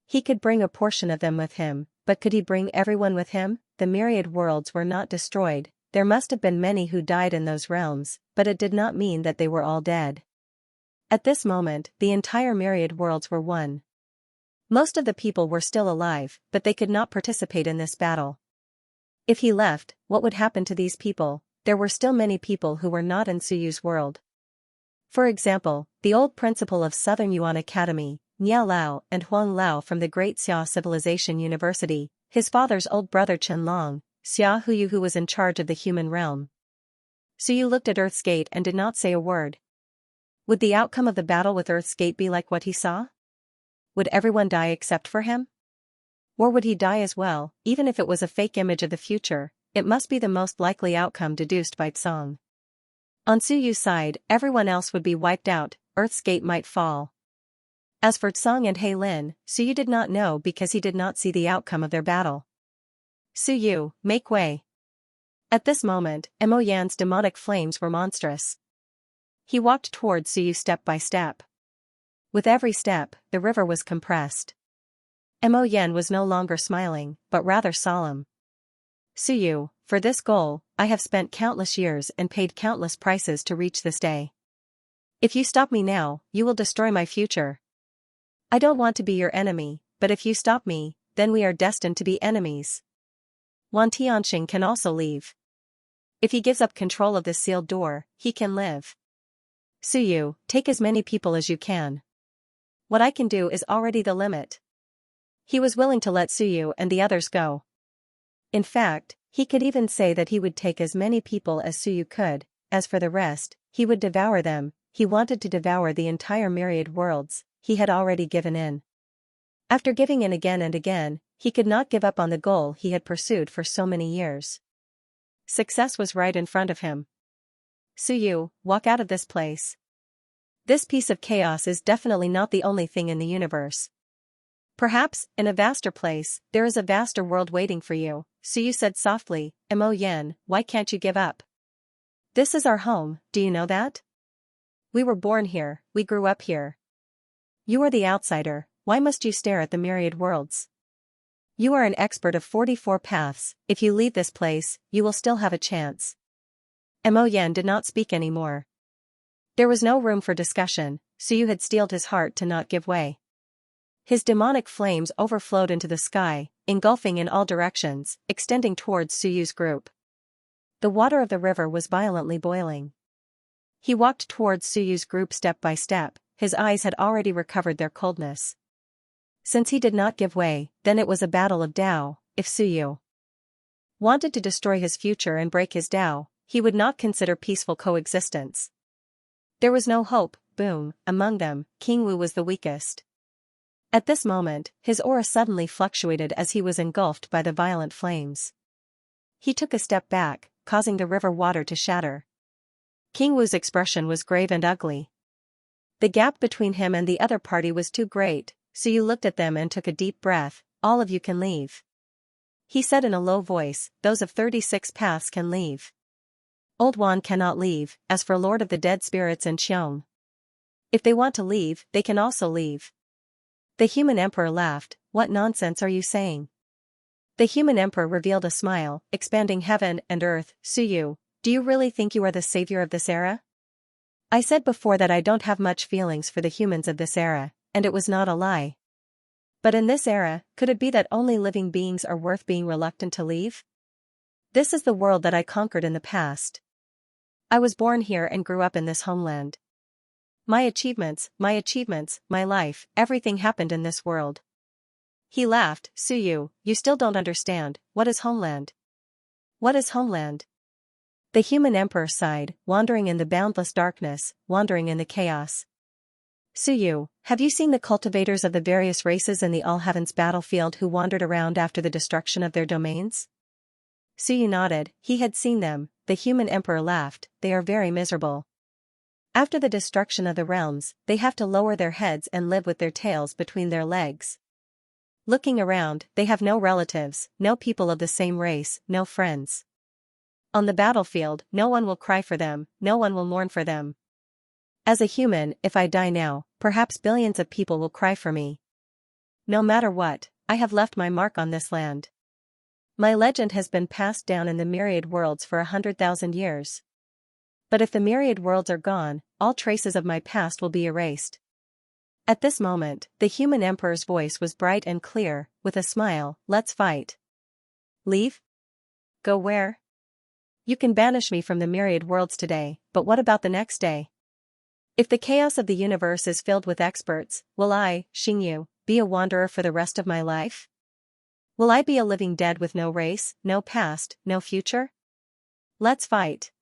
He could bring a portion of them with him, but could he bring everyone with him? The myriad worlds were not destroyed. There must have been many who died in those realms, but it did not mean that they were all dead. At this moment, the entire myriad worlds were one. Most of the people were still alive, but they could not participate in this battle. If he left, what would happen to these people? There were still many people who were not in Suyu's world. For example, the old principal of Southern Yuan Academy, Niao Lao, and Huang Lao from the Great Xia Civilization University, his father's old brother Chen Long, Xia Huyu who was in charge of the human realm. Suyu looked at Earth's Gate and did not say a word. Would the outcome of the battle with Earth's Gate be like what he saw? Would everyone die except for him? Or would he die as well? Even if it was a fake image of the future, it must be the most likely outcome deduced by Tsong. On Suyu's side, everyone else would be wiped out. Earth's Gate might fall. As for Tsong and He Lin, Suyu did not know because he did not see the outcome of their battle. Suyu, make way. At this moment, Mo Yan's demonic flames were monstrous. He walked towards Suyu step by step. With every step, the river was compressed. Mo Yan was no longer smiling, but rather solemn. Suyu, for this goal, I have spent countless years and paid countless prices to reach this day. If you stop me now, you will destroy my future. I don't want to be your enemy, but if you stop me, then we are destined to be enemies. Wan Tianqing can also leave. If he gives up control of this sealed door, he can live. Suyu, take as many people as you can. What I can do is already the limit. He was willing to let Suyu and the others go. In fact, he could even say that he would take as many people as Suyu could. as for the rest, he would devour them. He wanted to devour the entire myriad worlds. He had already given in. After giving in again and again, he could not give up on the goal he had pursued for so many years. Success was right in front of him. Suyu, walk out of this place. This piece of chaos is definitely not the only thing in the universe. Perhaps, in a vaster place, there is a vaster world waiting for you, Suyu said softly. Mo Yen, why can't you give up? This is our home, do you know that? We were born here, we grew up here. You are the outsider, why must you stare at the myriad worlds? You are an expert of 44 paths, if you leave this place, you will still have a chance. Mo Yen did not speak anymore. There was no room for discussion, Suyu had steeled his heart to not give way. His demonic flames overflowed into the sky, engulfing in all directions, extending towards Suyu's group. The water of the river was violently boiling. He walked towards Suyu's group step by step, his eyes had already recovered their coldness. Since he did not give way, then it was a battle of Tao. If Suyu wanted to destroy his future and break his Tao, he would not consider peaceful coexistence. There was no hope. Boom, among them, King Wu was the weakest. At this moment, his aura suddenly fluctuated as he was engulfed by the violent flames. He took a step back, causing the river water to shatter. King Wu's expression was grave and ugly. The gap between him and the other party was too great, so you looked at them and took a deep breath. All of you can leave. He said in a low voice, those of 36 paths can leave. Old Wan cannot leave, as for Lord of the Dead Spirits and Xiong. If they want to leave, they can also leave. The human emperor laughed. What nonsense are you saying? The human emperor revealed a smile, expanding heaven and earth. Suyu, do you really think you are the savior of this era? I said before that I don't have much feelings for the humans of this era, and it was not a lie. But in this era, could it be that only living beings are worth being reluctant to leave? This is the world that I conquered in the past. I was born here and grew up in this homeland. My achievements, my life, everything happened in this world. He laughed. Suyu, you still don't understand. What is homeland? What is homeland? The human emperor sighed, wandering in the boundless darkness, wandering in the chaos. Suyu, have you seen the cultivators of the various races in the All-Heavens battlefield who wandered around after the destruction of their domains? Suyu nodded. He had seen them. The human emperor laughed. They are very miserable. After the destruction of the realms, they have to lower their heads and live with their tails between their legs. Looking around, they have no relatives, no people of the same race, no friends. On the battlefield, no one will cry for them, no one will mourn for them. As a human, if I die now, perhaps billions of people will cry for me. No matter what, I have left my mark on this land. My legend has been passed down in the myriad worlds for 100,000 years. But if the myriad worlds are gone, all traces of my past will be erased. At this moment, the human emperor's voice was bright and clear, with a smile. Let's fight. Leave? Go where? You can banish me from the myriad worlds today, but what about the next day? If the chaos of the universe is filled with experts, will I, Xingyu, be a wanderer for the rest of my life? Will I be a living dead with no race, no past, no future? Let's fight.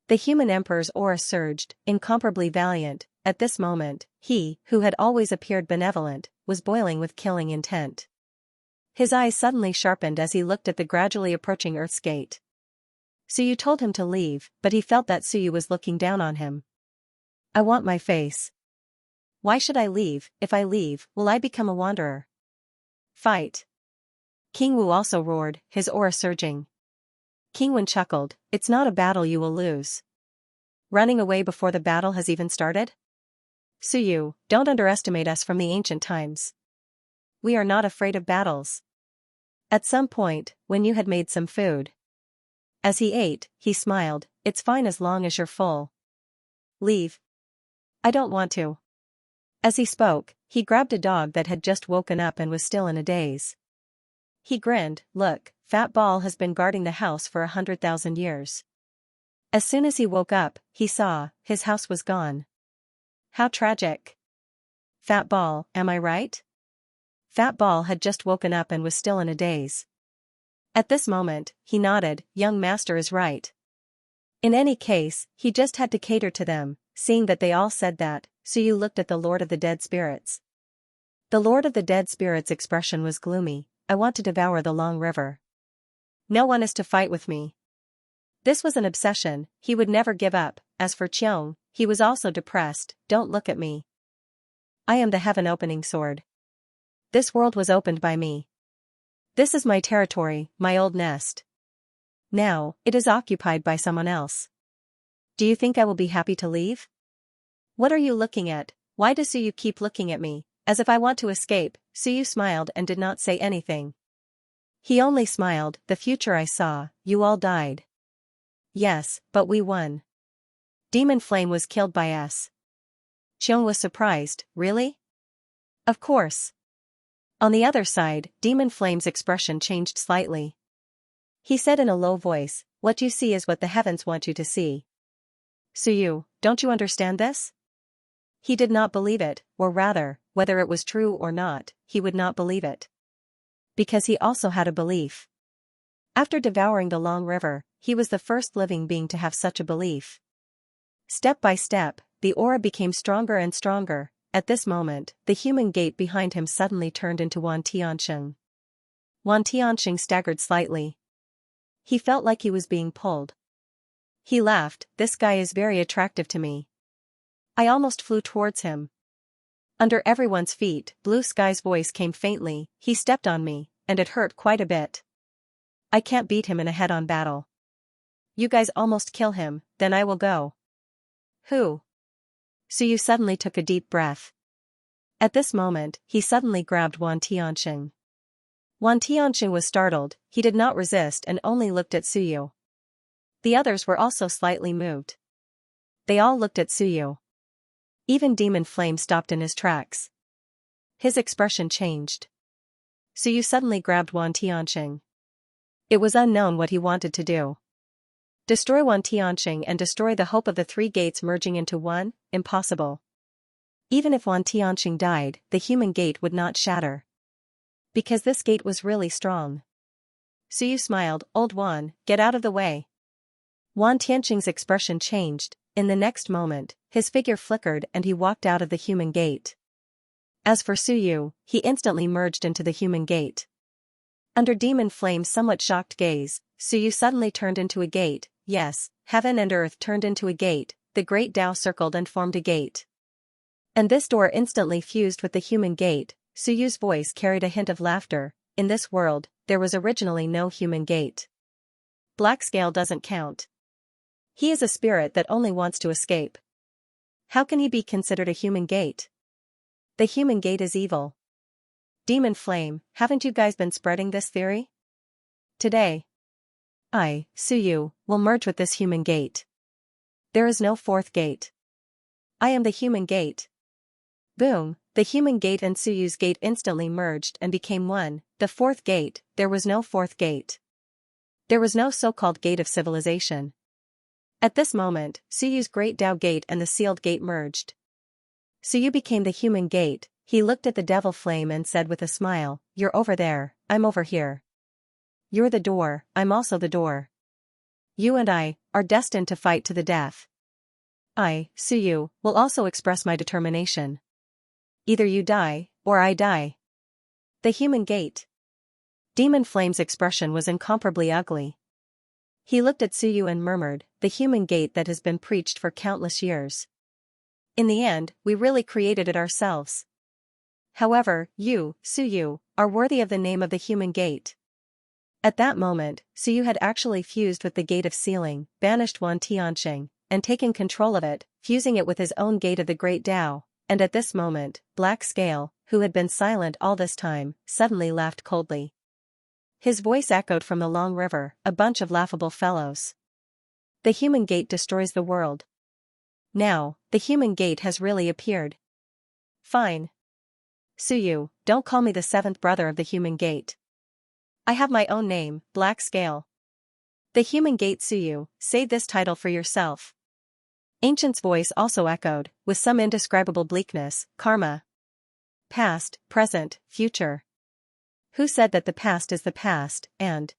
The human emperor's aura surged, incomparably valiant. At this moment, he, who had always appeared benevolent, was boiling with killing intent. His eyes suddenly sharpened as he looked at the gradually approaching Earth's gate. Suyu told him to leave, but he felt that Suyu was looking down on him. I want my face. Why should I leave? If I leave, will I become a wanderer? Fight. King Wu also roared, his aura surging. King Wen chuckled, it's not a battle you will lose. Running away before the battle has even started? Suyu, don't underestimate us from the ancient times. We are not afraid of battles. At some point, when you had made some food. As he ate, he smiled, it's fine as long as you're full. Leave. I don't want to. As he spoke, he grabbed a dog that had just woken up and was still in a daze. He grinned, look, Fat Ball has been guarding the house for 100,000 years. As soon as he woke up, he saw, his house was gone. How tragic. Fat Ball, am I right? Fat Ball had just woken up and was still in a daze. At this moment, he nodded, young master is right. In any case, he just had to cater to them, seeing that they all said that, so you looked at the Lord of the Dead Spirits. The Lord of the Dead Spirits' expression was gloomy. I want to devour the long river. No one is to fight with me. This was an obsession, he would never give up. As for Qiong, he was also depressed. Don't look at me. I am the heaven-opening sword. This world was opened by me. This is my territory, my old nest. Now, it is occupied by someone else. Do you think I will be happy to leave? What are you looking at? Why does Suyu keep looking at me, as if I want to escape? Suyu smiled and did not say anything. He only smiled. The future I saw, you all died. Yes, but we won. Demon Flame was killed by us. Qiong was surprised. Really? Of course. On the other side, Demon Flame's expression changed slightly. He said in a low voice, what you see is what the heavens want you to see. Suyu, don't you understand this? He did not believe it, or rather, whether it was true or not, he would not believe it. Because he also had a belief. After devouring the long river, he was the first living being to have such a belief. Step by step, the aura became stronger and stronger. At this moment, the human gate behind him suddenly turned into Wan Tianxing. Wan Tianxing staggered slightly. He felt like he was being pulled. He laughed, this guy is very attractive to me. I almost flew towards him. Under everyone's feet, Blue Sky's voice came faintly, he stepped on me, and it hurt quite a bit. I can't beat him in a head-on battle. You guys almost kill him, then I will go. Who? Suyu suddenly took a deep breath. At this moment, he suddenly grabbed Wan Tianxing. Wan Tianxing was startled, he did not resist and only looked at Suyu. The others were also slightly moved. They all looked at Suyu. Even Demon Flame stopped in his tracks. His expression changed. Suyu suddenly grabbed Wan Tianxing. It was unknown what he wanted to do. Destroy Wan Tianxing and destroy the hope of the three gates merging into one? Impossible. Even if Wan Tianxing died, the human gate would not shatter. Because this gate was really strong. Suyu smiled, Old Wan, get out of the way. Wan Tianxing's expression changed. In the next moment, his figure flickered and he walked out of the human gate. As for Suyu, he instantly merged into the human gate. Under Demon Flame's somewhat shocked gaze, Suyu suddenly turned into a gate. Yes, heaven and earth turned into a gate, the great Tao circled and formed a gate. And this door instantly fused with the human gate. Suyu's voice carried a hint of laughter. In this world, there was originally no human gate. Black Scale doesn't count. He is a spirit that only wants to escape. How can he be considered a human gate? The human gate is evil. Demon Flame, haven't you guys been spreading this theory? Today, I, Suyu, will merge with this human gate. There is no fourth gate. I am the human gate. Boom, the human gate and Suyu's gate instantly merged and became one. The fourth gate, there was no fourth gate. There was no so-called gate of civilization. At this moment, Suyu's great Tao gate and the sealed gate merged. Suyu became the human gate. He looked at the devil flame and said with a smile, you're over there, I'm over here. You're the door, I'm also the door. You and I are destined to fight to the death. I, Suyu, will also express my determination. Either you die, or I die. The human gate. Demon Flame's expression was incomparably ugly. He looked at Suyu and murmured, the human gate that has been preached for countless years. In the end, we really created it ourselves. However, you, Suyu, are worthy of the name of the human gate. At that moment, Suyu had actually fused with the gate of sealing, banished Wan Tianxing, and taken control of it, fusing it with his own gate of the Great Tao, and at this moment, Black Scale, who had been silent all this time, suddenly laughed coldly. His voice echoed from the long river, a bunch of laughable fellows. The human gate destroys the world. Now, the human gate has really appeared. Fine. Suyu, don't call me the seventh brother of the human gate. I have my own name, Black Scale. The human gate Suyu, say this title for yourself. Ancient's voice also echoed, with some indescribable bleakness, karma. Past, present, future. Who said that the past is the past, and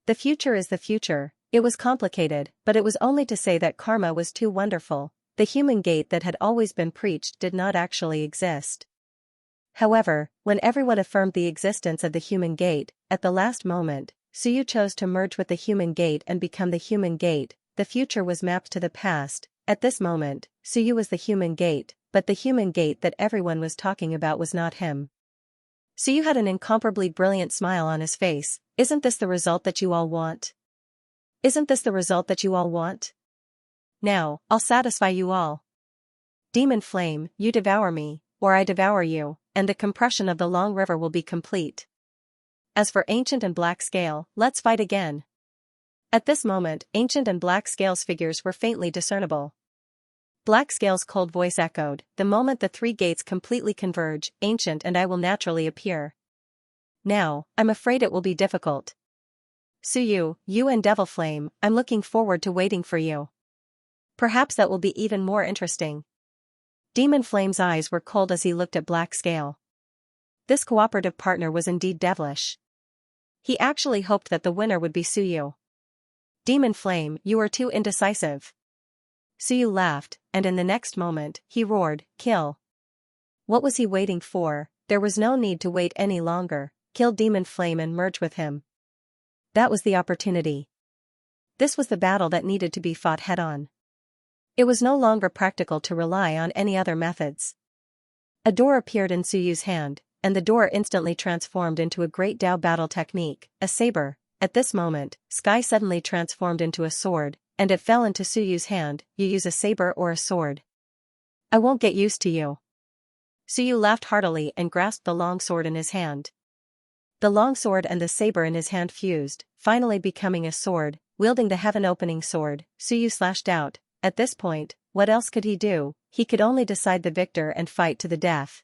the future is the future? It was complicated, but it was only to say that karma was too wonderful. The human gate that had always been preached did not actually exist. However, when everyone affirmed the existence of the human gate, at the last moment, Suyu chose to merge with the human gate and become the human gate. The future was mapped to the past. At this moment, Suyu was the human gate, but the human gate that everyone was talking about was not him. Suyu had an incomparably brilliant smile on his face. Isn't this the result that you all want? Isn't this the result that you all want? Now, I'll satisfy you all. Demon flame, you devour me, or I devour you, and the compression of the long river will be complete. As for Ancient and Black Scale, let's fight again. At this moment, Ancient and Black Scale's figures were faintly discernible. Black Scale's cold voice echoed, the moment the three gates completely converge, Ancient and I will naturally appear. Now, I'm afraid it will be difficult. Suyu, you and Devil Flame, I'm looking forward to waiting for you. Perhaps that will be even more interesting. Demon Flame's eyes were cold as he looked at Black Scale. This cooperative partner was indeed devilish. He actually hoped that the winner would be Suyu. Demon Flame, you are too indecisive. Suyu laughed, and in the next moment, he roared, kill. What was he waiting for? There was no need to wait any longer. Kill Demon Flame and merge with him. That was the opportunity. This was the battle that needed to be fought head-on. It was no longer practical to rely on any other methods. A door appeared in Suyu's hand, and the door instantly transformed into a great Dao battle technique, a saber. At this moment, Sky suddenly transformed into a sword, and it fell into Suyu's hand. You use a saber or a sword? I won't get used to you. Suyu laughed heartily and grasped the long sword in his hand. The long sword and the saber in his hand fused, finally becoming a sword. Wielding the heaven-opening sword, Suyu slashed out. At this point, what else could he do? He could only decide the victor and fight to the death.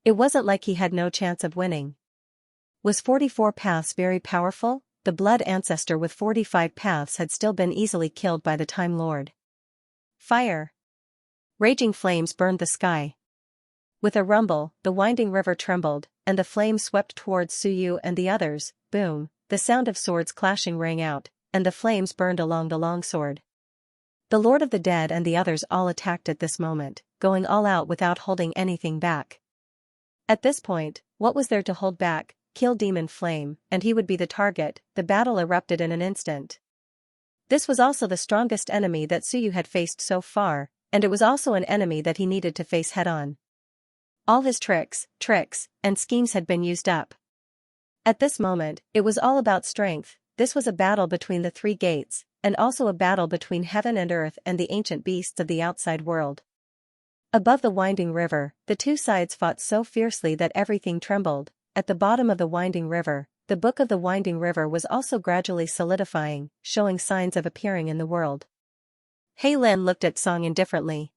It wasn't like he had no chance of winning. Was 44 paths very powerful? The blood ancestor with 45 paths had still been easily killed by the Time Lord. Fire! Raging flames burned the sky. With a rumble, the winding river trembled, and the flames swept towards Suyu and the others. Boom! The sound of swords clashing rang out, and the flames burned along the longsword. The Lord of the Dead and the others all attacked at this moment, going all out without holding anything back. At this point, what was there to hold back? Kill Demon Flame, and he would be the target. The battle erupted in an instant. This was also the strongest enemy that Suyu had faced so far, and it was also an enemy that he needed to face head-on. All his tricks, and schemes had been used up. At this moment, it was all about strength. This was a battle between the three gates, and also a battle between heaven and earth and the ancient beasts of the outside world. Above the winding river, the two sides fought so fiercely that everything trembled. At the bottom of the winding river, the book of the winding river was also gradually solidifying, showing signs of appearing in the world. Hei Lin looked at Song indifferently.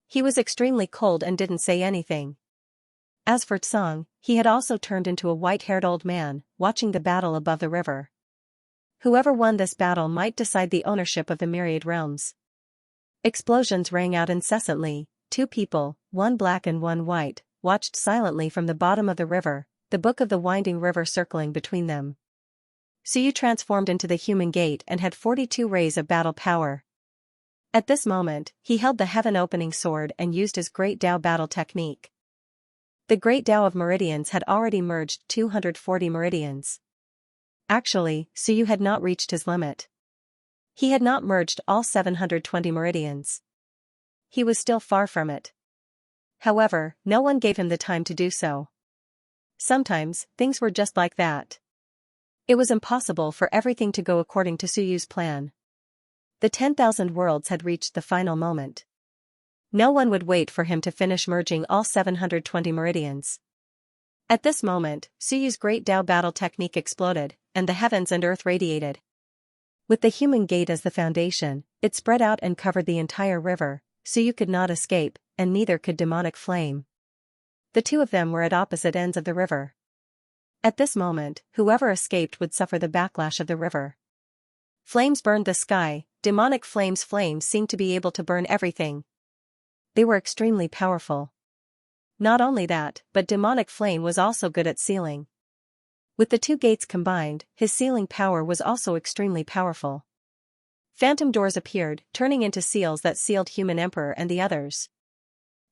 He was extremely cold and didn't say anything. As for Song, he had also turned into a white-haired old man, watching the battle above the river. Whoever won this battle might decide the ownership of the Myriad realms. Explosions rang out incessantly. Two people, one black and one white, watched silently from the bottom of the river, the book of the winding river circling between them. Suyu transformed into the human gate and had 42 rays of battle power. At this moment, he held the heaven-opening sword and used his Great Dao battle technique. The Great Dao of Meridians had already merged 240 meridians. Actually, Suyu had not reached his limit. He had not merged all 720 meridians. He was still far from it. However, no one gave him the time to do so. Sometimes, things were just like that. It was impossible for everything to go according to Suyu's plan. The 10,000 worlds had reached the final moment. No one would wait for him to finish merging all 720 meridians. At this moment, Suyu's Great Dao battle technique exploded, and the heavens and earth radiated. With the human gate as the foundation, it spread out and covered the entire river. Suyu could not escape, and neither could Demonic Flame. The two of them were at opposite ends of the river. At this moment, whoever escaped would suffer the backlash of the river. Flames burned the sky. Demonic Flame's flames seemed to be able to burn everything. They were extremely powerful. Not only that, but Demonic Flame was also good at sealing. With the two gates combined, his sealing power was also extremely powerful. Phantom doors appeared, turning into seals that sealed Human Emperor and the others.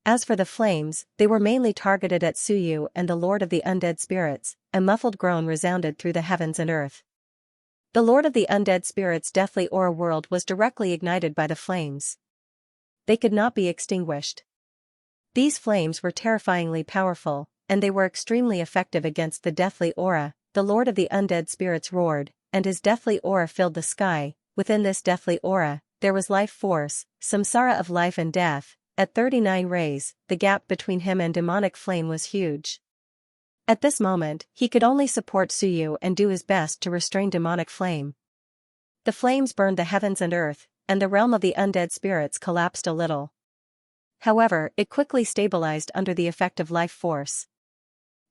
As for the flames, they were mainly targeted at Suyu and the Lord of the Undead Spirits. A muffled groan resounded through the heavens and earth. The Lord of the Undead Spirits' deathly aura world was directly ignited by the flames. They could not be extinguished. These flames were terrifyingly powerful, and they were extremely effective against the deathly aura. The Lord of the Undead Spirits roared, and his deathly aura filled the sky. Within this deathly aura, there was life force, samsara of life and death. At 39 rays, the gap between him and demonic flame was huge. At this moment, he could only support Suyu and do his best to restrain demonic flame. The flames burned the heavens and earth, and the realm of the undead spirits collapsed a little. However, it quickly stabilized under the effect of life force.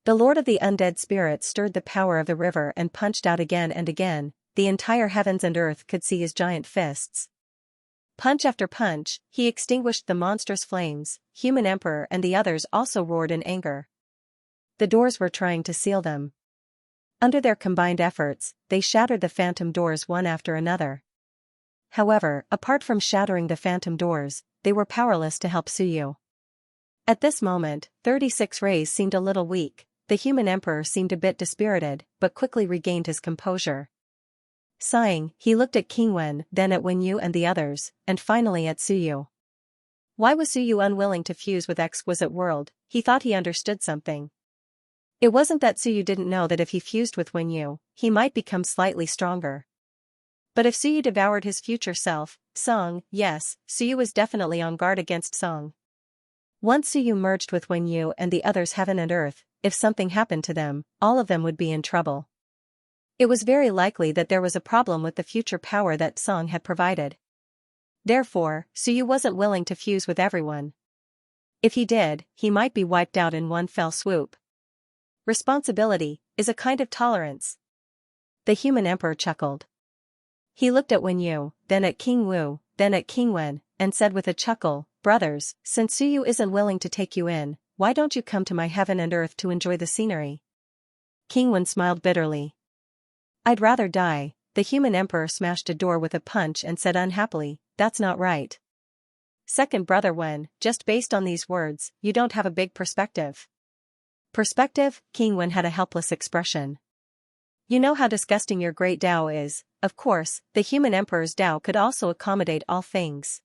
The Lord of the Undead Spirits stirred the power of the river and punched out again and again. The entire heavens and earth could see his giant fists. Punch after punch, he extinguished the monstrous flames. Human Emperor and the others also roared in anger. The doors were trying to seal them. Under their combined efforts, they shattered the phantom doors one after another. However, apart from shattering the phantom doors, they were powerless to help Suyu. At this moment, 36 rays seemed a little weak. The Human Emperor seemed a bit dispirited, but quickly regained his composure. Sighing, he looked at King Wen, then at Wen Yu and the others, and finally at Suyu. Why was Suyu unwilling to fuse with Exquisite World? He thought he understood something. It wasn't that Suyu didn't know that if he fused with Wen Yu, he might become slightly stronger. But if Suyu devoured his future self, Song, yes, Suyu was definitely on guard against Song. Once Suyu merged with Wen Yu and the others heaven and earth, if something happened to them, all of them would be in trouble. It was very likely that there was a problem with the future power that Song had provided. Therefore, Suyu wasn't willing to fuse with everyone. If he did, he might be wiped out in one fell swoop. Responsibility is a kind of tolerance. The Human Emperor chuckled. He looked at Wen Yu, then at King Wu, then at King Wen, and said with a chuckle, "Brothers, since Suyu isn't willing to take you in, why don't you come to my heaven and earth to enjoy the scenery?" King Wen smiled bitterly. "I'd rather die." The Human Emperor smashed a door with a punch and said unhappily, "That's not right." Second brother Wen, just based on these words, you don't have a big perspective. Perspective? King Wen had a helpless expression. You know how disgusting your great Tao is. Of course, the Human Emperor's Tao could also accommodate all things.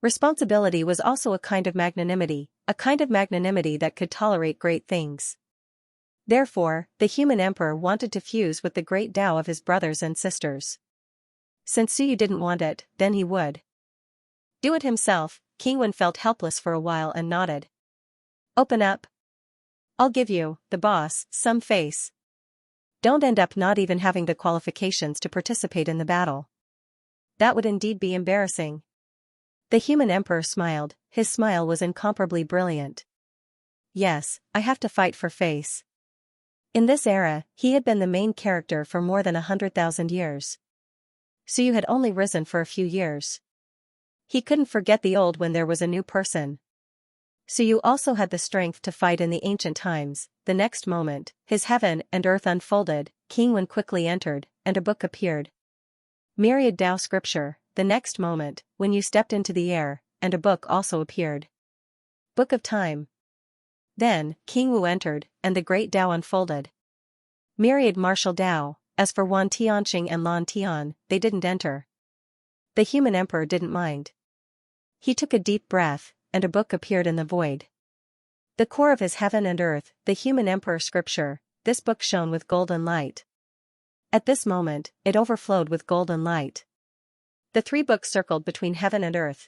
Responsibility was also a kind of magnanimity that could tolerate great things. Therefore, the Human Emperor wanted to fuse with the great Tao of his brothers and sisters. Since Suyu didn't want it, then he would do it himself. King Wen felt helpless for a while and nodded. "Open up. I'll give you, the boss, some face. Don't end up not even having the qualifications to participate in the battle. That would indeed be embarrassing." The Human Emperor smiled. His smile was incomparably brilliant. "Yes, I have to fight for face." In this era, he had been the main character for more than 100,000 years. Suyu had only risen for a few years. He couldn't forget the old when there was a new person. Suyu also had the strength to fight in the ancient times. The next moment, his heaven and earth unfolded. King Wen quickly entered, and a book appeared. Myriad Tao Scripture. The next moment, when you stepped into the air, and a book also appeared. Book of Time. Then, King Wu entered, and the great Tao unfolded. Myriad Martial Tao. As for Wan Tianqing and Lan Tian, they didn't enter. The Human Emperor didn't mind. He took a deep breath, and a book appeared in the void. The core of his heaven and earth, the Human Emperor Scripture. This book shone with golden light. At this moment, it overflowed with golden light. The three books circled between heaven and earth.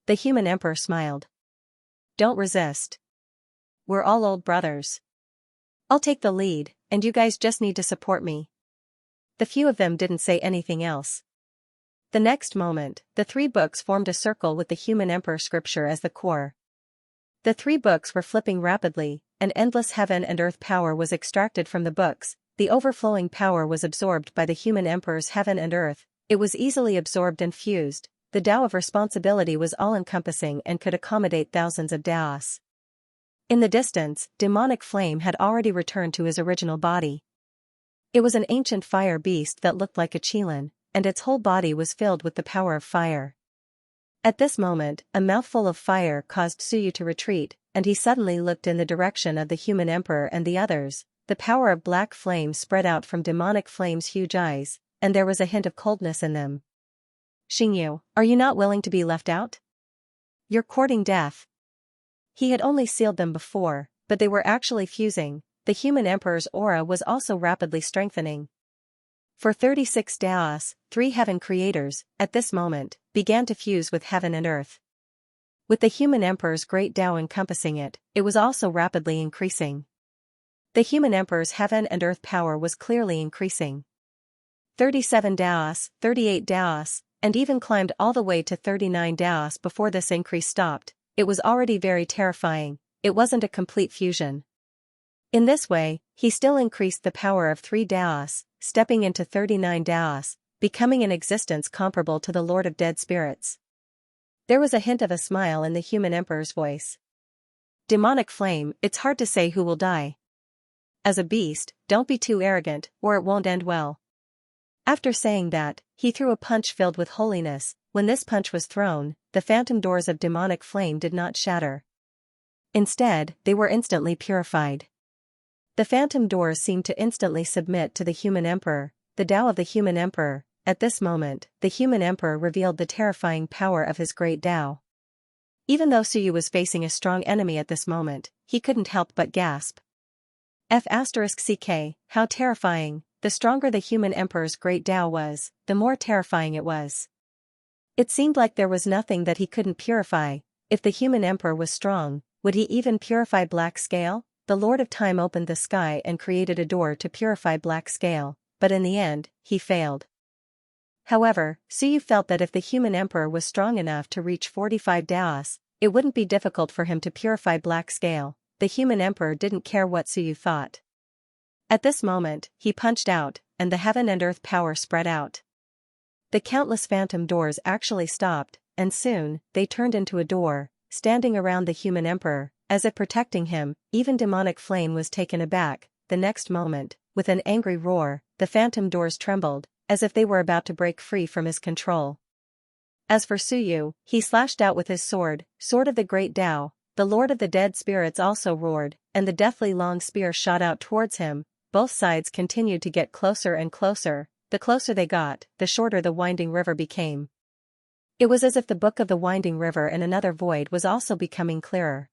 The Human Emperor smiled. "Don't resist. We're all old brothers. I'll take the lead, and you guys just need to support me." The few of them didn't say anything else. The next moment, the three books formed a circle with the Human Emperor Scripture as the core. The three books were flipping rapidly, and endless heaven and earth power was extracted from the books. The overflowing power was absorbed by the Human Emperor's heaven and earth. It was easily absorbed and fused. The Tao of responsibility was all-encompassing and could accommodate thousands of Taos. In the distance, demonic flame had already returned to his original body. It was an ancient fire beast that looked like a Qilin, and its whole body was filled with the power of fire. At this moment, a mouthful of fire caused Suyu to retreat, and he suddenly looked in the direction of the human emperor and the others. The power of black flame spread out from demonic flame's huge eyes, and there was a hint of coldness in them. Xingyu, are you not willing to be left out? You're courting death. He had only sealed them before, but they were actually fusing. The human emperor's aura was also rapidly strengthening. For 36 Daos, 3 heaven creators, at this moment, began to fuse with heaven and earth. With the human emperor's great Tao encompassing it, it was also rapidly increasing. The human emperor's heaven and earth power was clearly increasing. 37 Daos, 38 Daos, and even climbed all the way to 39 Daos before this increase stopped. It was already very terrifying. It wasn't a complete fusion. In this way, he still increased the power of 3 Daos, stepping into 39 Daos, becoming an existence comparable to the Lord of Dead Spirits. There was a hint of a smile in the human emperor's voice. Demonic flame, it's hard to say who will die. As a beast, don't be too arrogant, or it won't end well. After saying that, he threw a punch filled with holiness. When this punch was thrown, the phantom doors of demonic flame did not shatter. Instead, they were instantly purified. The phantom doors seemed to instantly submit to the human emperor, the Tao of the human emperor. At this moment, the human emperor revealed the terrifying power of his great Tao. Even though Suyu was facing a strong enemy at this moment, he couldn't help but gasp. *CK, how terrifying! The stronger the human emperor's great Tao was, the more terrifying it was. It seemed like there was nothing that he couldn't purify. If the human emperor was strong, would he even purify Black Scale? The Lord of Time opened the sky and created a door to purify Black Scale, but in the end, he failed. However, Suyu felt that if the human emperor was strong enough to reach 45 Daos, it wouldn't be difficult for him to purify Black Scale. The human emperor didn't care what Suyu thought. At this moment, he punched out, and the heaven and earth power spread out. The countless phantom doors actually stopped, and soon, they turned into a door, standing around the human emperor, as if protecting him. Even demonic flame was taken aback. The next moment, with an angry roar, the phantom doors trembled, as if they were about to break free from his control. As for Suyu, he slashed out with his sword, Sword of the Great Tao. The Lord of the Dead Spirits also roared, and the deathly long spear shot out towards him. Both sides continued to get closer and closer. The closer they got, the shorter the winding river became. It was as if the book of the winding river in another void was also becoming clearer.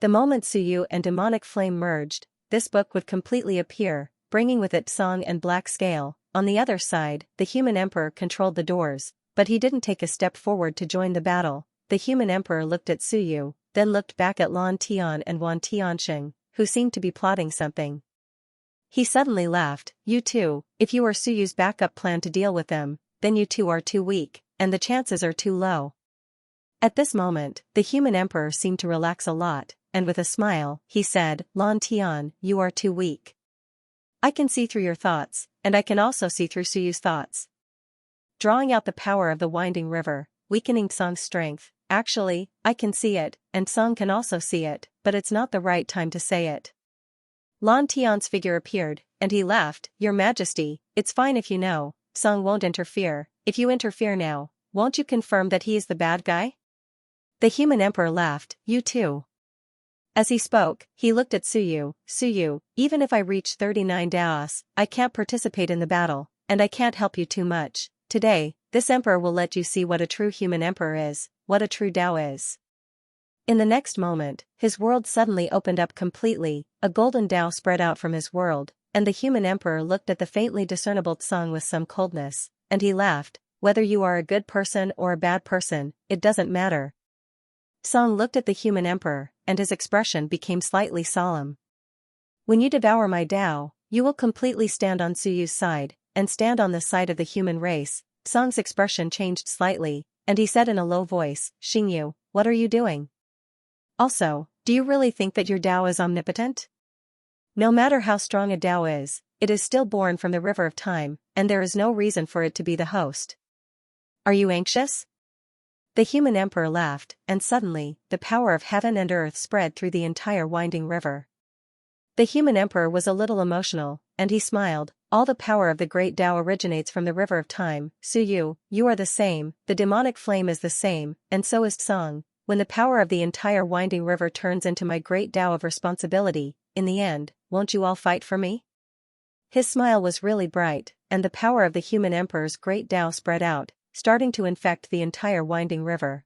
The moment Suyu and demonic flame merged, this book would completely appear, bringing with it Song and Black Scale. On the other side, the human emperor controlled the doors, but he didn't take a step forward to join the battle. The human emperor looked at Suyu, then looked back at Lan Tian and Wan Tianxing, who seemed to be plotting something. He suddenly laughed. You two, if you are Suyu's backup plan to deal with them, then you two are too weak, and the chances are too low. At this moment, the human emperor seemed to relax a lot, and with a smile, he said, Lan Tian, you are too weak. I can see through your thoughts, and I can also see through Suyu's thoughts. Drawing out the power of the winding river, weakening Song's strength. Actually, I can see it, and Song can also see it, but it's not the right time to say it. Lan Tian's figure appeared, and he laughed. Your Majesty, it's fine if you know, Song won't interfere. If you interfere now, won't you confirm that he is the bad guy? The human emperor laughed. You too. As he spoke, he looked at Suyu. Suyu, even if I reach 39 Daos, I can't participate in the battle, and I can't help you too much. Today, this emperor will let you see what a true human emperor is, what a true Tao is. In the next moment, his world suddenly opened up completely. A golden Tao spread out from his world, and the human emperor looked at the faintly discernible Song with some coldness, and he laughed. Whether you are a good person or a bad person, it doesn't matter. Song looked at the human emperor, and his expression became slightly solemn. When you devour my Tao, you will completely stand on Suyu's side, and stand on the side of the human race. Song's expression changed slightly, and he said in a low voice, Xingyu, what are you doing? Also, do you really think that your Tao is omnipotent? No matter how strong a Tao is, it is still born from the river of time, and there is no reason for it to be the host. Are you anxious? The human emperor laughed, and suddenly, the power of heaven and earth spread through the entire winding river. The human emperor was a little emotional, and he smiled. all the power of the great Tao originates from the river of time. Suyu, you are the same, the demonic flame is the same, and so is Tsang. When the power of the entire winding river turns into my great Tao of responsibility, in the end, won't you all fight for me? His smile was really bright, and the power of the human emperor's great Tao spread out, starting to infect the entire winding river.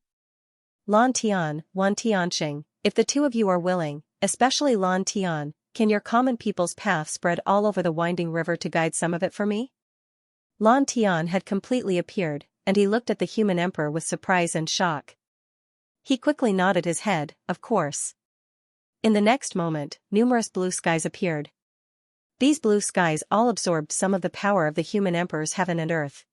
Lan Tian, Wan Tianxing, if the two of you are willing, especially Lan Tian, can your common people's path spread all over the winding river to guide some of it for me? Lan Tian had completely appeared, and he looked at the human emperor with surprise and shock. He quickly nodded his head, of course. In the next moment, numerous blue skies appeared. These blue skies all absorbed some of the power of the human emperor's heaven and earth.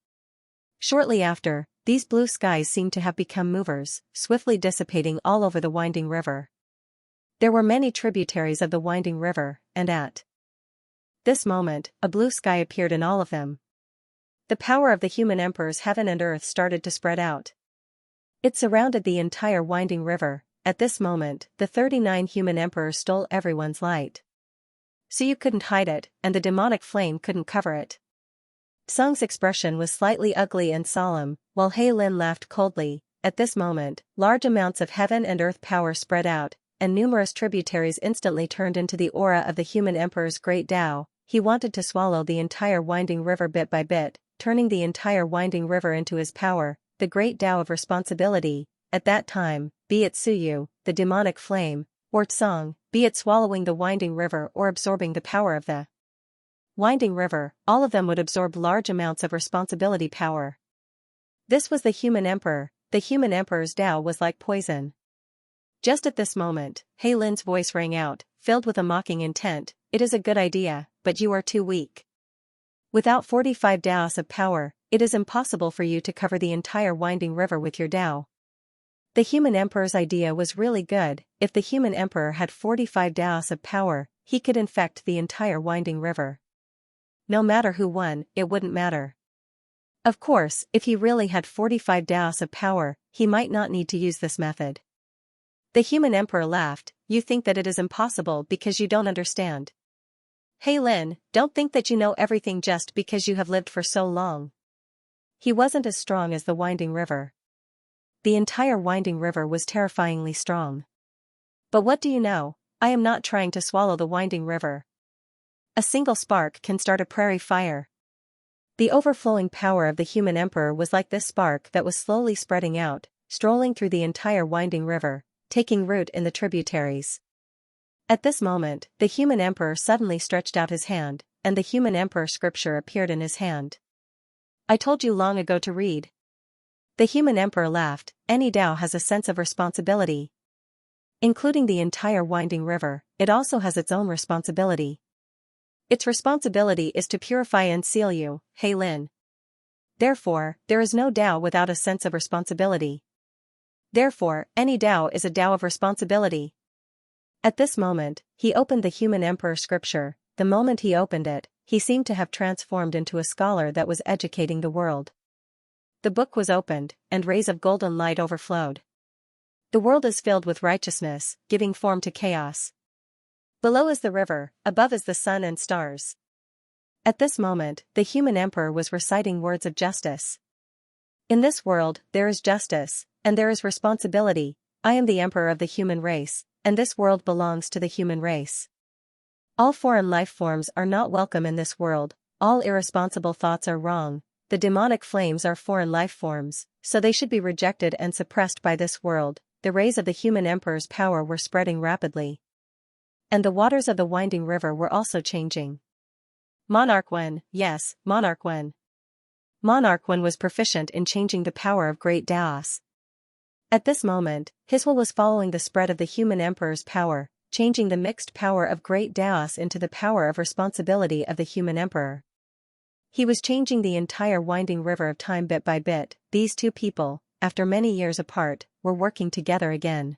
Shortly after, these blue skies seemed to have become movers, swiftly dissipating all over the winding river. There were many tributaries of the winding river, and at this moment, a blue sky appeared in all of them. The power of the human emperor's heaven and earth started to spread out. It surrounded the entire winding river. At this moment, the 39 human emperors stole everyone's light. So you couldn't hide it, and the demonic flame couldn't cover it. Tsang's expression was slightly ugly and solemn, while He Lin laughed coldly. At this moment, large amounts of heaven and earth power spread out, and numerous tributaries instantly turned into the aura of the human emperor's great Tao. He wanted to swallow the entire winding river bit by bit, turning the entire winding river into his power, the great Tao of responsibility. At that time, be it Suyu, the demonic flame, or Tsang, be it swallowing the winding river or absorbing the power of the winding river, all of them would absorb large amounts of responsibility power. This was the human emperor. The human emperor's Tao was like poison. Just at this moment, He Lin's voice rang out, filled with a mocking intent. It is a good idea, but you are too weak. Without 45 Taos of power, it is impossible for you to cover the entire winding river with your Tao. The human emperor's idea was really good. If the human emperor had 45 Taos of power, he could infect the entire winding river. No matter who won, it wouldn't matter. Of course, if he really had 45 Taos of power, he might not need to use this method. The human emperor laughed. You think that it is impossible because you don't understand. He Lin, don't think that you know everything just because you have lived for so long. He wasn't as strong as the winding river. The entire winding river was terrifyingly strong. But what do you know? I am not trying to swallow the winding river. A single spark can start a prairie fire. The overflowing power of the human emperor was like this spark that was slowly spreading out, strolling through the entire winding river, taking root in the tributaries. At this moment, the human emperor suddenly stretched out his hand, and the human emperor scripture appeared in his hand. I told you long ago to read. The human emperor laughed. Any Tao has a sense of responsibility. Including the entire winding river, it also has its own responsibility. Its responsibility is to purify and seal you, He Lin. Therefore, there is no Tao without a sense of responsibility. Therefore, any Tao is a Tao of responsibility. At this moment, he opened the human emperor scripture. The moment he opened it, he seemed to have transformed into a scholar that was educating the world. The book was opened, and rays of golden light overflowed. The world is filled with righteousness, giving form to chaos. Below is the river, above is the sun and stars. At this moment, the human emperor was reciting words of justice. In this world, there is justice, and there is responsibility. I am the emperor of the human race, and this world belongs to the human race. All foreign life forms are not welcome in this world, all irresponsible thoughts are wrong. The demonic flames are foreign life forms, so they should be rejected and suppressed by this world. The rays of the human emperor's power were spreading rapidly. And the waters of the winding river were also changing. Monarch Wen, yes, Monarch Wen. Monarch Wen was proficient in changing the power of great Taos. At this moment, his will was following the spread of the human emperor's power, changing the mixed power of great Taos into the power of responsibility of the human emperor. He was changing the entire winding river of time bit by bit. These two people, after many years apart, were working together again.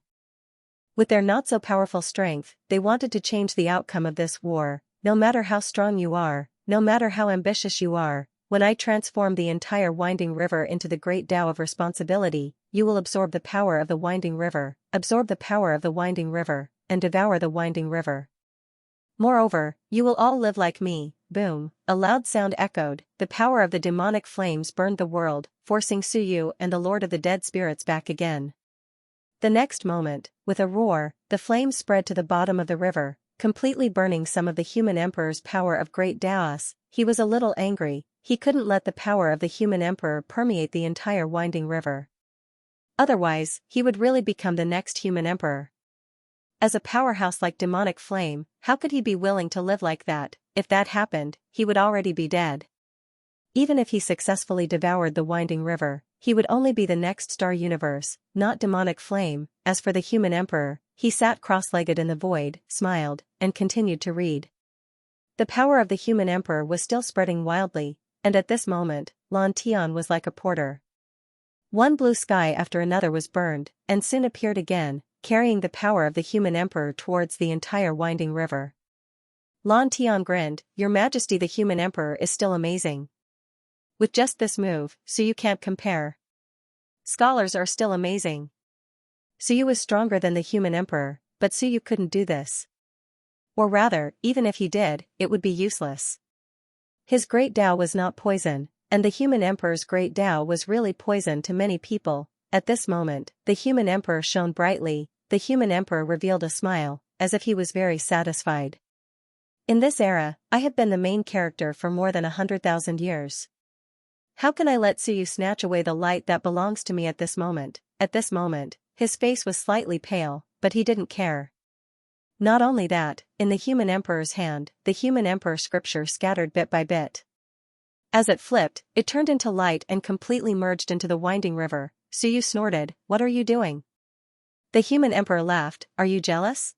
With their not-so-powerful strength, they wanted to change the outcome of this war. No matter how strong you are, no matter how ambitious you are, when I transform the entire winding river into the great Tao of responsibility, you will absorb the power of the winding river, absorb the power of the winding river, and devour the winding river. Moreover, you will all live like me, boom, a loud sound echoed. The power of the demonic flames burned the world, forcing Suyu and the Lord of the Dead Spirits back again. The next moment, with a roar, the flames spread to the bottom of the river, completely burning some of the human emperor's power of great Daos. He was a little angry. He couldn't let the power of the human emperor permeate the entire winding river. Otherwise, he would really become the next human emperor. As a powerhouse like demonic flame, how could he be willing to live like that? If that happened, he would already be dead. Even if he successfully devoured the winding river, he would only be the next star universe, not demonic flame. As for the human emperor, he sat cross-legged in the void, smiled, and continued to read. The power of the human emperor was still spreading wildly, and at this moment, Lan Tian was like a porter. One blue sky after another was burned, and soon appeared again, carrying the power of the human emperor towards the entire winding river. Lan Tian grinned, "Your Majesty, the human emperor is still amazing. With just this move, Suyu can't compare. Scholars are still amazing. Suyu is stronger than the human emperor, but Suyu couldn't do this. Or rather, even if he did, it would be useless. His great Tao was not poison, and the human emperor's great Tao was really poison to many people." At this moment, the human emperor shone brightly. The human emperor revealed a smile, as if he was very satisfied. "In this era, I have been the main character for more than 100,000 years. How can I let Suyu snatch away the light that belongs to me at this moment?" At this moment, his face was slightly pale, but he didn't care. Not only that, in the human emperor's hand, the human emperor scripture scattered bit by bit. As it flipped, it turned into light and completely merged into the winding river. Suyu snorted, "What are you doing?" The human emperor laughed, "Are you jealous?"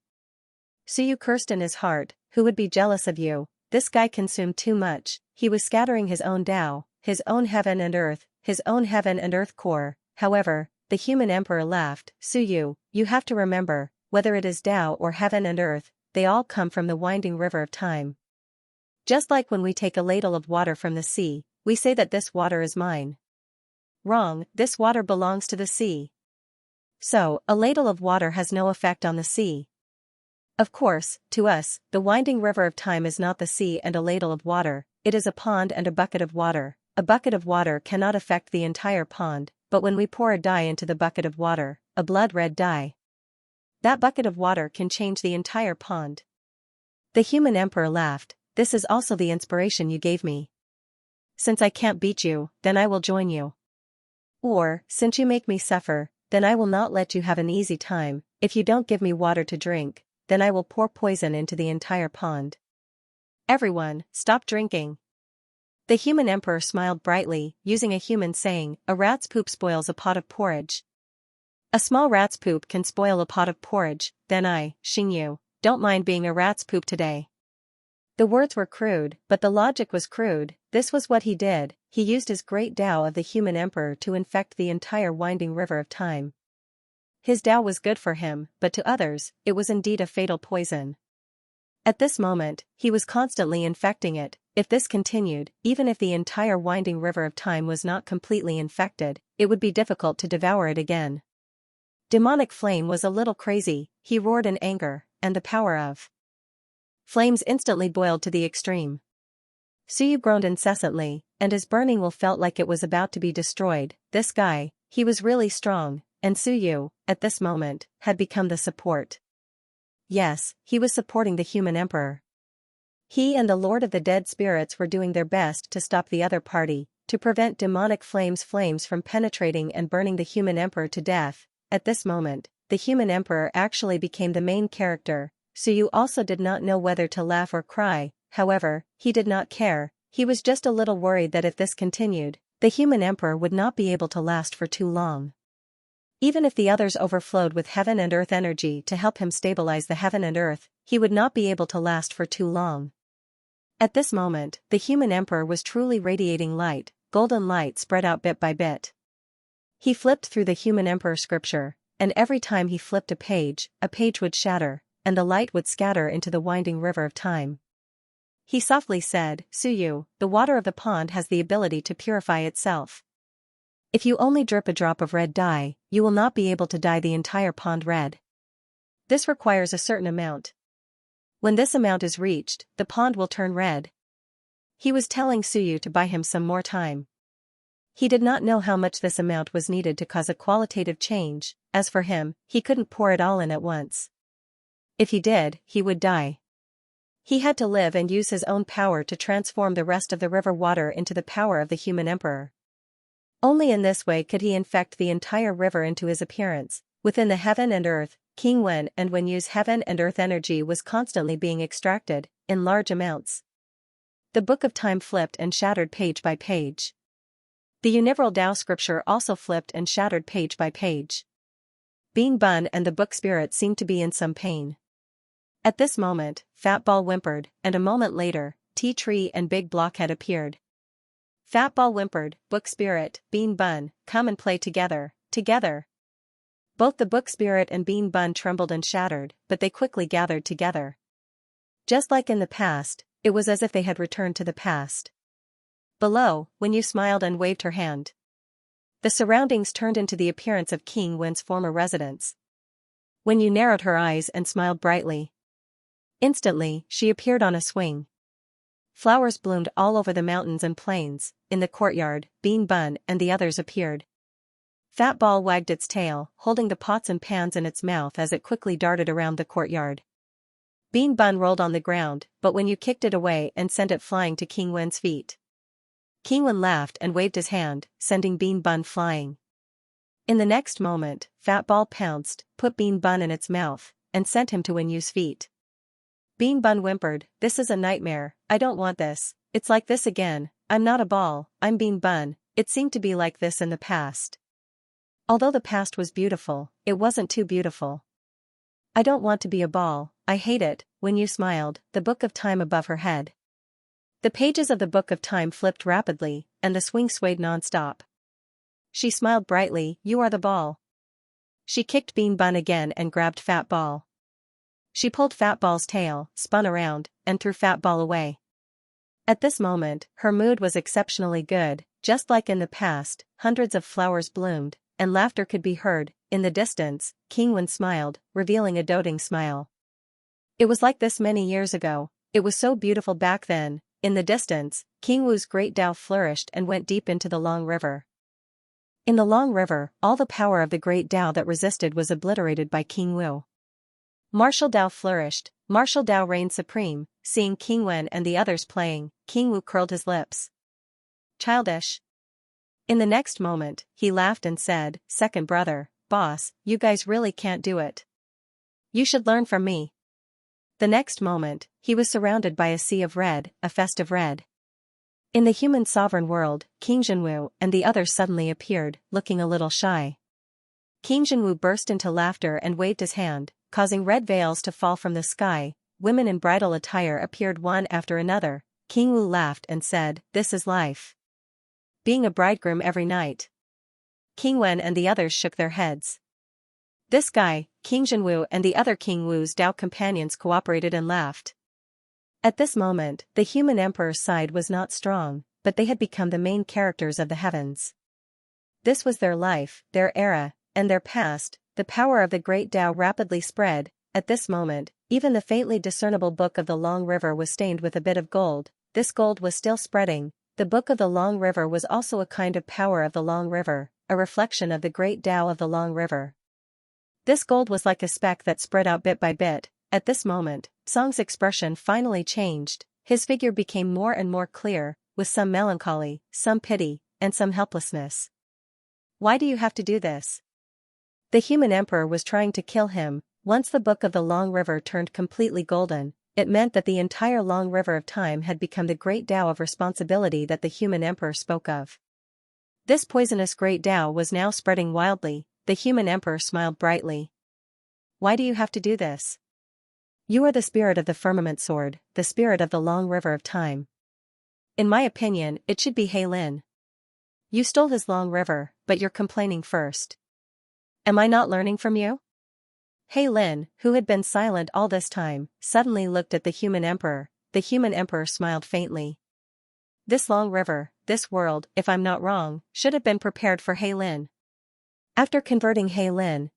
Suyu cursed in his heart, "Who would be jealous of you? This guy consumed too much." He was scattering his own Tao, his own heaven and earth core. However, the human emperor laughed, "Suyu, you have to remember, whether it is Tao or heaven and earth, they all come from the winding river of time. Just like when we take a ladle of water from the sea, we say that this water is mine. Wrong, this water belongs to the sea. So, a ladle of water has no effect on the sea. Of course, to us, the winding river of time is not the sea and a ladle of water, it is a pond and a bucket of water. A bucket of water cannot affect the entire pond, but when we pour a dye into the bucket of water, a blood-red dye, that bucket of water can change the entire pond." The human emperor laughed, "This is also the inspiration you gave me. Since I can't beat you, then I will join you. Or, since you make me suffer, then I will not let you have an easy time. If you don't give me water to drink, then I will pour poison into the entire pond. Everyone, stop drinking." The human emperor smiled brightly, using a human saying, "A rat's poop spoils a pot of porridge. A small rat's poop can spoil a pot of porridge, then I, Xingyu, don't mind being a rat's poop today." The words were crude, but the logic was crude. This was what he did. He used his great Tao of the human emperor to infect the entire winding river of time. His Tao was good for him, but to others, it was indeed a fatal poison. At this moment, he was constantly infecting it. If this continued, even if the entire winding river of time was not completely infected, it would be difficult to devour it again. Demonic Flame was a little crazy. He roared in anger, and the power of flames instantly boiled to the extreme. Suyu groaned incessantly, and his burning will felt like it was about to be destroyed. This guy, he was really strong, and Suyu, at this moment, had become the support. Yes, he was supporting the human emperor. He and the Lord of the Dead Spirits were doing their best to stop the other party, to prevent demonic flames from penetrating and burning the human emperor to death. At this moment, the human emperor actually became the main character. Suyu also did not know whether to laugh or cry. However, he did not care. He was just a little worried that if this continued, the human emperor would not be able to last for too long. Even if the others overflowed with heaven and earth energy to help him stabilize the heaven and earth, he would not be able to last for too long. At this moment, the human emperor was truly radiating light. Golden light spread out bit by bit. He flipped through the human emperor scripture, and every time he flipped a page would shatter, and the light would scatter into the winding river of time. He softly said, "Suyu, the water of the pond has the ability to purify itself. If you only drip a drop of red dye, you will not be able to dye the entire pond red. This requires a certain amount. When this amount is reached, the pond will turn red. He was telling Suyu to buy him some more time. He did not know how much this amount was needed to cause a qualitative change. As for him, he couldn't pour it all in at once. If he did, he would die. He had to live and use his own power to transform the rest of the river water into the power of the human emperor. Only in this way could he infect the entire river into his appearance. Within the heaven and earth, King Wen and Wenyu's heaven and earth energy was constantly being extracted, in large amounts. The Book of Time flipped and shattered page by page. The Universal Tao scripture also flipped and shattered page by page. Bean Bun and the book spirit seemed to be in some pain. At this moment, Fat Ball whimpered, and a moment later, Tea Tree and Big Blockhead appeared. Fat Ball whimpered, "Book Spirit, Bean Bun, come and play together, together." Both the Book Spirit and Bean Bun trembled and shattered, but they quickly gathered together. Just like in the past, it was as if they had returned to the past. Below, Wenyu smiled and waved her hand. The surroundings turned into the appearance of King Wen's former residence. Wenyu narrowed her eyes and smiled brightly. Instantly, she appeared on a swing. Flowers bloomed all over the mountains and plains. In the courtyard, Bean Bun and the others appeared. Fat Ball wagged its tail, holding the pots and pans in its mouth as it quickly darted around the courtyard. Bean Bun rolled on the ground, but Wenyu kicked it away and sent it flying to King Wen's feet. King Wen laughed and waved his hand, sending Bean Bun flying. In the next moment, Fat Ball pounced, put Bean Bun in its mouth, and sent him to Wenyu's feet. Bean Bun whimpered, "This is a nightmare, I don't want this, it's like this again, I'm not a ball, I'm Bean Bun, it seemed to be like this in the past." Although the past was beautiful, it wasn't too beautiful. "I don't want to be a ball, I hate it," Wenyu smiled, the Book of Time above her head. The pages of the Book of Time flipped rapidly, and the swing swayed non-stop. She smiled brightly, "You are the ball." She kicked Bean Bun again and grabbed Fat Ball. She pulled Fat Ball's tail, spun around, and threw Fat Ball away. At this moment, her mood was exceptionally good. Just like in the past, hundreds of flowers bloomed, and laughter could be heard. In the distance, King Wen smiled, revealing a doting smile. It was like this many years ago, it was so beautiful back then. In the distance, King Wu's great Tao flourished and went deep into the long river. In the long river, all the power of the great Tao that resisted was obliterated by King Wu. Martial Tao flourished, martial Tao reigned supreme. Seeing King Wen and the others playing, King Wu curled his lips. "Childish." In the next moment, he laughed and said, "Second brother, boss, you guys really can't do it. You should learn from me." The next moment, he was surrounded by a sea of red, a festive red. In the human sovereign world, King Jinwu and the others suddenly appeared, looking a little shy. King Jinwu burst into laughter and waved his hand, causing red veils to fall from the sky. Women in bridal attire appeared one after another. King Wu laughed and said, "This is life. Being a bridegroom every night." King Wen and the others shook their heads. This guy, King Jinwu and the other King Wu's Tao companions cooperated and laughed. At this moment, the human emperor's side was not strong, but they had become the main characters of the heavens. This was their life, their era, and their past. The power of the great Tao rapidly spread. At this moment, even the faintly discernible Book of the Long River was stained with a bit of gold. This gold was still spreading. The Book of the Long River was also a kind of power of the Long River, a reflection of the great Tao of the Long River. This gold was like a speck that spread out bit by bit. At this moment, Song's expression finally changed. His figure became more and more clear, with some melancholy, some pity, and some helplessness. "Why do you have to do this?" The human emperor was trying to kill him. Once the Book of the Long River turned completely golden, it meant that the entire long river of time had become the great Tao of responsibility that the human emperor spoke of. This poisonous great Tao was now spreading wildly. The human emperor smiled brightly. "Why do you have to do this? You are the spirit of the firmament sword, the spirit of the long river of time. In my opinion, it should be He Lin. You stole his long river, but you're complaining first. Am I not learning from you?" He Lin, who had been silent all this time, suddenly looked at the human emperor. The human emperor smiled faintly. "This long river, this world, if I'm not wrong, should have been prepared for He Lin." After converting He Lin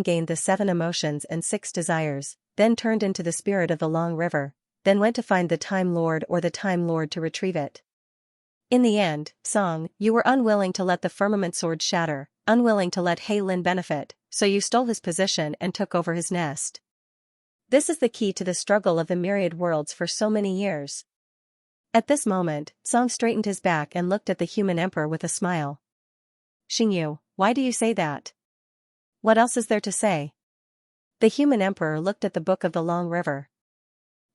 gained the 7 emotions and 6 desires, then turned into the spirit of the long river. then went to find the Time Lord or the Time Lord to retrieve it. In the end, Song, you were unwilling to let the firmament sword shatter, unwilling to let He Lin benefit, so you stole his position and took over his nest. This is the key to the struggle of the myriad worlds for so many years. At this moment, Song straightened his back and looked at the human emperor with a smile. Xingyu, why do you say that? What else is there to say? The human emperor looked at the book of the Long River.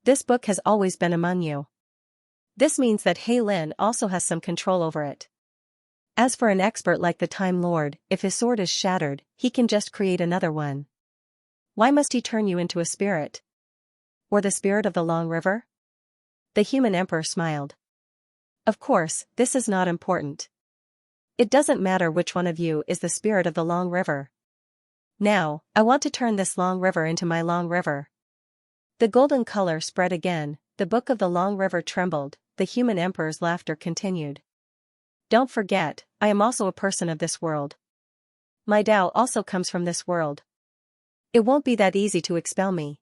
This book has always been among you. This means that He Lin also has some control over it. As for an expert like the Time Lord, if his sword is shattered, he can just create another one. Why must he turn you into a spirit? Or the spirit of the Long River? The human emperor smiled. Of course, this is not important. It doesn't matter which one of you is the spirit of the Long River. Now, I want to turn this Long River into my Long River. The golden color spread again, the book of the Long River trembled, the human emperor's laughter continued. Don't forget, I am also a person of this world. My Tao also comes from this world. It won't be that easy to expel me.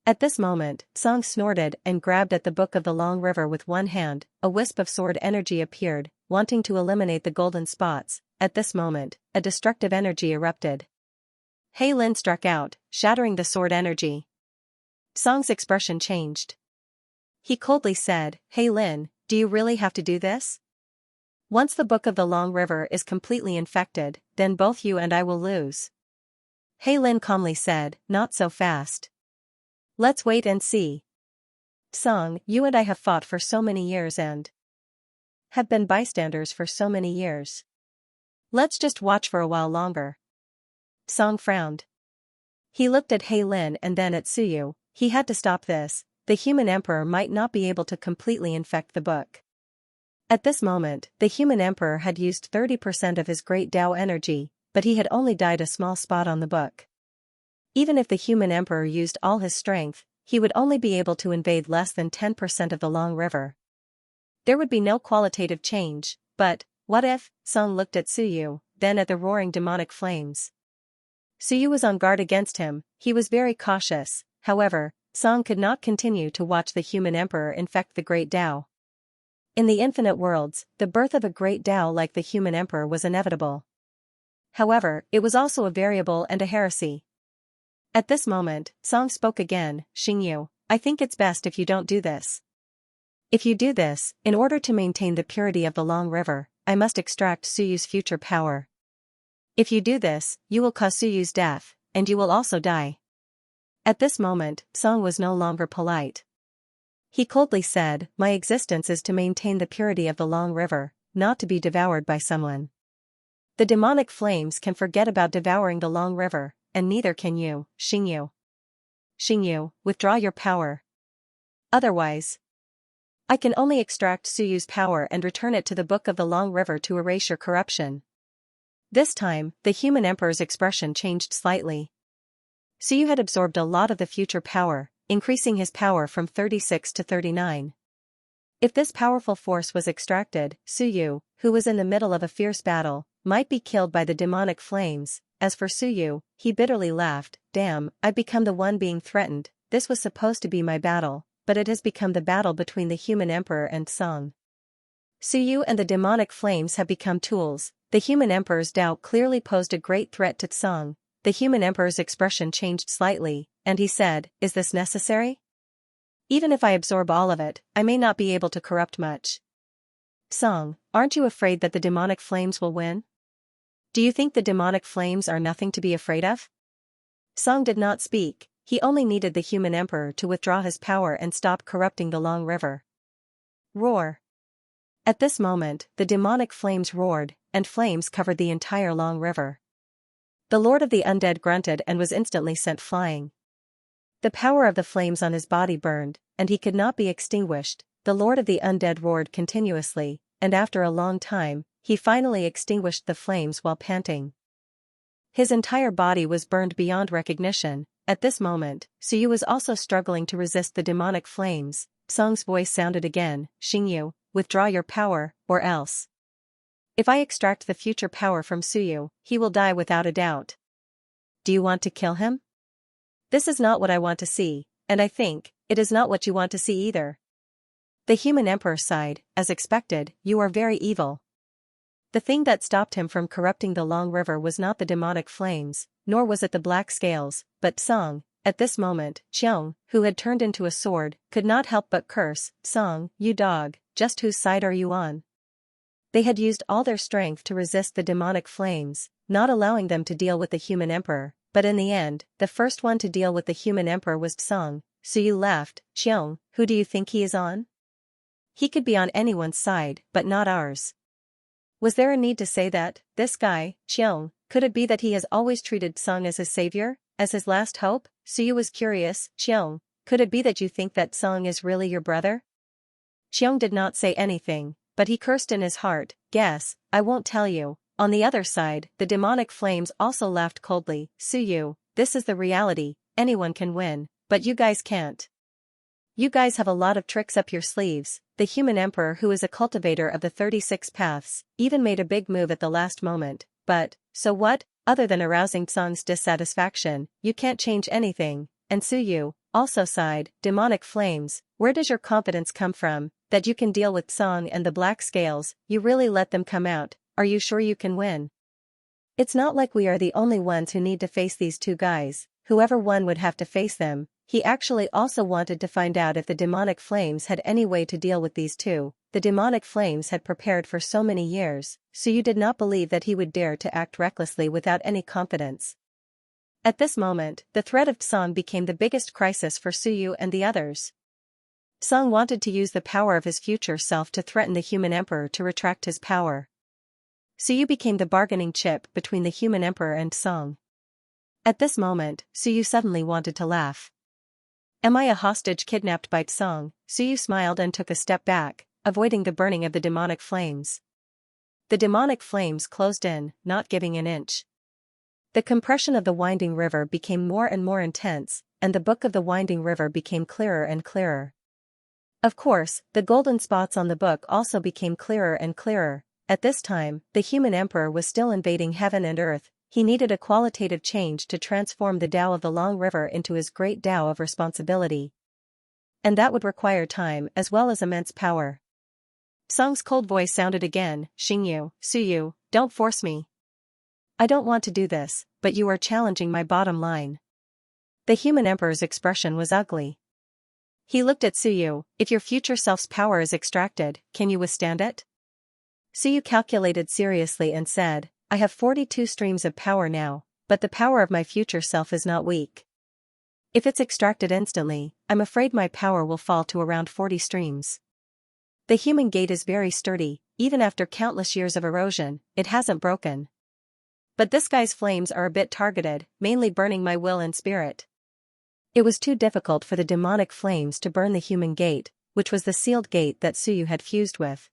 At this moment, Song snorted and grabbed at the book of the Long River with one hand. A wisp of sword energy appeared, wanting to eliminate the golden spots. At this moment, a destructive energy erupted. He Lin struck out, shattering the sword energy. Song's expression changed. He coldly said, He Lin, do you really have to do this? Once the book of the Long River is completely infected, then both you and I will lose. He Lin calmly said, not so fast. Let's wait and see. Song, you and I have fought for so many years and have been bystanders for so many years. Let's just watch for a while longer. Song frowned. He looked at He Lin and then at Suyu. He had to stop this. The human emperor might not be able to completely infect the book. At this moment, the human emperor had used 30% of his great Tao energy, but he had only dyed a small spot on the book. Even if the human emperor used all his strength, he would only be able to invade less than 10% of the Long River. There would be no qualitative change, but, what if? Song looked at Suyu, then at the roaring demonic flames. Suyu was on guard against him, he was very cautious. However, Song could not continue to watch the human emperor infect the great Tao. In the infinite worlds, the birth of a great Tao like the human emperor was inevitable. However, it was also a variable and a heresy. At this moment, Song spoke again, Xingyu, I think it's best if you don't do this. If you do this, in order to maintain the purity of the Long River, I must extract Suyu's future power. If you do this, you will cause Suyu's death, and you will also die. At this moment, Song was no longer polite. He coldly said, my existence is to maintain the purity of the Long River, not to be devoured by someone. The demonic flames can forget about devouring the Long River, and neither can you, Xingyu. Xingyu, withdraw your power. Otherwise, I can only extract Suyu's power and return it to the book of the Long River to erase your corruption. This time, the human emperor's expression changed slightly. Suyu had absorbed a lot of the future power, increasing his power from 36 to 39. If this powerful force was extracted, Suyu, who was in the middle of a fierce battle, might be killed by the demonic flames. As for Suyu, he bitterly laughed, damn, I've become the one being threatened. This was supposed to be my battle, but it has become the battle between the human emperor and Song. Suyu and the demonic flames have become tools. The human emperor's doubt clearly posed a great threat to Song. The human emperor's expression changed slightly, and he said, is this necessary? Even if I absorb all of it, I may not be able to corrupt much. Song, aren't you afraid that the demonic flames will win? Do you think the demonic flames are nothing to be afraid of? Song did not speak, he only needed the human emperor to withdraw his power and stop corrupting the Long River. Roar. At this moment, the demonic flames roared, and flames covered the entire Long River. The Lord of the Undead grunted and was instantly sent flying. The power of the flames on his body burned, and he could not be extinguished. The Lord of the Undead roared continuously, and after a long time, he finally extinguished the flames while panting. His entire body was burned beyond recognition. At this moment, Suyu was also struggling to resist the demonic flames. Song's voice sounded again, Xingyu, withdraw your power, or else. If I extract the future power from Suyu, he will die without a doubt. Do you want to kill him? This is not what I want to see, and I think, it is not what you want to see either. The human emperor sighed, as expected, you are very evil. The thing that stopped him from corrupting the long river was not the demonic flames, nor was it the black scales, but Song. At this moment, Xiang, who had turned into a sword, could not help but curse, Song, you dog, just whose side are you on? They had used all their strength to resist the demonic flames, not allowing them to deal with the human emperor, but in the end, the first one to deal with the human emperor was Song. So you laughed, Xiang, who do you think he is on? He could be on anyone's side, but not ours. Was there a need to say that, this guy, Xiang, could it be that he has always treated Song as his savior, as his last hope? Suyu was curious, Xiang, could it be that you think that Song is really your brother? Xiang did not say anything, but he cursed in his heart, guess, I won't tell you. On the other side, the demonic flames also laughed coldly, Suyu, this is the reality, anyone can win, but you guys can't. You guys have a lot of tricks up your sleeves. The human emperor, who is a cultivator of the 36 paths, even made a big move at the last moment, but, so what, other than arousing Song's dissatisfaction, you can't change anything, and Suyu also sighed, demonic flames, where does your confidence come from, that you can deal with Song and the black scales, you really let them come out, are you sure you can win? It's not like we are the only ones who need to face these two guys, whoever won would have to face them. He actually also wanted to find out if the demonic flames had any way to deal with these two. The demonic flames had prepared for so many years, so you did not believe that he would dare to act recklessly without any confidence. At this moment, the threat of Song became the biggest crisis for Suyu and the others. Song wanted to use the power of his future self to threaten the human emperor to retract his power. Suyu became the bargaining chip between the human emperor and Song. At this moment, Suyu suddenly wanted to laugh. Am I a hostage kidnapped by Song? Suyu smiled and took a step back, avoiding the burning of the demonic flames. The demonic flames closed in, not giving an inch. The compression of the winding river became more and more intense, and the book of the winding river became clearer and clearer. Of course, the golden spots on the book also became clearer and clearer. At this time, the human emperor was still invading heaven and earth. He needed a qualitative change to transform the Tao of the long river into his great Tao of responsibility. And that would require time as well as immense power. Song's cold voice sounded again, Xingyu, Suyu, don't force me. I don't want to do this, but you are challenging my bottom line. The human emperor's expression was ugly. He looked at Suyu, if your future self's power is extracted, can you withstand it? Suyu calculated seriously and said, I have 42 streams of power now, but the power of my future self is not weak. If it's extracted instantly, I'm afraid my power will fall to around 40 streams. The human gate is very sturdy, even after countless years of erosion, it hasn't broken. But this guy's flames are a bit targeted, mainly burning my will and spirit. It was too difficult for the demonic flames to burn the human gate, which was the sealed gate that Suyu had fused with.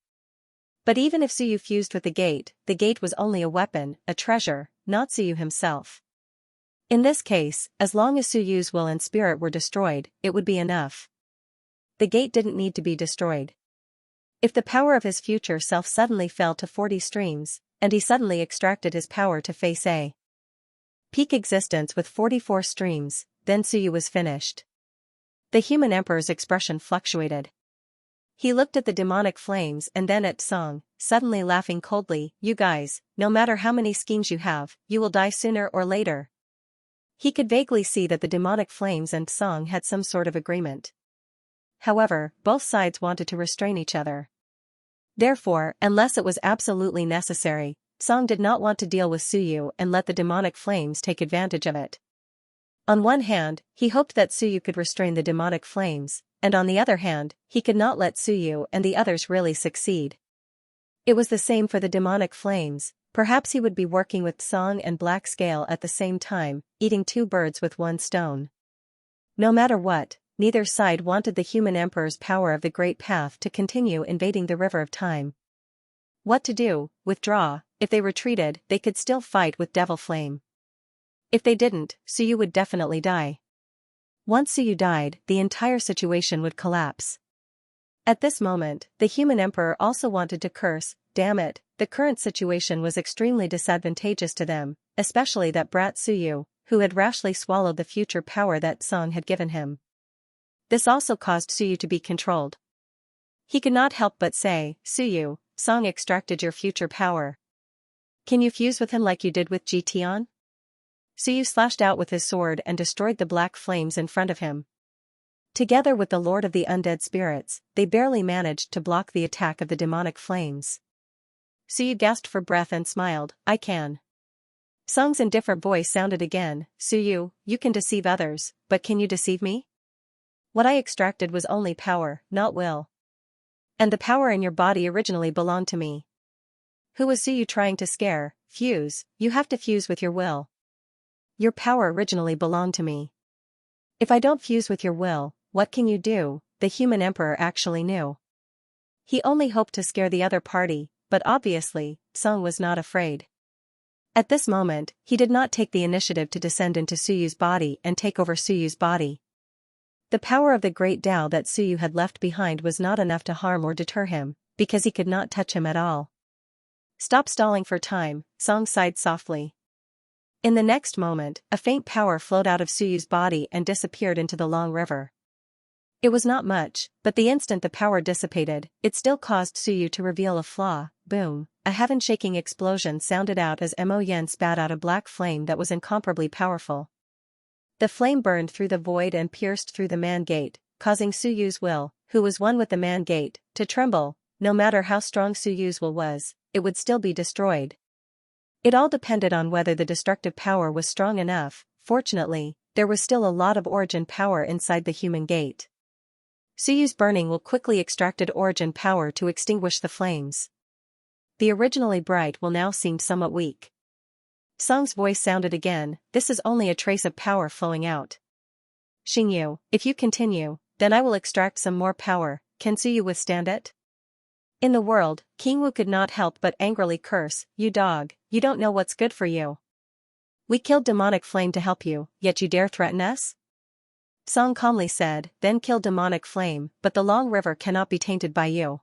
But even if Suyu fused with the gate was only a weapon, a treasure, not Suyu himself. In this case, as long as Suyu's will and spirit were destroyed, it would be enough. The gate didn't need to be destroyed. If the power of his future self suddenly fell to 40 streams, and he suddenly extracted his power to face a peak existence with 44 streams, then Suyu was finished. The human emperor's expression fluctuated. He looked at the demonic flames and then at Song, suddenly laughing coldly, you guys, no matter how many schemes you have, you will die sooner or later. He could vaguely see that the demonic flames and Song had some sort of agreement. However, both sides wanted to restrain each other. Therefore, unless it was absolutely necessary, Song did not want to deal with Suyu and let the demonic flames take advantage of it. On one hand, he hoped that Suyu could restrain the demonic flames, and on the other hand, he could not let Suyu and the others really succeed. It was the same for the demonic flames, perhaps he would be working with Song and Black Scale at the same time, eating two birds with one stone. No matter what, neither side wanted the human emperor's power of the Great Path to continue invading the River of Time. What to do? Withdraw. If they retreated, they could still fight with Devil Flame. If they didn't, Suyu would definitely die. Once Suyu died, the entire situation would collapse. At this moment, the human emperor also wanted to curse, damn it, the current situation was extremely disadvantageous to them, especially that brat Suyu, who had rashly swallowed the future power that Song had given him. This also caused Suyu to be controlled. He could not help but say, Suyu, Song extracted your future power. Can you fuse with him like you did with Jitian? Suyu slashed out with his sword and destroyed the black flames in front of him. Together with the Lord of the Undead Spirits, they barely managed to block the attack of the demonic flames. Suyu gasped for breath and smiled, I can. Song's indifferent voice sounded again, Suyu, you can deceive others, but can you deceive me? What I extracted was only power, not will. And the power in your body originally belonged to me. Who was Suyu trying to scare? Fuse, you have to fuse with your will. Your power originally belonged to me. If I don't fuse with your will, what can you do? The human emperor actually knew. He only hoped to scare the other party, but obviously, Song was not afraid. At this moment, he did not take the initiative to descend into Suyu's body and take over Suyu's body. The power of the great Tao that Suyu had left behind was not enough to harm or deter him, because he could not touch him at all. Stop stalling for time, Song sighed softly. In the next moment, a faint power flowed out of Suyu's body and disappeared into the long river. It was not much, but the instant the power dissipated, it still caused Suyu to reveal a flaw. Boom, a heaven-shaking explosion sounded out as Mo Yen spat out a black flame that was incomparably powerful. The flame burned through the void and pierced through the man-gate, causing Suyu's will, who was one with the man-gate, to tremble. No matter how strong Suyu's will was, it would still be destroyed. It all depended on whether the destructive power was strong enough. Fortunately, there was still a lot of origin power inside the human gate. Suyu's burning will quickly extracted origin power to extinguish the flames. The originally bright will now seemed somewhat weak. Song's voice sounded again, this is only a trace of power flowing out. Xingyu, if you continue, then I will extract some more power, can Suyu withstand it? In the world, King Wu could not help but angrily curse, you dog, you don't know what's good for you. We killed demonic flame to help you, yet you dare threaten us? Song calmly said, then kill demonic flame, but the long river cannot be tainted by you.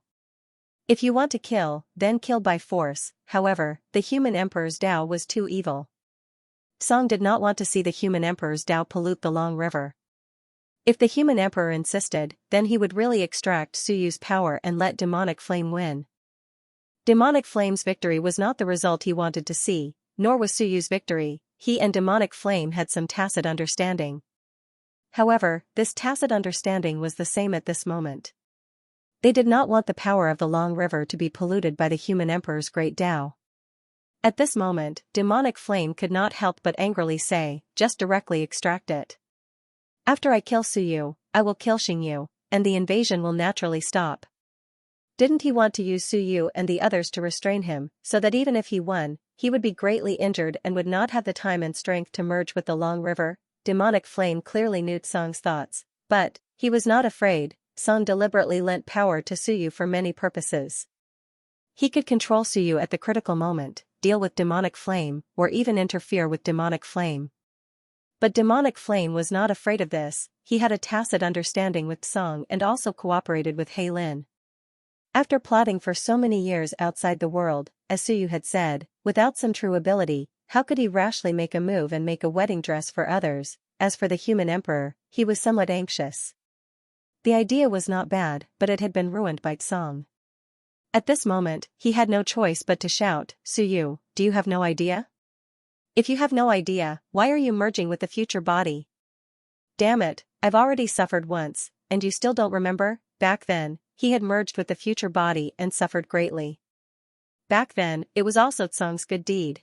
If you want to kill, then kill by force. However, the human emperor's Tao was too evil. Song did not want to see the human emperor's Tao pollute the long river. If the human emperor insisted, then he would really extract Suyu's power and let demonic flame win. Demonic flame's victory was not the result he wanted to see, nor was Suyu's victory. He and demonic flame had some tacit understanding. However, this tacit understanding was the same at this moment. They did not want the power of the long river to be polluted by the human emperor's great Tao. At this moment, demonic flame could not help but angrily say, just directly extract it. After I kill Suyu, I will kill Xingyu, and the invasion will naturally stop. Didn't he want to use Suyu and the others to restrain him, so that even if he won, he would be greatly injured and would not have the time and strength to merge with the long river? Demonic flame clearly knew Song's thoughts, but he was not afraid. Song deliberately lent power to Suyu for many purposes. He could control Suyu at the critical moment, deal with demonic flame, or even interfere with demonic flame. But demonic flame was not afraid of this. He had a tacit understanding with Song and also cooperated with He Lin. After plotting for so many years outside the world, as Suyu had said, without some true ability, how could he rashly make a move and make a wedding dress for others? As for the human emperor, he was somewhat anxious. The idea was not bad, but it had been ruined by Song. At this moment, he had no choice but to shout, Suyu, do you have no idea? If you have no idea, why are you merging with the future body? Damn it, I've already suffered once, and you still don't remember? Back then, he had merged with the future body and suffered greatly. Back then, it was also Song's good deed.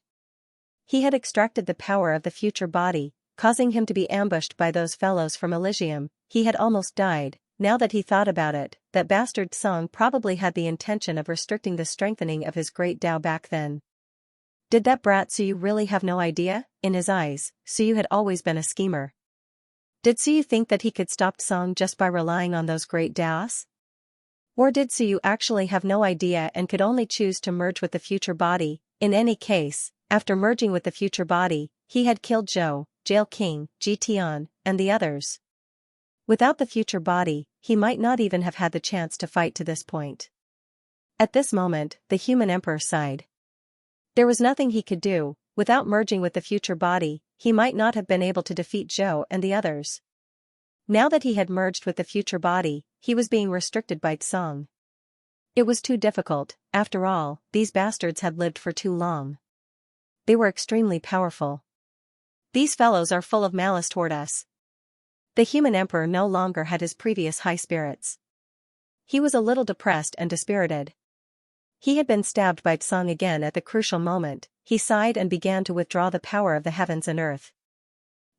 He had extracted the power of the future body, causing him to be ambushed by those fellows from Elysium. He had almost died. Now that he thought about it, that bastard Song probably had the intention of restricting the strengthening of his great Tao back then. Did that brat Suyu really have no idea? In his eyes, Suyu had always been a schemer. Did Suyu think that he could stop Song just by relying on those great Taos? Or did Suyu actually have no idea and could only choose to merge with the future body? In any case, after merging with the future body, he had killed Zhou, Jail King, Jitian, and the others. Without the future body, he might not even have had the chance to fight to this point. At this moment, the human emperor sighed. There was nothing he could do. Without merging with the future body, he might not have been able to defeat Zhou and the others. Now that he had merged with the future body, he was being restricted by Tsang. It was too difficult. After all, these bastards had lived for too long. They were extremely powerful. These fellows are full of malice toward us. The human emperor no longer had his previous high spirits. He was a little depressed and dispirited. He had been stabbed by Tsang again at the crucial moment. He sighed and began to withdraw the power of the heavens and earth.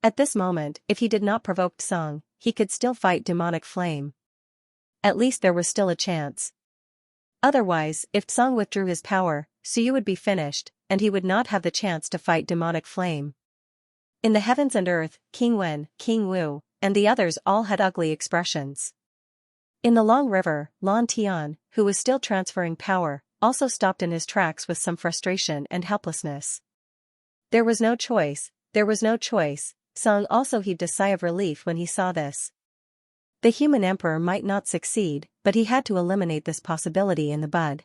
At this moment, if he did not provoke Tsang, he could still fight demonic flame. At least there was still a chance. Otherwise, if Tsang withdrew his power, Suyu would be finished, and he would not have the chance to fight demonic flame. In the heavens and earth, King Wen, King Wu, and the others all had ugly expressions. In the long river, Lan Tian, who was still transferring power, also stopped in his tracks with some frustration and helplessness. There was no choice. Tsang also heaved a sigh of relief when he saw this. The human emperor might not succeed, but he had to eliminate this possibility in the bud.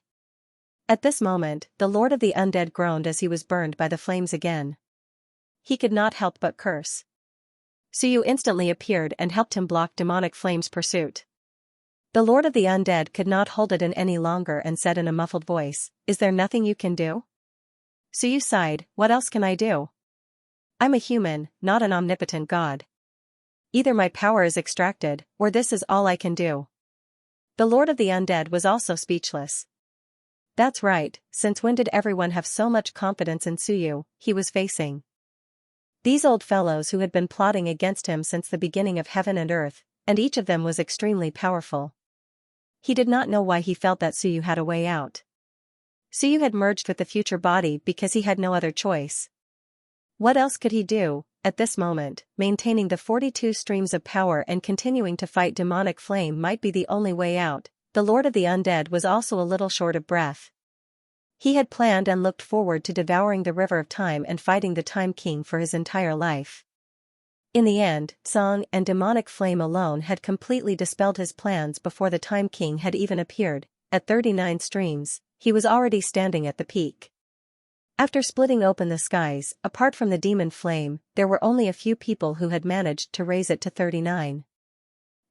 At this moment, the Lord of the Undead groaned as he was burned by the flames again. He could not help but curse. Suyu instantly appeared and helped him block demonic flame's pursuit. The Lord of the Undead could not hold it in any longer and said in a muffled voice, "Is there nothing you can do?" Suyu sighed, "What else can I do? I'm a human, not an omnipotent god. Either my power is extracted, or this is all I can do." The Lord of the Undead was also speechless. That's right, since when did everyone have so much confidence in Suyu? He was facing these old fellows who had been plotting against him since the beginning of heaven and earth, and each of them was extremely powerful. He did not know why he felt that Suyu had a way out. Suyu had merged with the future body because he had no other choice. What else could he do? At this moment, maintaining the 42 streams of power and continuing to fight demonic flame might be the only way out. The Lord of the Undead was also a little short of breath. He had planned and looked forward to devouring the River of Time and fighting the Time King for his entire life. In the end, Tsang and demonic flame alone had completely dispelled his plans before the Time King had even appeared. At 39 streams, he was already standing at the peak. After splitting open the skies, apart from the demon flame, there were only a few people who had managed to raise it to 39.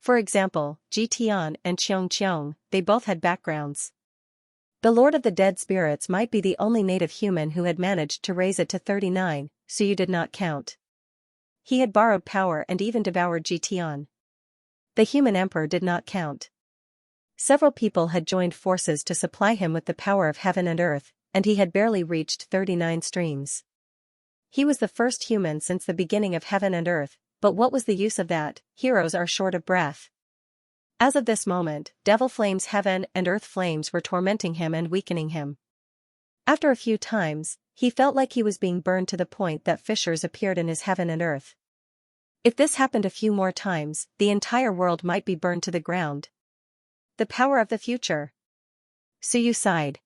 For example, Jitian and Xianxia, they both had backgrounds. The Lord of the Dead Spirits might be the only native human who had managed to raise it to 39, so you did not count. He had borrowed power and even devoured Jitian. The human emperor did not count. Several people had joined forces to supply him with the power of heaven and earth, and he had barely reached 39 streams. He was the first human since the beginning of heaven and earth, but what was the use of that? Heroes are short of breath. As of this moment, devil flames, heaven and earth flames were tormenting him and weakening him. After a few times, he felt like he was being burned to the point that fissures appeared in his heaven and earth. If this happened a few more times, the entire world might be burned to the ground. The power of the future. Suyu sighed.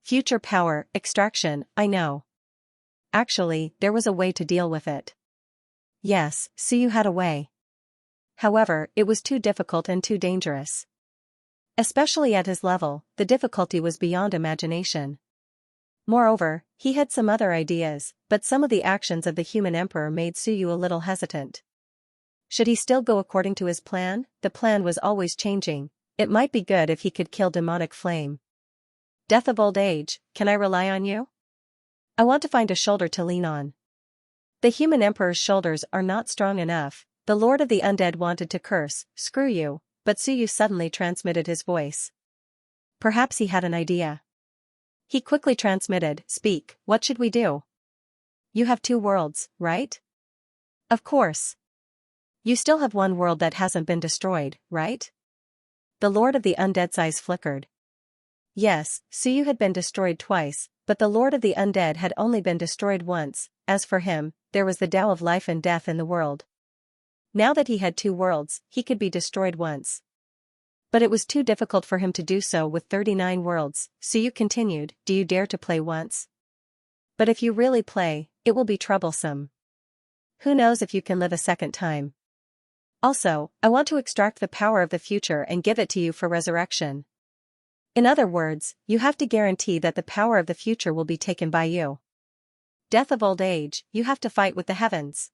Future power, extraction, I know. Actually, there was a way to deal with it. Yes, Suyu had a way. However, it was too difficult and too dangerous. Especially at his level, the difficulty was beyond imagination. Moreover, he had some other ideas, but some of the actions of the human emperor made Suyu a little hesitant. Should he still go according to his plan? The plan was always changing. It might be good if he could kill demonic flame. Death of old age, can I rely on you? I want to find a shoulder to lean on. The human emperor's shoulders are not strong enough. The Lord of the Undead wanted to curse, "Screw you," but Suyu suddenly transmitted his voice. Perhaps he had an idea. He quickly transmitted, "Speak, what should we do? You have 2 worlds, right? Of course. You still have one world that hasn't been destroyed, right?" The Lord of the Undead's eyes flickered. Yes, Suyu had been destroyed twice, but the Lord of the Undead had only been destroyed once. As for him, there was the Tao of life and death in the world. Now that he had 2 worlds, he could be destroyed once. But it was too difficult for him to do so with 39 worlds, Suyu continued, "Do you dare to play once? But if you really play, it will be troublesome. Who knows if you can live a second time? Also, I want to extract the power of the future and give it to you for resurrection. In other words, you have to guarantee that the power of the future will be taken by you. Death of old age, you have to fight with the heavens.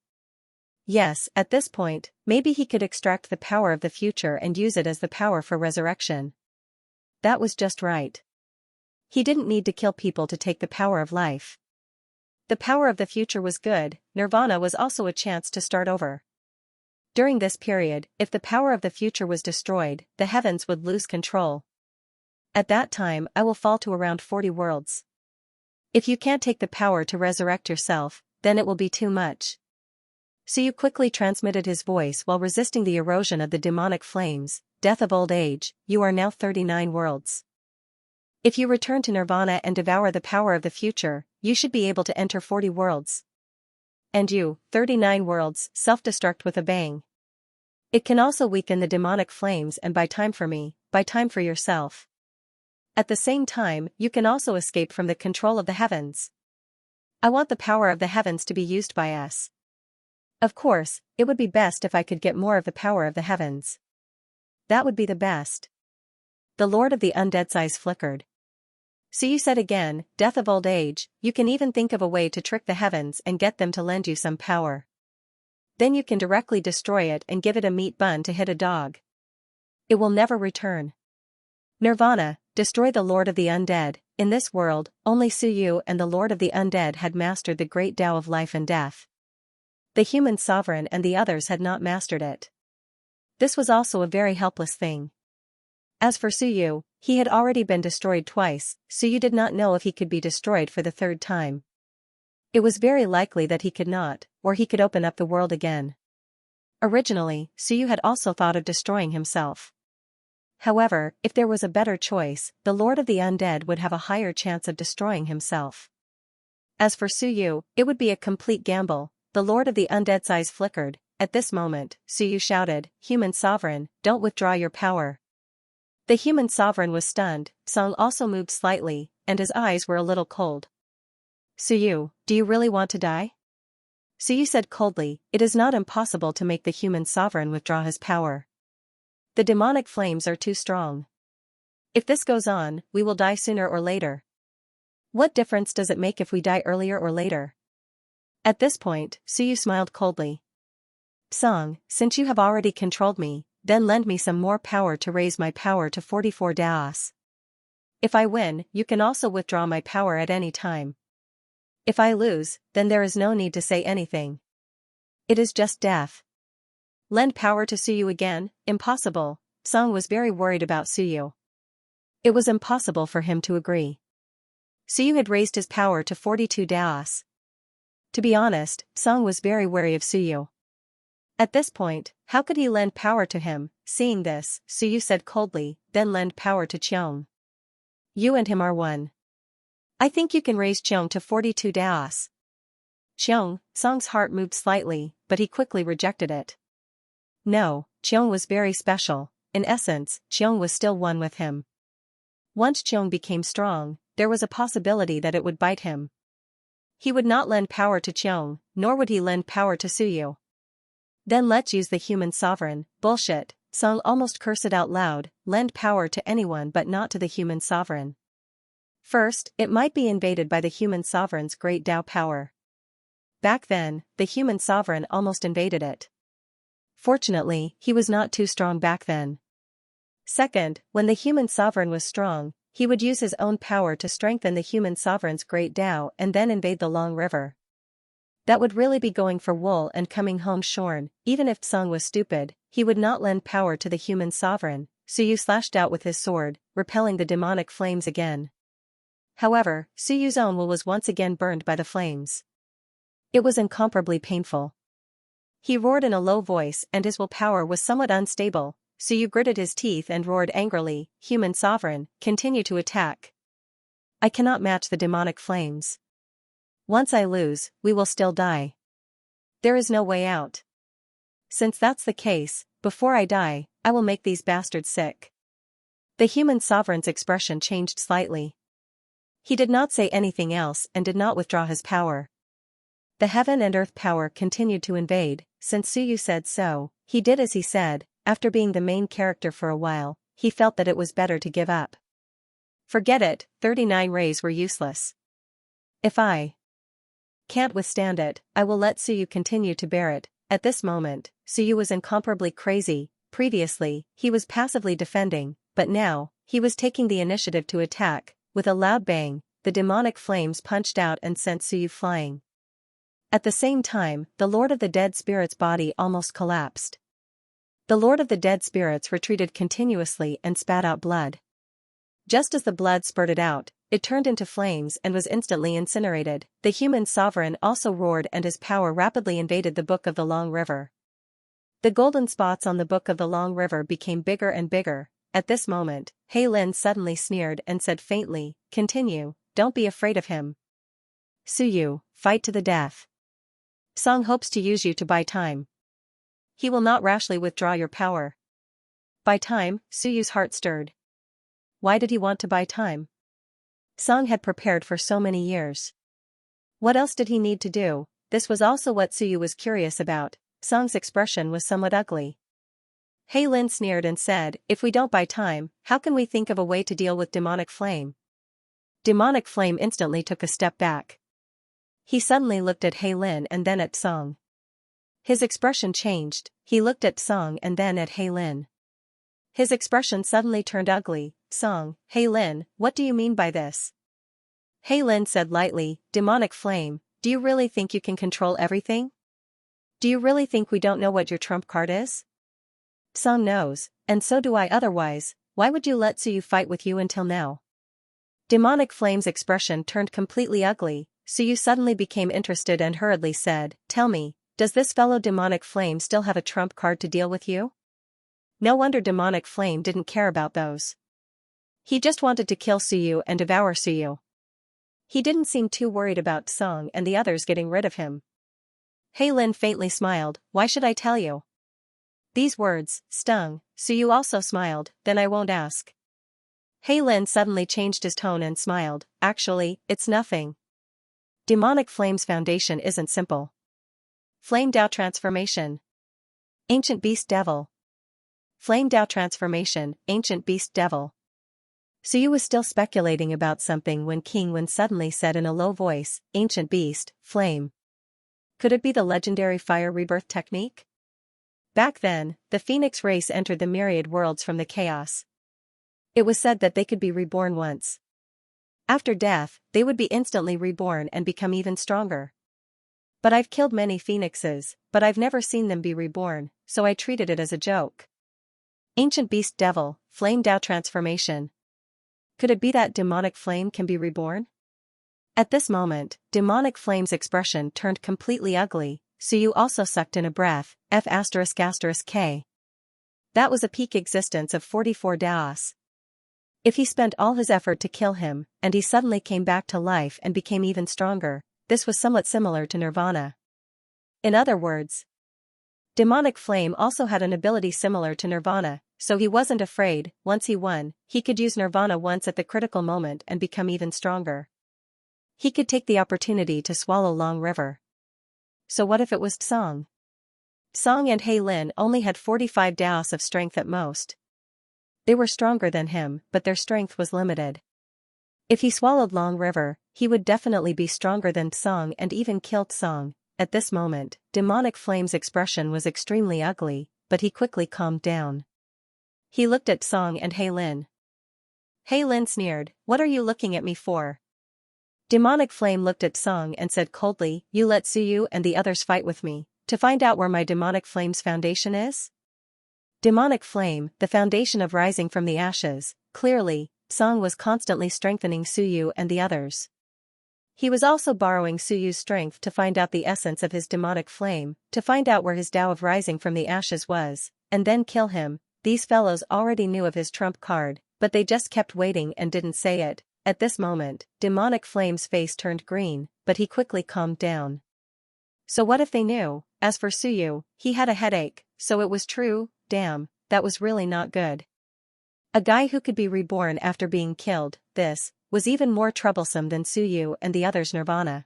Yes, at this point, maybe he could extract the power of the future and use it as the power for resurrection. That was just right. He didn't need to kill people to take the power of life. The power of the future was good, nirvana was also a chance to start over. During this period, if the power of the future was destroyed, the heavens would lose control. At that time I will fall to around 40 worlds. If you can't take the power to resurrect yourself, then it will be too much. Suyu quickly transmitted his voice while resisting the erosion of the demonic flames. Death of old age, you are now 39 worlds. If you return to nirvana and devour the power of the future, you should be able to enter 40 worlds. And you, 39 worlds, self-destruct with a bang. It can also weaken the demonic flames and buy time for me, buy time for yourself. At the same time, you can also escape from the control of the heavens. I want the power of the heavens to be used by us. Of course, it would be best if I could get more of the power of the heavens. That would be the best. The Lord of the Undead's eyes flickered. Suyu said again, death of old age, you can even think of a way to trick the heavens and get them to lend you some power. Then you can directly destroy it and give it a meat bun to hit a dog. It will never return. Nirvana, destroy the Lord of the Undead. In this world, only Suyu and the Lord of the Undead had mastered the great Tao of life and death. The human sovereign and the others had not mastered it. This was also a very helpless thing. As for Suyu, he had already been destroyed twice, Suyu did not know if he could be destroyed for the third time. It was very likely that he could not, or he could open up the world again. Originally, Suyu had also thought of destroying himself. However, if there was a better choice, the Lord of the Undead would have a higher chance of destroying himself. As for Suyu, it would be a complete gamble. The Lord of the Undead's eyes flickered. At this moment, Suyu shouted, human sovereign, don't withdraw your power. The human sovereign was stunned. Song also moved slightly, and his eyes were a little cold. Suyu, do you really want to die? Suyu said coldly, it is not impossible to make the human sovereign withdraw his power. The demonic flames are too strong. If this goes on, we will die sooner or later. What difference does it make if we die earlier or later? At this point, Suyu smiled coldly. Song, since you have already controlled me, then lend me some more power to raise my power to 44 daos. If I win, you can also withdraw my power at any time. If I lose, then there is no need to say anything. It is just death. Lend power to Suyu again? Impossible. Song was very worried about Suyu. It was impossible for him to agree. Suyu had raised his power to 42 daos. To be honest, Song was very wary of Suyu. At this point, how could he lend power to him? Seeing this, Suyu said coldly, then lend power to Qiong. You and him are one. I think you can raise Qiong to 42 daos. Qiong, Song's heart moved slightly, but he quickly rejected it. No, Qiong was very special. In essence, Qiong was still one with him. Once Qiong became strong, there was a possibility that it would bite him. He would not lend power to Qiong, nor would he lend power to Suyu. Then let's use the human sovereign. Bullshit. Song almost cursed it out loud, lend power to anyone but not to the human sovereign. First, it might be invaded by the human sovereign's great Tao power. Back then, the human sovereign almost invaded it. Fortunately, he was not too strong back then. Second, when the human sovereign was strong, he would use his own power to strengthen the human sovereign's great Tao and then invade the Long River. That would really be going for wool and coming home shorn. Even if Song was stupid, he would not lend power to the human sovereign. Suyu slashed out with his sword, repelling the demonic flames again. However, Suyu's own will was once again burned by the flames. It was incomparably painful. He roared in a low voice and his willpower was somewhat unstable. Suyu gritted his teeth and roared angrily, human sovereign, continue to attack. I cannot match the demonic flames. Once I lose, we will still die. There is no way out. Since that's the case, before I die, I will make these bastards sick. The human sovereign's expression changed slightly. He did not say anything else and did not withdraw his power. The heaven and earth power continued to invade. Since Suyu said so, he did as he said. After being the main character for a while, he felt that it was better to give up. Forget it, 39 rays were useless. If I can't withstand it, I will let Suyu continue to bear it. At this moment, Suyu was incomparably crazy. Previously, he was passively defending, but now, he was taking the initiative to attack. With a loud bang, the demonic flames punched out and sent Suyu flying. At the same time, the Lord of the Dead Spirits' body almost collapsed. The Lord of the Dead Spirits retreated continuously and spat out blood. Just as the blood spurted out, it turned into flames and was instantly incinerated. The human sovereign also roared and his power rapidly invaded the Book of the Long River. The golden spots on the Book of the Long River became bigger and bigger. At this moment, Hei Lin suddenly sneered and said faintly, "Continue, don't be afraid of him. Suyu, fight to the death. Song hopes to use you to buy time. He will not rashly withdraw your power." Buy time, Suyu's heart stirred. Why did he want to buy time? Song had prepared for so many years. What else did he need to do? This was also what Suyu was curious about. Song's expression was somewhat ugly. Hei Lin sneered and said, "If we don't buy time, how can we think of a way to deal with demonic flame?" Demonic flame instantly took a step back. He suddenly looked at Hei Lin and then at Song. His expression changed, he looked at Song and then at Hei Lin. His expression suddenly turned ugly. Song, Hei Lin, what do you mean by this? Hei Lin said lightly, "Demonic flame, do you really think you can control everything? Do you really think we don't know what your trump card is?" Song knows, and so do I. Otherwise, why would you let Suyu fight with you until now? Demonic flame's expression turned completely ugly. Suyu suddenly became interested and hurriedly said, "Tell me, does this fellow demonic flame still have a trump card to deal with you?" No wonder demonic flame didn't care about those. He just wanted to kill Suyu and devour Suyu. He didn't seem too worried about Song and the others getting rid of him. Hei Lin faintly smiled, "Why should I tell you?" These words stung. Suyu also smiled, "Then I won't ask." Hei Lin suddenly changed his tone and smiled, "Actually, it's nothing. Demonic flame's foundation isn't simple. Flame Dao transformation. Ancient beast devil. Flame Dao transformation, ancient beast devil." Suyu was still speculating about something when King Wen suddenly said in a low voice, "Ancient beast, flame. Could it be the legendary fire rebirth technique?" Back then, the Phoenix race entered the Myriad worlds from the chaos. It was said that they could be reborn once. After death, they would be instantly reborn and become even stronger. But I've killed many phoenixes, but I've never seen them be reborn, so I treated it as a joke. Ancient beast devil, flame Dao transformation. Could it be that demonic flame can be reborn? At this moment, demonic flame's expression turned completely ugly. Suyu also sucked in a breath, F***K. That was a peak existence of 44 Daos. If he spent all his effort to kill him, and he suddenly came back to life and became even stronger, this was somewhat similar to Nirvana. In other words, demonic flame also had an ability similar to Nirvana, so he wasn't afraid. Once he won, he could use Nirvana once at the critical moment and become even stronger. He could take the opportunity to swallow Long River. So what if it was Song? Song and Hei Lin only had 45 Daos of strength at most. They were stronger than him, but their strength was limited. If he swallowed Long River, he would definitely be stronger than Song and even killed Song. At this moment, demonic flame's expression was extremely ugly, but he quickly calmed down. He looked at Song and Hei Lin. Hei Lin sneered, "What are you looking at me for?" Demonic flame looked at Song and said coldly, "You let Suyu and the others fight with me, to find out where my demonic flame's foundation is?" Demonic flame, the foundation of rising from the ashes. Clearly, Song was constantly strengthening Suyu and the others. He was also borrowing Suyu's strength to find out the essence of his demonic flame, to find out where his Tao of rising from the ashes was, and then kill him. These fellows already knew of his trump card, but they just kept waiting and didn't say it. At this moment, demonic flame's face turned green, but he quickly calmed down. So what if they knew? As for Suyu, he had a headache, so it was true. Damn, that was really not good. A guy who could be reborn after being killed, this was even more troublesome than Suyu and the others' Nirvana.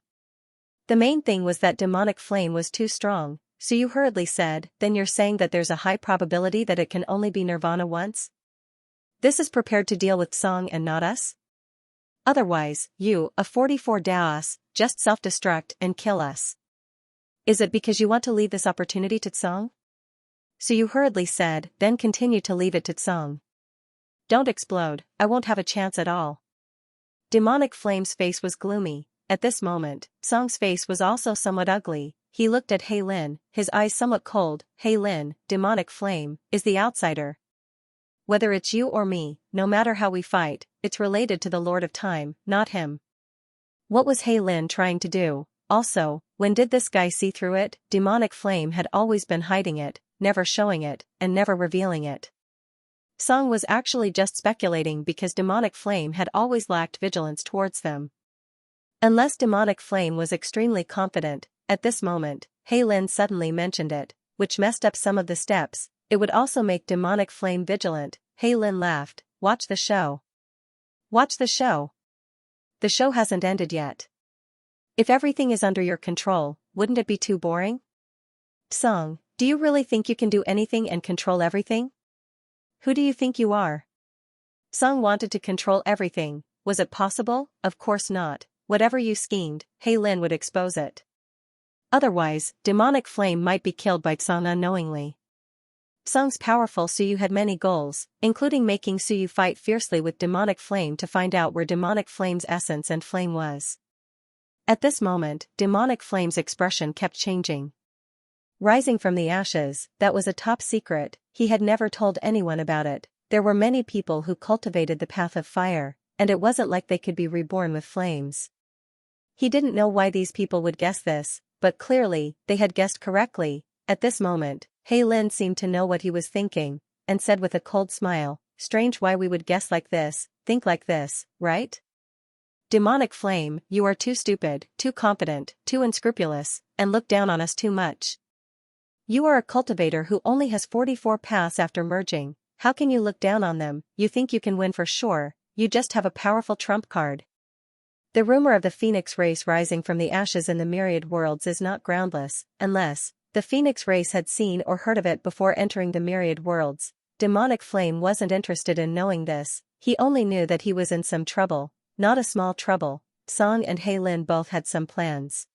The main thing was that demonic flame was too strong. Suyu hurriedly said, "Then you're saying that there's a high probability that it can only be Nirvana once? This is prepared to deal with Song and not us? Otherwise, you, a 44 Daos, just self-destruct and kill us. Is it because you want to leave this opportunity to Tsang? Suyu hurriedly said, then continued to leave it to Tsang. Don't explode, I won't have a chance at all. Demonic Flame's face was gloomy. At this moment, Tsang's face was also somewhat ugly. He looked at Hei Lin, his eyes somewhat cold. Hei Lin, Demonic Flame, is the outsider. Whether it's you or me, no matter how we fight, it's related to the Lord of Time, not him. What was Hei Lin trying to do? Also, when did this guy see through it? Demonic Flame had always been hiding it, never showing it, and never revealing it. Tsang was actually just speculating because Demonic Flame had always lacked vigilance towards them. Unless Demonic Flame was extremely confident, at this moment, Hei Lin suddenly mentioned it, which messed up some of the steps. It would also make Demonic Flame vigilant. Hei Lin laughed. Watch the show. Watch the show. The show hasn't ended yet. If everything is under your control, wouldn't it be too boring? Tsang, do you really think you can do anything and control everything? Who do you think you are? Tsang wanted to control everything. Was it possible? Of course not. Whatever you schemed, Hei Lin would expose it. Otherwise, Demonic Flame might be killed by Tsang unknowingly. Tsang's powerful Suyu had many goals, including making Suyu fight fiercely with Demonic Flame to find out where Demonic Flame's essence and flame was. At this moment, Demonic Flame's expression kept changing. Rising from the ashes, that was a top secret. He had never told anyone about it. There were many people who cultivated the path of fire, and it wasn't like they could be reborn with flames. He didn't know why these people would guess this, but clearly, they had guessed correctly. At this moment, Hei Lin seemed to know what he was thinking, and said with a cold smile, strange why we would guess like this, think like this, right? Demonic Flame, you are too stupid, too confident, too unscrupulous, and look down on us too much. You are a cultivator who only has 44 paths after merging. How can you look down on them? You think you can win for sure, you just have a powerful trump card. The rumor of the Phoenix race rising from the ashes in the Myriad worlds is not groundless, unless the Phoenix race had seen or heard of it before entering the Myriad worlds. Demonic Flame wasn't interested in knowing this, he only knew that he was in some trouble, not a small trouble. Tsang and Hei Lin both had some plans.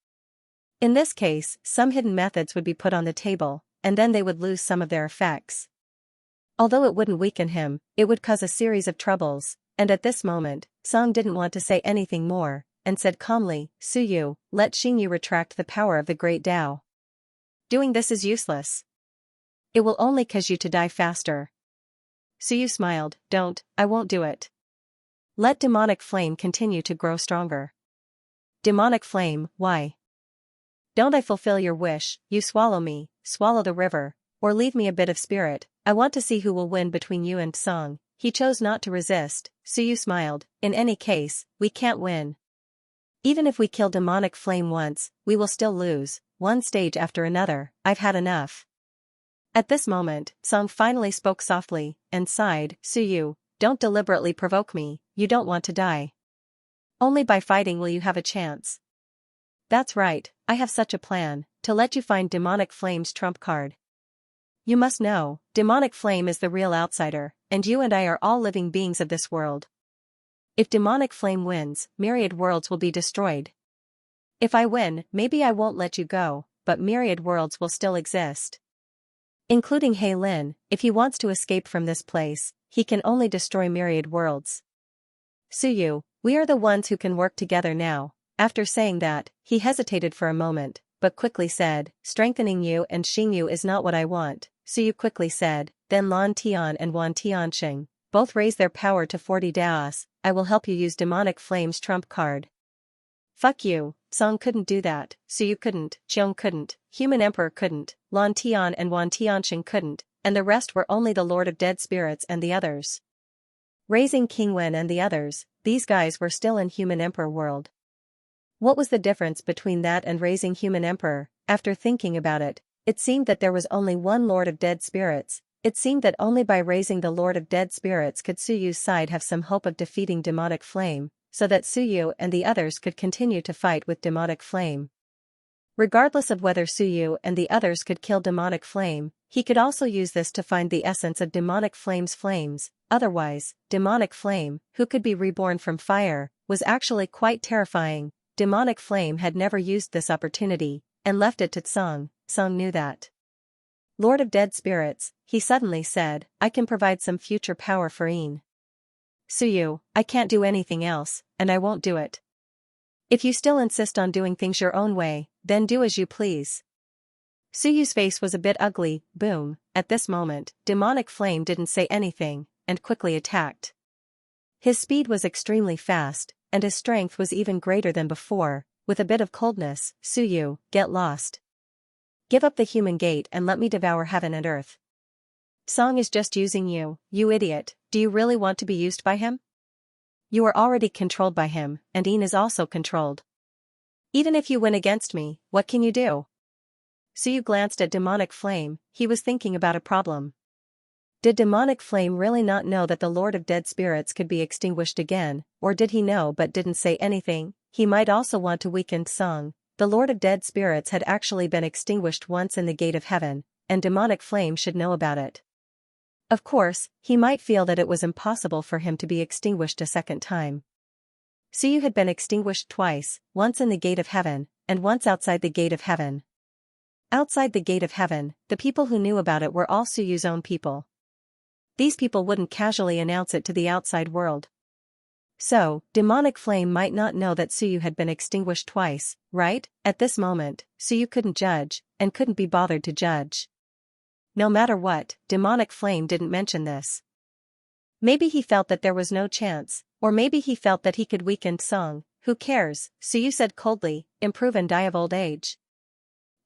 In this case, some hidden methods would be put on the table, and then they would lose some of their effects. Although it wouldn't weaken him, it would cause a series of troubles, and at this moment, Tsang didn't want to say anything more, and said calmly, Suyu, let Xingyu retract the power of the Great Tao. Doing this is useless. It will only cause you to die faster. Suyu smiled, don't, I won't do it. Let Demonic Flame continue to grow stronger. Demonic Flame, why? Don't I fulfill your wish? You swallow me, swallow the river, or leave me a bit of spirit. I want to see who will win between you and Tsang. He chose not to resist. Suyu smiled, in any case, we can't win. Even if we kill Demonic Flame once, we will still lose, one stage after another. I've had enough. At this moment, Tsang finally spoke softly, and sighed, Suyu, don't deliberately provoke me, you don't want to die. Only by fighting will you have a chance. That's right, I have such a plan, to let you find Demonic Flame's trump card. You must know, Demonic Flame is the real outsider, and you and I are all living beings of this world. If Demonic Flame wins, Myriad worlds will be destroyed. If I win, maybe I won't let you go, but Myriad worlds will still exist. Including Hei Lin, if he wants to escape from this place, he can only destroy Myriad worlds. Suyu, we are the ones who can work together now. After saying that, he hesitated for a moment, but quickly said, strengthening you and Xingyu is not what I want. Suyu quickly said, then Lan Tian and Wan Tianxing, both raise their power to 40 daos, I will help you use Demonic Flame's trump card. Fuck you, Tsang couldn't do that, Suyu couldn't, Qiong couldn't, Human Emperor couldn't, Lan Tian and Wan Tianxing couldn't, and the rest were only the Lord of Dead Spirits and the others. Raising King Wen and the others, these guys were still in Human Emperor world. What was the difference between that and raising Human Emperor? After thinking about it, it seemed that there was only one Lord of Dead Spirits. It seemed that only by raising the Lord of Dead Spirits could Suyu's side have some hope of defeating Demonic Flame, so that Suyu and the others could continue to fight with Demonic Flame. Regardless of whether Suyu and the others could kill Demonic Flame, he could also use this to find the essence of Demonic Flame's flames. Otherwise, Demonic Flame, who could be reborn from fire, was actually quite terrifying. Demonic Flame had never used this opportunity, and left it to Song. Song knew that. Lord of Dead Spirits, he suddenly said, I can provide some future power for Een. Suyu, I can't do anything else, and I won't do it. If you still insist on doing things your own way, then do as you please. Suyu's face was a bit ugly. Boom. At this moment, Demonic Flame didn't say anything, and quickly attacked. His speed was extremely fast, and his strength was even greater than before. With a bit of coldness, Suyu, get lost. Give up the human gate and let me devour heaven and earth. Song is just using you, you idiot. Do you really want to be used by him? You are already controlled by him, and Een is also controlled. Even if you win against me, what can you do? Suyu glanced at Demonic Flame. He was thinking about a problem. Did Demonic Flame really not know that the Lord of Dead Spirits could be extinguished again, or did he know but didn't say anything? He might also want to weaken Song. The Lord of Dead Spirits had actually been extinguished once in the Gate of Heaven, and Demonic Flame should know about it. Of course, he might feel that it was impossible for him to be extinguished a second time. Suyu had been extinguished twice, once in the Gate of Heaven, and once outside the Gate of Heaven. Outside the Gate of Heaven, the people who knew about it were all Suyu's own people. These people wouldn't casually announce it to the outside world. So, Demonic Flame might not know that Suyu had been extinguished twice, right? At this moment, Suyu couldn't judge, and couldn't be bothered to judge. No matter what, Demonic Flame didn't mention this. Maybe he felt that there was no chance, or maybe he felt that he could weaken Song. Who cares? Suyu said coldly, improve and die of old age.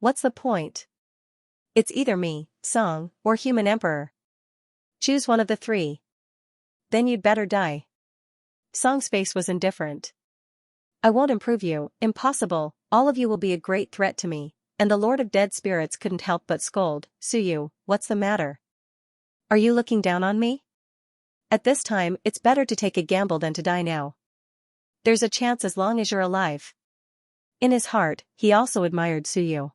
What's the point? It's either me, Song, or Human Emperor. Choose one of the three. Then you'd better die. Song's face was indifferent. I won't improve you, impossible, all of you will be a great threat to me, and the Lord of Dead Spirits couldn't help but scold. Suyu, what's the matter? Are you looking down on me? At this time, it's better to take a gamble than to die now. There's a chance as long as you're alive. In his heart, he also admired Suyu.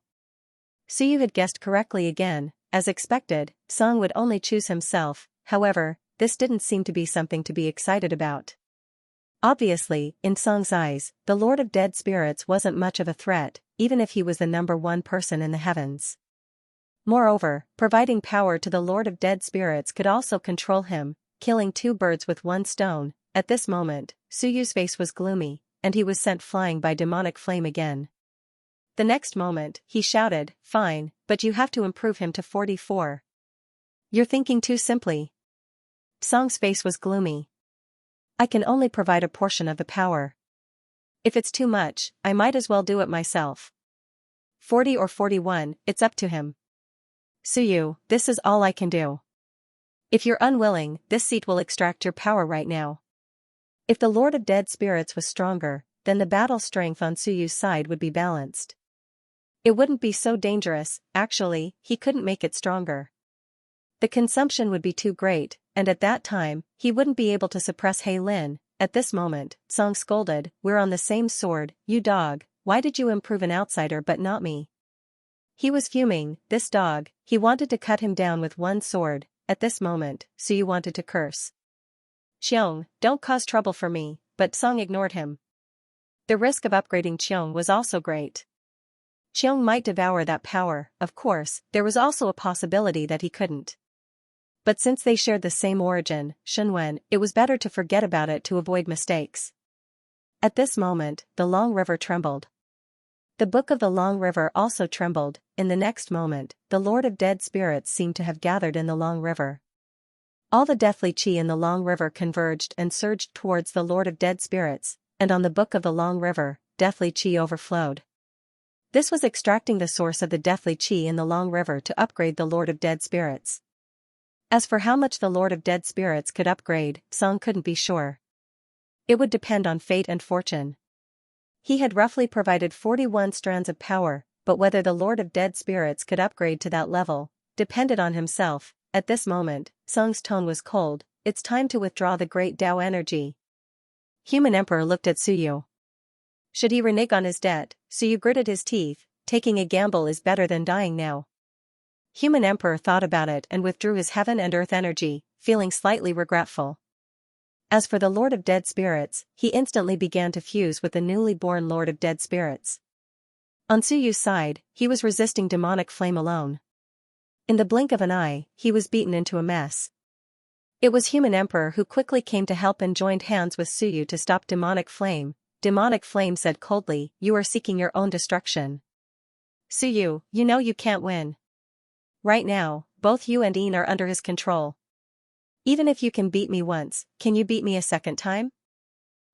Suyu had guessed correctly again. As expected, Song would only choose himself. However, this didn't seem to be something to be excited about. Obviously, in Song's eyes, the Lord of Dead Spirits wasn't much of a threat, even if he was the number one person in the heavens. Moreover, providing power to the Lord of Dead Spirits could also control him, killing two birds with one stone. At this moment, Suyu's face was gloomy, and he was sent flying by Demonic Flame again. The next moment, he shouted, fine, but you have to improve him to 44. You're thinking too simply. Song's face was gloomy. I can only provide a portion of the power. If it's too much, I might as well do it myself. 40 or 41, it's up to him. Suyu, this is all I can do. If you're unwilling, this seat will extract your power right now. If the Lord of Dead Spirits was stronger, then the battle strength on Suyu's side would be balanced. It wouldn't be so dangerous. Actually, he couldn't make it stronger. The consumption would be too great, and at that time, he wouldn't be able to suppress Hei Lin. At this moment, Song scolded, we're on the same sword, you dog, why did you improve an outsider but not me? He was fuming, this dog, he wanted to cut him down with one sword. At this moment, Suyu wanted to curse. Xiong, don't cause trouble for me, but Song ignored him. The risk of upgrading Xiong was also great. Xiong might devour that power, of course, there was also a possibility that he couldn't. But since they shared the same origin, Shunwen, it was better to forget about it to avoid mistakes. At this moment, the Long River trembled. The Book of the Long River also trembled. In the next moment, the Lord of Dead Spirits seemed to have gathered in the Long River. All the deathly chi in the Long River converged and surged towards the Lord of Dead Spirits, and on the Book of the Long River, deathly chi overflowed. This was extracting the source of the deathly chi in the Long River to upgrade the Lord of Dead Spirits. As for how much the Lord of Dead Spirits could upgrade, Song couldn't be sure. It would depend on fate and fortune. He had roughly provided 41 strands of power, but whether the Lord of Dead Spirits could upgrade to that level, depended on himself. At this moment, Song's tone was cold, it's time to withdraw the great Tao energy. Human Emperor looked at Suyu. Should he renege on his debt? Suyu gritted his teeth, taking a gamble is better than dying now. Human Emperor thought about it and withdrew his heaven and earth energy, feeling slightly regretful. As for the Lord of Dead Spirits, he instantly began to fuse with the newly born Lord of Dead Spirits. On Suyu's side, he was resisting demonic flame alone. In the blink of an eye, he was beaten into a mess. It was Human Emperor who quickly came to help and joined hands with Suyu to stop demonic flame. Demonic flame said coldly, "You are seeking your own destruction. Suyu, you know you can't win. Right now, both you and Ian are under his control. Even if you can beat me once, can you beat me a second time?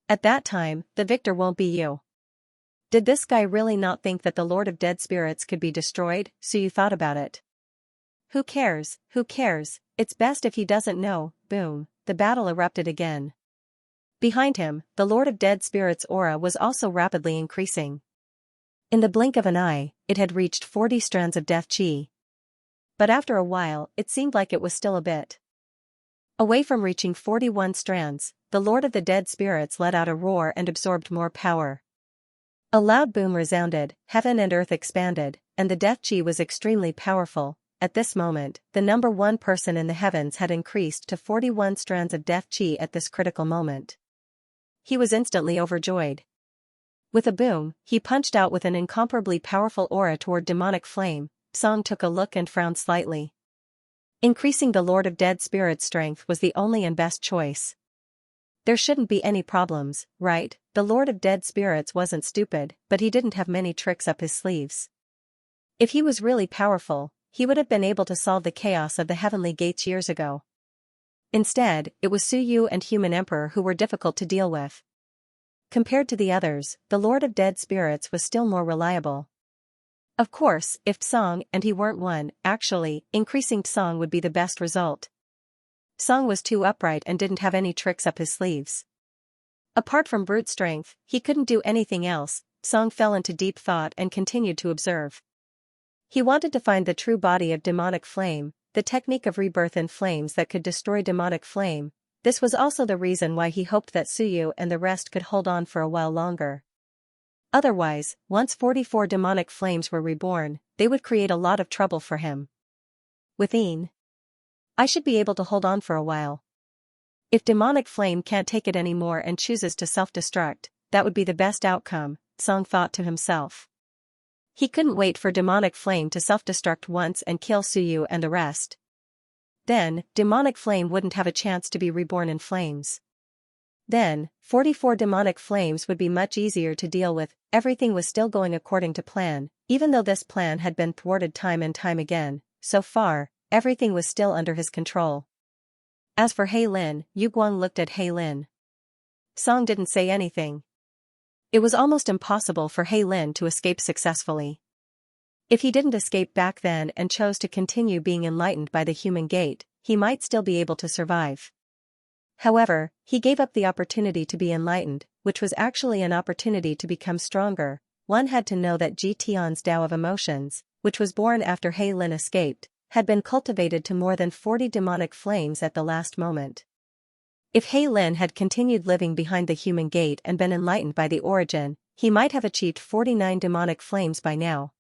At that time, the victor won't be you." Did this guy really not think that the Lord of Dead Spirits could be destroyed? Suyu thought about it. Who cares, it's best if he doesn't know. Boom, the battle erupted again. Behind him, the Lord of Dead Spirits' aura was also rapidly increasing. In the blink of an eye, it had reached 40 strands of death chi. But after a while, it seemed like it was still a bit away from reaching 41 strands. The Lord of the Dead Spirits let out a roar and absorbed more power. A loud boom resounded, heaven and earth expanded, and the death chi was extremely powerful. At this moment, the number one person in the heavens had increased to 41 strands of death chi at this critical moment. He was instantly overjoyed. With a boom, he punched out with an incomparably powerful aura toward demonic flame. Song took a look and frowned slightly. Increasing the Lord of Dead Spirits' strength was the only and best choice. There shouldn't be any problems, right? The Lord of Dead Spirits wasn't stupid, but he didn't have many tricks up his sleeves. If he was really powerful, he would have been able to solve the chaos of the heavenly gates years ago. Instead, it was Suyu and Human Emperor who were difficult to deal with. Compared to the others, the Lord of Dead Spirits was still more reliable. Of course, if Tsong and he weren't one, actually, increasing Tsong would be the best result. Tsong was too upright and didn't have any tricks up his sleeves. Apart from brute strength, he couldn't do anything else. Tsong fell into deep thought and continued to observe. He wanted to find the true body of demonic flame, the technique of rebirth in flames that could destroy demonic flame. This was also the reason why he hoped that Suyu and the rest could hold on for a while longer. Otherwise, once 44 demonic flames were reborn, they would create a lot of trouble for him. With Ian, I should be able to hold on for a while. If demonic flame can't take it anymore and chooses to self-destruct, that would be the best outcome, Song thought to himself. He couldn't wait for demonic flame to self-destruct once and kill Suyu and the rest. Then, demonic flame wouldn't have a chance to be reborn in flames. Then, 44 demonic flames would be much easier to deal with. Everything was still going according to plan, even though this plan had been thwarted time and time again. So far, everything was still under his control. As for Hei Lin, Yu Guang looked at Hei Lin. Song didn't say anything. It was almost impossible for Hei Lin to escape successfully. If he didn't escape back then and chose to continue being enlightened by the human gate, he might still be able to survive. However, he gave up the opportunity to be enlightened, which was actually an opportunity to become stronger. One had to know that Ji Tian's Tao of Emotions, which was born after Hei Lin escaped, had been cultivated to more than 40 demonic flames at the last moment. If Hei Lin had continued living behind the human gate and been enlightened by the origin, he might have achieved 49 demonic flames by now.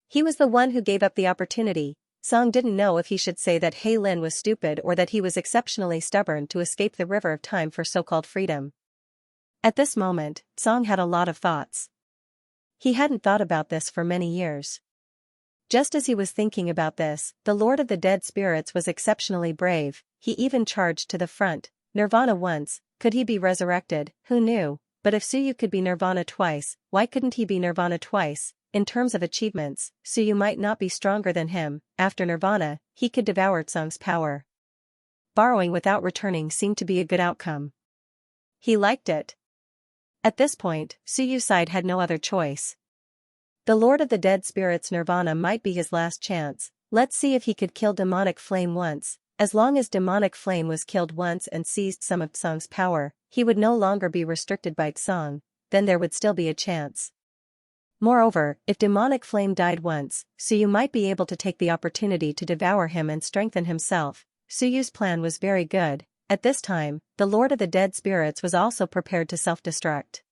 He was the one who gave up the opportunity. Song didn't know if he should say that Hei Lin was stupid or that he was exceptionally stubborn to escape the river of time for so-called freedom. At this moment, Song had a lot of thoughts. He hadn't thought about this for many years. Just as he was thinking about this, the Lord of the Dead Spirits was exceptionally brave. He even charged to the front. Nirvana once, could he be resurrected? Who knew? But if Suyu could be Nirvana twice, why couldn't he be Nirvana twice? In terms of achievements, Suyu might not be stronger than him. After Nirvana, he could devour Tsung's power. Borrowing without returning seemed to be a good outcome. He liked it. At this point, Suyu's side had no other choice. The Lord of the Dead Spirits' Nirvana might be his last chance. Let's see if he could kill demonic flame once. As long as demonic flame was killed once and seized some of Tsung's power, he would no longer be restricted by Tsung, then there would still be a chance. Moreover, if demonic flame died once, Suyu might be able to take the opportunity to devour him and strengthen himself. Suyu's plan was very good. At this time, the Lord of the Dead Spirits was also prepared to self-destruct.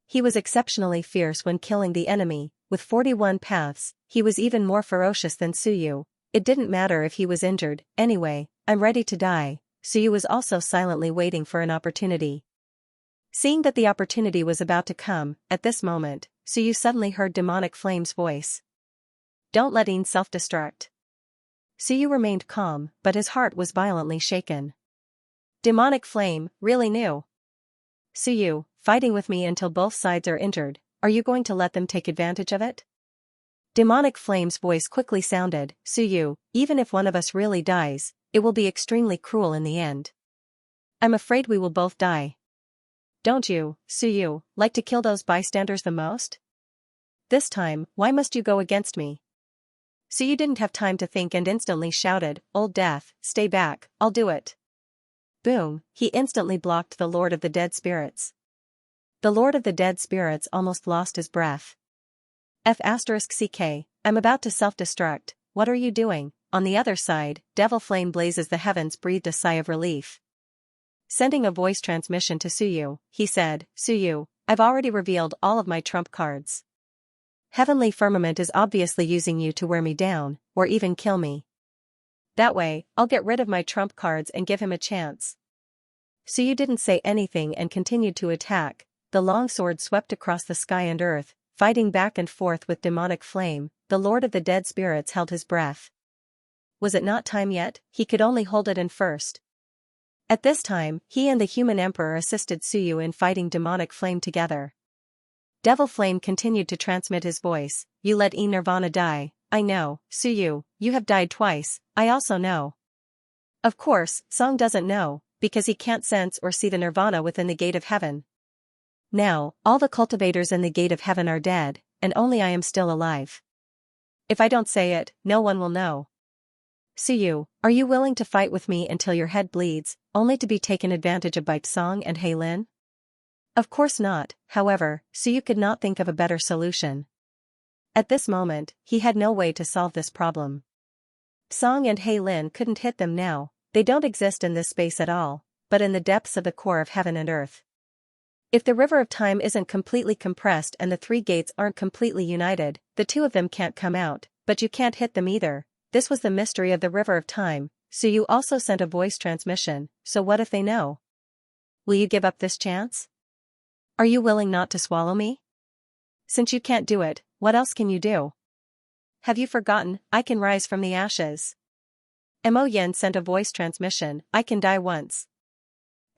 He was exceptionally fierce when killing the enemy. With 41 paths, he was even more ferocious than Suyu. It didn't matter if he was injured. Anyway, I'm ready to die. Suyu was also silently waiting for an opportunity. Seeing that the opportunity was about to come, at this moment, Suyu suddenly heard demonic flame's voice. Don't let Yin self-destruct. Suyu remained calm, but his heart was violently shaken. Demonic flame, really new. Suyu, fighting with me until both sides are injured, are you going to let them take advantage of it? Demonic flame's voice quickly sounded, Suyu, even if one of us really dies, it will be extremely cruel in the end. I'm afraid we will both die. Don't you, Suyu, like to kill those bystanders the most? This time, why must you go against me? Suyu didn't have time to think and instantly shouted, Old Death, stay back, I'll do it. Boom, he instantly blocked the Lord of the Dead Spirits. The Lord of the Dead Spirits almost lost his breath. F*CK, I'm about to self-destruct, what are you doing? On the other side, Devil Flame blazes the heavens breathed a sigh of relief. Sending a voice transmission to Suyu, he said, Suyu, I've already revealed all of my trump cards. Heavenly Firmament is obviously using you to wear me down, or even kill me. That way, I'll get rid of my trump cards and give him a chance. Suyu didn't say anything and continued to attack. The long sword swept across the sky and earth, fighting back and forth with demonic flame. The Lord of the Dead Spirits held his breath. Was it not time yet? He could only hold it in first. At this time, he and the human emperor assisted Suyu in fighting demonic flame together. Devil Flame continued to transmit his voice, you let Nirvana die, I know, Suyu, you have died twice, I also know. Of course, Song doesn't know, because he can't sense or see the Nirvana within the gate of heaven. Now, all the cultivators in the gate of heaven are dead, and only I am still alive. If I don't say it, no one will know. Suyu, are you willing to fight with me until your head bleeds, only to be taken advantage of by Song and Heilin? Of course not, however, Suyu could not think of a better solution. At this moment, he had no way to solve this problem. Song and Heilin couldn't hit them now, they don't exist in this space at all, but in the depths of the core of heaven and earth. If the river of time isn't completely compressed and the three gates aren't completely united, the two of them can't come out, but you can't hit them either. This was the mystery of the river of time. Suyu also sent a voice transmission, so what if they know? Will you give up this chance? Are you willing not to swallow me? Since you can't do it, what else can you do? Have you forgotten, I can rise from the ashes? Mo Yen sent a voice transmission, I can die once.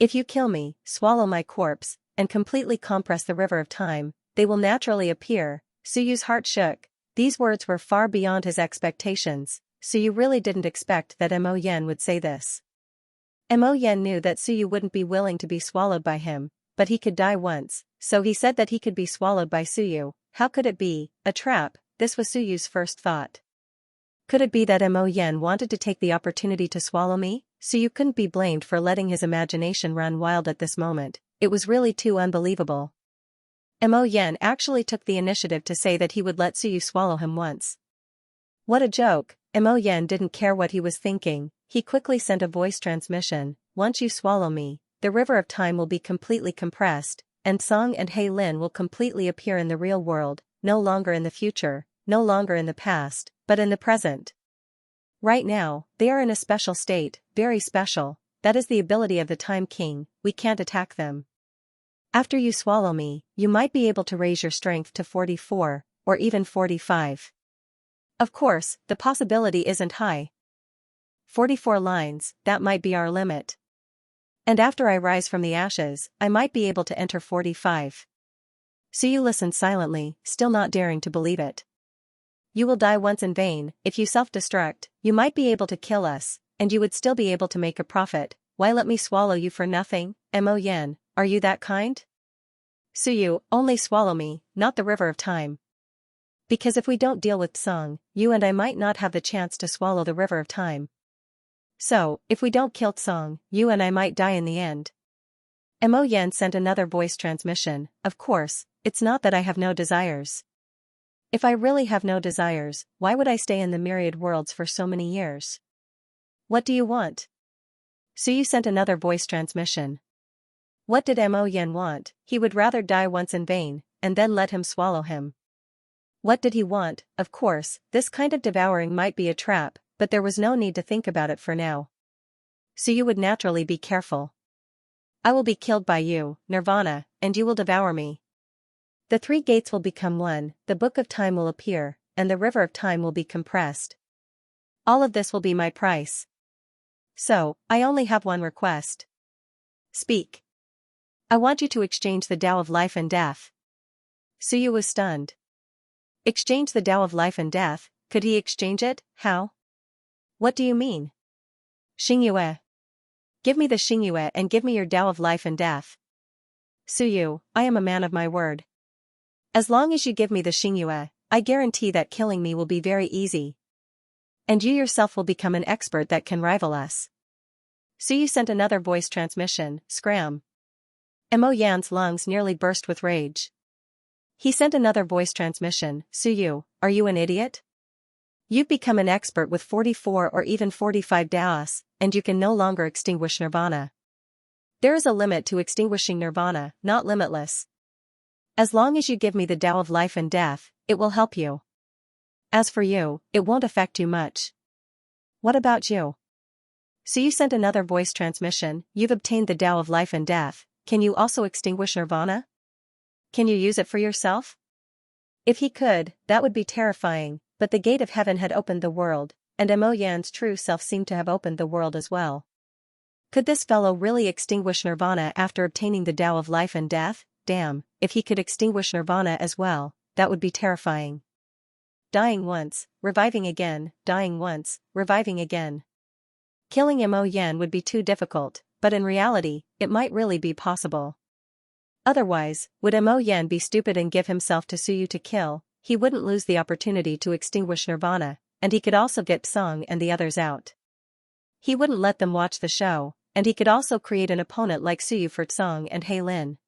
If you kill me, swallow my corpse, and completely compress the river of time, they will naturally appear. Suyu's heart shook. These words were far beyond his expectations. Suyu really didn't expect that Mo Yen would say this. Mo Yen knew that Suyu wouldn't be willing to be swallowed by him, but he could die once, so he said that he could be swallowed by Suyu. How could it be? A trap? This was Suyu's first thought. Could it be that Mo Yen wanted to take the opportunity to swallow me? Suyu couldn't be blamed for letting his imagination run wild at this moment, it was really too unbelievable. Mo Yen actually took the initiative to say that he would let Suyu swallow him once. What a joke, Mo Yen didn't care what he was thinking, he quickly sent a voice transmission, once you swallow me, the river of time will be completely compressed, and Song and Heilin will completely appear in the real world, no longer in the future, no longer in the past, but in the present. Right now, they are in a special state, very special, that is the ability of the Time King, we can't attack them. After you swallow me, you might be able to raise your strength to 44, or even 45. Of course, the possibility isn't high. 44 lines, that might be our limit. And after I rise from the ashes, I might be able to enter 45. Suyu listened silently, still not daring to believe it. You will die once in vain, if you self-destruct, you might be able to kill us, and you would still be able to make a profit, why let me swallow you for nothing, Mo Yen, are you that kind? Suyu, only swallow me, not the river of time. Because if we don't deal with Song, you and I might not have the chance to swallow the river of time. So, if we don't kill Song, you and I might die in the end. Mo Yen sent another voice transmission, of course, it's not that I have no desires. If I really have no desires, why would I stay in the myriad worlds for so many years? What do you want? Suyu sent another voice transmission. What did Mo Yen want? He would rather die once in vain, and then let him swallow him. What did he want? Of course, this kind of devouring might be a trap, but there was no need to think about it for now. Suyu would naturally be careful. I will be killed by you, Nirvana, and you will devour me. The three gates will become one, the book of time will appear, and the river of time will be compressed. All of this will be my price. So, I only have one request. Speak. I want you to exchange the Tao of life and death. Suyu was stunned. Exchange the Tao of life and death, could he exchange it? How? What do you mean? Xingyue. Give me the Xingyue and give me your Tao of life and death. Suyu, I am a man of my word. As long as you give me the Xingyue, I guarantee that killing me will be very easy. And you yourself will become an expert that can rival us. Suyu sent another voice transmission, scram. Mo Yan's lungs nearly burst with rage. He sent another voice transmission, Suyu, are you an idiot? You've become an expert with 44 or even 45 Daos, and you can no longer extinguish Nirvana. There is a limit to extinguishing Nirvana, not limitless. As long as you give me the Tao of life and death, it will help you. As for you, it won't affect you much. What about you? So you sent another voice transmission, you've obtained the Tao of life and death, can you also extinguish Nirvana? Can you use it for yourself? If he could, that would be terrifying, but the gate of heaven had opened the world, and Mo Yan's true self seemed to have opened the world as well. Could this fellow really extinguish Nirvana after obtaining the Tao of life and death? Damn, if he could extinguish Nirvana as well, that would be terrifying. Dying once, reviving again, dying once, reviving again. Killing Mo Yan would be too difficult, but in reality, it might really be possible. Otherwise, would Mo Yan be stupid and give himself to Suyu to kill? He wouldn't lose the opportunity to extinguish Nirvana, and he could also get Song and the others out. He wouldn't let them watch the show, and he could also create an opponent like Suyu for Tsong and Hei Lin.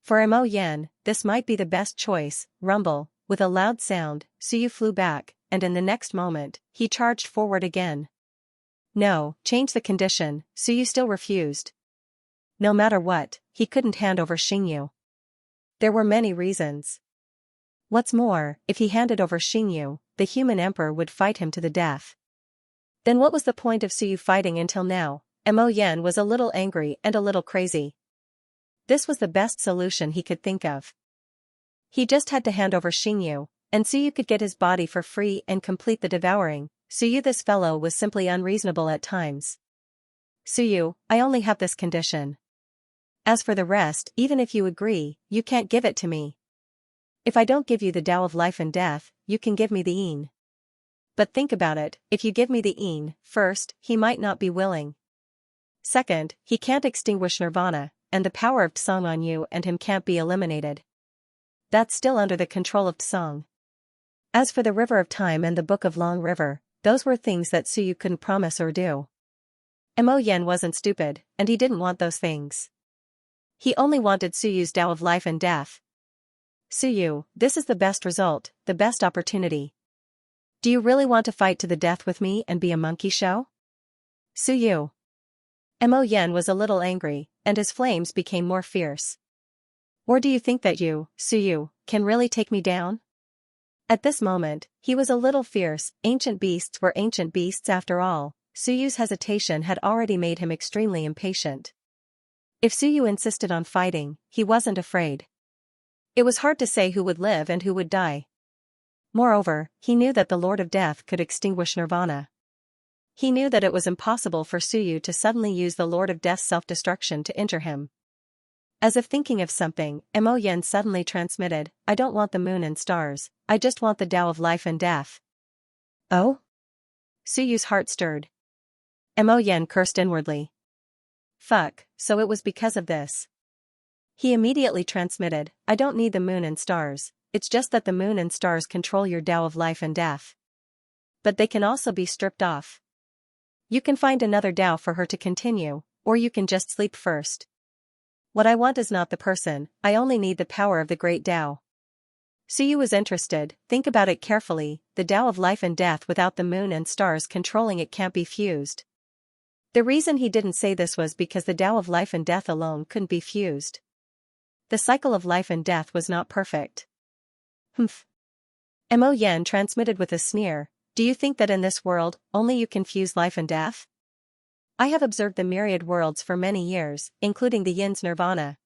For Mo Yan, this might be the best choice. Rumble, with a loud sound, Suyu flew back, and in the next moment, he charged forward again. No, change the condition, Suyu still refused. No matter what, he couldn't hand over Xingyu. There were many reasons. What's more, if he handed over Xingyu, the human emperor would fight him to the death. Then what was the point of Suyu fighting until now? Mo Yan was a little angry and a little crazy. This was the best solution he could think of. He just had to hand over Xingyu, and Suyu could get his body for free and complete the devouring. Suyu, this fellow was simply unreasonable at times. Suyu, I only have this condition. As for the rest, even if you agree, you can't give it to me. If I don't give you the Tao of life and death, you can give me the Yin. But think about it, if you give me the Yin, first, he might not be willing. Second, he can't extinguish Nirvana, and the power of Tsong on you and him can't be eliminated. That's still under the control of Tsong. As for the River of Time and the Book of Long River, those were things that Suyu couldn't promise or do. Mo Yan wasn't stupid, and he didn't want those things. He only wanted Suyu's Tao of life and death. Suyu, this is the best result, the best opportunity. Do you really want to fight to the death with me and be a monkey show? Suyu. Mo Yan was a little angry, and his flames became more fierce. Or do you think that you, Suyu, can really take me down? At this moment, he was a little fierce. Ancient beasts were ancient beasts after all. Suyu's hesitation had already made him extremely impatient. If Suyu insisted on fighting, he wasn't afraid. It was hard to say who would live and who would die. Moreover, he knew that the Lord of Death could extinguish Nirvana. He knew that it was impossible for Suyu to suddenly use the Lord of Death's self-destruction to injure him. As if thinking of something, Mo Yan suddenly transmitted, I don't want the moon and stars, I just want the Tao of life and death. Oh? Suyu's heart stirred. Mo Yan cursed inwardly. Fuck, so it was because of this. He immediately transmitted, I don't need the moon and stars, it's just that the moon and stars control your Tao of life and death. But they can also be stripped off. You can find another Tao for her to continue, or you can just sleep first. What I want is not the person, I only need the power of the great Tao. Suyu was interested, think about it carefully, the Tao of life and death without the moon and stars controlling it can't be fused. The reason he didn't say this was because the Tao of life and death alone couldn't be fused. The cycle of life and death was not perfect. Humph. Mo Yan transmitted with a sneer, do you think that in this world, only you can fuse life and death? I have observed the myriad worlds for many years, including the Yin's nirvana.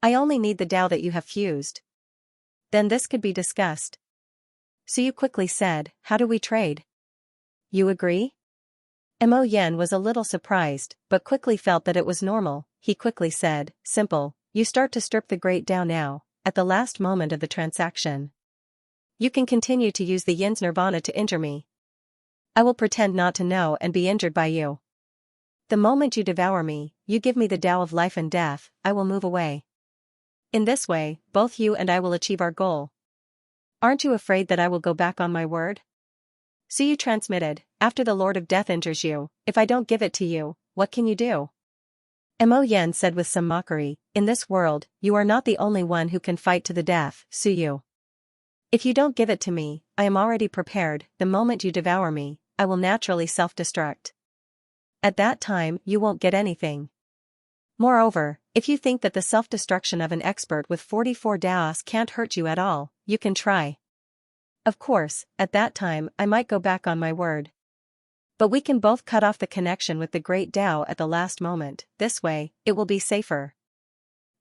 I only need the Tao that you have fused. Then this could be discussed. Suyu quickly said, how do we trade? You agree? Mo Yen was a little surprised, but quickly felt that it was normal. He quickly said, simple, you start to strip the great Tao now, at the last moment of the transaction. You can continue to use the Yin's nirvana to injure me. I will pretend not to know and be injured by you. The moment you devour me, you give me the Tao of life and death, I will move away. In this way, both you and I will achieve our goal. Aren't you afraid that I will go back on my word? Suyu transmitted, after the Lord of Death injures you, if I don't give it to you, what can you do? Mo Yen said with some mockery, in this world, you are not the only one who can fight to the death, Suyu. If you don't give it to me, I am already prepared, the moment you devour me, I will naturally self-destruct. At that time, you won't get anything. Moreover, if you think that the self-destruction of an expert with 44 Daos can't hurt you at all, you can try. Of course, at that time, I might go back on my word. But we can both cut off the connection with the great Tao at the last moment, this way, it will be safer.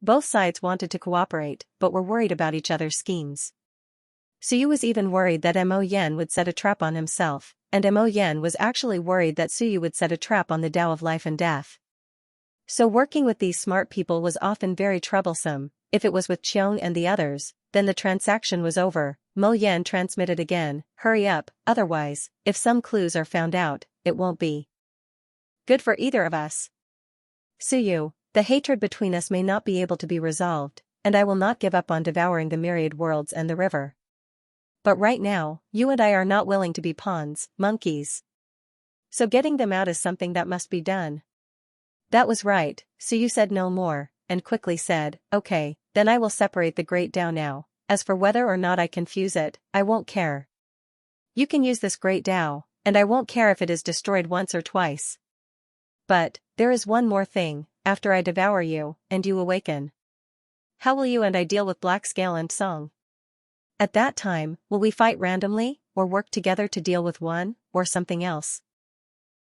Both sides wanted to cooperate, but were worried about each other's schemes. Suyu was even worried that Mo Yen would set a trap on himself, and Mo Yen was actually worried that Suyu would set a trap on the Tao of life and death. So working with these smart people was often very troublesome. If it was with Qiong and the others, then the transaction was over. Mo Yen transmitted again, hurry up, otherwise, if some clues are found out, it won't be good for either of us. Suyu, the hatred between us may not be able to be resolved, and I will not give up on devouring the myriad worlds and the river. But right now, you and I are not willing to be pawns, monkeys. So getting them out is something that must be done. That was right, Suyu said no more, and quickly said, okay, then I will separate the great Tao now. As for whether or not I confuse it, I won't care. You can use this great Tao, and I won't care if it is destroyed once or twice. But, there is one more thing, after I devour you, and you awaken. How will you and I deal with Black Scale and Song? At that time, will we fight randomly, or work together to deal with one, or something else?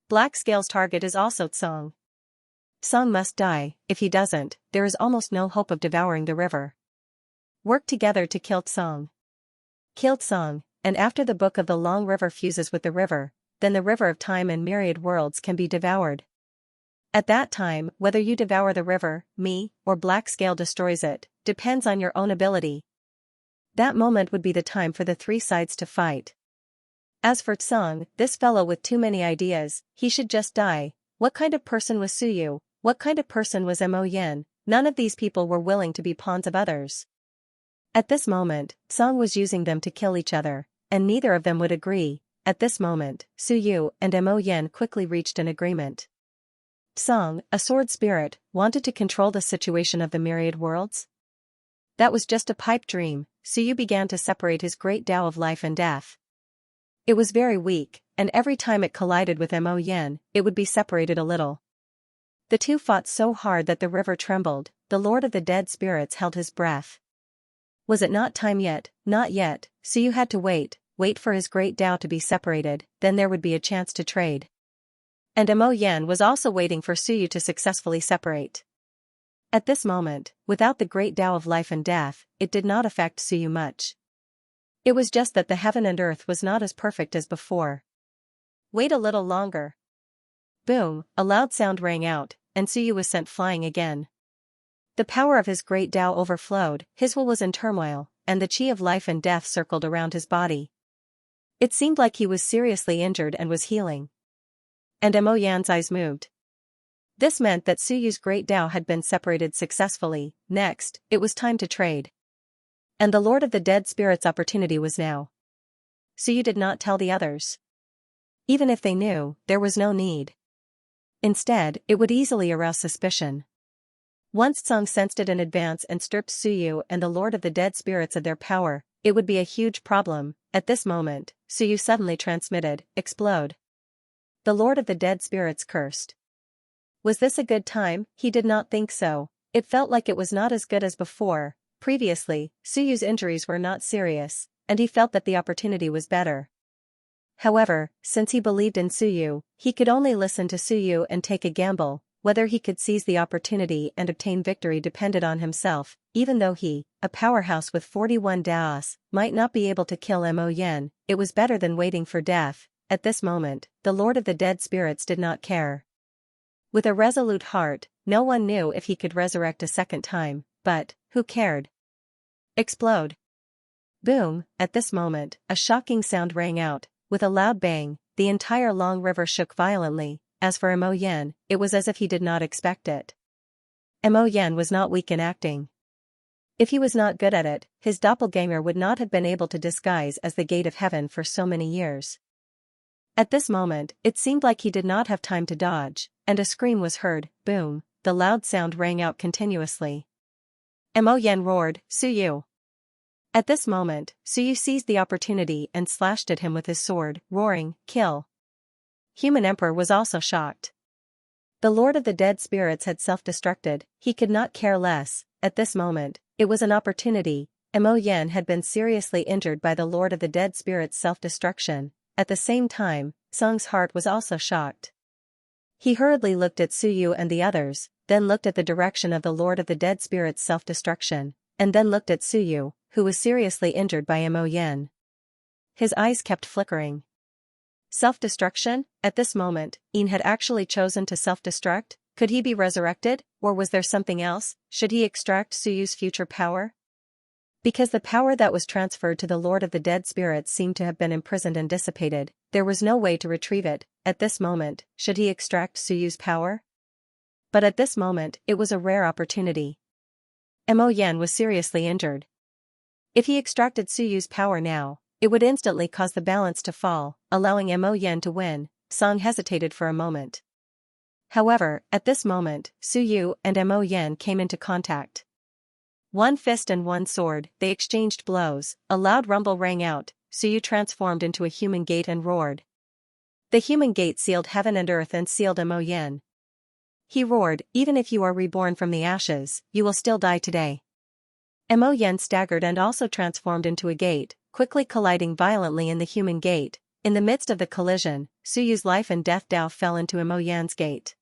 Black Scale's target is also Song. Song must die, if he doesn't, there is almost no hope of devouring the river. Work together to kill Tsong. Kill Tsong, and after the Book of the Long River fuses with the river, then the river of time and myriad worlds can be devoured. At that time, whether you devour the river, me, or Black Scale destroys it, depends on your own ability. That moment would be the time for the three sides to fight. As for Tsong, this fellow with too many ideas, he should just die. What kind of person was Suyu? What kind of person was Mo Yen? None of these people were willing to be pawns of others. At this moment, Tsong was using them to kill each other, and neither of them would agree. At this moment, Suyu and Mo Yen quickly reached an agreement. Tsong, a sword spirit, wanted to control the situation of the myriad worlds. That was just a pipe dream. Suyu began to separate his great Tao of life and death. It was very weak, and every time it collided with Mo Yen, it would be separated a little. The two fought so hard that the river trembled. The Lord of the Dead Spirits held his breath. Was it not time yet? Not yet, Suyu had to wait for his great Tao to be separated, then there would be a chance to trade. And Mo Yen was also waiting for Suyu to successfully separate. At this moment, without the great Tao of life and death, it did not affect Suyu much. It was just that the heaven and earth was not as perfect as before. Wait a little longer. Boom, a loud sound rang out, and Suyu was sent flying again. The power of his great Tao overflowed, his will was in turmoil, and the chi of life and death circled around his body. It seemed like he was seriously injured and was healing. And Mo Yan's eyes moved. This meant that Suyu's great Tao had been separated successfully. Next, it was time to trade. And the Lord of the Dead Spirits' opportunity was now. Suyu did not tell the others. Even if they knew, there was no need. Instead, it would easily arouse suspicion. Once Tsong sensed it in advance and stripped Suyu and the Lord of the Dead Spirits of their power, it would be a huge problem. At this moment, Suyu suddenly transmitted, explode. The Lord of the Dead Spirits cursed. Was this a good time? He did not think so. It felt like it was not as good as before. Previously, Suyu's injuries were not serious, and he felt that the opportunity was better. However, since he believed in Suyu, he could only listen to Suyu and take a gamble. Whether he could seize the opportunity and obtain victory depended on himself, even though he, a powerhouse with 41 Daos, might not be able to kill Mo Yen. It was better than waiting for death. At this moment, the Lord of the Dead Spirits did not care. With a resolute heart, no one knew if he could resurrect a second time, but, who cared? Explode. Boom, at this moment, a shocking sound rang out. With a loud bang, the entire long river shook violently. As for Mo Yen, it was as if he did not expect it. Mo Yen was not weak in acting. If he was not good at it, his doppelganger would not have been able to disguise as the gate of heaven for so many years. At this moment, it seemed like he did not have time to dodge, and a scream was heard. Boom, the loud sound rang out continuously. Mo Yen roared, "Suyu!" At this moment, Suyu seized the opportunity and slashed at him with his sword, roaring, "Kill!" Human Emperor was also shocked. The Lord of the Dead Spirits had self-destructed, he could not care less. At this moment, it was an opportunity. Mo Yen had been seriously injured by the Lord of the Dead Spirits' self-destruction. At the same time, Song's heart was also shocked. He hurriedly looked at Suyu and the others, then looked at the direction of the Lord of the Dead Spirits' self-destruction, and then looked at Suyu, who was seriously injured by Mo Yen. His eyes kept flickering. Self-destruction? At this moment, Yin had actually chosen to self-destruct? Could he be resurrected, or was there something else? Should he extract Suyu's future power? Because the power that was transferred to the Lord of the Dead Spirits seemed to have been imprisoned and dissipated, there was no way to retrieve it. At this moment, should he extract Suyu's power? But at this moment, it was a rare opportunity. Mo Yen was seriously injured. If he extracted Suyu's power now, it would instantly cause the balance to fall, allowing Mo Yen to win. Song hesitated for a moment. However, at this moment, Suyu and Mo Yen came into contact. One fist and one sword, they exchanged blows. A loud rumble rang out. Suyu transformed into a human gate and roared. The human gate sealed heaven and earth and sealed Mo Yen. He roared, "Even if you are reborn from the ashes, you will still die today." Mo Yen staggered and also transformed into a gate, quickly colliding violently in the human gate. In the midst of the collision, Suyu's life and death Dao fell into Mo Yan's gate.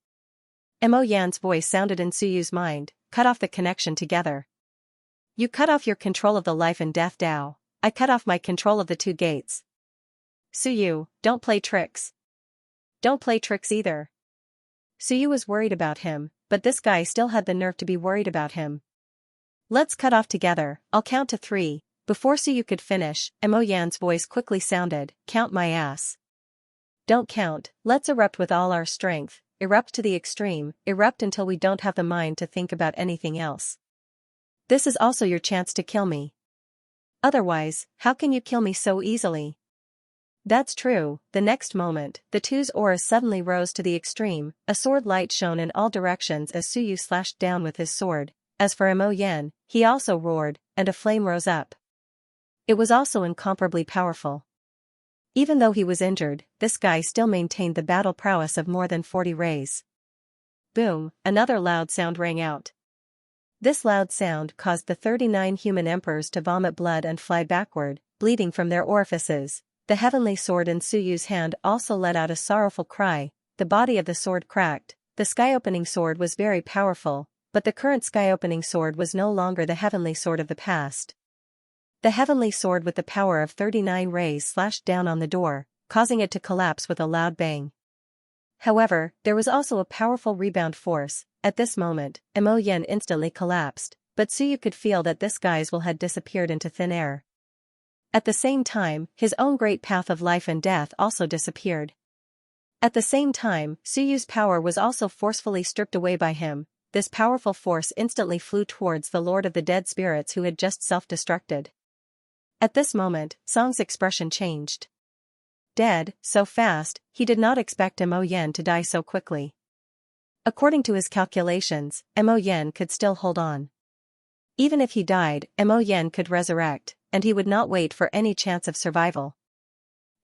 Mo Yan's voice sounded in Suyu's mind, "Cut off the connection together. You cut off your control of the life and death Dao. I cut off my control of the two gates. Suyu, don't play tricks. Don't play tricks either." Suyu was worried about him, but this guy still had the nerve to be worried about him. "Let's cut off together, I'll count to 3. Before Suyu could finish, Mo Yan's voice quickly sounded, "Count my ass. Don't count, let's erupt with all our strength, erupt to the extreme, erupt until we don't have the mind to think about anything else. This is also your chance to kill me. Otherwise, how can you kill me so easily?" That's true. The next moment, the two's auras suddenly rose to the extreme, a sword light shone in all directions as Suyu slashed down with his sword. As for Mo Yen, he also roared, and a flame rose up. It was also incomparably powerful. Even though he was injured, this guy still maintained the battle prowess of more than 40 rays. Boom, another loud sound rang out. This loud sound caused the 39 human emperors to vomit blood and fly backward, bleeding from their orifices. The heavenly sword in Suyu's hand also let out a sorrowful cry. The body of the sword cracked. The sky-opening sword was very powerful, but the current sky-opening sword was no longer the heavenly sword of the past. The heavenly sword with the power of 39 rays slashed down on the door, causing it to collapse with a loud bang. However, there was also a powerful rebound force. At this moment, Mo Yen instantly collapsed, but Suyu could feel that this guy's will had disappeared into thin air. At the same time, his own great path of life and death also disappeared. At the same time, Suyu's power was also forcefully stripped away by him. This powerful force instantly flew towards the Lord of the Dead Spirits who had just self-destructed. At this moment, Song's expression changed. Dead, so fast, he did not expect Mo Yen to die so quickly. According to his calculations, Mo Yen could still hold on. Even if he died, Mo Yen could resurrect, and he would not wait for any chance of survival.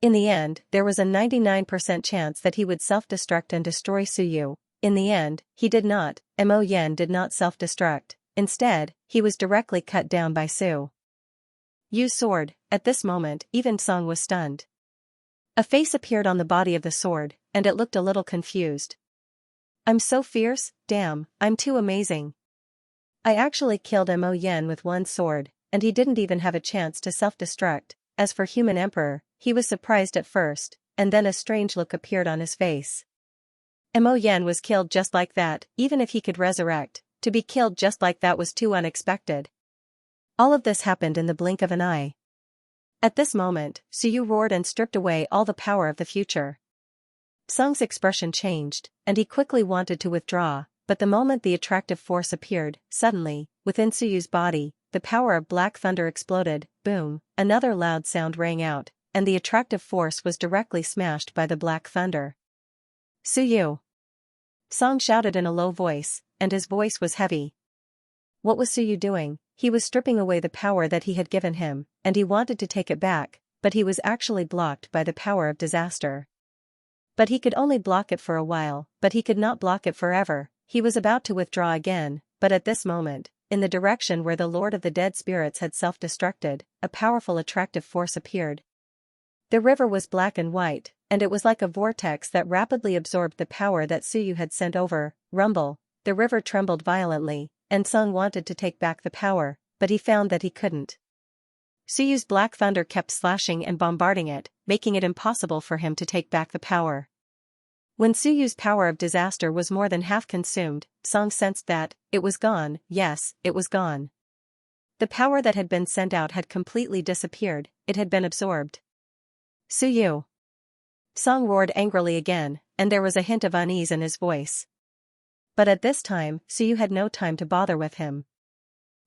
In the end, there was a 99% chance that he would self-destruct and destroy Suyu. In the end, he did not. Mo Yen did not self-destruct. Instead, he was directly cut down by Su Yu's sword. At this moment, even Song was stunned. A face appeared on the body of the sword, and it looked a little confused. I'm so fierce, damn, I'm too amazing. I actually killed Mo Yen with one sword, and he didn't even have a chance to self-destruct. As for Human Emperor, he was surprised at first, and then a strange look appeared on his face. Mo Yen was killed just like that, even if he could resurrect, to be killed just like that was too unexpected. All of this happened in the blink of an eye. At this moment, Suyu roared and stripped away all the power of the future. Sung's expression changed, and he quickly wanted to withdraw, but the moment the attractive force appeared, suddenly, within Suyu's body, the power of black thunder exploded, boom, another loud sound rang out, and the attractive force was directly smashed by the black thunder. Suyu! Song shouted in a low voice, and his voice was heavy. What was Suyu doing? He was stripping away the power that he had given him, and he wanted to take it back, but he was actually blocked by the power of disaster. But he could only block it for a while, but he could not block it forever. He was about to withdraw again, but at this moment, in the direction where the Lord of the Dead Spirits had self-destructed, a powerful attractive force appeared. The river was black and white, and it was like a vortex that rapidly absorbed the power that Suyu had sent over. Rumble, the river trembled violently, and Sung wanted to take back the power, but he found that he couldn't. Suyu's black thunder kept slashing and bombarding it, making it impossible for him to take back the power. When Suyu's power of disaster was more than half consumed, Song sensed that it was gone. Yes, it was gone. The power that had been sent out had completely disappeared, it had been absorbed. Suyu! Song roared angrily again, and there was a hint of unease in his voice. But at this time, Suyu had no time to bother with him.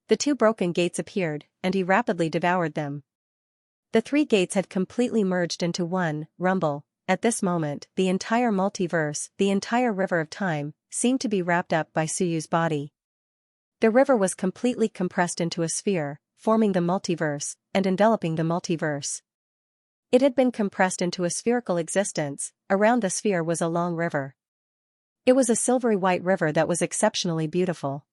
The two broken gates appeared, and he rapidly devoured them. The three gates had completely merged into one. Rumble. At this moment, the entire multiverse, the entire river of time, seemed to be wrapped up by Suyu's body. The river was completely compressed into a sphere, forming the multiverse, and enveloping the multiverse. It had been compressed into a spherical existence. Around the sphere was a long river. It was a silvery white river that was exceptionally beautiful.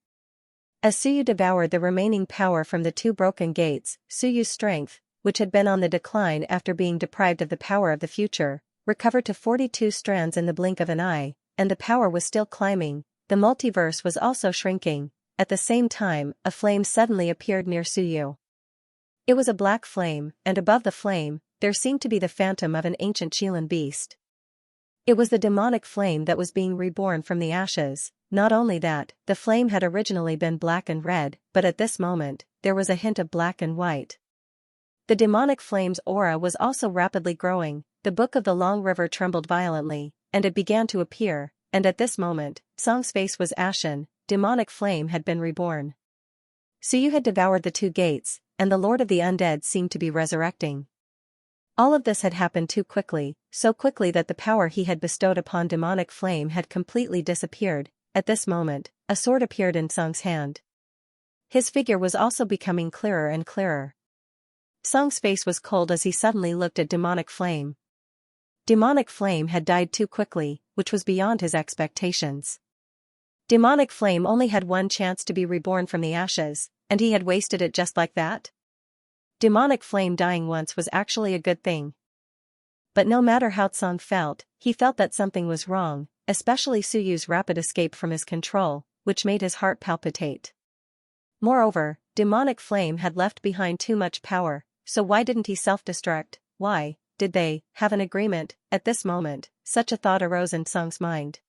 As Suyu devoured the remaining power from the two broken gates, Suyu's strength, which had been on the decline after being deprived of the power of the future, recovered to 42 strands in the blink of an eye, and the power was still climbing. The multiverse was also shrinking. At the same time, a flame suddenly appeared near Suyu. It was a black flame, and above the flame, there seemed to be the phantom of an ancient Chilan beast. It was the demonic flame that was being reborn from the ashes. Not only that, the flame had originally been black and red, but at this moment, there was a hint of black and white. The demonic flame's aura was also rapidly growing. The book of the long river trembled violently, and it began to appear, and at this moment, Song's face was ashen. Demonic flame had been reborn. Suyu had devoured the two gates, and the Lord of the Undead seemed to be resurrecting. All of this had happened too quickly, so quickly that the power he had bestowed upon demonic flame had completely disappeared. At this moment, a sword appeared in Sung's hand. His figure was also becoming clearer and clearer. Sung's face was cold as he suddenly looked at demonic flame. Demonic flame had died too quickly, which was beyond his expectations. Demonic flame only had one chance to be reborn from the ashes, and he had wasted it just like that? Demonic flame dying once was actually a good thing. But no matter how Sung felt, he felt that something was wrong, especially Suyu's rapid escape from his control, which made his heart palpitate. Moreover, demonic flame had left behind too much power, so why didn't he self-destruct? Why did they have an agreement? At this moment, such a thought arose in Sung's mind.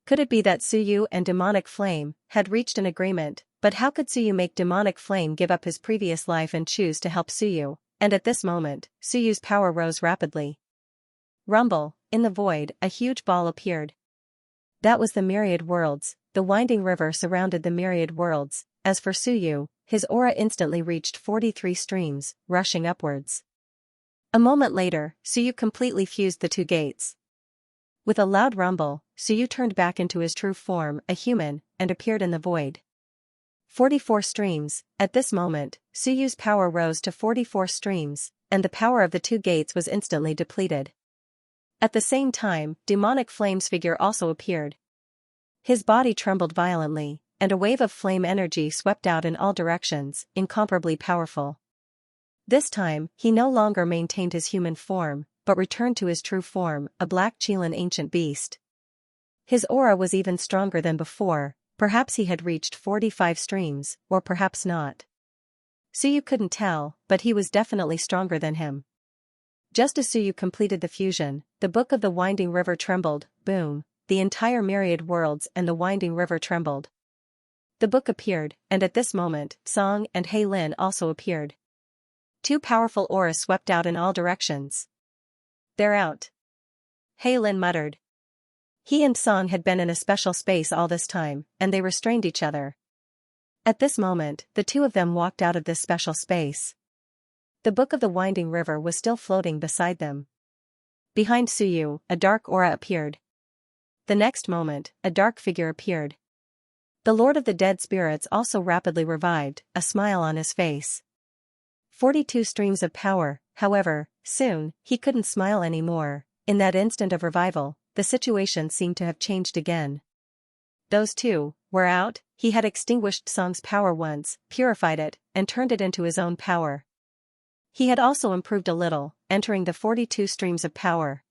Could it be that Suyu and demonic flame had reached an agreement? But how could Suyu make demonic flame give up his previous life and choose to help Suyu? And at this moment, Suyu's power rose rapidly. Rumble, in the void, a huge ball appeared. That was the Myriad worlds. The winding river surrounded the Myriad worlds. As for Suyu, his aura instantly reached 43 streams, rushing upwards. A moment later, Suyu completely fused the two gates. With a loud rumble, Suyu turned back into his true form, a human, and appeared in the void. 44 streams. At this moment, Suyu's power rose to 44 streams, and the power of the two gates was instantly depleted. At the same time, demonic flame's figure also appeared. His body trembled violently, and a wave of flame energy swept out in all directions, incomparably powerful. This time, he no longer maintained his human form, but returned to his true form, a black Qilin ancient beast. His aura was even stronger than before, perhaps he had reached 45 streams, or perhaps not. Suyu couldn't tell, but he was definitely stronger than him. Just as Suyu completed the fusion, the book of the winding river trembled, boom, the entire myriad worlds and the winding river trembled. The book appeared, and at this moment, Song and Hei Lin also appeared. Two powerful auras swept out in all directions. "They're out," Hei Lin muttered. He and Song had been in a special space all this time, and they restrained each other. At this moment, the two of them walked out of this special space. The book of the winding river was still floating beside them. Behind Suyu, a dark aura appeared. The next moment, a dark figure appeared. The Lord of the Dead Spirits also rapidly revived, a smile on his face. 42 streams of power, however, soon, he couldn't smile anymore. In that instant of revival, the situation seemed to have changed again. Those two were out. He had extinguished Song's power once, purified it, and turned it into his own power. He had also improved a little, entering the 42 streams of power.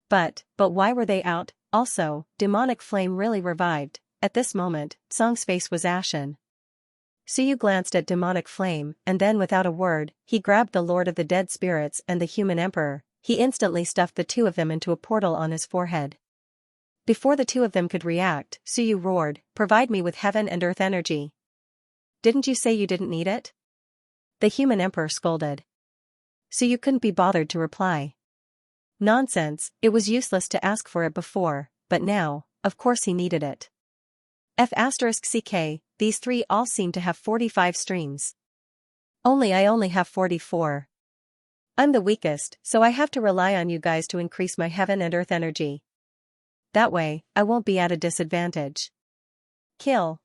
But why were they out? Also, demonic flame really revived. At this moment, Song's face was ashen. Suyu glanced at demonic flame, and then without a word, he grabbed the Lord of the Dead Spirits and the human emperor. He instantly stuffed the two of them into a portal on his forehead. Before the two of them could react, Suyu roared, "Provide me with heaven and earth energy." "Didn't you say you didn't need it?" the human emperor scolded. Suyu couldn't be bothered to reply. Nonsense, it was useless to ask for it before, but now, of course he needed it. F***ck, these three all seem to have 45 streams. I only have 44. I'm the weakest, so I have to rely on you guys to increase my heaven and earth energy. That way, I won't be at a disadvantage. Kill.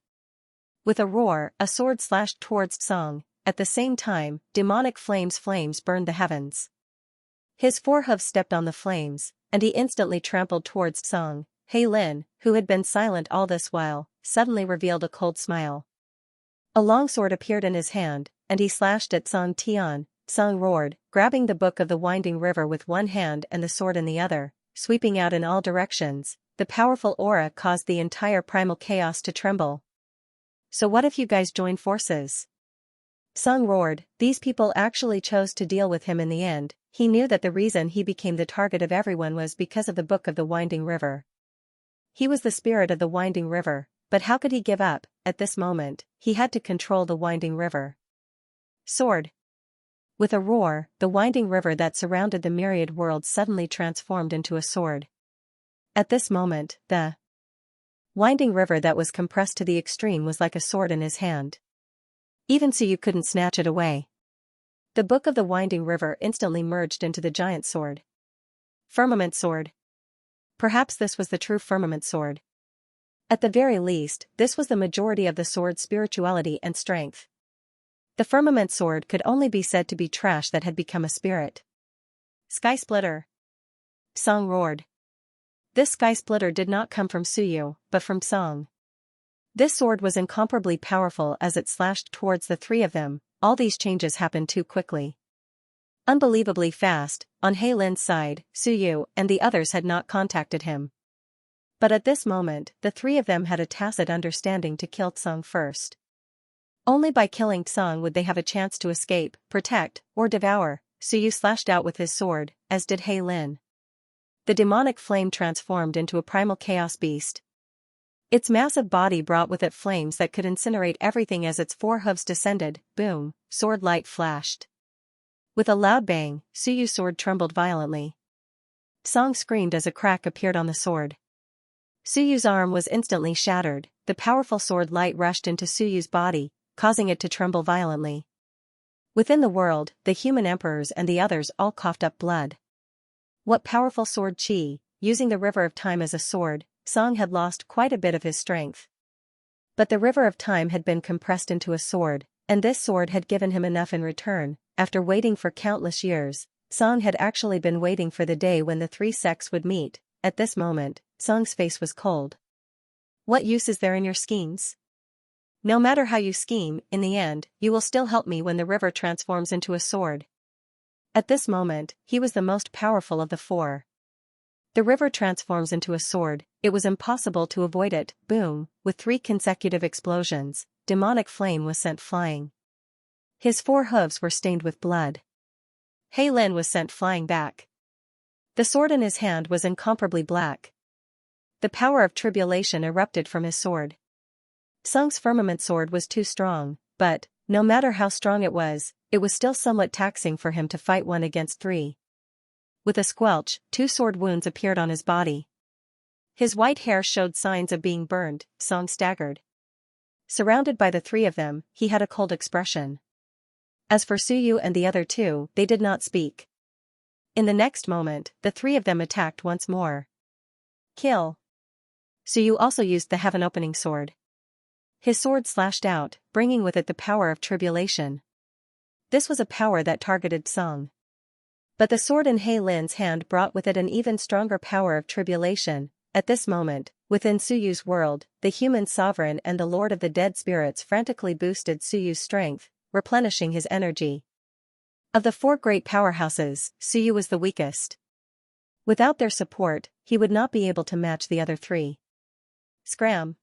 With a roar, a sword slashed towards Song. At the same time, demonic flames burned the heavens. His forehoof stepped on the flames, and he instantly trampled towards Song. Hei Lin, who had been silent all this while, suddenly revealed a cold smile. A long sword appeared in his hand, and he slashed at Song Tian. Song roared, grabbing the book of the winding river with one hand and the sword in the other, sweeping out in all directions. The powerful aura caused the entire primal chaos to tremble. "So what if you guys join forces?" Song roared. These people actually chose to deal with him in the end. He knew that the reason he became the target of everyone was because of the book of the winding river. He was the spirit of the winding river, but how could he give up? At this moment, he had to control the winding river. Sword. With a roar, the winding river that surrounded the myriad world suddenly transformed into a sword. At this moment, the winding river that was compressed to the extreme was like a sword in his hand. Even Suyu couldn't snatch it away. The book of the winding river instantly merged into the giant sword. Firmament sword. Perhaps this was the true firmament sword. At the very least, this was the majority of the sword's spirituality and strength. The firmament sword could only be said to be trash that had become a spirit. Sky Splitter. Song roared. This Sky Splitter did not come from Suyu, but from Song. This sword was incomparably powerful as it slashed towards the three of them. All these changes happened too quickly. Unbelievably fast. On Hei Lin's side, Suyu and the others had not contacted him. But at this moment, the three of them had a tacit understanding to kill Song first. Only by killing Song would they have a chance to escape, protect, or devour. Suyu slashed out with his sword, as did Hei Lin. The demonic flame transformed into a primal chaos beast. Its massive body brought with it flames that could incinerate everything as its four hooves descended. Boom, sword light flashed. With a loud bang, Suyu's sword trembled violently. Song screamed as a crack appeared on the sword. Suyu's arm was instantly shattered. The powerful sword light rushed into Suyu's body, causing it to tremble violently. Within the world, the human emperors and the others all coughed up blood. What powerful sword chi! Using the river of time as a sword, Song had lost quite a bit of his strength. But the river of time had been compressed into a sword, and this sword had given him enough in return. After waiting for countless years, Song had actually been waiting for the day when the three sects would meet. At this moment, Song's face was cold. What use is there in your schemes? No matter how you scheme, in the end, you will still help me when the river transforms into a sword. At this moment, he was the most powerful of the four. The river transforms into a sword, it was impossible to avoid it, boom, with 3 consecutive explosions, demonic flame was sent flying. His 4 hooves were stained with blood. Hei Lin was sent flying back. The sword in his hand was incomparably black. The power of tribulation erupted from his sword. Sung's firmament sword was too strong, but, no matter how strong it was still somewhat taxing for him to fight 1 against 3. With a squelch, 2 sword wounds appeared on his body. His white hair showed signs of being burned. Sung staggered. Surrounded by the 3 of them, he had a cold expression. As for Suyu and the other 2, they did not speak. In the next moment, the 3 of them attacked once more. Kill. Suyu also used the heaven-opening sword. His sword slashed out, bringing with it the power of tribulation. This was a power that targeted Sung. But the sword in Hei Lin's hand brought with it an even stronger power of tribulation. At this moment, within Suyu's world, the human sovereign and the lord of the dead spirits frantically boosted Suyu's strength, replenishing his energy. Of the 4 great powerhouses, Suyu was the weakest. Without their support, he would not be able to match the other 3. Scram!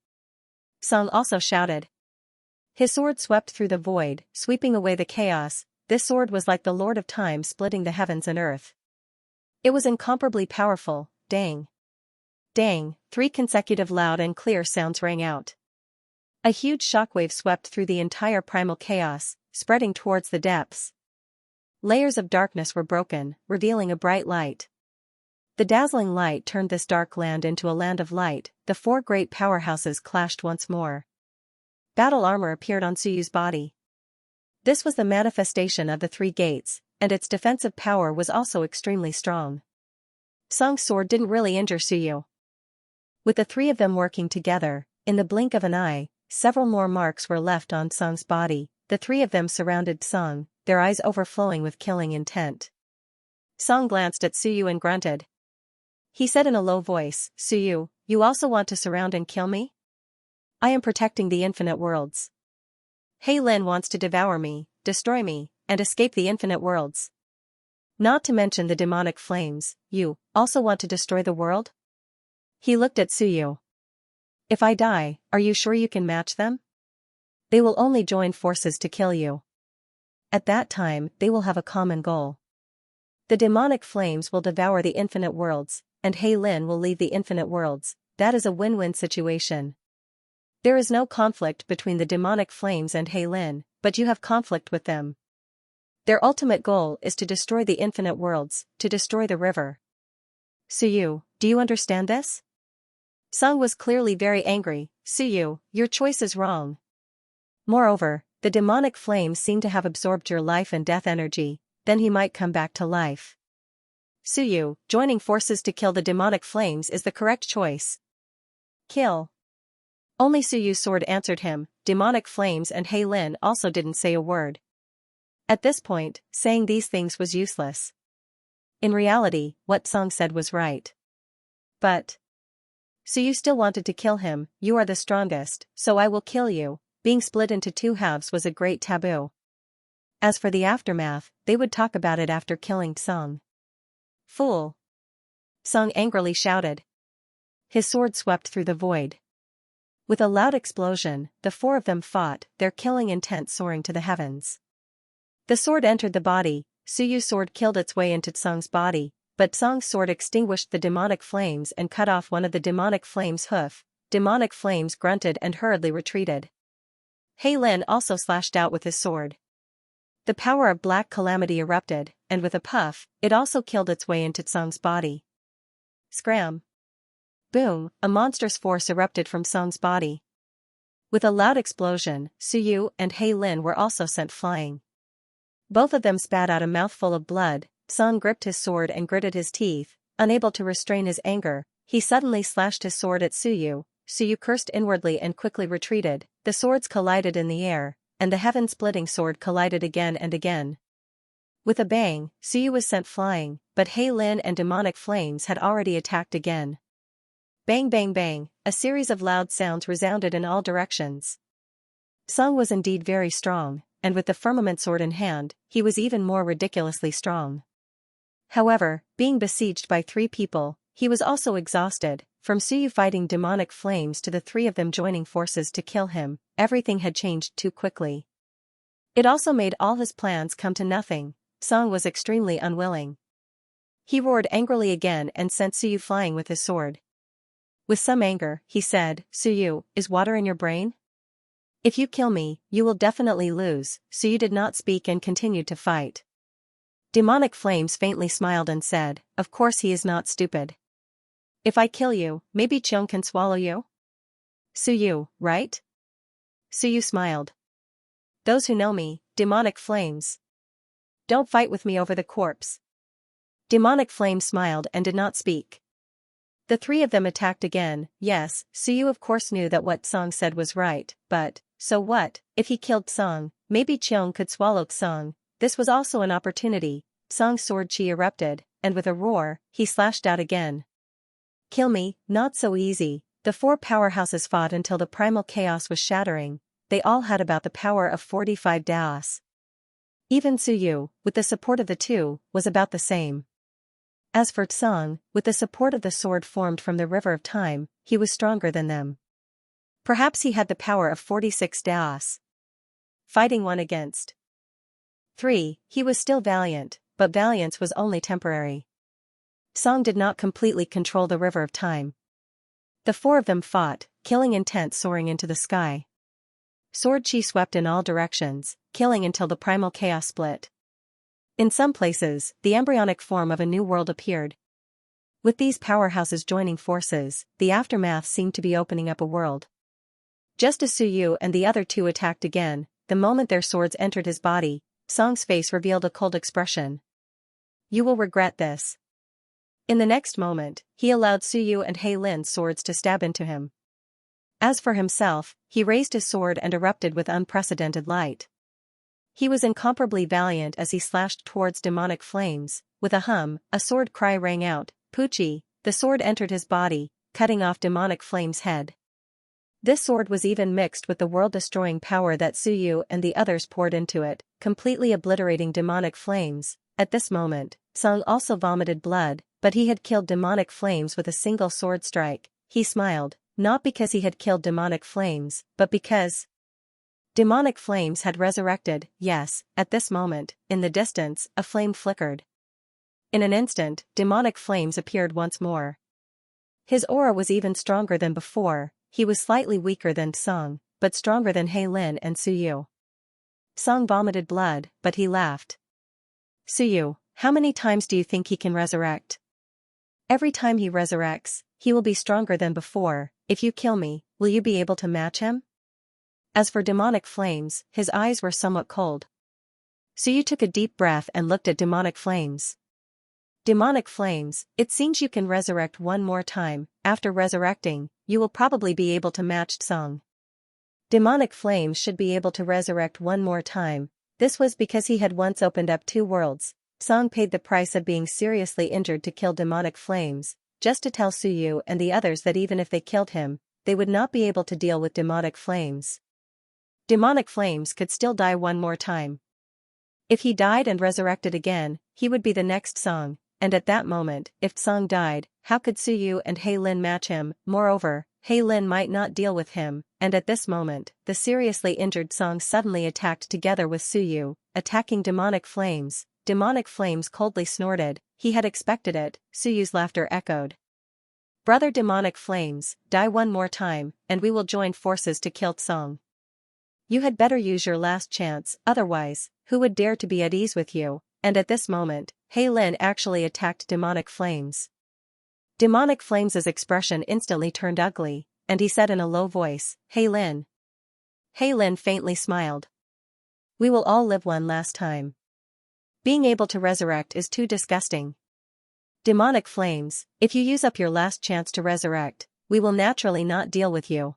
Sung also shouted. His sword swept through the void, sweeping away the chaos. This sword was like the Lord of Time splitting the heavens and earth. It was incomparably powerful. Dang! Dang! 3 consecutive loud and clear sounds rang out. A huge shockwave swept through the entire primal chaos, spreading towards the depths. Layers of darkness were broken, revealing a bright light. The dazzling light turned this dark land into a land of light. The 4 great powerhouses clashed once more. Battle armor appeared on Suyu's body. This was the manifestation of the 3 gates, and its defensive power was also extremely strong. Sung's sword didn't really injure Suyu. With the 3 of them working together, in the blink of an eye, several more marks were left on Sung's body. The 3 of them surrounded Sung, their eyes overflowing with killing intent. Sung glanced at Suyu and grunted. He said in a low voice, "Suyu, you also want to surround and kill me? I am protecting the infinite worlds. Hei Lin wants to devour me, destroy me, and escape the infinite worlds. Not to mention the demonic flames. You also want to destroy the world?" He looked at Suyu. "If I die, are you sure you can match them? They will only join forces to kill you. At that time, they will have a common goal. The demonic flames will devour the infinite worlds, and Hei Lin will leave the infinite worlds. That is a win-win situation. There is no conflict between the demonic flames and Hei Lin, but you have conflict with them. Their ultimate goal is to destroy the infinite worlds, to destroy the river. Suyu, do you understand this?" Sung was clearly very angry. "Suyu, your choice is wrong. Moreover, the demonic flames seem to have absorbed your life and death energy, then he might come back to life. Suyu, joining forces to kill the demonic flames is the correct choice. Kill." Only Suyu's sword answered him. Demonic flames and Hei Lin also didn't say a word. At this point, saying these things was useless. In reality, what Sung said was right. But Suyu still wanted to kill him. "You are the strongest, so I will kill you." Being split into 2 halves was a great taboo. As for the aftermath, they would talk about it after killing Sung. "Fool!" Sung angrily shouted. His sword swept through the void. With a loud explosion, the 4 of them fought, their killing intent soaring to the heavens. The sword entered the body. Suyu's sword killed its way into Sung's body, but Sung's sword extinguished the demonic flames and cut off one of the demonic flames' hoof. Demonic flames grunted and hurriedly retreated. Hei Lin also slashed out with his sword. The power of black calamity erupted, and with a puff, it also killed its way into Sung's body. Scram! Boom! A monstrous force erupted from Sung's body. With a loud explosion, Suyu and Hei Lin were also sent flying. Both of them spat out a mouthful of blood. Sung gripped his sword and gritted his teeth, unable to restrain his anger. He suddenly slashed his sword at Suyu. Suyu cursed inwardly and quickly retreated. The swords collided in the air, and the heaven-splitting sword collided again and again. With a bang, Suyu was sent flying, but Hei Lin and demonic flames had already attacked again. Bang bang bang, a series of loud sounds resounded in all directions. Sung was indeed very strong, and with the firmament sword in hand, he was even more ridiculously strong. However, being besieged by 3 people, he was also exhausted. From Suyu fighting demonic flames to the 3 of them joining forces to kill him, everything had changed too quickly. It also made all his plans come to nothing. Song was extremely unwilling. He roared angrily again and sent Suyu flying with his sword. With some anger, he said, "Suyu, is water in your brain? If you kill me, you will definitely lose." Suyu did not speak and continued to fight. Demonic flames faintly smiled and said, "Of course he is not stupid. If I kill you, maybe Cheong can swallow you? Suyu, right?" Suyu smiled. "Those who know me, demonic flames. Don't fight with me over the corpse." Demonic flame smiled and did not speak. The 3 of them attacked again. Yes, Suyu of course knew that what Song said was right, but, so what, if he killed Song, maybe Cheong could swallow Song. This was also an opportunity. Song's sword chi erupted, and with a roar, he slashed out again. "Kill me, not so easy." The 4 powerhouses fought until the primal chaos was shattering. They all had about the power of 45 Daos. Even Suyu, with the support of the 2, was about the same. As for Tsang, with the support of the sword formed from the river of time, he was stronger than them. Perhaps he had the power of 46 Daos. Fighting 1 against 3, he was still valiant, but valiance was only temporary. Song did not completely control the river of time. The 4 of them fought, killing intent soaring into the sky. Sword chi swept in all directions, killing until the primal chaos split. In some places, the embryonic form of a new world appeared. With these powerhouses joining forces, the aftermath seemed to be opening up a world. Just as Suyu and the other 2 attacked again, the moment their swords entered his body, Song's face revealed a cold expression. "You will regret this." In the next moment, he allowed Suyu and Hei Lin's swords to stab into him. As for himself, he raised his sword and erupted with unprecedented light. He was incomparably valiant as he slashed towards demonic flames. With a hum, a sword cry rang out, "Puchi!" The sword entered his body, cutting off demonic flame's head. This sword was even mixed with the world-destroying power that Suyu and the others poured into it, completely obliterating demonic flames. At this moment, Song also vomited blood, but he had killed demonic flames with a single sword strike. He smiled, not because he had killed demonic flames, but because demonic flames had resurrected. Yes, at this moment, in the distance, a flame flickered. In an instant, demonic flames appeared once more. His aura was even stronger than before. He was slightly weaker than Song, but stronger than Hei Lin and Suyu. Song vomited blood, but he laughed. "Suyu, how many times do you think he can resurrect?" "Every time he resurrects, he will be stronger than before. If you kill me, will you be able to match him?" As for demonic flames, his eyes were somewhat cold. Suyu took a deep breath and looked at demonic flames. "Demonic flames, it seems you can resurrect one more time. After resurrecting, you will probably be able to match Song." Demonic flames should be able to resurrect one more time. This was because he had once opened up 2 worlds. Song paid the price of being seriously injured to kill demonic flames, just to tell Suyu and the others that even if they killed him, they would not be able to deal with demonic flames. Demonic flames could still die one more time. If he died and resurrected again, he would be the next Song. And at that moment, if Song died, how could Suyu and Hei Lin match him? Moreover, Hei Lin might not deal with him, and at this moment, the seriously injured Song suddenly attacked together with Suyu, attacking demonic flames. Demonic flames coldly snorted. He had expected it. Suyu's laughter echoed. "Brother demonic flames, die one more time, and we will join forces to kill Song. You had better use your last chance, otherwise, who would dare to be at ease with you?" And at this moment, Hei Lin actually attacked demonic flames. Demonic flames' expression instantly turned ugly, and he said in a low voice, "Hei Lin." Hei Lin faintly smiled. "We will all live one last time. Being able to resurrect is too disgusting. Demonic flames, if you use up your last chance to resurrect, we will naturally not deal with you."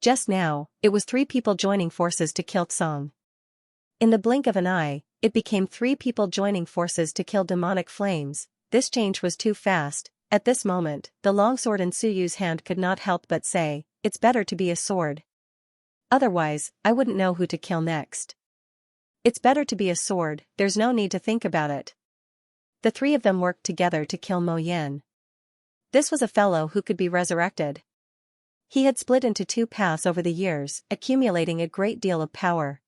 Just now, it was 3 people joining forces to kill Song. In the blink of an eye, it became 3 people joining forces to kill demonic flames. This change was too fast. At this moment, the longsword in Suyu's hand could not help but say, "It's better to be a sword. Otherwise, I wouldn't know who to kill next." It's better to be a sword, there's no need to think about it. The three of them worked together to kill Mo Yan. This was a fellow who could be resurrected. He had split into two paths over the years, accumulating a great deal of power.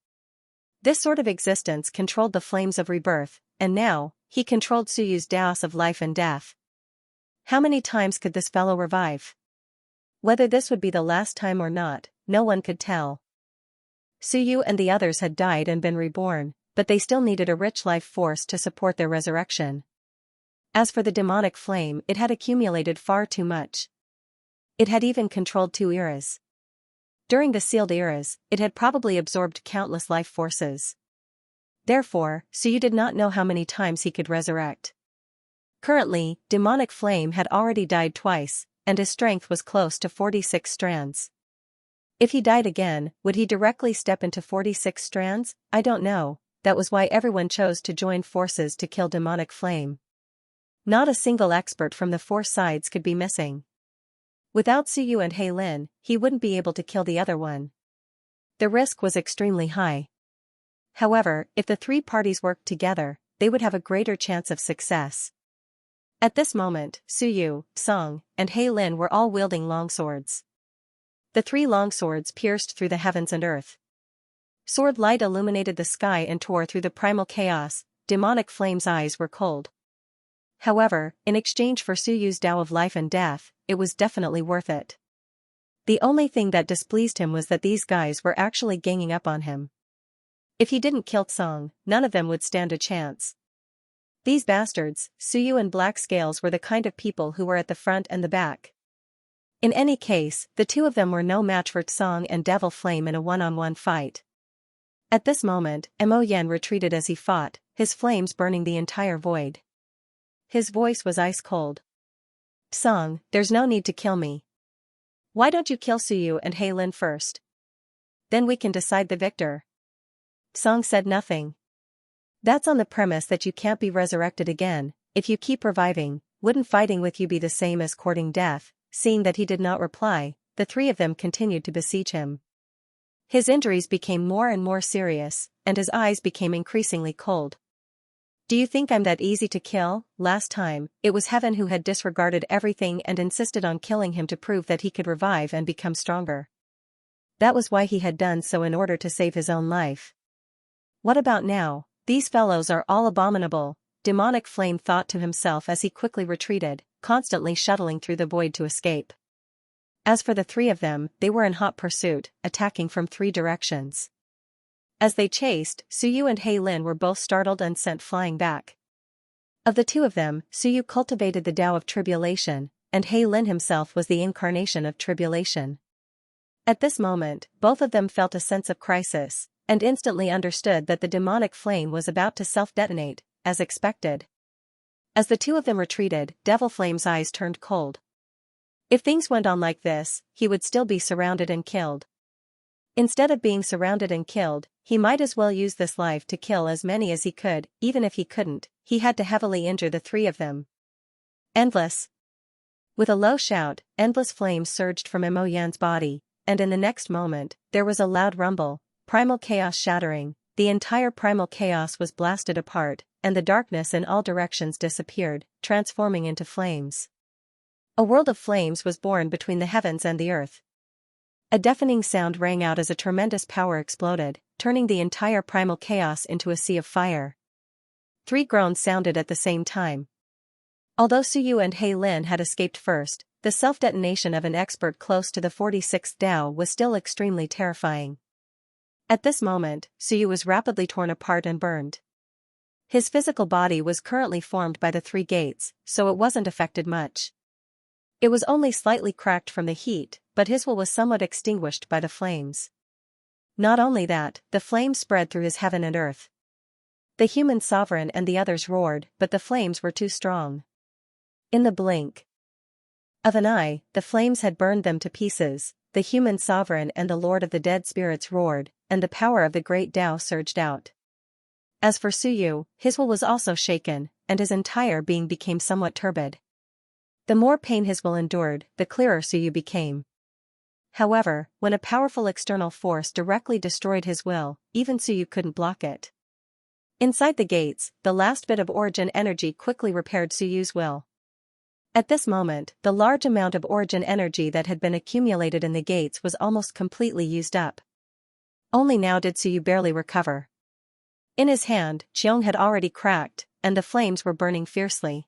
This sort of existence controlled the flames of rebirth, and now, he controlled Suyu's Daos of life and death. How many times could this fellow revive? Whether this would be the last time or not, no one could tell. Suyu and the others had died and been reborn, but they still needed a rich life force to support their resurrection. As for the demonic flame, it had accumulated far too much. It had even controlled 2 eras. During the sealed eras, it had probably absorbed countless life forces. Therefore, Suyu did not know how many times he could resurrect. Currently, demonic flame had already died twice, and his strength was close to 46 strands. If he died again, would he directly step into 46 strands? I don't know. That was why everyone chose to join forces to kill demonic flame. Not a single expert from the 4 sides could be missing. Without Suyu and He Lin, he wouldn't be able to kill the other one. The risk was extremely high. However, if the 3 parties worked together, they would have a greater chance of success. At this moment, Suyu, Song, and He Lin were all wielding longswords. The 3 longswords pierced through the heavens and earth. Sword light illuminated the sky and tore through the primal chaos. Demonic flame's eyes were cold. However, in exchange for Suyu's Tao of life and death, it was definitely worth it. The only thing that displeased him was that these guys were actually ganging up on him. If he didn't kill Song, none of them would stand a chance. These bastards, Suyu and Black Scales, were the kind of people who were at the front and the back. In any case, the 2 of them were no match for Song and Devil Flame in a one-on-one fight. At this moment, Mo Yan retreated as he fought, his flames burning the entire void. His voice was ice cold. Song, there's no need to kill me. Why don't you kill Suyu and He Lin first? Then we can decide the victor. Song said nothing. That's on the premise that you can't be resurrected again. If you keep reviving, wouldn't fighting with you be the same as courting death? Seeing that he did not reply, the 3 of them continued to besiege him. His injuries became more and more serious, and his eyes became increasingly cold. Do you think I'm that easy to kill? Last time, it was Heaven who had disregarded everything and insisted on killing him to prove that he could revive and become stronger. That was why he had done so, in order to save his own life. What about now? These fellows are all abominable, demonic flame thought to himself as he quickly retreated, constantly shuttling through the void to escape. As for the 3 of them, they were in hot pursuit, attacking from 3 directions. As they chased, Suyu and He Lin were both startled and sent flying back. Of the 2 of them, Suyu cultivated the Tao of Tribulation, and He Lin himself was the incarnation of Tribulation. At this moment, both of them felt a sense of crisis, and instantly understood that the demonic flame was about to self-detonate, as expected. As the 2 of them retreated, Devil Flame's eyes turned cold. If things went on like this, he would still be surrounded and killed. Instead of being surrounded and killed, he might as well use this life to kill as many as he could. Even if he couldn't, he had to heavily injure the 3 of them. Endless. With a low shout, endless flames surged from Mo Yan's body, and in the next moment, there was a loud rumble, primal chaos shattering. The entire primal chaos was blasted apart, and the darkness in all directions disappeared, transforming into flames. A world of flames was born between the heavens and the earth. A deafening sound rang out as a tremendous power exploded, turning the entire primal chaos into a sea of fire. 3 groans sounded at the same time. Although Suyu and He Lin had escaped first, the self-detonation of an expert close to the 46th Tao was still extremely terrifying. At this moment, Suyu was rapidly torn apart and burned. His physical body was currently formed by the 3 gates, so it wasn't affected much. It was only slightly cracked from the heat, but his will was somewhat extinguished by the flames. Not only that, the flames spread through his heaven and earth. The human sovereign and the others roared, but the flames were too strong. In the blink of an eye, the flames had burned them to pieces. The human sovereign and the lord of the dead spirits roared, and the power of the great Tao surged out. As for Suyu, his will was also shaken, and his entire being became somewhat turbid. The more pain his will endured, the clearer Suyu became. However, when a powerful external force directly destroyed his will, even Suyu couldn't block it. Inside the gates, the last bit of origin energy quickly repaired Suyu's will. At this moment, the large amount of origin energy that had been accumulated in the gates was almost completely used up. Only now did Suyu barely recover. In his hand, Xiong had already cracked, and the flames were burning fiercely.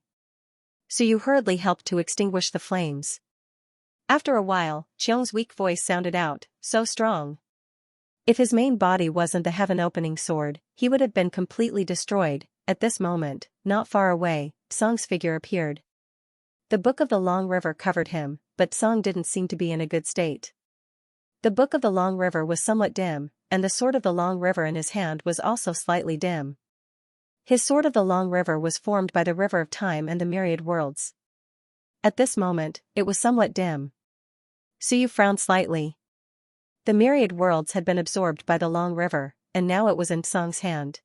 Suyu hurriedly helped to extinguish the flames. After a while, Xiong's weak voice sounded out, so strong. If his main body wasn't the heaven-opening sword, he would have been completely destroyed. At this moment, not far away, Song's figure appeared. The Book of the Long River covered him, but Song didn't seem to be in a good state. The Book of the Long River was somewhat dim, and the Sword of the Long River in his hand was also slightly dim. His Sword of the Long River was formed by the River of Time and the Myriad Worlds. At this moment, it was somewhat dim. Suyu frowned slightly. The Myriad Worlds had been absorbed by the Long River, and now it was in Song's hand.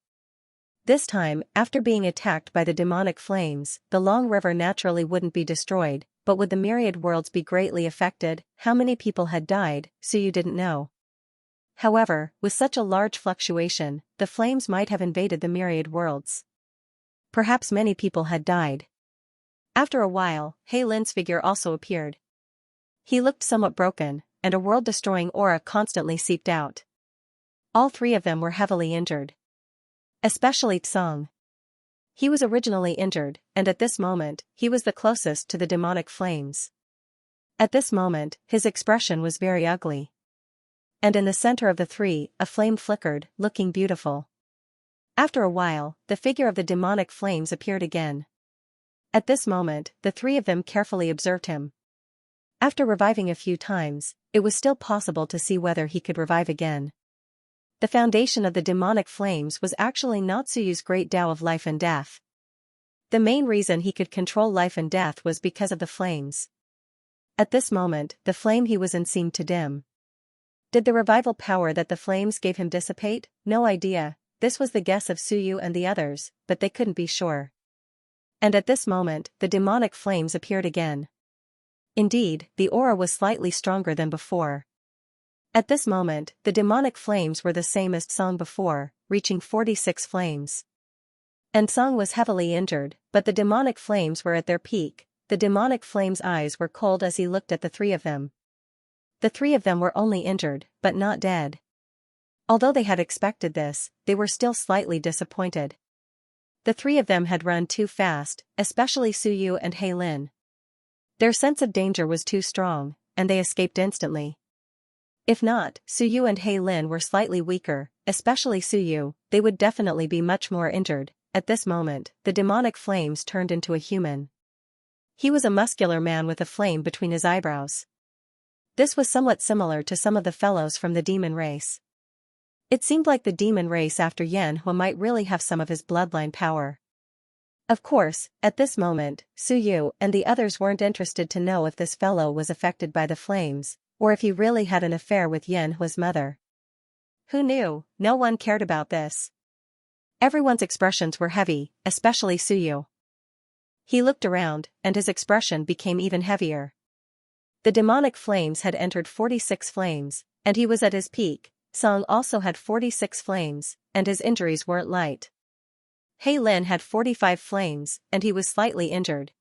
This time, after being attacked by the demonic flames, the Long River naturally wouldn't be destroyed, but would the Myriad Worlds be greatly affected? How many people had died, Suyu didn't know. However, with such a large fluctuation, the flames might have invaded the Myriad Worlds. Perhaps many people had died. After a while, Hei Lin's figure also appeared. He looked somewhat broken, and a world-destroying aura constantly seeped out. All three of them were heavily injured. Especially Tsang. He was originally injured, and at this moment, he was the closest to the demonic flames. At this moment, his expression was very ugly. And in the center of the three, a flame flickered, looking beautiful. After a while, the figure of the demonic flames appeared again. At this moment, the three of them carefully observed him. After reviving a few times, it was still possible to see whether he could revive again. The foundation of the demonic flames was actually not Suyu's great Tao of life and death. The main reason he could control life and death was because of the flames. At this moment, the flame he was in seemed to dim. Did the revival power that the flames gave him dissipate? No idea. This was the guess of Suyu and the others, but they couldn't be sure. And at this moment, the demonic flames appeared again. Indeed, the aura was slightly stronger than before. At this moment, the demonic flames were the same as Song before, reaching 46 flames. And Song was heavily injured, but the demonic flames were at their peak. The demonic flames' eyes were cold as he looked at the three of them. The three of them were only injured, but not dead. Although they had expected this, they were still slightly disappointed. The three of them had run too fast, especially Suyu and Hei Lin. Their sense of danger was too strong, and they escaped instantly. If not, Suyu and Hei Lin were slightly weaker, especially Suyu, they would definitely be much more injured. At this moment, the demonic flames turned into a human. He was a muscular man with a flame between his eyebrows. This was somewhat similar to some of the fellows from the demon race. It seemed like the demon race after Yanhua might really have some of his bloodline power. Of course, at this moment, Suyu and the others weren't interested to know if this fellow was affected by the flames, or if he really had an affair with Yanhua's mother. Who knew? No one cared about this. Everyone's expressions were heavy, especially Suyu. He looked around, and his expression became even heavier. The demonic flames had entered 46 flames, and he was at his peak. Song also had 46 flames, and his injuries weren't light. Hei Lin had 45 flames, and he was slightly injured.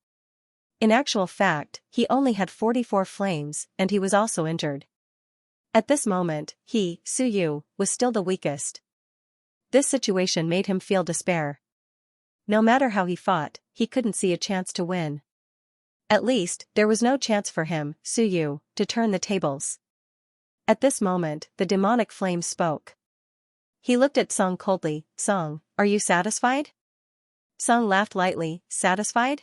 In actual fact, he only had 44 flames, and he was also injured. At this moment, he, Suyu, was still the weakest. This situation made him feel despair. No matter how he fought, he couldn't see a chance to win. At least, there was no chance for him, Suyu, to turn the tables. At this moment, the demonic flame spoke. He looked at Song coldly. Song, are you satisfied? Song laughed lightly. Satisfied?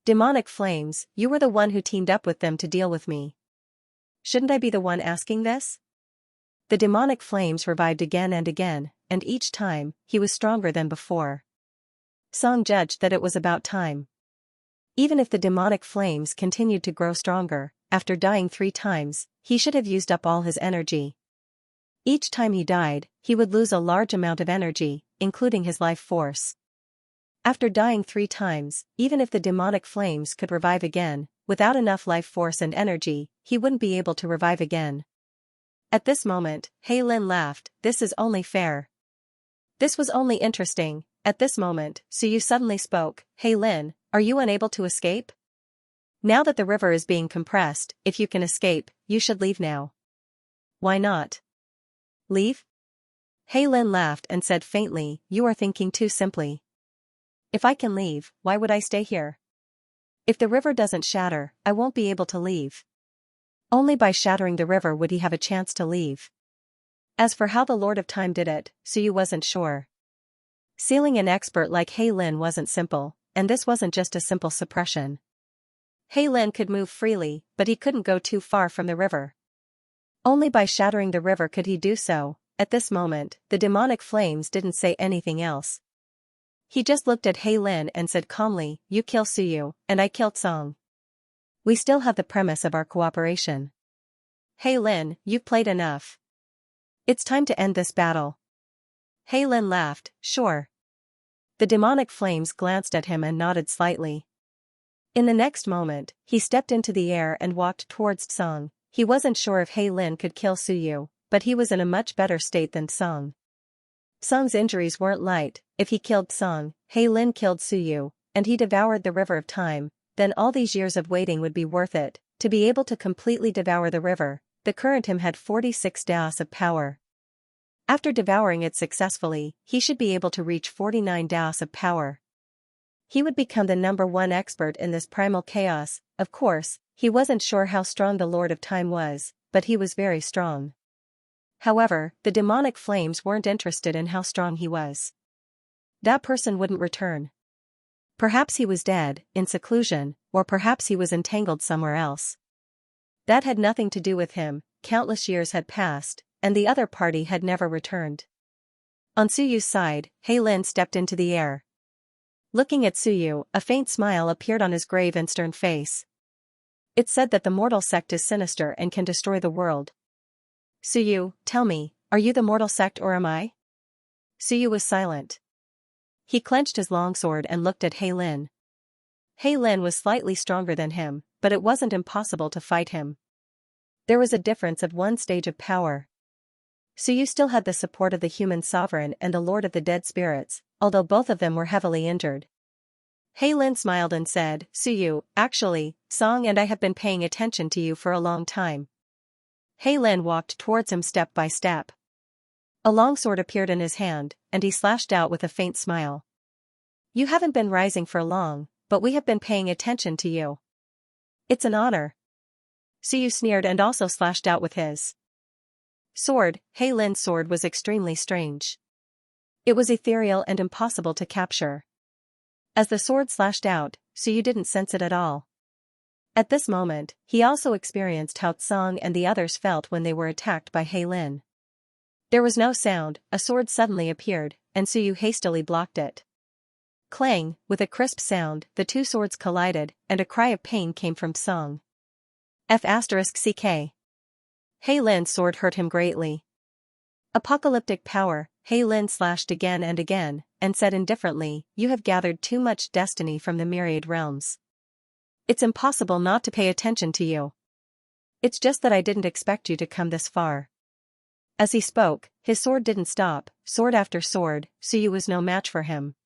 Demonic flames, you were the one who teamed up with them to deal with me. Shouldn't I be the one asking this? The demonic flames revived again, and each time, he was stronger than before. Song judged that it was about time. Even if the demonic flames continued to grow stronger, after dying 3 times, he should have used up all his energy. Each time he died, he would lose a large amount of energy, including his life force. After dying 3 times, even if the demonic flames could revive again, without enough life force and energy, he wouldn't be able to revive again. At this moment, Hei Lin laughed. This is only fair. This was only interesting. At this moment, Suyu suddenly spoke, "Hey Lin, are you unable to escape? Now that the river is being compressed, if you can escape, you should leave now." "Why not?" "Leave?" Hey Lin laughed and said faintly, "You are thinking too simply. If I can leave, why would I stay here? If the river doesn't shatter, I won't be able to leave. Only by shattering the river would he have a chance to leave." As for how the Lord of Time did it, Suyu wasn't sure. Sealing an expert like Hey Lin wasn't simple, and this wasn't just a simple suppression. Hey Lin could move freely, but he couldn't go too far from the river. Only by shattering the river could he do so. At this moment, the demonic flames didn't say anything else. He just looked at Hey Lin and said calmly, "You kill Suyu, and I killed Song. We still have the premise of our cooperation. Hey Lin, you've played enough. It's time to end this battle." Hey Lin laughed, "Sure." The demonic flames glanced at him and nodded slightly. In the next moment, he stepped into the air and walked towards Song. He wasn't sure if Hey Lin could kill Suyu, but he was in a much better state than Song. Song's injuries weren't light. If he killed Song, Hey Lin killed Suyu, and he devoured the river of time, then all these years of waiting would be worth it. To be able to completely devour the river, the current him had 46 daos of power. After devouring it successfully, he should be able to reach 49 daos of power. He would become the #1 expert in this primal chaos. Of course, he wasn't sure how strong the Lord of Time was, but he was very strong. However, the demonic flames weren't interested in how strong he was. That person wouldn't return. Perhaps he was dead, in seclusion, or perhaps he was entangled somewhere else. That had nothing to do with him. Countless years had passed, and the other party had never returned. On Suyu's side, Hey Lin stepped into the air. Looking at Suyu, a faint smile appeared on his grave and stern face. It's said that the mortal sect is sinister and can destroy the world. "Suyu, tell me, are you the mortal sect or am I?" Suyu was silent. He clenched his longsword and looked at Hey Lin. Hey Lin was slightly stronger than him, but it wasn't impossible to fight him. There was a difference of 1 stage of power. Suyu still had the support of the human sovereign and the Lord of the Dead Spirits, although both of them were heavily injured. Hey Lin smiled and said, "Suyu, actually, Song and I have been paying attention to you for a long time." Hey Lin walked towards him step by step. A longsword appeared in his hand, and he slashed out with a faint smile. "You haven't been rising for long, but we have been paying attention to you. It's an honor." Suyu sneered and also slashed out with his sword. Hey Lin's sword was extremely strange. It was ethereal and impossible to capture. As the sword slashed out, Suyu didn't sense it at all. At this moment, he also experienced how Tsang and the others felt when they were attacked by Hey Lin. There was no sound. A sword suddenly appeared, and Suyu hastily blocked it. Clang, with a crisp sound, the two swords collided, and a cry of pain came from Tsang. F***ck. Hey Lin's sword hurt him greatly. Apocalyptic power. Hey Lin slashed again and said indifferently, "You have gathered too much destiny from the Myriad realms. It's impossible not to pay attention to you. It's just that I didn't expect you to come this far." As he spoke, his sword didn't stop. Sword after sword, Suyu was no match for him.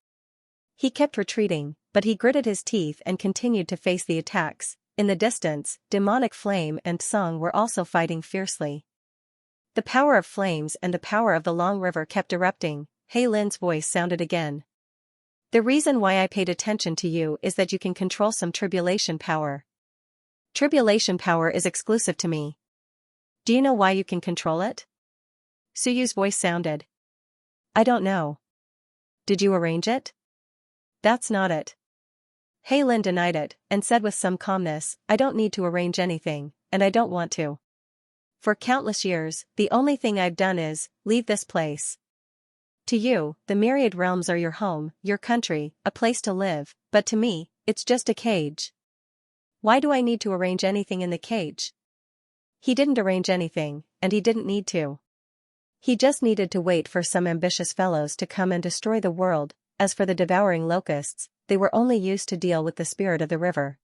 He kept retreating, but he gritted his teeth and continued to face the attacks. In the distance, Demonic Flame and Song were also fighting fiercely. The power of flames and the power of the long river kept erupting. Hey Lin's voice sounded again. "The reason why I paid attention to you is that you can control some tribulation power. Tribulation power is exclusive to me. Do you know why you can control it?" Suyu's voice sounded. "I don't know. Did you arrange it?" "That's not it." Hey Lin denied it, and said with some calmness, "I don't need to arrange anything, and I don't want to. For countless years, the only thing I've done is leave this place. To you, the Myriad realms are your home, your country, a place to live, but to me, it's just a cage. Why do I need to arrange anything in the cage?" He didn't arrange anything, and he didn't need to. He just needed to wait for some ambitious fellows to come and destroy the world. As for the devouring locusts, they were only used to deal with the spirit of the river.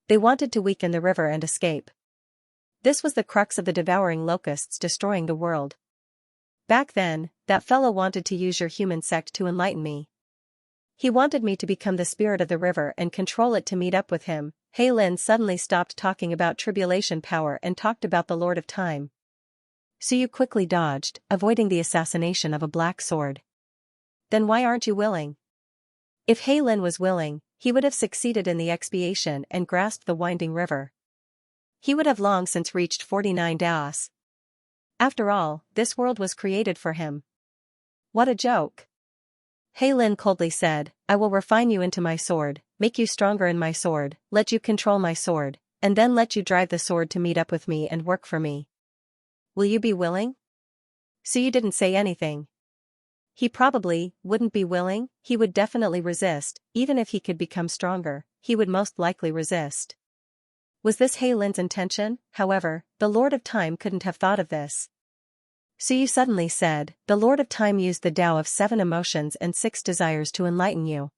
They wanted to weaken the river and escape. This was the crux of the devouring locusts destroying the world. Back then, that fellow wanted to use your human sect to enlighten me. He wanted me to become the spirit of the river and control it to meet up with him. He Lin suddenly stopped talking about tribulation power and talked about the Lord of Time. Suyu quickly dodged, avoiding the assassination of a black sword. Then why aren't you willing? If He Lin was willing, he would have succeeded in the expiation and grasped the winding river. He would have long since reached 49 Daos. After all, this world was created for him. What a joke. He Lin coldly said, I will refine you into my sword, make you stronger in my sword, let you control my sword, and then let you drive the sword to meet up with me and work for me. Will you be willing? Suyu didn't say anything. He probably wouldn't be willing, he would definitely resist, even if he could become stronger, he would most likely resist. Was this He Lin's intention? However, the Lord of Time couldn't have thought of this. Suyu suddenly said, the Lord of Time used the Tao of 7 emotions and 6 desires to enlighten you.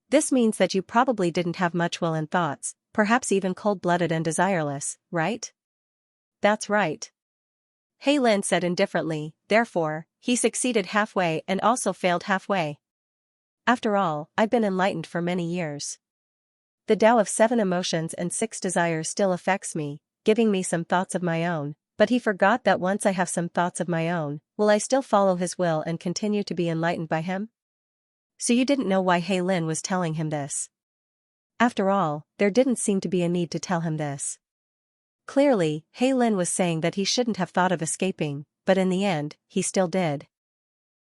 This means that you probably didn't have much will and thoughts, perhaps even cold-blooded and desireless, right? That's right. He Lin said indifferently, therefore, he succeeded halfway and also failed halfway. After all, I've been enlightened for many years. The Tao of 7 emotions and 6 desires still affects me, giving me some thoughts of my own, but he forgot that once I have some thoughts of my own, will I still follow his will and continue to be enlightened by him? So you didn't know why He Lin was telling him this. After all, there didn't seem to be a need to tell him this. Clearly, He Lin was saying that he shouldn't have thought of escaping, but in the end, he still did.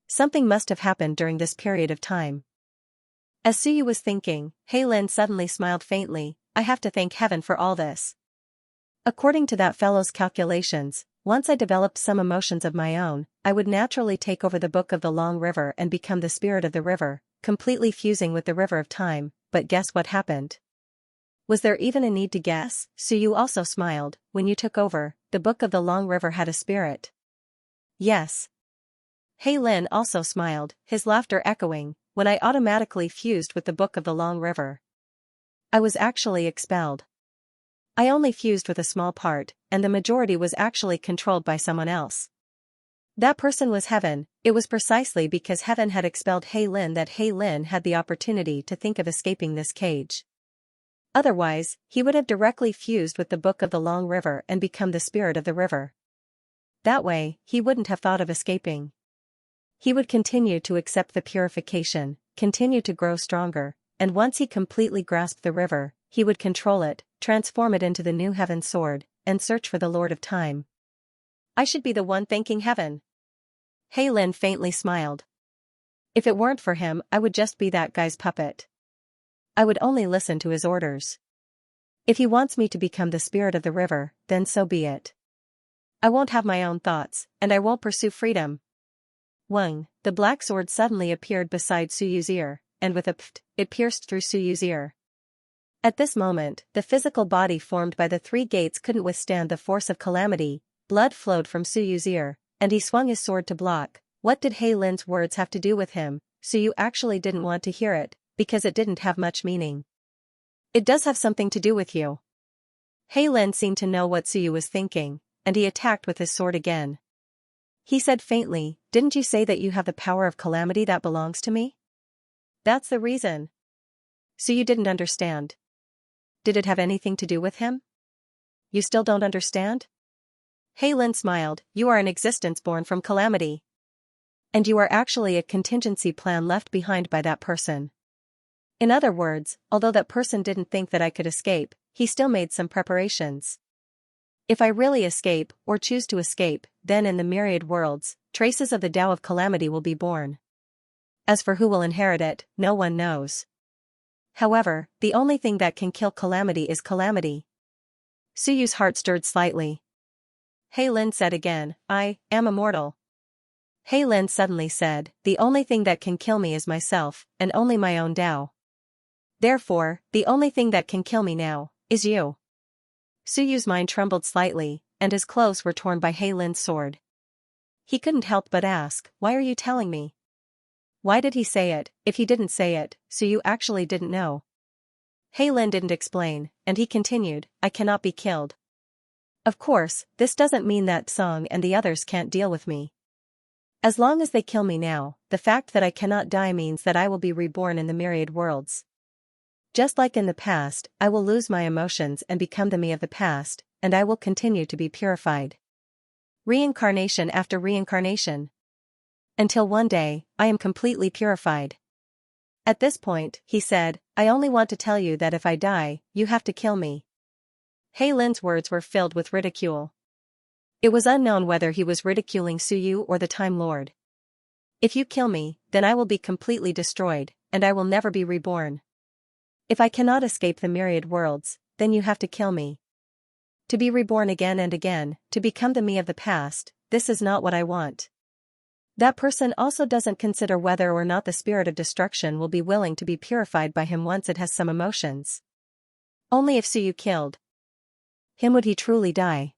Something must have happened during this period of time. As Suyu was thinking, He Lin suddenly smiled faintly, I have to thank heaven for all this. According to that fellow's calculations, once I developed some emotions of my own, I would naturally take over the Book of the Long River and become the spirit of the river, completely fusing with the river of time, but guess what happened? Was there even a need to guess? Suyu also smiled, when you took over, the Book of the Long River had a spirit. Yes. He Lin also smiled, his laughter echoing, when I automatically fused with the Book of the Long River. I was actually expelled. I only fused with a small part, and the majority was actually controlled by someone else. That person was Heaven. It was precisely because Heaven had expelled He Lin that He Lin had the opportunity to think of escaping this cage. Otherwise, he would have directly fused with the Book of the Long River and become the spirit of the river. That way, he wouldn't have thought of escaping. He would continue to accept the purification, continue to grow stronger, and once he completely grasped the river, he would control it, transform it into the new Heaven sword, and search for the Lord of Time. I should be the one thanking Heaven. He Lin faintly smiled. If it weren't for him, I would just be that guy's puppet. I would only listen to his orders. If he wants me to become the spirit of the river, then so be it. I won't have my own thoughts, and I won't pursue freedom. Wang, the black sword suddenly appeared beside Suyu's ear, and with a pft, it pierced through Suyu's ear. At this moment, the physical body formed by the 3 gates couldn't withstand the force of calamity, blood flowed from Suyu's ear, and he swung his sword to block. What did He Lin's words have to do with him? Suyu actually didn't want to hear it, because it didn't have much meaning. It does have something to do with you. He Lin seemed to know what Suyu was thinking, and he attacked with his sword again. He said faintly, didn't you say that you have the power of calamity that belongs to me? That's the reason. Suyu didn't understand. Did it have anything to do with him? You still don't understand? He Lin smiled, you are an existence born from calamity. And you are actually a contingency plan left behind by that person. In other words, although that person didn't think that I could escape, he still made some preparations. If I really escape, or choose to escape, then in the myriad worlds, traces of the Tao of calamity will be born. As for who will inherit it, no one knows. However, the only thing that can kill calamity is calamity. Suyu's heart stirred slightly. He Lin said again, I am immortal. He Lin suddenly said, the only thing that can kill me is myself, and only my own Tao. Therefore, the only thing that can kill me now, is you. Suyu's mind trembled slightly, and his clothes were torn by He Lin's sword. He couldn't help but ask, why are you telling me? Why did he say it? If he didn't say it, Suyu actually didn't know. He Lin didn't explain, and he continued, I cannot be killed. Of course, this doesn't mean that Song and the others can't deal with me. As long as they kill me now, the fact that I cannot die means that I will be reborn in the myriad worlds. Just like in the past, I will lose my emotions and become the me of the past, and I will continue to be purified. Reincarnation after reincarnation. Until one day, I am completely purified. At this point, he said, I only want to tell you that if I die, you have to kill me. He Lin's words were filled with ridicule. It was unknown whether he was ridiculing Suyu or the Time Lord. If you kill me, then I will be completely destroyed, and I will never be reborn. If I cannot escape the myriad worlds, then you have to kill me. To be reborn again and again, to become the me of the past, this is not what I want. That person also doesn't consider whether or not the spirit of destruction will be willing to be purified by him once it has some emotions. Only if Suyu killed him would he truly die.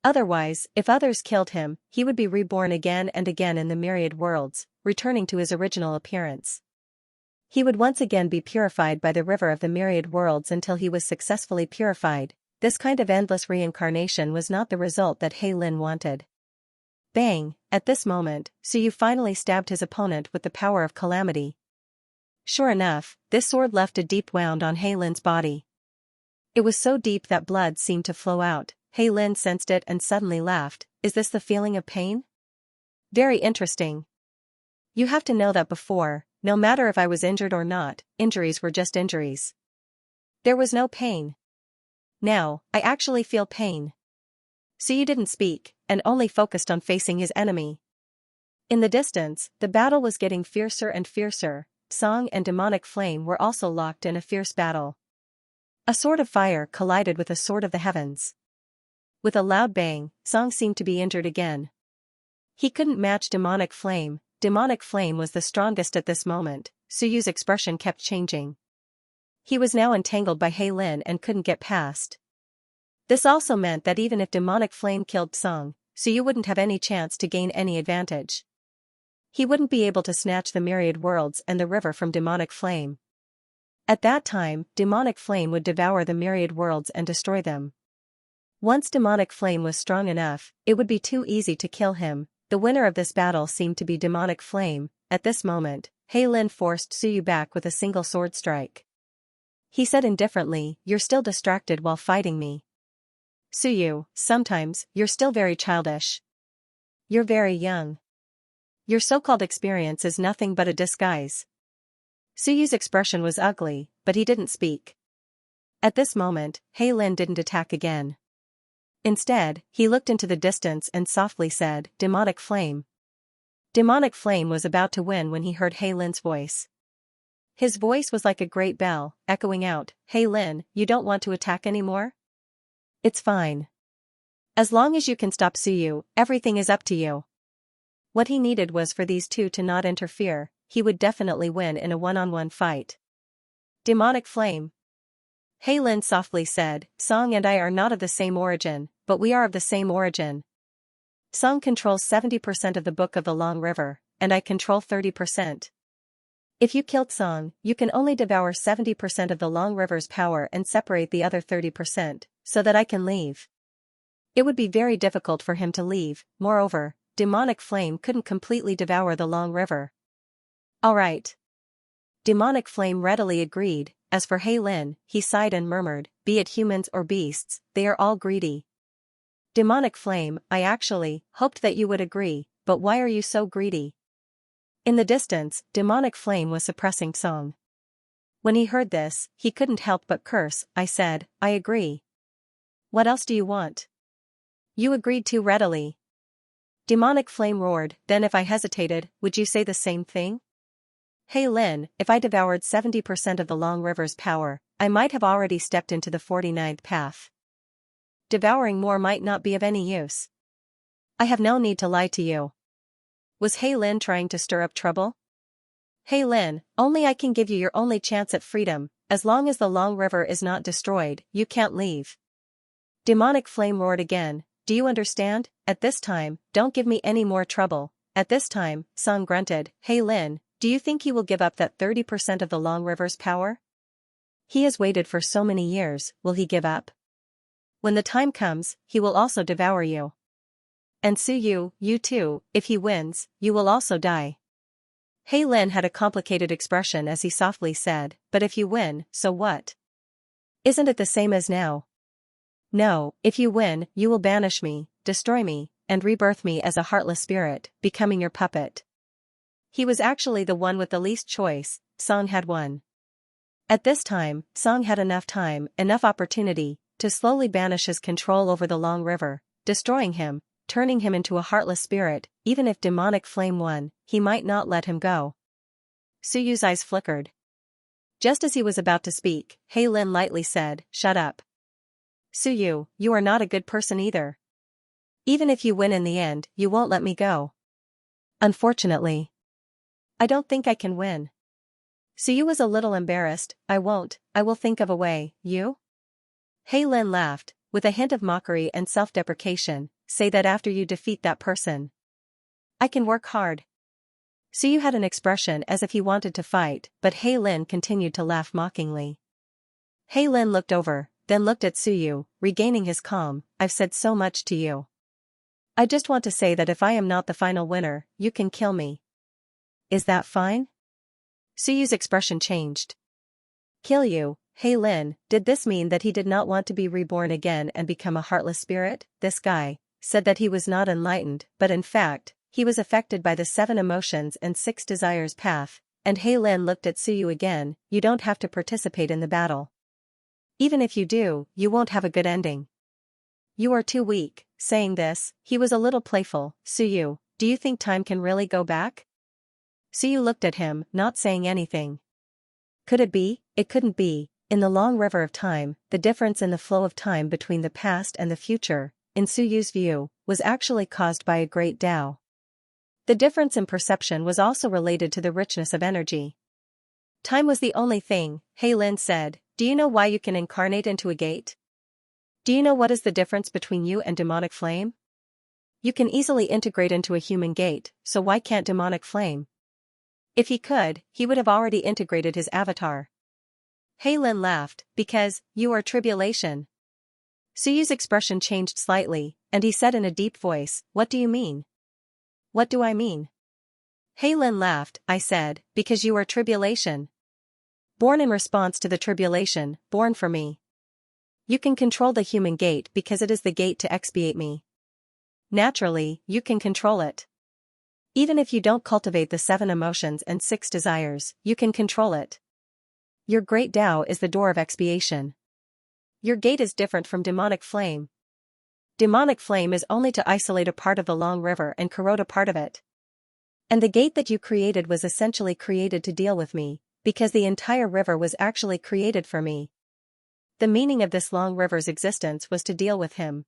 Otherwise, if others killed him, he would be reborn again and again in the myriad worlds, returning to his original appearance. He would once again be purified by the river of the myriad worlds until he was successfully purified. This kind of endless reincarnation was not the result that He Lin wanted. Bang! At this moment, Suyu finally stabbed his opponent with the power of calamity. Sure enough, this sword left a deep wound on He Lin's body. It was so deep that blood seemed to flow out. He Lin sensed it and suddenly laughed. Is this the feeling of pain? Very interesting. You have to know that before, no matter if I was injured or not, injuries were just injuries. There was no pain. Now, I actually feel pain. Suyu didn't speak, and only focused on facing his enemy. In the distance, the battle was getting fiercer and fiercer. Song and demonic flame were also locked in a fierce battle. A sword of fire collided with a sword of the heavens. With a loud bang, Song seemed to be injured again. He couldn't match demonic flame. Demonic flame was the strongest at this moment. Suyu's expression kept changing. He was now entangled by He Lin and couldn't get past. This also meant that even if demonic flame killed Song, Suyu wouldn't have any chance to gain any advantage. He wouldn't be able to snatch the myriad worlds and the river from demonic flame. At that time, demonic flame would devour the myriad worlds and destroy them. Once demonic flame was strong enough, it would be too easy to kill him. The winner of this battle seemed to be demonic flame. At this moment, He Lin forced Suyu back with a single sword strike. He said indifferently, "You're still distracted while fighting me. Suyu, sometimes, you're still very childish. You're very young. Your so-called experience is nothing but a disguise." Suyu's expression was ugly, but he didn't speak. At this moment, He Lin didn't attack again. Instead, he looked into the distance and softly said, "Demonic flame." Demonic flame was about to win when he heard He Lin's voice. His voice was like a great bell, echoing out, "He Lin, you don't want to attack anymore? It's fine. As long as you can stop Suyu, everything is up to you." What he needed was for these two to not interfere. He would definitely win in a one-on-one fight. Demonic flame. He Lin softly said, "Song and I are not of the same origin, but we are of the same origin. Song controls 70% of the Book of the Long River, and I control 30%. If you killed Song, you can only devour 70% of the Long River's power and separate the other 30%, so that I can leave." It would be very difficult for him to leave. Moreover, demonic flame couldn't completely devour the Long River. All right. Demonic flame readily agreed. As for He Lin, he sighed and murmured, "Be it humans or beasts, they are all greedy." Demonic flame, I actually hoped that you would agree, but why are you so greedy? In the distance, demonic flame was suppressing Song. When he heard this, he couldn't help but curse. I said, "I agree. What else do you want?" You agreed too readily. Demonic flame roared, "Then if I hesitated, would you say the same thing?" He Lin, if I devoured 70% of the Long River's power, I might have already stepped into the 49th path. Devouring more might not be of any use. I have no need to lie to you. Was He Lin trying to stir up trouble? He Lin, only I can give you your only chance at freedom. As long as the Long River is not destroyed, you can't leave. Demonic flame roared again, "Do you understand? At this time, don't give me any more trouble." At this time, Song grunted, "He Lin, do you think he will give up that 30% of the Long River's power? He has waited for so many years, will he give up? When the time comes, he will also devour you." And Suyu, you too, if he wins, you will also die. Hei Lin had a complicated expression as he softly said, but if you win, so what? Isn't it the same as now? No, if you win, you will banish me, destroy me, and rebirth me as a heartless spirit, becoming your puppet. He was actually the one with the least choice. Song had won. At this time, Song had enough time, enough opportunity, to slowly banish his control over the Long River, destroying him, turning him into a heartless spirit. Even if demonic flame won, he might not let him go. Suyu's eyes flickered. Just as he was about to speak, Hei Lin lightly said, "Shut up. Suyu, you are not a good person either. Even if you win in the end, you won't let me go." "Unfortunately, I don't think I can win." Suyu was a little embarrassed. I will think of a way. You?" Hei Lin laughed, with a hint of mockery and self-deprecation. "Say that after you defeat that person. I can work hard." Suyu had an expression as if he wanted to fight, but Hei Lin continued to laugh mockingly. Hei Lin looked over, then looked at Suyu, regaining his calm. "I've said so much to you. I just want to say that if I am not the final winner, you can kill me. Is that fine?" Suyu's expression changed. "Kill you?" Hei Lin, did this mean that he did not want to be reborn again and become a heartless spirit? This guy said that he was not enlightened, but in fact, he was affected by the 7 emotions and 6 desires path, and Hei Lin looked at Suyu again. "You don't have to participate in the battle. Even if you do, you won't have a good ending. You are too weak." Saying this, he was a little playful. "Suyu, do you think time can really go back?" Suyu looked at him, not saying anything. Could it be? It couldn't be. In the long river of time, the difference in the flow of time between the past and the future, in Suyu's view, was actually caused by a great Tao. The difference in perception was also related to the richness of energy. Time was the only thing. Hei Lin said, "Do you know why you can incarnate into a gate? Do you know what is the difference between you and demonic flame? You can easily integrate into a human gate, so why can't demonic flame? If he could, he would have already integrated his avatar." Hei Lin laughed, "Because, you are Tribulation." Suyu's expression changed slightly, and he said in a deep voice, "What do you mean?" "What do I mean?" Hei Lin laughed. "I said, because you are Tribulation. Born in response to the tribulation, born for me. You can control the human gate because it is the gate to expiate me. Naturally, you can control it. Even if you don't cultivate the 7 emotions and 6 desires, you can control it. Your great Tao is the door of expiation. Your gate is different from demonic flame. Demonic flame is only to isolate a part of the long river and corrode a part of it. And the gate that you created was essentially created to deal with me, because the entire river was actually created for me. The meaning of this long river's existence was to deal with him.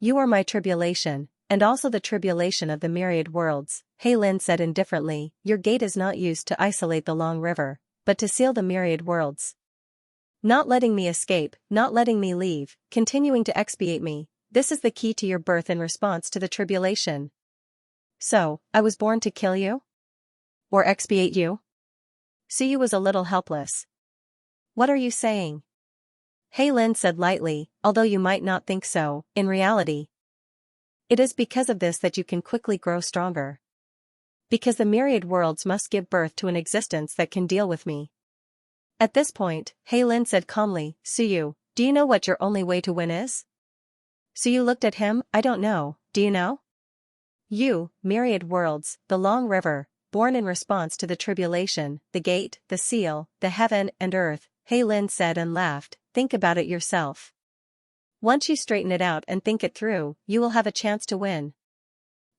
You are my tribulation, and also the tribulation of the myriad worlds," Hei Lin said indifferently. "Your gate is not used to isolate the long river, but to seal the myriad worlds. Not letting me escape, not letting me leave, continuing to expiate me, this is the key to your birth in response to the tribulation. So, I was born to kill you? Or expiate you?" Suyu was a little helpless. "What are you saying?" Hei Lin said lightly, "Although you might not think so, in reality, it is because of this that you can quickly grow stronger. Because the myriad worlds must give birth to an existence that can deal with me." At this point, Hei Lin said calmly, "Suyu, do you know what your only way to win is?" Suyu looked at him. "I don't know, do you know?" "You, myriad worlds, the long river, born in response to the tribulation, the gate, the seal, the heaven and earth," Hei Lin said and laughed. "Think about it yourself. Once you straighten it out and think it through, you will have a chance to win.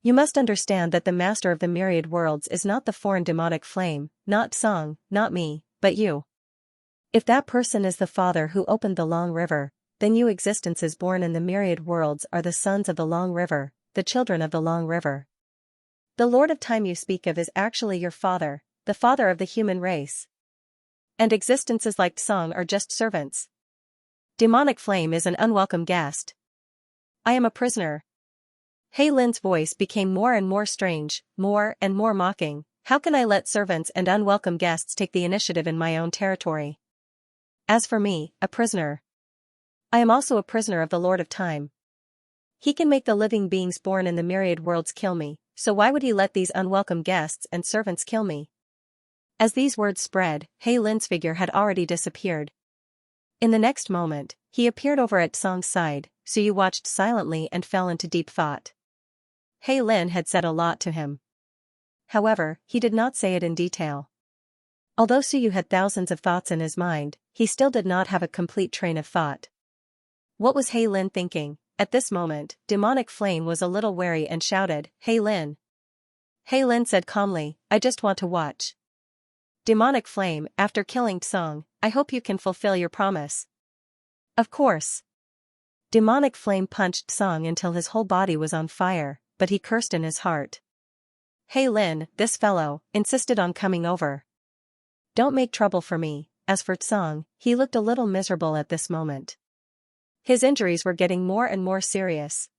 You must understand that the master of the myriad worlds is not the foreign demonic flame, not Song, not me, but you. If that person is the father who opened the long river, then you existences born in the myriad worlds are the sons of the long river, the children of the long river. The Lord of Time you speak of is actually your father, the father of the human race. And existences like Song are just servants. Demonic flame is an unwelcome guest. I am a prisoner." Hei Lin's voice became more and more strange, more and more mocking. "How can I let servants and unwelcome guests take the initiative in my own territory? As for me, a prisoner, I am also a prisoner of the Lord of Time. He can make the living beings born in the myriad worlds kill me, so why would he let these unwelcome guests and servants kill me? As these words spread, He Lin's figure had already disappeared. In the next moment, he appeared over at Song's side, Suyu watched silently and fell into deep thought. He Lin had said a lot to him. However, he did not say it in detail. Although Suyu had thousands of thoughts in his mind, he still did not have a complete train of thought. What was He Lin thinking? At this moment, Demonic Flame was a little wary and shouted, He Lin. He Lin said calmly, I just want to watch. Demonic Flame, after killing Song, I hope you can fulfill your promise. Of course. Demonic Flame punched Song until his whole body was on fire, but he cursed in his heart. He Lin, this fellow, insisted on coming over. Don't make trouble for me. As for Song, he looked a little miserable at this moment. His injuries were getting more and more serious.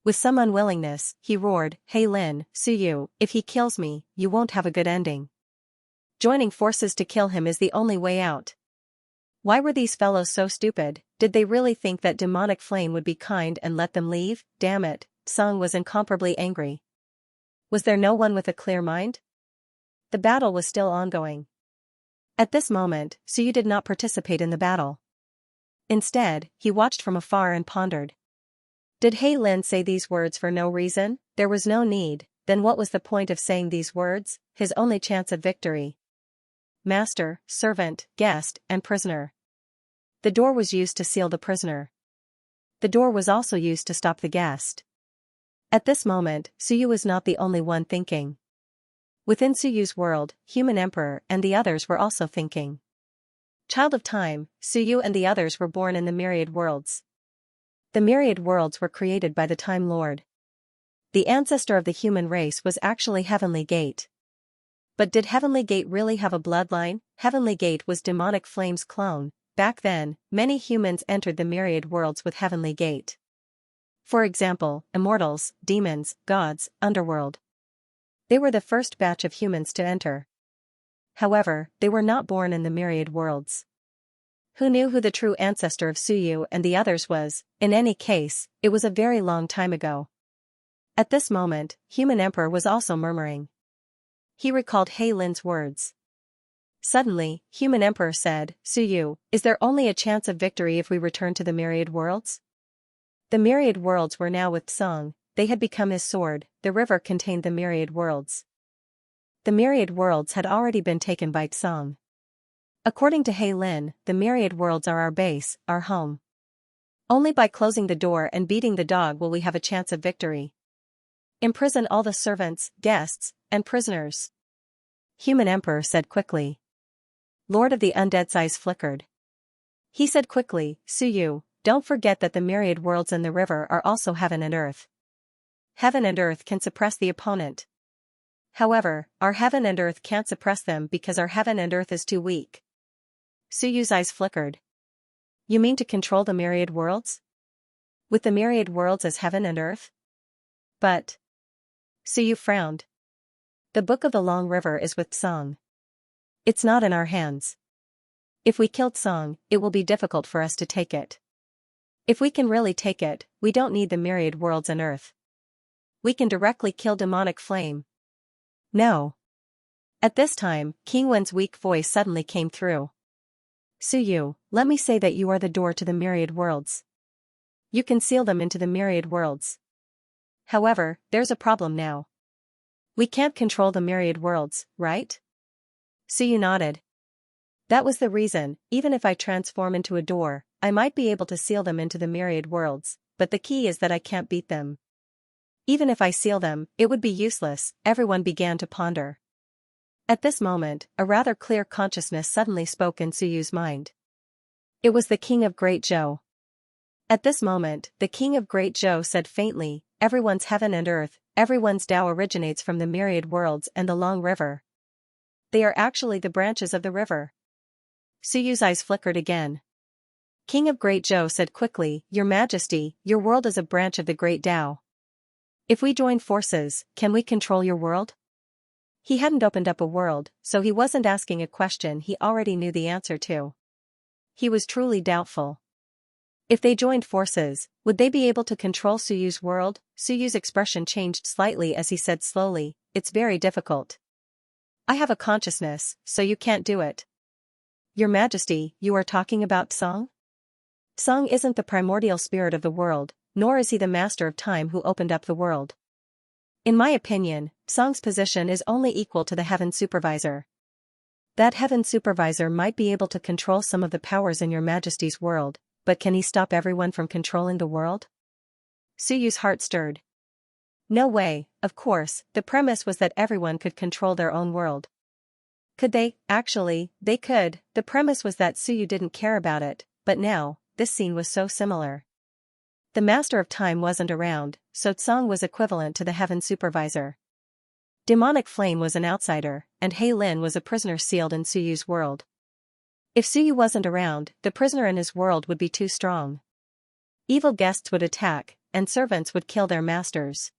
With some unwillingness, he roared, He Lin, Suyu, if he kills me, you won't have a good ending. Joining forces to kill him is the only way out. Why were these fellows so stupid? Did they really think that Demonic Flame would be kind and let them leave? Damn it, Song was incomparably angry. Was there no one with a clear mind? The battle was still ongoing. At this moment, Suyu did not participate in the battle. Instead, he watched from afar and pondered. Did He Lin say these words for no reason? There was no need, then what was the point of saying these words? His only chance of victory. Master, servant, guest, and prisoner. The door was used to seal the prisoner. The door was also used to stop the guest. At this moment, Suyu was not the only one thinking. Within Suyu's world, Human Emperor and the others were also thinking. Child of Time, Suyu and the others were born in the myriad worlds. The myriad worlds were created by the Time Lord. The ancestor of the human race was actually Heavenly Gate. But did Heavenly Gate really have a bloodline? Heavenly Gate was Demonic Flame's clone. Back then, many humans entered the myriad worlds with Heavenly Gate. For example, immortals, demons, gods, underworld. They were the first batch of humans to enter. However, they were not born in the myriad worlds. Who knew who the true ancestor of Suyu and the others was? In any case, it was a very long time ago. At this moment, Human Emperor was also murmuring. He recalled He Lin's words. Suddenly, Human Emperor said, Suyu, is there only a chance of victory if we return to the myriad worlds? The myriad worlds were now with Song, they had become his sword, the river contained the myriad worlds. The myriad worlds had already been taken by Song. According to He Lin, the myriad worlds are our base, our home. Only by closing the door and beating the dog will we have a chance of victory. Imprison all the servants, guests, and prisoners. Human Emperor said quickly. Lord of the Undead's eyes flickered. He said quickly, Suyu, don't forget that the myriad worlds and the river are also heaven and earth. Heaven and earth can suppress the opponent. However, our heaven and earth can't suppress them because our heaven and earth is too weak. Suyu's eyes flickered. You mean to control the myriad worlds? With the myriad worlds as heaven and earth? But... Suyu frowned. The Book of the Long River is with Song. It's not in our hands. If we killed Song, it will be difficult for us to take it. If we can really take it, we don't need the myriad worlds and earth. We can directly kill Demonic Flame. No. At this time, King Wen's weak voice suddenly came through. Suyu, let me say that you are the door to the myriad worlds. You can seal them into the myriad worlds. However, there's a problem now. We can't control the myriad worlds, right? Suyu nodded. That was the reason, even if I transform into a door, I might be able to seal them into the myriad worlds, but the key is that I can't beat them. Even if I seal them, it would be useless, everyone began to ponder. At this moment, a rather clear consciousness suddenly spoke in Suyu's mind. It was the King of Great Zhou. At this moment, the King of Great Zhou said faintly, everyone's heaven and earth, everyone's Tao originates from the myriad worlds and the Long River. They are actually the branches of the river. Suyu's eyes flickered again. King of Great Zhou said quickly, Your Majesty, your world is a branch of the Great Tao. If we join forces, can we control your world? He hadn't opened up a world, so he wasn't asking a question he already knew the answer to. He was truly doubtful. If they joined forces, would they be able to control Suyu's world? Suyu's expression changed slightly as he said slowly, "It's very difficult. I have a consciousness, so you can't do it." Your Majesty, you are talking about Tsang? Tsang isn't the primordial spirit of the world, nor is he the master of time who opened up the world. In my opinion, Tsang's position is only equal to the Heaven Supervisor. That Heaven Supervisor might be able to control some of the powers in Your Majesty's world, but can he stop everyone from controlling the world? Suyu's heart stirred. No way, of course, the premise was that everyone could control their own world. Could they? Actually, they could. The premise was that Suyu didn't care about it, but now, this scene was so similar. The Master of Time wasn't around, so Tsang was equivalent to the Heaven Supervisor. Demonic Flame was an outsider, and Hei Lin was a prisoner sealed in Suyu's world. If Suyu wasn't around, the prisoner in his world would be too strong. Evil guests would attack, and servants would kill their masters.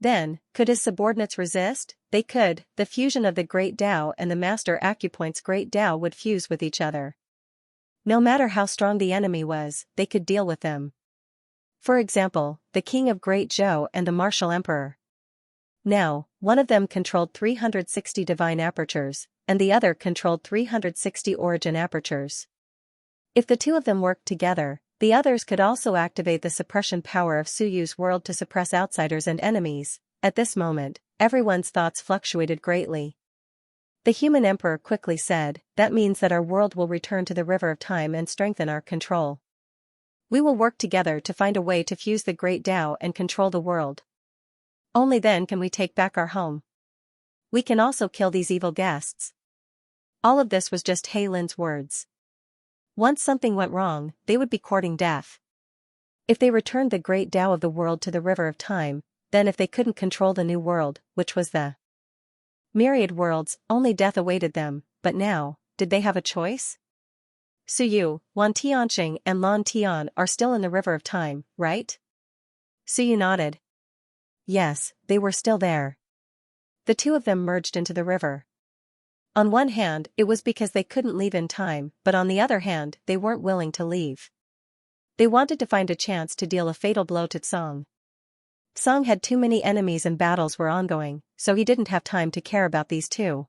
Then, could his subordinates resist? They could. The fusion of the Great Tao and the Master Acupoint's Great Tao would fuse with each other. No matter how strong the enemy was, they could deal with them. For example, the King of Great Zhou and the Martial Emperor. Now, one of them controlled 360 divine apertures, and the other controlled 360 origin apertures. If the two of them worked together, the others could also activate the suppression power of Suyu's world to suppress outsiders and enemies. At this moment, everyone's thoughts fluctuated greatly. The human emperor quickly said, "That means that our world will return to the river of time and strengthen our control. We will work together to find a way to fuse the Great Tao and control the world. Only then can we take back our home. We can also kill these evil guests." All of this was just Hei Lin's words. Once something went wrong, they would be courting death. If they returned the Great Tao of the world to the river of time, then if they couldn't control the new world, which was the Myriad worlds, only death awaited them, but now, did they have a choice? Suyu, Wan Tianxing and Lan Tian are still in the river of time, right? Suyu nodded. Yes, they were still there. The two of them merged into the river. On one hand, it was because they couldn't leave in time, but on the other hand, they weren't willing to leave. They wanted to find a chance to deal a fatal blow to Tsang. Tsang had too many enemies and battles were ongoing, so he didn't have time to care about these two.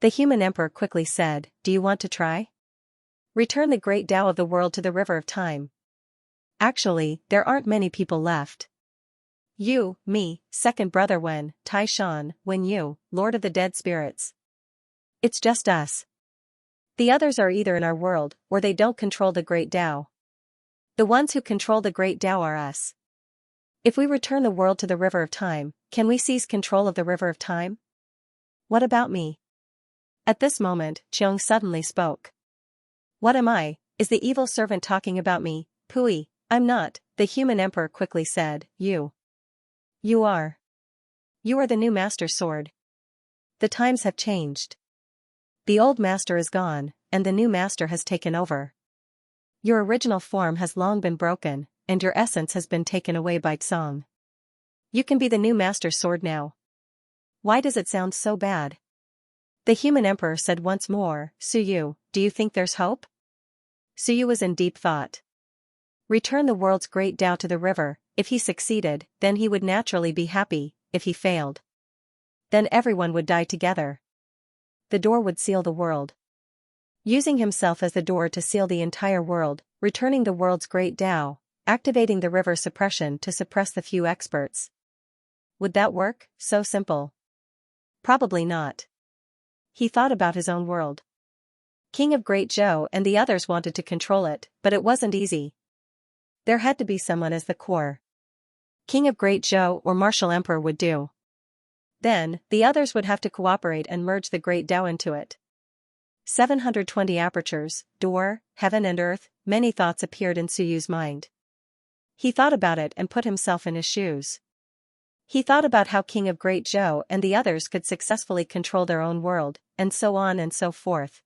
The human emperor quickly said, "Do you want to try? Return the Great Tao of the world to the river of time. Actually, there aren't many people left. You, me, second brother Wen, Tai Shan, Wen Yu, Lord of the Dead Spirits. It's just us. The others are either in our world, or they don't control the Great Tao. The ones who control the Great Tao are us. If we return the world to the river of time, can we seize control of the river of time? What about me?" At this moment, Cheong suddenly spoke. "What am I? Is the evil servant talking about me?" "Pui, I'm not," the human emperor quickly said. You are. You are the new master sword. The times have changed. The old master is gone, and the new master has taken over. Your original form has long been broken, and your essence has been taken away by Tsang. You can be the new master's sword now. Why does it sound so bad?" The human emperor said once more, "Suyu, do you think there's hope?" Suyu was in deep thought. Return the world's Great Tao to the river. If he succeeded, then he would naturally be happy. If he failed, then everyone would die together. The door would seal the world. Using himself as the door to seal the entire world, returning the world's Great Tao, activating the river suppression to suppress the few experts. Would that work? So simple. Probably not. He thought about his own world. King of Great Zhou and the others wanted to control it, but it wasn't easy. There had to be someone as the core. King of Great Zhou or Martial Emperor would do. Then, the others would have to cooperate and merge the Great Tao into it. 720 apertures, door, heaven and earth, many thoughts appeared in Suyu's mind. He thought about it and put himself in his shoes. He thought about how King of Great Zhou and the others could successfully control their own world, and so on and so forth.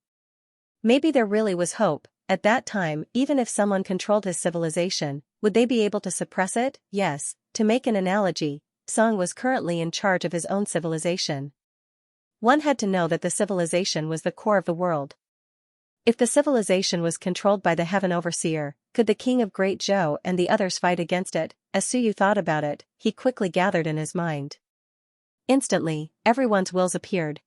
Maybe there really was hope. At that time, even if someone controlled his civilization, would they be able to suppress it? Yes. To make an analogy, Tsang was currently in charge of his own civilization. One had to know that the civilization was the core of the world. If the civilization was controlled by the heaven overseer, could the king of Great Zhou and the others fight against it? As Suyu thought about it, he quickly gathered in his mind. Instantly, everyone's wills appeared.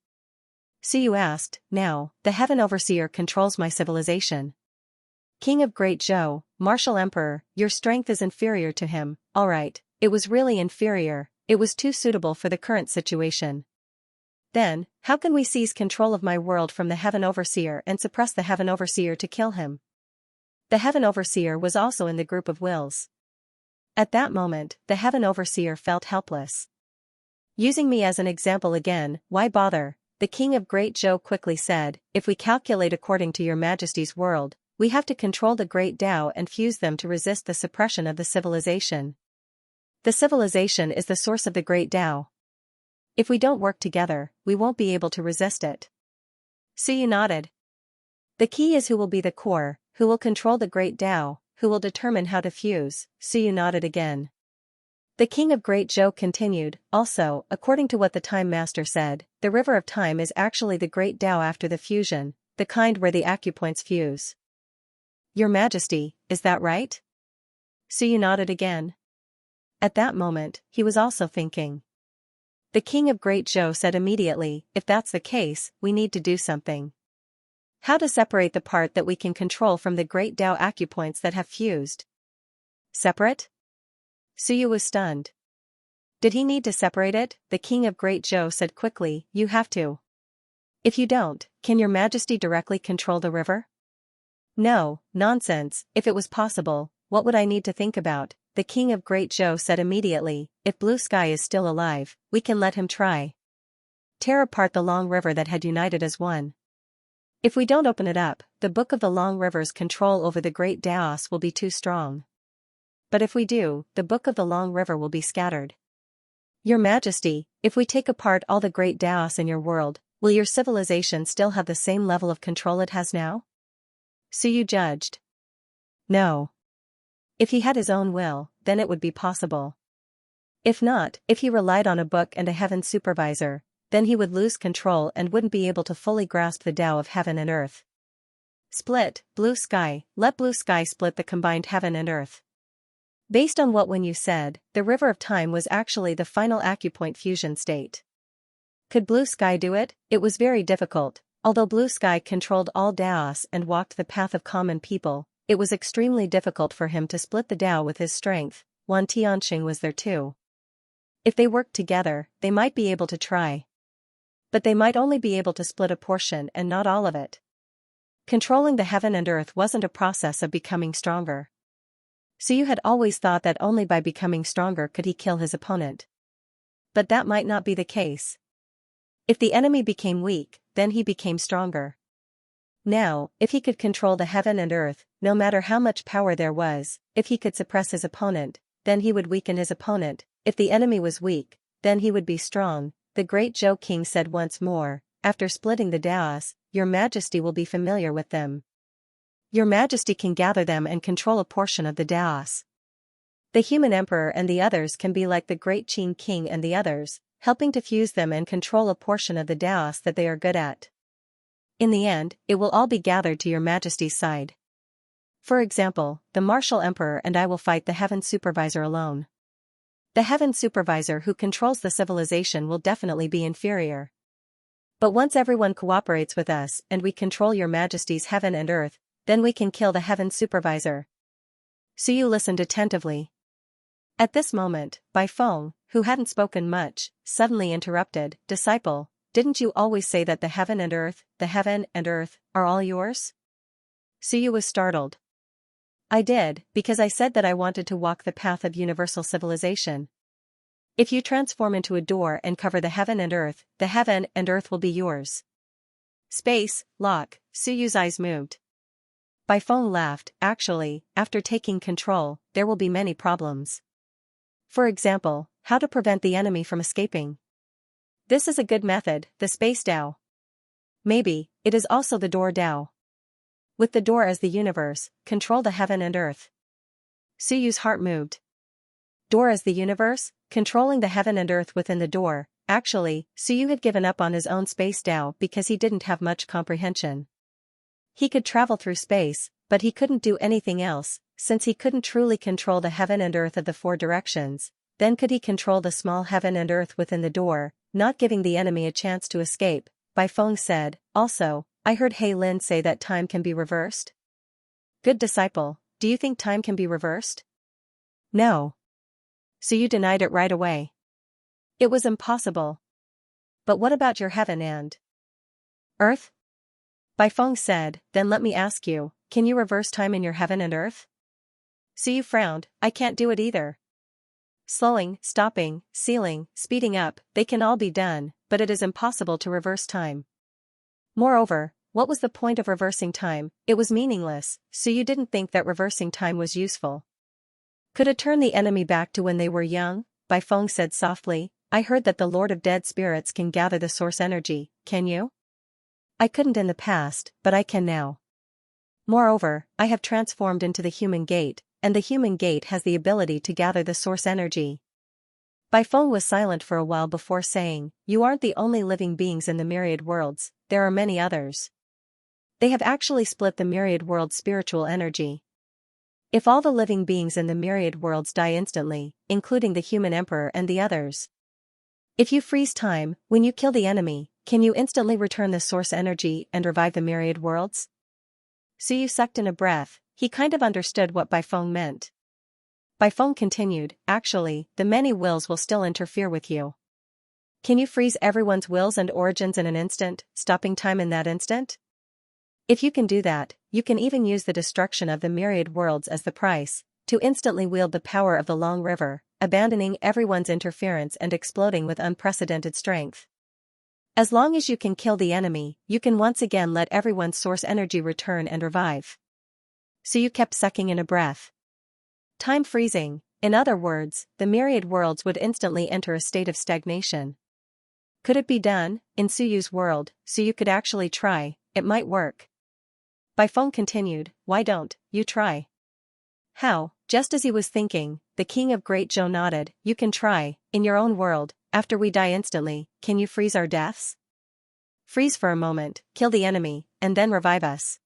Suyu asked, now, the heaven overseer controls my civilization. King of Great Zhou, martial emperor, your strength is inferior to him. Alright, it was really inferior, it was too suitable for the current situation. Then, how can we seize control of my world from the heaven overseer and suppress the heaven overseer to kill him? The heaven overseer was also in the group of wills. At that moment, the heaven overseer felt helpless. Using me as an example again, why bother? The king of Great Zhou quickly said, if we calculate according to your majesty's world, we have to control the great Tao and fuse them to resist the suppression of the civilization. The civilization is the source of the great Tao. If we don't work together, we won't be able to resist it. Suyu nodded. The key is who will be the core, who will control the great Tao, who will determine how to fuse. Suyu nodded again. The king of Great Zhou continued, also, according to what the Time Master said, the river of time is actually the great Tao after the fusion, the kind where the acupoints fuse. Your Majesty, is that right? Suyu nodded again. At that moment, he was also thinking. The king of Great Zhou said immediately, if that's the case, we need to do something. How to separate the part that we can control from the great Tao acupoints that have fused? Separate? Suyu was stunned. Did he need to separate it? The king of Great Zhou said quickly, you have to. If you don't, can your majesty directly control the river? No, nonsense, if it was possible, what would I need to think about? The king of Great Zhou said immediately, if Blue Sky is still alive, we can let him try. Tear apart the long river that had united as one. If we don't open it up, the Book of the Long River's control over the great Daos will be too strong. But if we do, the Book of the Long River will be scattered. Your Majesty, if we take apart all the great Daos in your world, will your civilization still have the same level of control it has now? Suyu judged. No. If he had his own will, then it would be possible. If not, if he relied on a book and a heaven supervisor, then he would lose control and wouldn't be able to fully grasp the Tao of heaven and earth. Split, Blue Sky, let Blue Sky split the combined heaven and earth. Based on what when you said, the river of time was actually the final acupoint fusion state. Could Blue Sky do it? It was very difficult. Although Blue Sky controlled all Daos and walked the path of common people, it was extremely difficult for him to split the Tao with his strength. Wan Tianxing was there too. If they worked together, they might be able to try. But they might only be able to split a portion and not all of it. Controlling the heaven and earth wasn't a process of becoming stronger. Suyu had always thought that only by becoming stronger could he kill his opponent. But that might not be the case. If the enemy became weak, then he became stronger. Now, if he could control the heaven and earth, no matter how much power there was, if he could suppress his opponent, then he would weaken his opponent. If the enemy was weak, then he would be strong. The great Zhou king said once more, after splitting the Daos, your majesty will be familiar with them. Your majesty can gather them and control a portion of the Daos. The human emperor and the others can be like the great Qin king and the others, helping to fuse them and control a portion of the Daos that they are good at. In the end, it will all be gathered to your majesty's side. For example, the martial emperor and I will fight the heaven supervisor alone. The heaven supervisor who controls the civilization will definitely be inferior. But once everyone cooperates with us and we control your majesty's heaven and earth, then we can kill the heaven supervisor. Suyu listened attentively. At this moment, Bai Feng, who hadn't spoken much, suddenly interrupted, Disciple, didn't you always say that the heaven and earth, are all yours? Suyu was startled. I did, because I said that I wanted to walk the path of universal civilization. If you transform into a door and cover the heaven and earth will be yours. Space, lock, Suyu's eyes moved. Bai Feng laughed, actually, after taking control, there will be many problems. For example, how to prevent the enemy from escaping. This is a good method, the space Dao. Maybe, it is also the door Dao. With the door as the universe, control the heaven and earth. Suyu's heart moved. Door as the universe, controlling the heaven and earth within the door. Actually, Suyu had given up on his own space Dao because he didn't have much comprehension. He could travel through space, but he couldn't do anything else, since he couldn't truly control the heaven and earth of the four directions. Then could he control the small heaven and earth within the door, not giving the enemy a chance to escape. Bai Feng said, also, I heard He Lin say that time can be reversed. Good disciple, do you think time can be reversed? No. So you denied it right away. It was impossible. But what about your heaven and earth? Bai Feng said, then let me ask you, can you reverse time in your heaven and earth? So you frowned, I can't do it either. Slowing, stopping, sealing, speeding up, they can all be done, but it is impossible to reverse time. Moreover, what was the point of reversing time? It was meaningless, so you didn't think that reversing time was useful. Could it turn the enemy back to when they were young? Bai Feng said softly, I heard that the Lord of Dead Spirits can gather the source energy, can you? I couldn't in the past, but I can now. Moreover, I have transformed into the human gate, and the human gate has the ability to gather the source energy. Bai Feng was silent for a while before saying, you aren't the only living beings in the myriad worlds, there are many others. They have actually split the myriad world's spiritual energy. If all the living beings in the myriad worlds die instantly, including the human emperor and the others. If you freeze time, when you kill the enemy, can you instantly return the source energy and revive the myriad worlds? So you sucked in a breath. He kind of understood what Bai Feng meant. Bai Feng continued, actually, the many wills will still interfere with you. Can you freeze everyone's wills and origins in an instant, stopping time in that instant? If you can do that, you can even use the destruction of the myriad worlds as the price, to instantly wield the power of the long river, abandoning everyone's interference and exploding with unprecedented strength. As long as you can kill the enemy, you can once again let everyone's source energy return and revive. So you kept sucking in a breath. Time freezing, in other words, the myriad worlds would instantly enter a state of stagnation. Could it be done? In Suyu's world, so you could actually try, it might work. Bai Feng continued, why don't you try? How? Just as he was thinking, the king of Great Zhou nodded, you can try, in your own world, after we die instantly, can you freeze our deaths? Freeze for a moment, kill the enemy, and then revive us.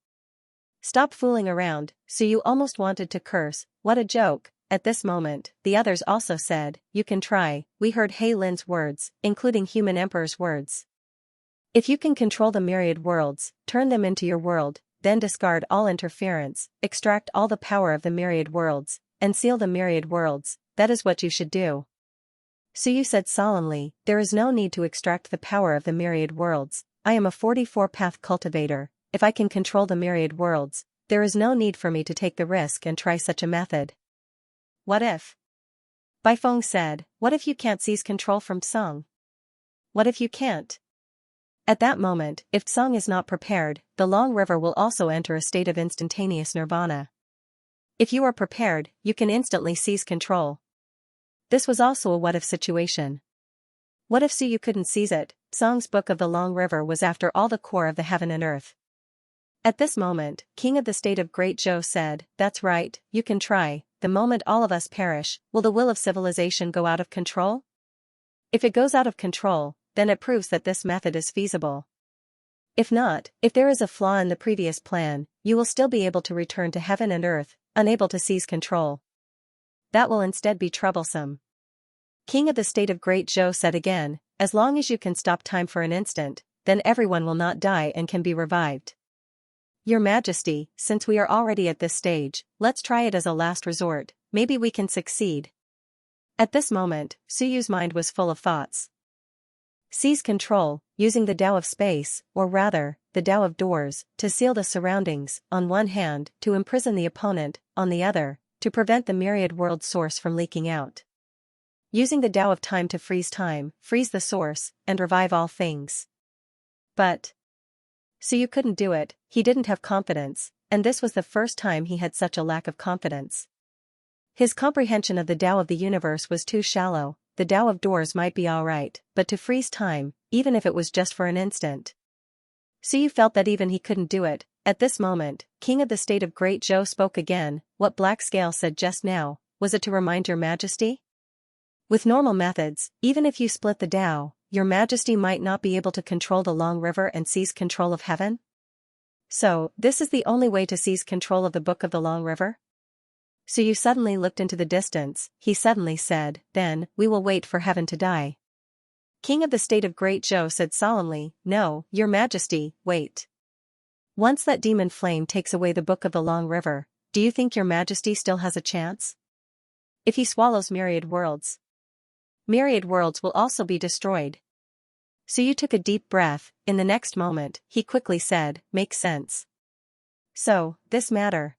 Stop fooling around, so you almost wanted to curse, what a joke. At this moment, the others also said, you can try, we heard He Lin's words, including Human Emperor's words. If you can control the myriad worlds, turn them into your world, then discard all interference, extract all the power of the myriad worlds, and seal the myriad worlds, that is what you should do. So you said solemnly, there is no need to extract the power of the myriad worlds, I am a 44-path cultivator, if I can control the myriad worlds, there is no need for me to take the risk and try such a method. What if? Bai Feng said, what if you can't seize control from Song? What if you can't? At that moment, if Song is not prepared, the long river will also enter a state of instantaneous nirvana. If you are prepared, you can instantly seize control. This was also a what-if situation. What if Suyu couldn't seize it? Song's book of the long river was after all the core of the heaven and earth. At this moment, King of the State of Great Zhou said, that's right, you can try, the moment all of us perish, will the will of civilization go out of control? If it goes out of control, then it proves that this method is feasible. If not, if there is a flaw in the previous plan, you will still be able to return to heaven and earth, unable to seize control. That will instead be troublesome. King of the State of Great Zhou said again, as long as you can stop time for an instant, then everyone will not die and can be revived. Your Majesty, since we are already at this stage, let's try it as a last resort, maybe we can succeed. At this moment, Suyu's mind was full of thoughts. Seize control, using the Tao of space, or rather, the Tao of doors, to seal the surroundings, on one hand, to imprison the opponent, on the other, to prevent the myriad world source from leaking out. Using the Tao of time to freeze time, freeze the source, and revive all things. But Suyu couldn't do it, he didn't have confidence, and this was the first time he had such a lack of confidence. His comprehension of the Tao of the universe was too shallow. The Tao of doors might be alright, but to freeze time, even if it was just for an instant. Suyu felt that even he couldn't do it. At this moment, King of the State of Great Zhou spoke again, what Black Scale said just now, was it to remind your Majesty? With normal methods, even if you split the Tao, your Majesty might not be able to control the long river and seize control of heaven? So, this is the only way to seize control of the Book of the Long River? Suyu suddenly looked into the distance. He suddenly said, then, we will wait for heaven to die. King of the state of Great Zhou said solemnly, no, your majesty, wait. Once that demon flame takes away the Book of the Long River, do you think your majesty still has a chance? If he swallows myriad worlds will also be destroyed. Suyu took a deep breath. In the next moment, he quickly said, makes sense. So, this matter.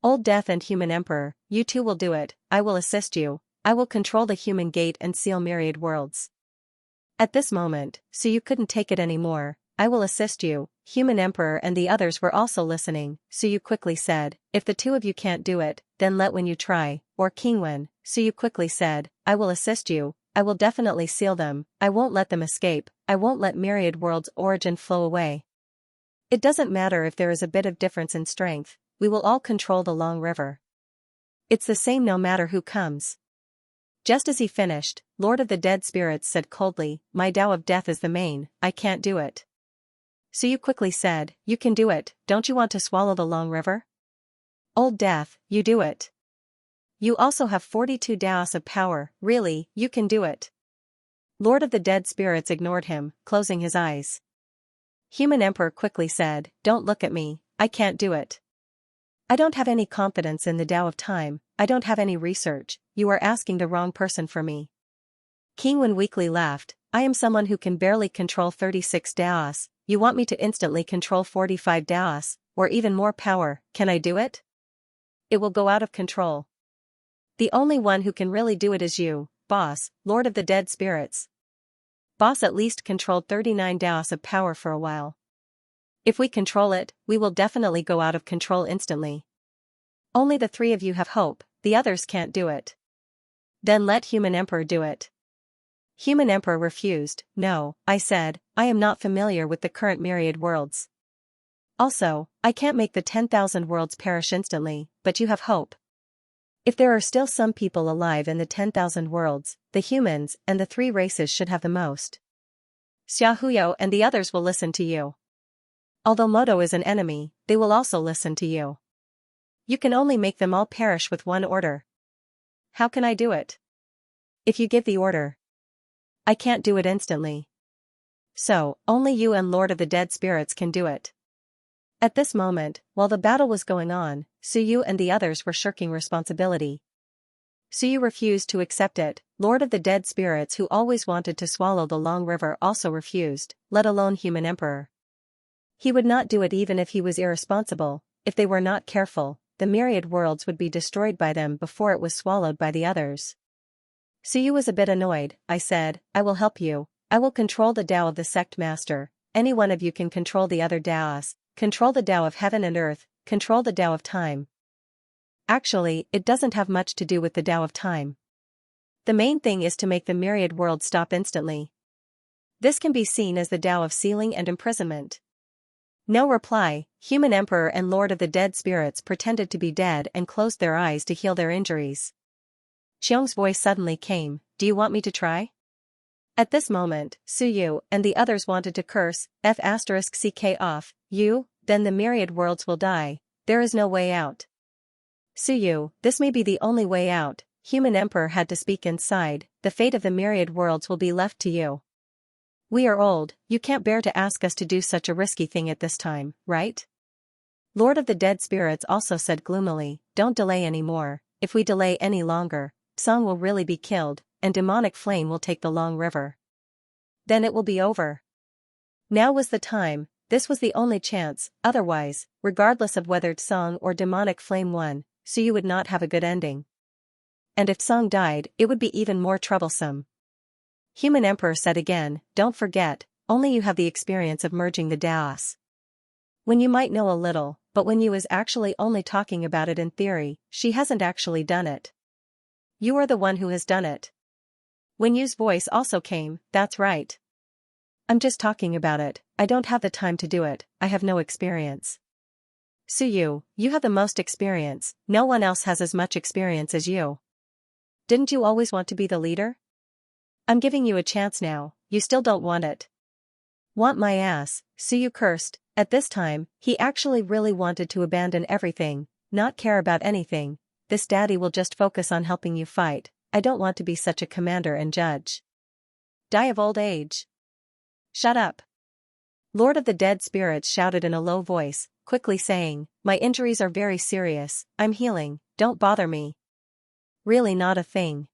Old Death and Human Emperor, you two will do it, I will assist you, I will control the human gate and seal myriad worlds. At this moment, Suyu couldn't take it anymore. I will assist you. Human Emperor and the others were also listening. Suyu quickly said, if the two of you can't do it, then let Wen Yu try, or King Wen. Suyu quickly said, I will assist you, I will definitely seal them, I won't let them escape, I won't let myriad worlds' origin flow away. It doesn't matter if there is a bit of difference in strength, we will all control the Long River. It's the same no matter who comes. Just as he finished, Lord of the Dead Spirits said coldly, my Tao of Death is the main, I can't do it. Suyu quickly said, you can do it, don't you want to swallow the Long River? Old Death, you do it. You also have 42 Daos of power, really, you can do it. Lord of the Dead Spirits ignored him, closing his eyes. Human Emperor quickly said, don't look at me, I can't do it. I don't have any confidence in the Tao of Time, I don't have any research, you are asking the wrong person for me. King Wen weakly laughed, I am someone who can barely control 36 Daos, you want me to instantly control 45 Daos, or even more power, can I do it? It will go out of control. The only one who can really do it is you, boss, Lord of the Dead Spirits. Boss at least controlled 39 Daos of power for a while. If we control it, we will definitely go out of control instantly. Only the three of you have hope, the others can't do it. Then let Human Emperor do it. Human Emperor refused, no, I said, I am not familiar with the current myriad worlds. Also, I can't make the 10,000 worlds perish instantly, but you have hope. If there are still some people alive in the 10,000 worlds, the humans and the three races should have the most. Xiaohuyo and the others will listen to you. Although Moto is an enemy, they will also listen to you. You can only make them all perish with one order. How can I do it? If you give the order, I can't do it instantly. So, only you and Lord of the Dead Spirits can do it. At this moment, while the battle was going on, Suyu and the others were shirking responsibility. Suyu refused to accept it, Lord of the Dead Spirits who always wanted to swallow the Long River also refused, let alone Human Emperor. He would not do it even if he was irresponsible. If they were not careful, the myriad worlds would be destroyed by them before it was swallowed by the others. Suyu was a bit annoyed. I said, I will help you, I will control the Tao of the Sect Master, any one of you can control the other Daos, control the Tao of Heaven and Earth, control the Tao of Time. Actually, it doesn't have much to do with the Tao of Time. The main thing is to make the myriad world stop instantly. This can be seen as the Tao of sealing and imprisonment. No reply, Human Emperor and Lord of the Dead Spirits pretended to be dead and closed their eyes to heal their injuries. Xiong's voice suddenly came, do you want me to try? At this moment, Suyu and the others wanted to curse, F***ck off, you, then the myriad worlds will die, there is no way out. Suyu, this may be the only way out, Human Emperor had to speak inside, the fate of the myriad worlds will be left to you. We are old, you can't bear to ask us to do such a risky thing at this time, right? Lord of the Dead Spirits also said gloomily, don't delay any more, if we delay any longer, Song will really be killed, and demonic flame will take the Long River. Then it will be over. Now was the time, this was the only chance, otherwise, regardless of whether Song or demonic flame won, Suyu would not have a good ending. And if Song died, it would be even more troublesome. Human Emperor said again, don't forget, only you have the experience of merging the Daos. When you might know a little, but when you is actually only talking about it in theory, she hasn't actually done it. You are the one who has done it. Wen Yu's voice also came, that's right. I'm just talking about it, I don't have the time to do it, I have no experience. Suyu, you have the most experience, no one else has as much experience as you. Didn't you always want to be the leader? I'm giving you a chance now, you still don't want it. Want my ass, Suyu cursed, At this time, he actually really wanted to abandon everything, not care about anything. This daddy will just focus on helping you fight. I don't want to be such a commander and judge. Die of old age. Shut up. Lord of the Dead Spirits shouted in a low voice, quickly saying, my injuries are very serious, I'm healing, don't bother me. Really not a thing.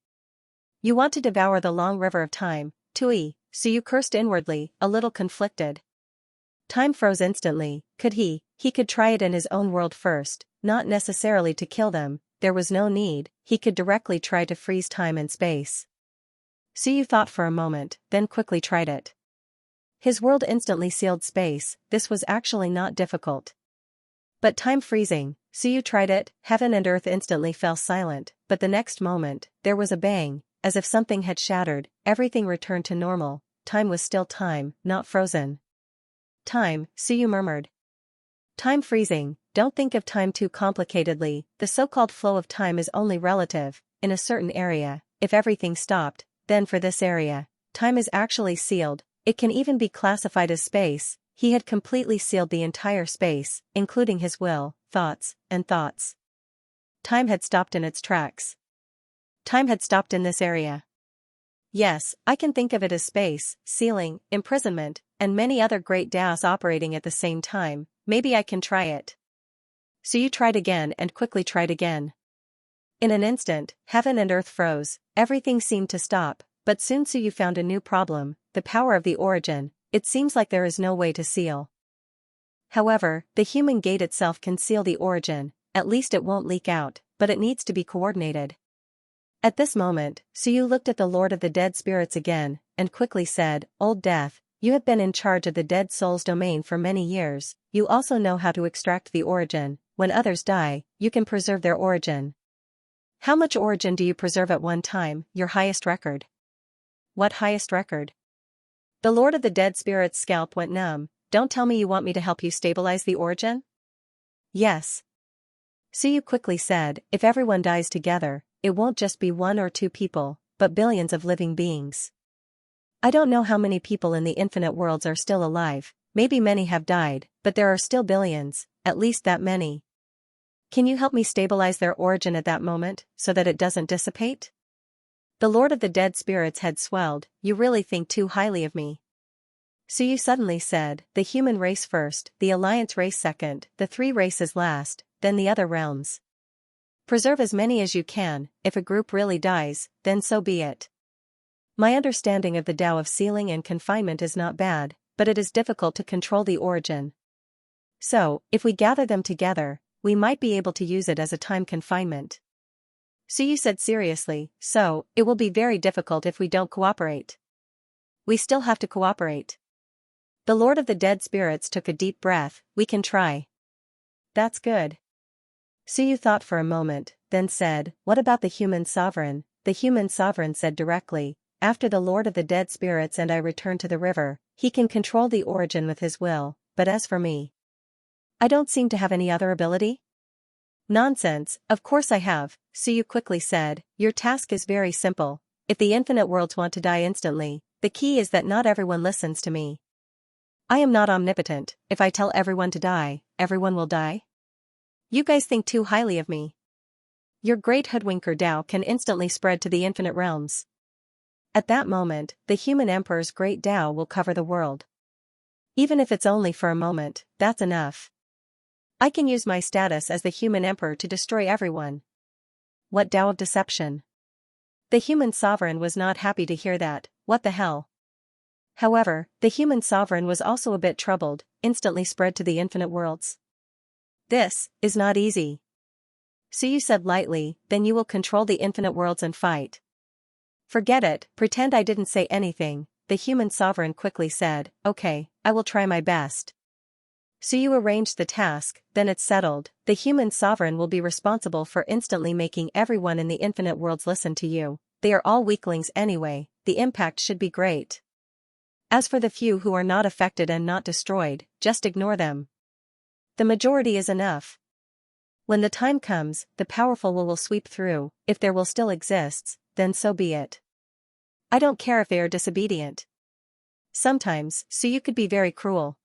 You want to devour the long river of time, Tui, so you cursed inwardly, a little conflicted. Time froze instantly. Could he could try it in his own world first, not necessarily to kill them, there was no need, he could directly try to freeze time and space. Suyu thought for a moment, then quickly tried it. His world instantly sealed space, this was actually not difficult. But time freezing, Suyu tried it, heaven and earth instantly fell silent, but the next moment, there was a bang, as if something had shattered, everything returned to normal, time was still time, not frozen. Time, Suyu murmured. Time freezing, don't think of time too complicatedly, the so-called flow of time is only relative, in a certain area, if everything stopped, then for this area, time is actually sealed, it can even be classified as space, he had completely sealed the entire space, including his will, thoughts, and thoughts. Time had stopped in its tracks. Time had stopped in this area. Yes, I can think of it as space, sealing, imprisonment, and many other great Daos operating at the same time, maybe I can try it. So you tried again and quickly tried again. In an instant, heaven and earth froze, everything seemed to stop, but soon Suyu found a new problem, the power of the origin, it seems like there is no way to seal. However, the human gate itself can seal the origin, at least it won't leak out, but it needs to be coordinated. At this moment, Suyu looked at the Lord of the Dead Spirits again, and quickly said, Old Death, you have been in charge of the dead soul's domain for many years, you also know how to extract the origin, when others die, you can preserve their origin. How much origin do you preserve at one time, your highest record? What highest record? The Lord of the Dead Spirits' scalp went numb, don't tell me you want me to help you stabilize the origin? Yes. Suyu quickly said, if everyone dies together, it won't just be 1 or 2 people, but billions of living beings. I don't know how many people in the infinite worlds are still alive, maybe many have died, but there are still billions, at least that many. Can you help me stabilize their origin at that moment, so that it doesn't dissipate? The Lord of the Dead Spirits' head swelled, you really think too highly of me. Suyu suddenly said, the human race first, the alliance race second, the 3 races last, then the other realms. Preserve as many as you can, if a group really dies, then so be it. My understanding of the Tao of sealing and confinement is not bad, but it is difficult to control the origin. So, if we gather them together, we might be able to use it as a time confinement. Suyu said seriously, so, it will be very difficult if we don't cooperate. We still have to cooperate. The Lord of the Dead Spirits took a deep breath, we can try. That's good. Suyu thought for a moment, then said, what about the human sovereign? The human sovereign said directly, after the Lord of the Dead Spirits and I return to the river, he can control the origin with his will, but as for me, I don't seem to have any other ability? Nonsense, of course I have, Suyu quickly said, your task is very simple, if the infinite worlds want to die instantly, the key is that not everyone listens to me. I am not omnipotent, if I tell everyone to die, everyone will die? You guys think too highly of me. Your great hoodwinker Tao can instantly spread to the infinite realms. At that moment, the human emperor's great Tao will cover the world. Even if it's only for a moment, that's enough. I can use my status as the human emperor to destroy everyone. What Tao of deception? The human sovereign was not happy to hear that, what the hell? However, the human sovereign was also a bit troubled, instantly spread to the infinite worlds. This is not easy. Suyu said lightly, then you will control the infinite worlds and fight. Forget it, pretend I didn't say anything, the human sovereign quickly said, okay, I will try my best. Suyu arranged the task, then it's settled, the human sovereign will be responsible for instantly making everyone in the infinite worlds listen to you, they are all weaklings anyway, the impact should be great. As for the few who are not affected and not destroyed, just ignore them. The majority is enough. When the time comes, the powerful will sweep through, if their will still exists, then so be it. I don't care if they are disobedient. Sometimes, Suyu could be very cruel.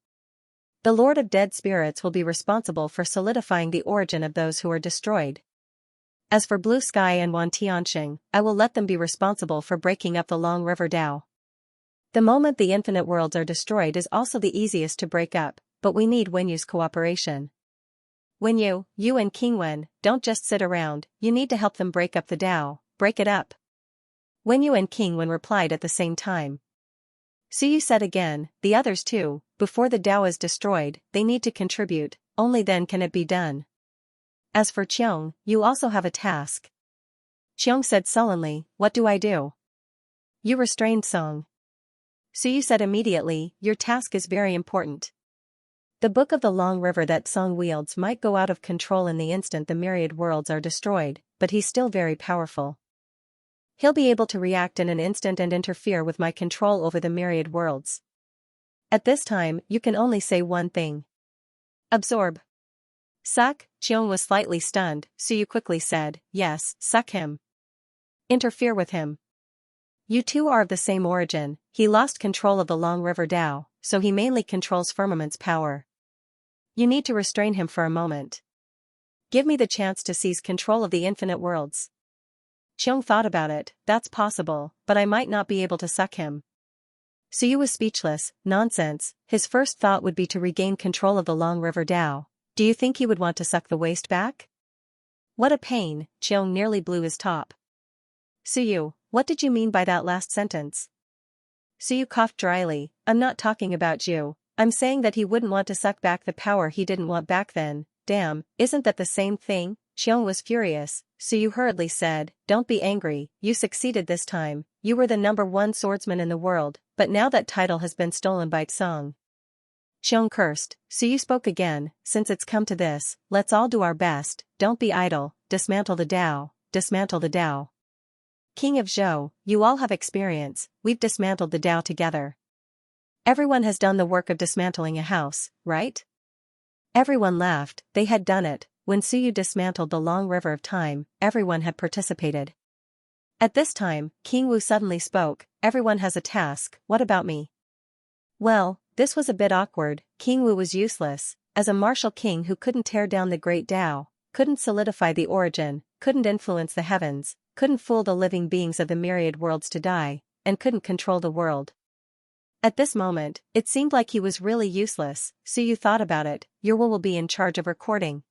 The Lord of Dead Spirits will be responsible for solidifying the origin of those who are destroyed. As for Blue Sky and Wan Tianxing, I will let them be responsible for breaking up the Long River Dao. The moment the infinite worlds are destroyed is also the easiest to break up, but we need Wenyu's cooperation. Wenyu, you and King Wen, don't just sit around, you need to help them break up the Dao, break it up. Wenyu and King Wen replied at the same time. Suyu said again, the others too, before the Dao is destroyed, they need to contribute, only then can it be done. As for Qiong, you also have a task. Qiong said sullenly, what do I do? You restrained Song. Suyu said immediately, your task is very important. The book of the Long River that Song wields might go out of control in the instant the myriad worlds are destroyed, but he's still very powerful. He'll be able to react in an instant and interfere with my control over the myriad worlds. At this time, you can only say one thing. Absorb. Suck. Qiong was slightly stunned, Suyu quickly said, yes, suck him. Interfere with him. You two are of the same origin, he lost control of the Long River Dao, so he mainly controls Firmament's power. You need to restrain him for a moment. Give me the chance to seize control of the infinite worlds. Qiong thought about it, that's possible, but I might not be able to suck him. Suyu was speechless, nonsense, his first thought would be to regain control of the Long River Dao. Do you think he would want to suck the waste back? What a pain, Qiong nearly blew his top. Suyu, what did you mean by that last sentence? Suyu coughed dryly, I'm not talking about you, I'm saying that he wouldn't want to suck back the power he didn't want back then, damn, isn't that the same thing? Qiong was furious, Suyu hurriedly said, don't be angry, you succeeded this time, you were the #1 swordsman in the world, but now that title has been stolen by Tsong. Qiong cursed, Suyu spoke again, since it's come to this, let's all do our best, don't be idle, dismantle the Dao, dismantle the Dao. King of Zhou, you all have experience, we've dismantled the Dao together. Everyone has done the work of dismantling a house, right? Everyone laughed, they had done it, when Suyu dismantled the Long River of Time, everyone had participated. At this time, King Wu suddenly spoke, everyone has a task, what about me? Well, this was a bit awkward, King Wu was useless, as a martial king who couldn't tear down the great Dao, couldn't solidify the origin, couldn't influence the heavens, couldn't fool the living beings of the myriad worlds to die, and couldn't control the world. At this moment, it seemed like he was really useless, Suyu thought about it, your will be in charge of recording.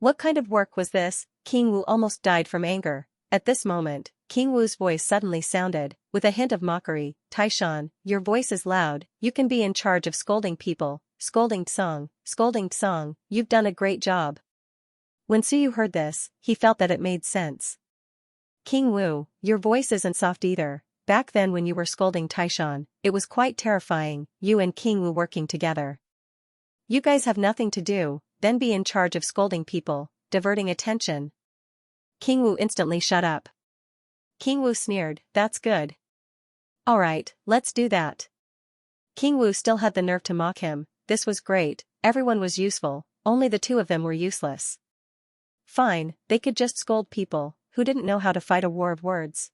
What kind of work was this? King Wu almost died from anger. At this moment, King Wu's voice suddenly sounded, with a hint of mockery, Taishan, your voice is loud, you can be in charge of scolding people, scolding Tsong, you've done a great job. When Suyu heard this, he felt that it made sense. King Wu, your voice isn't soft either, back then when you were scolding Taishan, it was quite terrifying, you and King Wu working together. You guys have nothing to do, then be in charge of scolding people, diverting attention. King Wu instantly shut up. King Wu sneered, that's good. Alright, let's do that. King Wu still had the nerve to mock him, this was great, everyone was useful, only the two of them were useless. Fine, they could just scold people, who didn't know how to fight a war of words.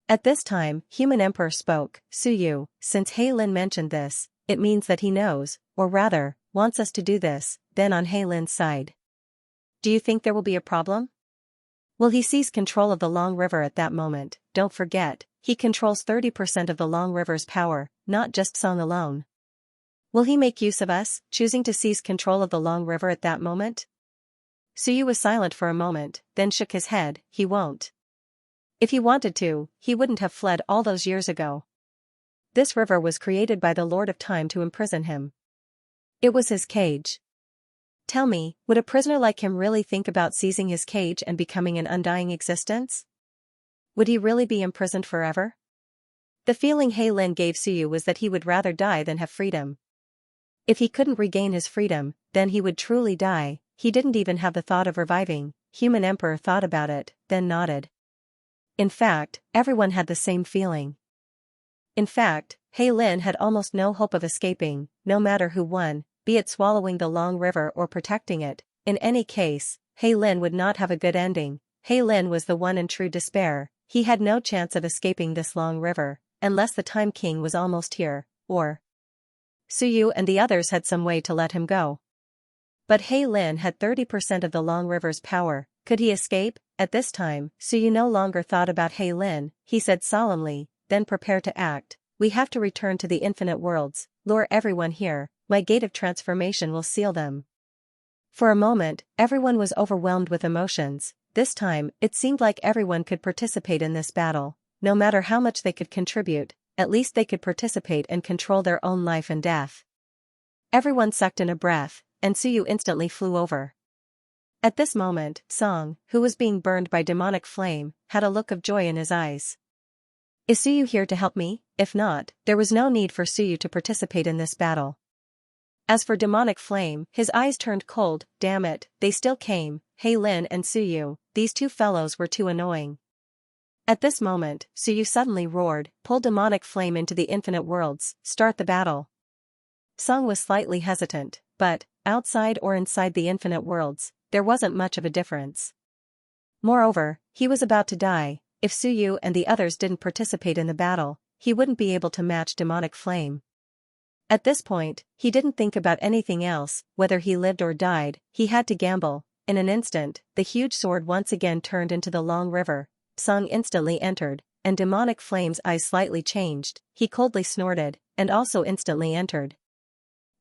At this time, Human Emperor spoke, Suyu, since He Lin mentioned this, it means that he knows, or rather, wants us to do this, then on He Lin's side. Do you think there will be a problem? Will he seize control of the Long River at that moment? Don't forget, he controls 30% of the Long River's power, not just Song alone. Will he make use of us, choosing to seize control of the Long River at that moment? Suyu was silent for a moment, then shook his head, he won't. If he wanted to, he wouldn't have fled all those years ago. This river was created by the Lord of Time to imprison him. It was his cage. Tell me, would a prisoner like him really think about seizing his cage and becoming an undying existence? Would he really be imprisoned forever? The feeling He Lin gave Suyu was that he would rather die than have freedom. If he couldn't regain his freedom, then he would truly die. He didn't even have the thought of reviving. Human Emperor thought about it, then nodded. In fact, everyone had the same feeling. In fact, He Lin had almost no hope of escaping, no matter who won, be it swallowing the Long River or protecting it. In any case, He Lin would not have a good ending. He Lin was the one in true despair, he had no chance of escaping this Long River, unless the Time King was almost here, or Suyu and the others had some way to let him go. But He Lin had 30% of the Long River's power. Could he escape? At this time, Suyu no longer thought about He Lin. He said solemnly, then prepare to act. We have to return to the infinite worlds, lure everyone here, my gate of transformation will seal them. For a moment, everyone was overwhelmed with emotions. This time, it seemed like everyone could participate in this battle. No matter how much they could contribute, at least they could participate and control their own life and death. Everyone sucked in a breath, and Suyu instantly flew over. At this moment, Song, who was being burned by demonic flame, had a look of joy in his eyes. Is Suyu here to help me? If not, there was no need for Suyu to participate in this battle. As for demonic flame, his eyes turned cold. Damn it, they still came, He Lin and Suyu, these two fellows were too annoying. At this moment, Suyu suddenly roared, pull demonic flame into the infinite worlds, start the battle. Song was slightly hesitant, but, outside or inside the infinite worlds, there wasn't much of a difference. Moreover, he was about to die. If Suyu and the others didn't participate in the battle, he wouldn't be able to match demonic flame. At this point, he didn't think about anything else, whether he lived or died, he had to gamble. In an instant, the huge sword once again turned into the Long River. Song instantly entered, and demonic flame's eyes slightly changed, he coldly snorted, and also instantly entered.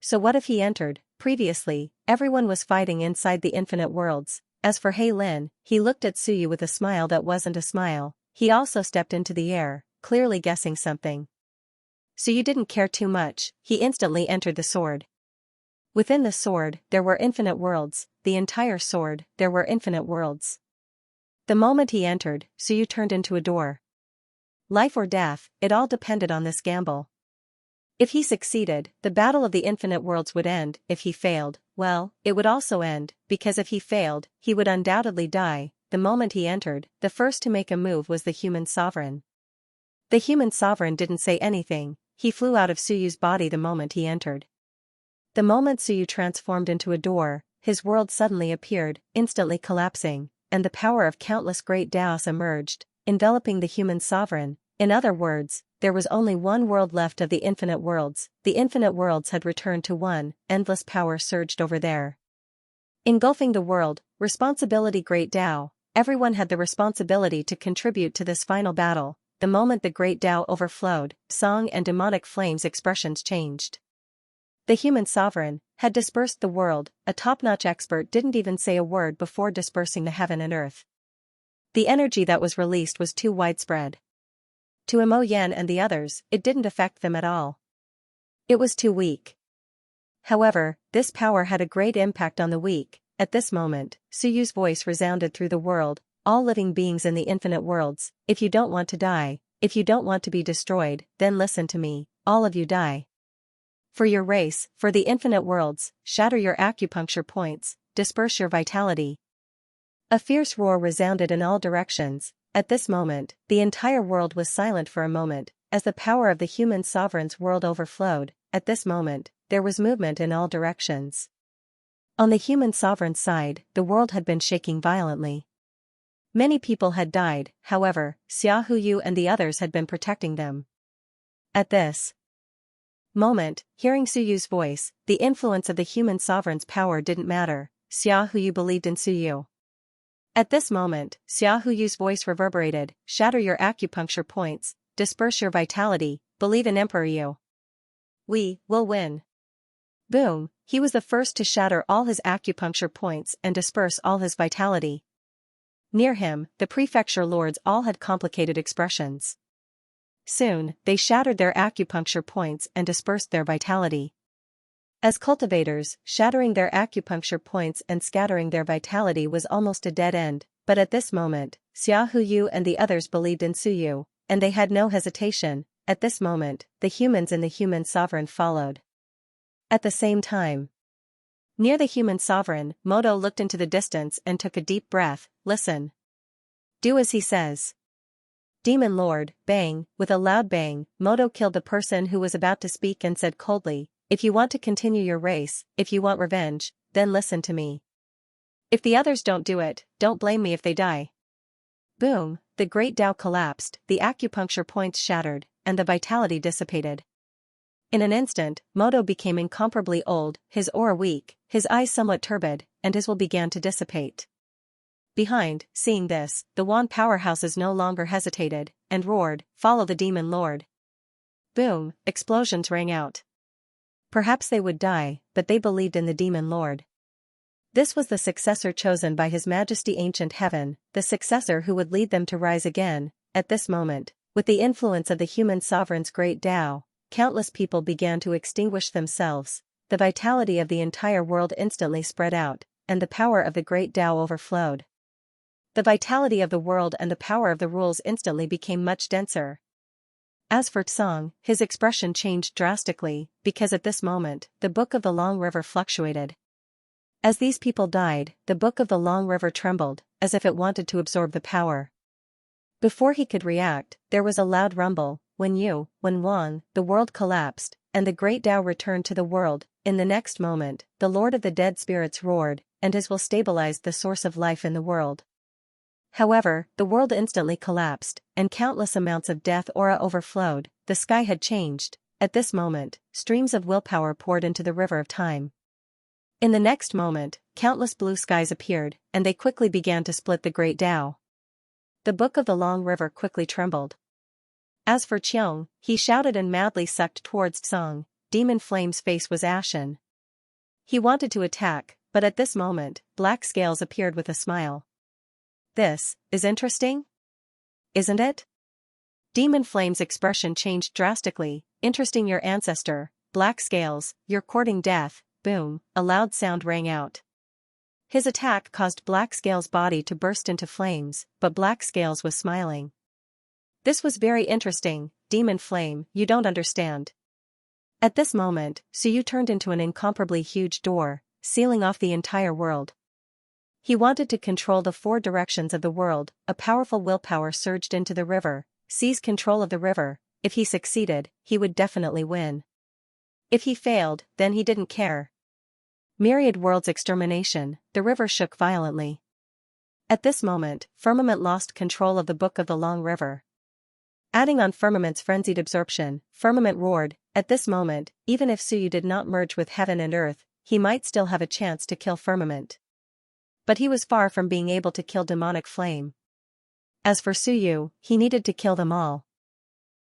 So what if he entered? Previously, everyone was fighting inside the infinite worlds. As for He Lin, he looked at Suyu with a smile that wasn't a smile. He also stepped into the air, clearly guessing something. Suyu didn't care too much, he instantly entered the sword. Within the sword, there were infinite worlds, the entire sword, there were infinite worlds. The moment he entered, Suyu turned into a door. Life or death, it all depended on this gamble. If he succeeded, the battle of the infinite worlds would end. If he failed, well, it would also end, because if he failed, he would undoubtedly die. The moment he entered, the first to make a move was the human sovereign. The human sovereign didn't say anything, he flew out of Suyu's body the moment he entered. The moment Suyu transformed into a door, his world suddenly appeared, instantly collapsing, and the power of countless great Daos emerged, enveloping the human sovereign. In other words, there was only one world left of the infinite worlds. The infinite worlds had returned to one, endless power surged over there. Engulfing the world, responsibility Great Tao, everyone had the responsibility to contribute to this final battle. The moment the Great Tao overflowed, Song and demonic flame's expressions changed. The human sovereign had dispersed the world. A top-notch expert didn't even say a word before dispersing the heaven and earth. The energy that was released was too widespread. To Mo Yan and the others, it didn't affect them at all. It was too weak. However, this power had a great impact on the weak. At this moment, Suyu's voice resounded through the world, all living beings in the infinite worlds, if you don't want to die, if you don't want to be destroyed, then listen to me, all of you die. For your race, for the infinite worlds, shatter your acupuncture points, disperse your vitality. A fierce roar resounded in all directions. At this moment, the entire world was silent for a moment, as the power of the human sovereign's world overflowed. At this moment, there was movement in all directions. On the human sovereign's side, the world had been shaking violently. Many people had died, however, Xia Huyu and the others had been protecting them. At this moment, hearing Suyu's voice, the influence of the human sovereign's power didn't matter. Xia Huyu believed in Suyu. At this moment, Xia Huyu's voice reverberated, shatter your acupuncture points, disperse your vitality, believe in Emperor Yu. We will win. Boom, he was the first to shatter all his acupuncture points and disperse all his vitality. Near him, the prefecture lords all had complicated expressions. Soon, they shattered their acupuncture points and dispersed their vitality. As cultivators, shattering their acupuncture points and scattering their vitality was almost a dead end, but at this moment, Xia Huyu and the others believed in Suyu, and they had no hesitation. At this moment, the humans and the human sovereign followed. At the same time, near the human sovereign, Moto looked into the distance and took a deep breath. Listen. Do as he says. Demon Lord, bang, with a loud bang, Moto killed the person who was about to speak and said coldly, if you want to continue your race, if you want revenge, then listen to me. If the others don't do it, don't blame me if they die. Boom, the great Tao collapsed, the acupuncture points shattered, and the vitality dissipated. In an instant, Moto became incomparably old, his aura weak, his eyes somewhat turbid, and his will began to dissipate. Behind, seeing this, the Wan powerhouses no longer hesitated, and roared, "Follow the demon lord." Boom, explosions rang out. Perhaps they would die, but they believed in the demon lord. This was the successor chosen by His Majesty Ancient Heaven, the successor who would lead them to rise again. At this moment, with the influence of the human sovereign's great Tao, countless people began to extinguish themselves, the vitality of the entire world instantly spread out, and the power of the great Tao overflowed. The vitality of the world and the power of the rules instantly became much denser. As for Tsang, his expression changed drastically, because at this moment, the Book of the Long River fluctuated. As these people died, the Book of the Long River trembled, as if it wanted to absorb the power. Before he could react, there was a loud rumble. When Wang, the world collapsed, and the great Tao returned to the world. In the next moment, the Lord of the Dead Spirits roared, and his will stabilized the source of life in the world. However, the world instantly collapsed, and countless amounts of death aura overflowed. The sky had changed. At this moment, streams of willpower poured into the river of time. In the next moment, countless blue skies appeared, and they quickly began to split the great Tao. The Book of the Long River quickly trembled. As for Qiang, he shouted and madly sucked towards Tsang. Demon Flame's face was ashen. He wanted to attack, but at this moment, black scales appeared with a smile. "This is interesting, isn't it?" Demon Flame's expression changed drastically. "Interesting, your ancestor, Black Scales, you're courting death." Boom, a loud sound rang out. His attack caused Black Scales' body to burst into flames, but Black Scales was smiling. "This was very interesting, Demon Flame, you don't understand." At this moment, Suyu turned into an incomparably huge door, sealing off the entire world. He wanted to control the four directions of the world. A powerful willpower surged into the river, seized control of the river. If he succeeded, he would definitely win. If he failed, then he didn't care. Myriad world's extermination, the river shook violently. At this moment, Firmament lost control of the Book of the Long River. Adding on Firmament's frenzied absorption, Firmament roared. At this moment, even if Suyu did not merge with heaven and earth, he might still have a chance to kill Firmament. But he was far from being able to kill Demonic Flame. As for Suyu, he needed to kill them all.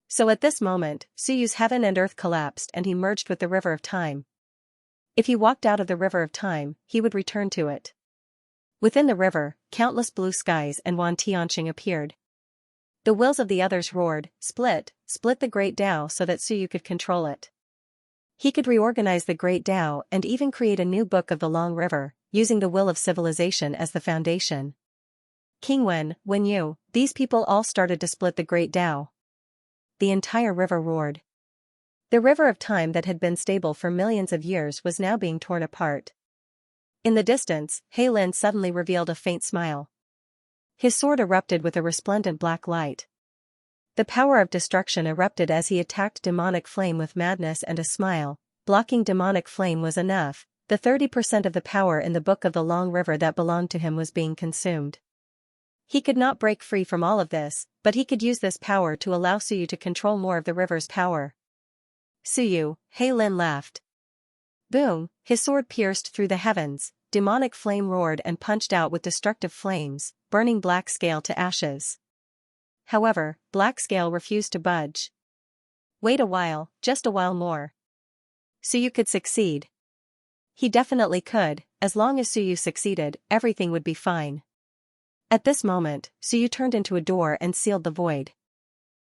So at this moment, Suyu's heaven and earth collapsed and he merged with the river of time. If he walked out of the river of time, he would return to it. Within the river, countless blue skies and Wan Tianxing appeared. The wills of the others roared, split the great Tao so that Suyu could control it. He could reorganize the great Tao and even create a new Book of the Long River, using the will of civilization as the foundation. King Wen Yu, these people all started to split the great Tao. The entire river roared. The river of time that had been stable for millions of years was now being torn apart. In the distance, He Lin suddenly revealed a faint smile. His sword erupted with a resplendent black light. The power of destruction erupted as he attacked Demonic Flame with madness and a smile. Blocking Demonic Flame was enough. The 30% of the power in the Book of the Long River that belonged to him was being consumed. He could not break free from all of this, but he could use this power to allow Suyu to control more of the river's power. "Suyu," He Lin laughed. Boom, his sword pierced through the heavens. Demonic Flame roared and punched out with destructive flames, burning Black Scale to ashes. However, Black Scale refused to budge. "Wait a while, just a while more. Suyu could succeed." He definitely could. As long as Suyu succeeded, everything would be fine. At this moment, Suyu turned into a door and sealed the void.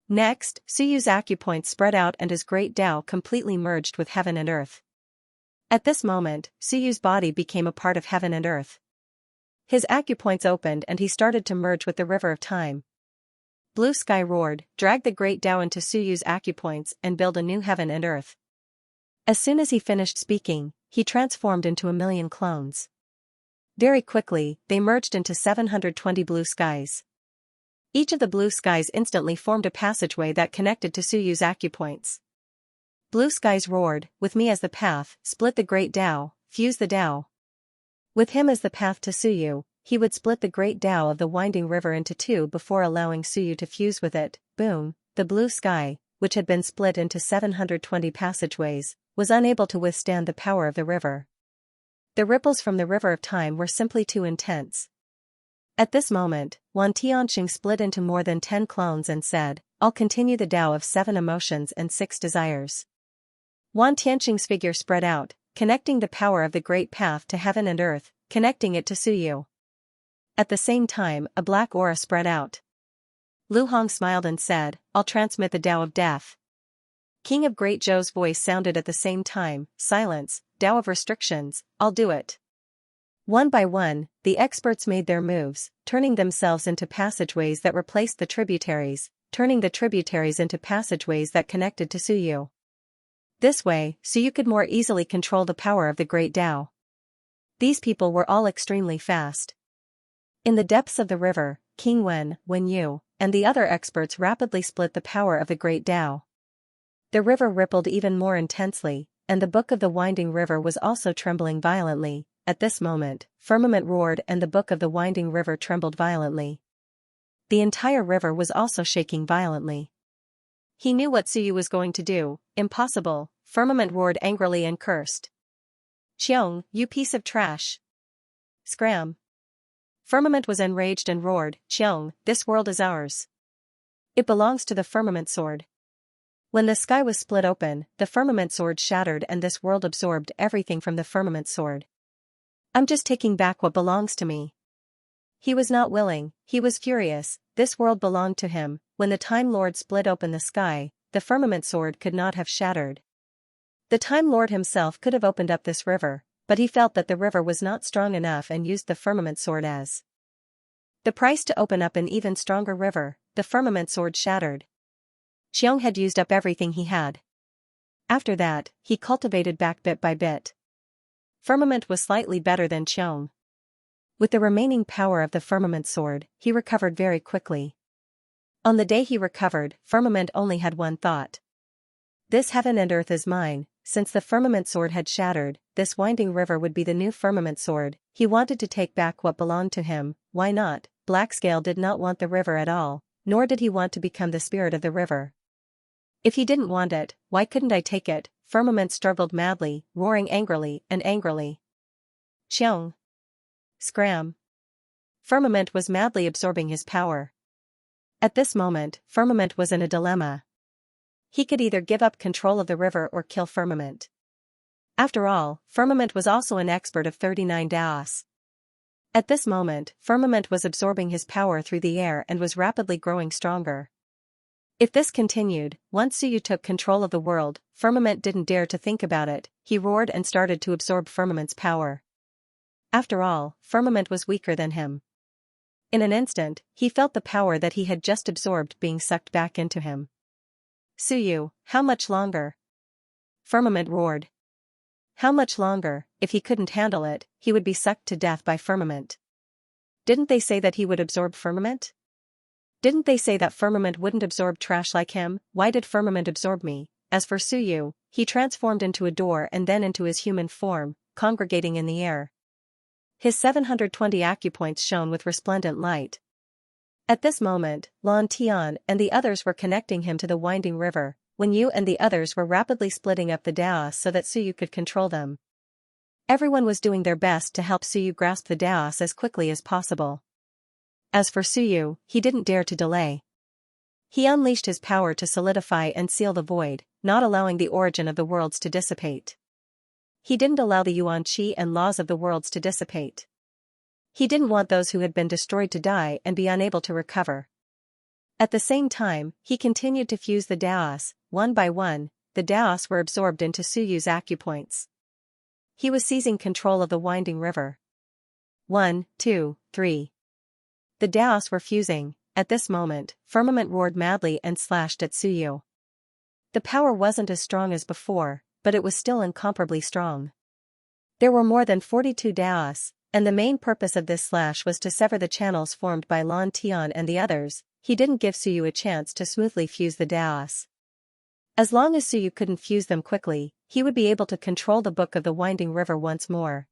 Next, Suyu's acupoints spread out and his great Tao completely merged with heaven and earth. At this moment, Suyu's body became a part of heaven and earth. His acupoints opened and he started to merge with the river of time. Blue Sky roared, dragged the great Tao into Suyu's acupoints and build a new heaven and earth. As soon as he finished speaking, he transformed into 1,000,000 clones. Very quickly, they merged into 720 blue skies. Each of the blue skies instantly formed a passageway that connected to Suyu's acupoints. Blue skies roared, "With me as the path, split the great Tao, fuse the Tao." With him as the path to Suyu, he would split the great Tao of the winding river into two before allowing Suyu to fuse with it. Boom, the blue sky, which had been split into 720 passageways, was unable to withstand the power of the river. The ripples from the river of time were simply too intense. At this moment, Wan Tianxing split into more than 10 clones and said, "I'll continue the Tao of 7 emotions and 6 desires." Wan Tianxing's figure spread out, connecting the power of the great path to heaven and earth, connecting it to Suyu. At the same time, a black aura spread out. Lu Hong smiled and said, "I'll transmit the Tao of death." King of Great Zhou's voice sounded at the same time, "Silence, Tao of restrictions, I'll do it." One by one, the experts made their moves, turning themselves into passageways that replaced the tributaries, turning the tributaries into passageways that connected to Suyu. This way, Suyu could more easily control the power of the Great Tao. These people were all extremely fast. In the depths of the river, King Wen Yu, and the other experts rapidly split the power of the Great Tao. The river rippled even more intensely, and the Book of the Winding River was also trembling violently. At this moment, firmament roared and the Book of the Winding River trembled violently. The entire river was also shaking violently. He knew what Suyu was going to do. "Impossible," firmament roared angrily and cursed. "Xiong, you piece of trash. Scram." Firmament was enraged and roared, "Xiong, this world is ours. It belongs to the firmament sword." When the sky was split open, the firmament sword shattered and this world absorbed everything from the firmament sword. "I'm just taking back what belongs to me." He was not willing, he was furious. This world belonged to him. When the Time Lord split open the sky, the firmament sword could not have shattered. The Time Lord himself could have opened up this river, but he felt that the river was not strong enough and used the firmament sword as the price to open up an even stronger river. The firmament sword shattered. Xiong had used up everything he had. After that, he cultivated back bit by bit. Firmament was slightly better than Xiong. With the remaining power of the firmament sword, he recovered very quickly. On the day he recovered, Firmament only had one thought. "This heaven and earth is mine." Since the firmament sword had shattered, this winding river would be the new firmament sword. He wanted to take back what belonged to him. Why not? Blackscale did not want the river at all, nor did he want to become the spirit of the river. "If he didn't want it, why couldn't I take it?" Firmament struggled madly, roaring angrily and angrily. "Xiong. Scram." Firmament was madly absorbing his power. At this moment, Firmament was in a dilemma. He could either give up control of the river or kill Firmament. After all, Firmament was also an expert of 39 Daos. At this moment, Firmament was absorbing his power through the air and was rapidly growing stronger. If this continued, once Suyu took control of the world, Firmament didn't dare to think about it. He roared and started to absorb Firmament's power. After all, Firmament was weaker than him. In an instant, he felt the power that he had just absorbed being sucked back into him. "Suyu, how much longer?" Firmament roared. How much longer? If he couldn't handle it, he would be sucked to death by Firmament. Didn't they say that he would absorb Firmament? Didn't they say that Firmament wouldn't absorb trash like him? Why did Firmament absorb me? As for Suyu, he transformed into a door and then into his human form, congregating in the air. His 720 acupoints shone with resplendent light. At this moment, Lan Tian and the others were connecting him to the winding river, when Yu and the others were rapidly splitting up the Daos so that Suyu could control them. Everyone was doing their best to help Suyu grasp the Daos as quickly as possible. As for Suyu, he didn't dare to delay. He unleashed his power to solidify and seal the void, not allowing the origin of the worlds to dissipate. He didn't allow the Yuan Qi and laws of the worlds to dissipate. He didn't want those who had been destroyed to die and be unable to recover. At the same time, he continued to fuse the Daos. One by one, the Daos were absorbed into Suyu's acupoints. He was seizing control of the winding river. 1, 2, 3. The Daos were fusing. At this moment, Firmament roared madly and slashed at Suyu. The power wasn't as strong as before, but it was still incomparably strong. There were more than 42 Daos, and the main purpose of this slash was to sever the channels formed by Lan Tian and the others. He didn't give Suyu a chance to smoothly fuse the Daos. As long as Suyu couldn't fuse them quickly, he would be able to control the Book of the Winding River once more.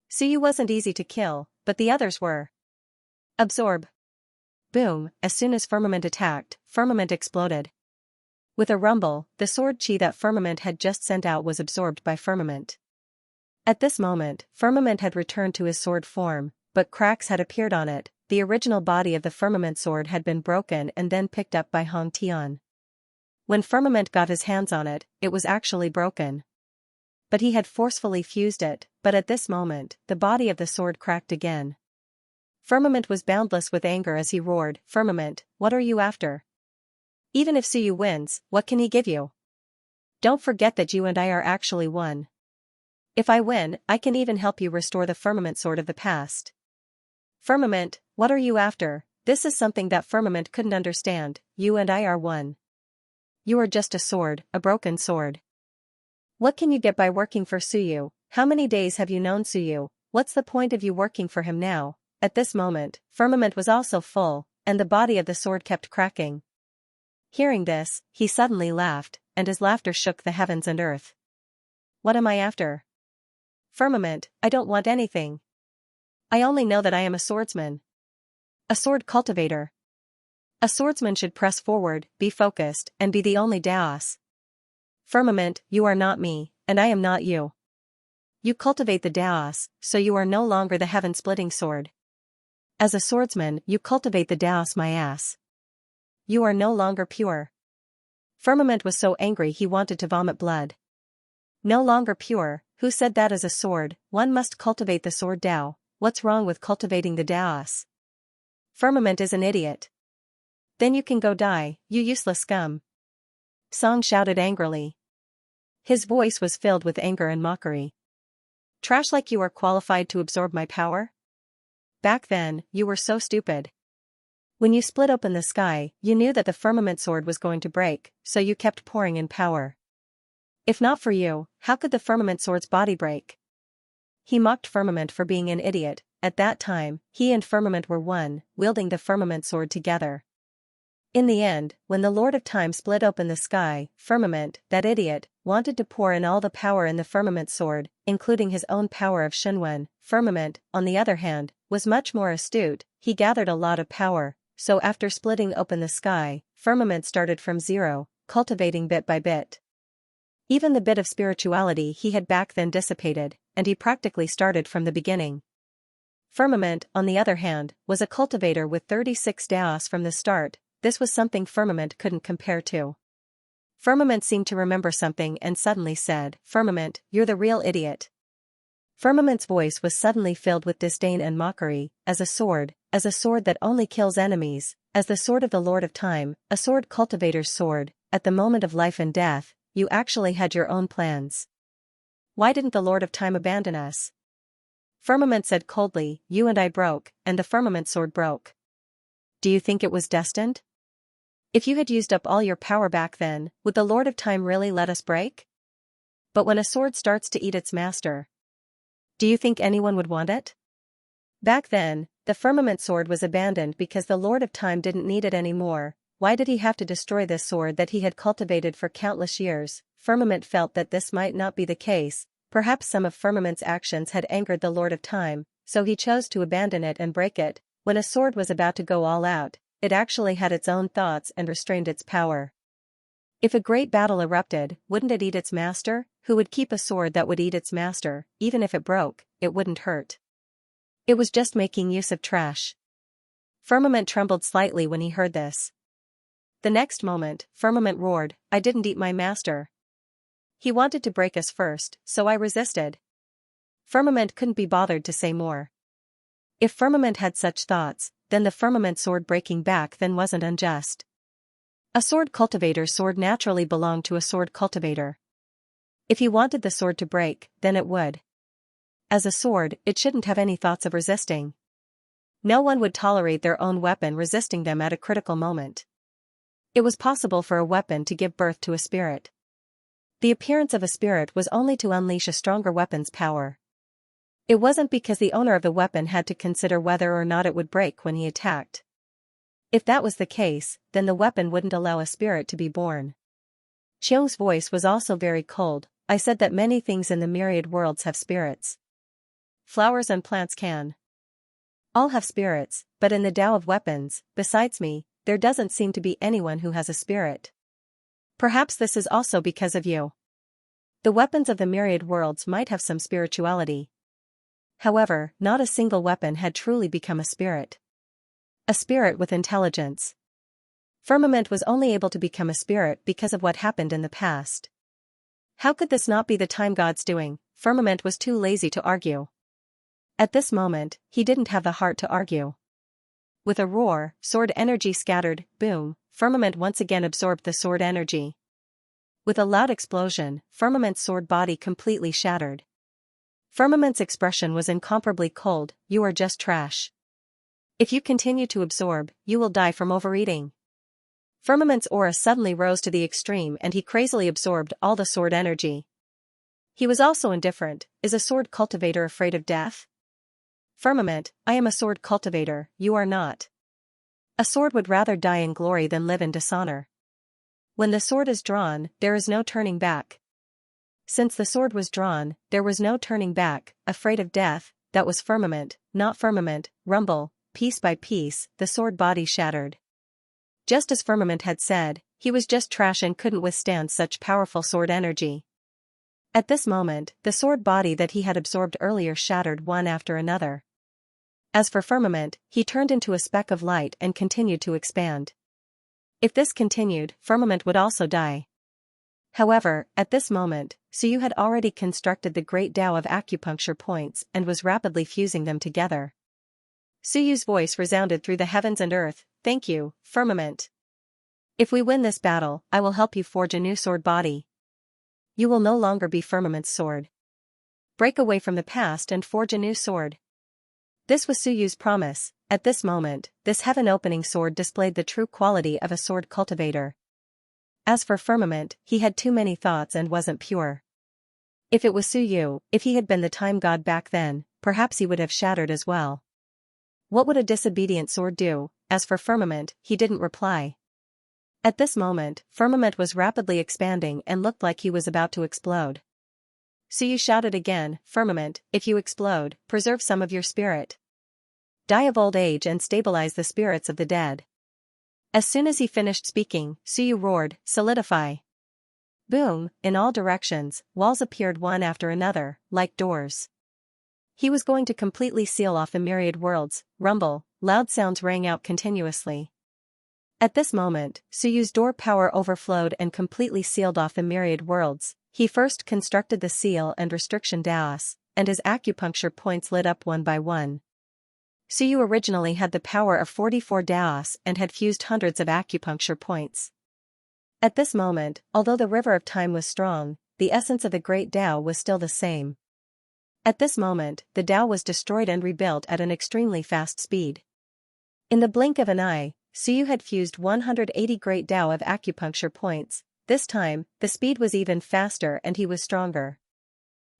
Suyu wasn't easy to kill, but the others were. Absorb. Boom, as soon as Firmament attacked, Firmament exploded. With a rumble, the sword chi that Firmament had just sent out was absorbed by Firmament. At this moment, Firmament had returned to his sword form, but cracks had appeared on it. The original body of the Firmament sword had been broken and then picked up by Hong Tian. When Firmament got his hands on it, it was actually broken. But he had forcefully fused it, but at this moment, the body of the sword cracked again. Firmament was boundless with anger as he roared, "Firmament, what are you after? Even if Suyu wins, what can he give you? Don't forget that you and I are actually one. If I win, I can even help you restore the Firmament sword of the past." "Firmament, what are you after?" This is something that Firmament couldn't understand. "You and I are one. You are just a sword, a broken sword. What can you get by working for Suyu? How many days have you known Suyu? What's the point of you working for him now?" At this moment, Firmament was also full, and the body of the sword kept cracking. Hearing this, he suddenly laughed, and his laughter shook the heavens and earth. "What am I after? Firmament, I don't want anything. I only know that I am a swordsman. A sword cultivator. A swordsman should press forward, be focused, and be the only Daos. Firmament, you are not me, and I am not you. You cultivate the Daos, so you are no longer the heaven-splitting sword. As a swordsman, you cultivate the Daos, my ass. You are no longer pure." Firmament was so angry he wanted to vomit blood. No longer pure? Who said that? As a sword, one must cultivate the sword Dao. What's wrong with cultivating the Daos? Firmament is an idiot. Then you can go die, you useless scum. Song shouted angrily. His voice was filled with anger and mockery. Trash, like you are qualified to absorb my power? Back then, you were so stupid. When you split open the sky, you knew that the Firmament sword was going to break, so you kept pouring in power. If not for you, how could the Firmament sword's body break? He mocked Firmament for being an idiot. At that time, he and Firmament were one, wielding the Firmament sword together. In the end, when the Lord of Time split open the sky, Firmament, that idiot, wanted to pour in all the power in the Firmament sword, including his own power of Shenwen. Firmament, on the other hand, was much more astute. He gathered a lot of power, so after splitting open the sky, Firmament started from zero, cultivating bit by bit. Even the bit of spirituality he had back then dissipated, and he practically started from the beginning. Firmament, on the other hand, was a cultivator with 36 Daos from the start. This was something Firmament couldn't compare to. Firmament seemed to remember something and suddenly said, "Firmament, you're the real idiot." Firmament's voice was suddenly filled with disdain and mockery. As a sword that only kills enemies, as the sword of the Lord of Time, a sword cultivator's sword, at the moment of life and death, you actually had your own plans. Why didn't the Lord of Time abandon us? Firmament said coldly, "You and I broke, and the Firmament sword broke. Do you think it was destined? If you had used up all your power back then, would the Lord of Time really let us break? But when a sword starts to eat its master, do you think anyone would want it? Back then, the Firmament sword was abandoned because the Lord of Time didn't need it anymore. Why did he have to destroy this sword that he had cultivated for countless years? Firmament felt that this might not be the case. Perhaps some of Firmament's actions had angered the Lord of Time, so he chose to abandon it and break it. When a sword was about to go all out, it actually had its own thoughts and restrained its power. If a great battle erupted, wouldn't it eat its master? Who would keep a sword that would eat its master? Even if it broke, it wouldn't hurt. It was just making use of trash. Firmament trembled slightly when he heard this. The next moment, Firmament roared, "I didn't eat my master. He wanted to break us first, so I resisted." Firmament couldn't be bothered to say more. If Firmament had such thoughts, then the Firmament sword breaking back then wasn't unjust. A sword cultivator's sword naturally belonged to a sword cultivator. If he wanted the sword to break, then it would. As a sword, it shouldn't have any thoughts of resisting. No one would tolerate their own weapon resisting them at a critical moment. It was possible for a weapon to give birth to a spirit. The appearance of a spirit was only to unleash a stronger weapon's power. It wasn't because the owner of the weapon had to consider whether or not it would break when he attacked. If that was the case, then the weapon wouldn't allow a spirit to be born. Chiong's voice was also very cold. "I said that many things in the myriad worlds have spirits. Flowers and plants can. All have spirits, but in the Tao of weapons, besides me, there doesn't seem to be anyone who has a spirit." Perhaps this is also because of you. The weapons of the myriad worlds might have some spirituality. However, not a single weapon had truly become a spirit. A spirit with intelligence. Firmament was only able to become a spirit because of what happened in the past. How could this not be the time God's doing? Firmament was too lazy to argue. At this moment, he didn't have the heart to argue. With a roar, sword energy scattered, boom, Firmament once again absorbed the sword energy. With a loud explosion, Firmament's sword body completely shattered. Firmament's expression was incomparably cold. You are just trash. If you continue to absorb, you will die from overeating. Firmament's aura suddenly rose to the extreme and he crazily absorbed all the sword energy. He was also indifferent. Is a sword cultivator afraid of death? Firmament, I am a sword cultivator, you are not. A sword would rather die in glory than live in dishonor. When the sword is drawn, there is no turning back. Since the sword was drawn, there was no turning back. Afraid of death, that was Firmament, not Firmament. Rumble, piece by piece, the sword body shattered. Just as Firmament had said, he was just trash and couldn't withstand such powerful sword energy. At this moment, the sword body that he had absorbed earlier shattered one after another. As for Firmament, he turned into a speck of light and continued to expand. If this continued, Firmament would also die. However, at this moment, Suyu had already constructed the great Tao of acupuncture points and was rapidly fusing them together. Suyu's voice resounded through the heavens and earth, thank you, Firmament. If we win this battle, I will help you forge a new sword body. You will no longer be Firmament's sword. Break away from the past and forge a new sword. This was Suyu's promise. At this moment, this heaven-opening sword displayed the true quality of a sword cultivator. As for Firmament, he had too many thoughts and wasn't pure. If it was Suyu, if he had been the time god back then, perhaps he would have shattered as well. What would a disobedient sword do? As for Firmament, he didn't reply. At this moment, Firmament was rapidly expanding and looked like he was about to explode. Suyu shouted again, Firmament, if you explode, preserve some of your spirit. Die of old age and stabilize the spirits of the dead. As soon as he finished speaking, Suyu roared, solidify. Boom, in all directions, walls appeared one after another, like doors. He was going to completely seal off the myriad worlds. Rumble, loud sounds rang out continuously. At this moment, Suyu's door power overflowed and completely sealed off the myriad worlds. He first constructed the seal and restriction Daos, and his acupuncture points lit up one by one. Suyu originally had the power of 44 Daos and had fused hundreds of acupuncture points. At this moment, although the river of time was strong, the essence of the great Tao was still the same. At this moment, the Tao was destroyed and rebuilt at an extremely fast speed. In the blink of an eye, Suyu had fused 180 great Tao of acupuncture points. This time, the speed was even faster and he was stronger.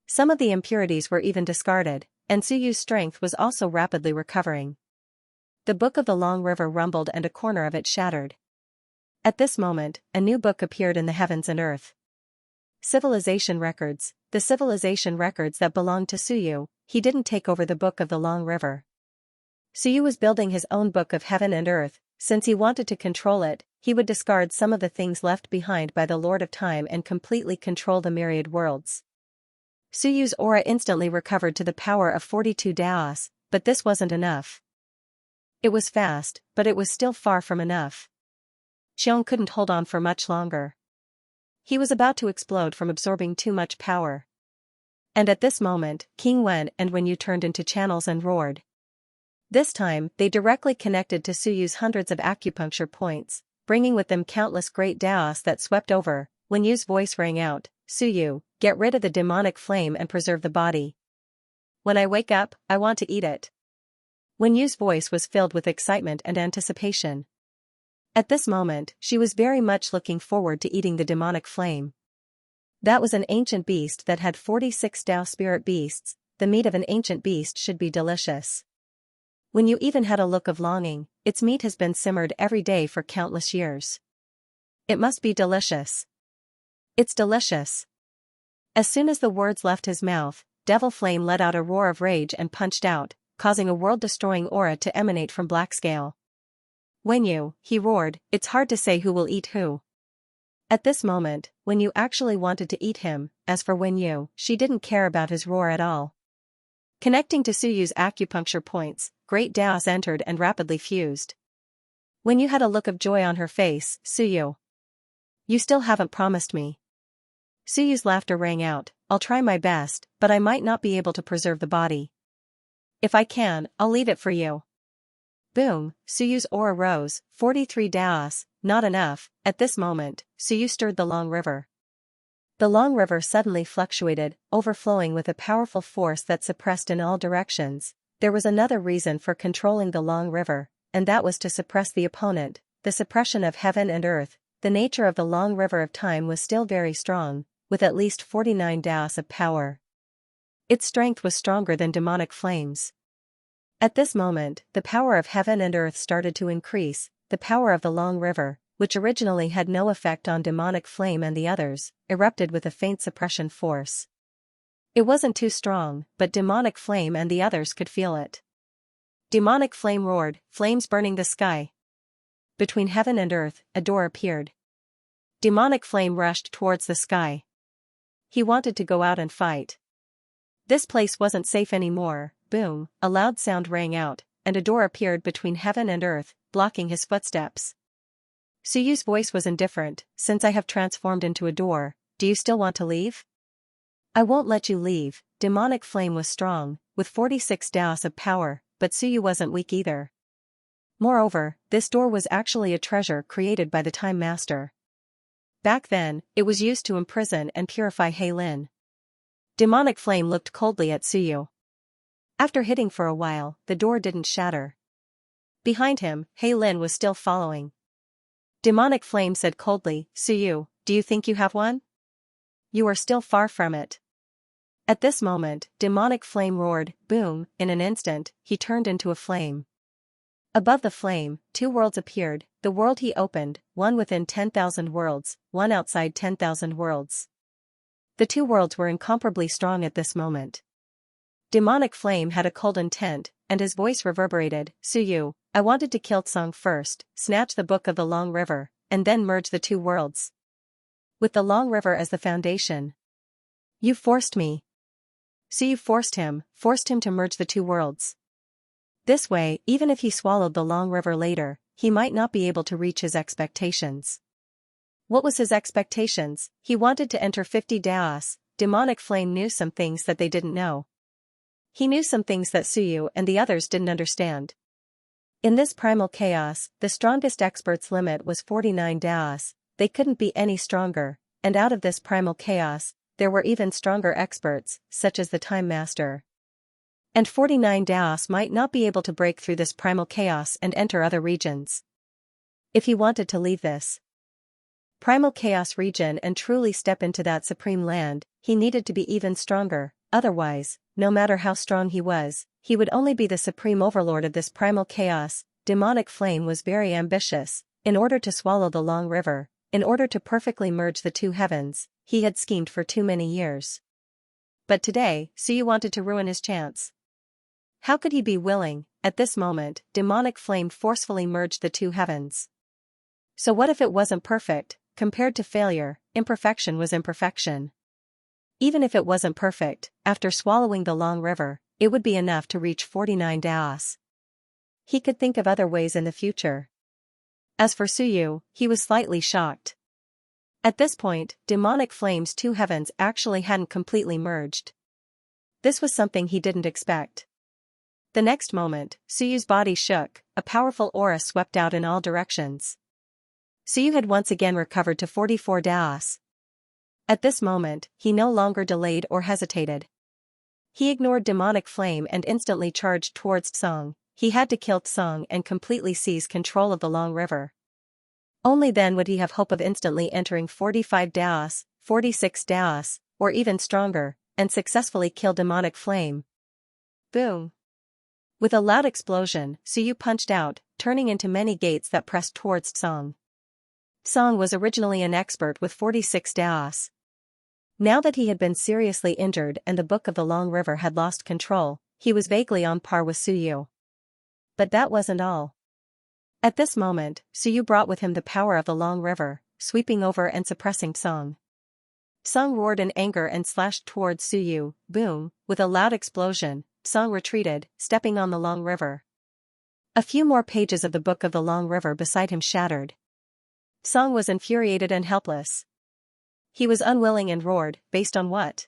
Some of the impurities were even discarded, and Suyu's strength was also rapidly recovering. The book of the long river rumbled and a corner of it shattered. At this moment, a new book appeared in the heavens and earth. Civilization records, the civilization records that belonged to Suyu. He didn't take over the book of the long river. Suyu was building his own book of heaven and earth. Since he wanted to control it, he would discard some of the things left behind by the Lord of Time and completely control the myriad worlds. Suyu's aura instantly recovered to the power of 42 Daos, but this wasn't enough. It was fast, but it was still far from enough. Xiong couldn't hold on for much longer. He was about to explode from absorbing too much power. And at this moment, King Wen and Wenyu turned into channels and roared. This time, they directly connected to Suyu's hundreds of acupuncture points, bringing with them countless great Daos that swept over. Wenyu's voice rang out, Suyu, get rid of the demonic flame and preserve the body. When I wake up, I want to eat it. Wenyu's voice was filled with excitement and anticipation. At this moment, she was very much looking forward to eating the demonic flame. That was an ancient beast that had 46 Tao spirit beasts. The meat of an ancient beast should be delicious. Wenyu even had a look of longing. Its meat has been simmered every day for countless years. It must be delicious. It's delicious. As soon as the words left his mouth, Devil Flame let out a roar of rage and punched out, causing a world-destroying aura to emanate from Black Scale. Wenyu, he roared, it's hard to say who will eat who. At this moment, Wen Yu actually wanted to eat him. As for Wen Yu, she didn't care about his roar at all. Connecting to Suyu's acupuncture points, great Daos entered and rapidly fused. Wen Yu had a look of joy on her face. Suyu, you still haven't promised me. Suyu's laughter rang out. I'll try my best, but I might not be able to preserve the body. If I can, I'll leave it for you. Boom, Suyu's aura rose, 43 Daos, not enough. At this moment, Suyu stirred the long river. The long river suddenly fluctuated, overflowing with a powerful force that suppressed in all directions. There was another reason for controlling the long river, and that was to suppress the opponent, the suppression of heaven and earth. The nature of the long river of time was still very strong, with at least 49 Daos of power. Its strength was stronger than demonic flames. At this moment, the power of heaven and earth started to increase. The power of the long river, which originally had no effect on demonic flame and the others, erupted with a faint suppression force. It wasn't too strong, but demonic flame and the others could feel it. Demonic flame roared, flames burning the sky. Between heaven and earth, a door appeared. Demonic flame rushed towards the sky. He wanted to go out and fight. This place wasn't safe anymore. Boom, a loud sound rang out, and a door appeared between heaven and earth, blocking his footsteps. Suyu's voice was indifferent. Since I have transformed into a door, do you still want to leave? I won't let you leave. Demonic flame was strong, with 46 Daos of power, but Suyu wasn't weak either. Moreover, this door was actually a treasure created by the Time Master. Back then, it was used to imprison and purify Heilin. Demonic flame looked coldly at Suyu. After hitting for a while, the door didn't shatter. Behind him, Heilin was still following. Demonic flame said coldly, Suyu, do you think you have one? You are still far from it. At this moment, demonic flame roared, boom, in an instant, he turned into a flame. Above the flame, 2 worlds appeared. The world he opened, one within 10,000 worlds, one outside 10,000 worlds. The 2 worlds were incomparably strong at this moment. Demonic flame had a cold intent, and his voice reverberated, Suyu, I wanted to kill Tsong first, snatch the book of the long river, and then merge the 2 worlds. With the long river as the foundation. You forced me. Suyu forced him to merge the 2 worlds. This way, even if he swallowed the long river later, he might not be able to reach his expectations. What was his expectations? He wanted to enter 50 Daos. Demonic flame knew some things that they didn't know. He knew some things that Suyu and the others didn't understand. In this primal chaos, the strongest expert's limit was 49 Daos. They couldn't be any stronger, and out of this primal chaos, there were even stronger experts, such as the Time Master. And 49 Daos might not be able to break through this primal chaos and enter other regions. If he wanted to leave this primal chaos region and truly step into that supreme land, he needed to be even stronger. Otherwise, no matter how strong he was, he would only be the supreme overlord of this primal chaos. Demonic flame was very ambitious. In order to swallow the long river, in order to perfectly merge the 2 heavens, he had schemed for too many years. But today, Suyu wanted to ruin his chance. How could he be willing? At this moment, demonic flame forcefully merged the 2 heavens. So what if it wasn't perfect? Compared to failure, imperfection was imperfection. Even if it wasn't perfect, after swallowing the long river, it would be enough to reach 49 Daos. He could think of other ways in the future. As for Suyu, he was slightly shocked. At this point, demonic flame's 2 heavens actually hadn't completely merged. This was something he didn't expect. The next moment, Suyu's body shook, a powerful aura swept out in all directions. Suyu had once again recovered to 44 Daos. At this moment, he no longer delayed or hesitated. He ignored demonic flame and instantly charged towards Tsong. He had to kill Tsong and completely seize control of the long river. Only then would he have hope of instantly entering 45 Daos, 46 Daos, or even stronger, and successfully kill demonic flame. Boom! With a loud explosion, Suyu punched out, turning into many gates that pressed towards Tsong. Tsong was originally an expert with 46 Daos. Now that he had been seriously injured and the Book of the Long River had lost control, he was vaguely on par with Suyu. But that wasn't all. At this moment, Suyu brought with him the power of the Long River. sweeping over and suppressing Song. Song roared in anger and slashed towards Suyu. Boom, with a loud explosion, Song retreated, stepping on the Long River. A few more pages of the Book of the Long River beside him shattered. Song was infuriated and helpless. He was unwilling and roared, based on what?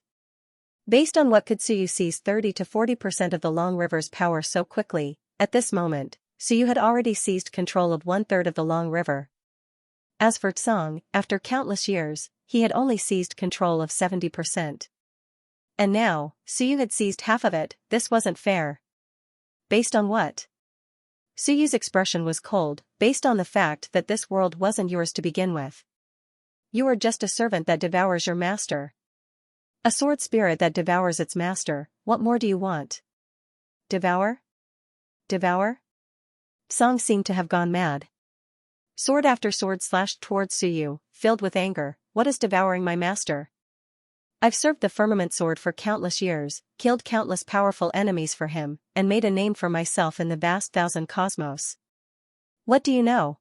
Based on what could Suyu seize 30 to 40% of the Long River's power so quickly? At this moment, Suyu had already seized control of 1/3 of the Long River. As for Song, after countless years, he had only seized control of 70%. And now, Suyu had seized half of it. This wasn't fair. Based on what? Suyu's expression was cold, based on the fact that this world wasn't yours to begin with. You are just a servant that devours your master. A sword spirit that devours its master. What more do you want? Devour? Devour? Song seemed to have gone mad. Sword after sword slashed towards Suyu, filled with anger. What is devouring my master? I've served the firmament sword for countless years, killed countless powerful enemies for him, and made a name for myself in the vast thousand cosmos. What do you know?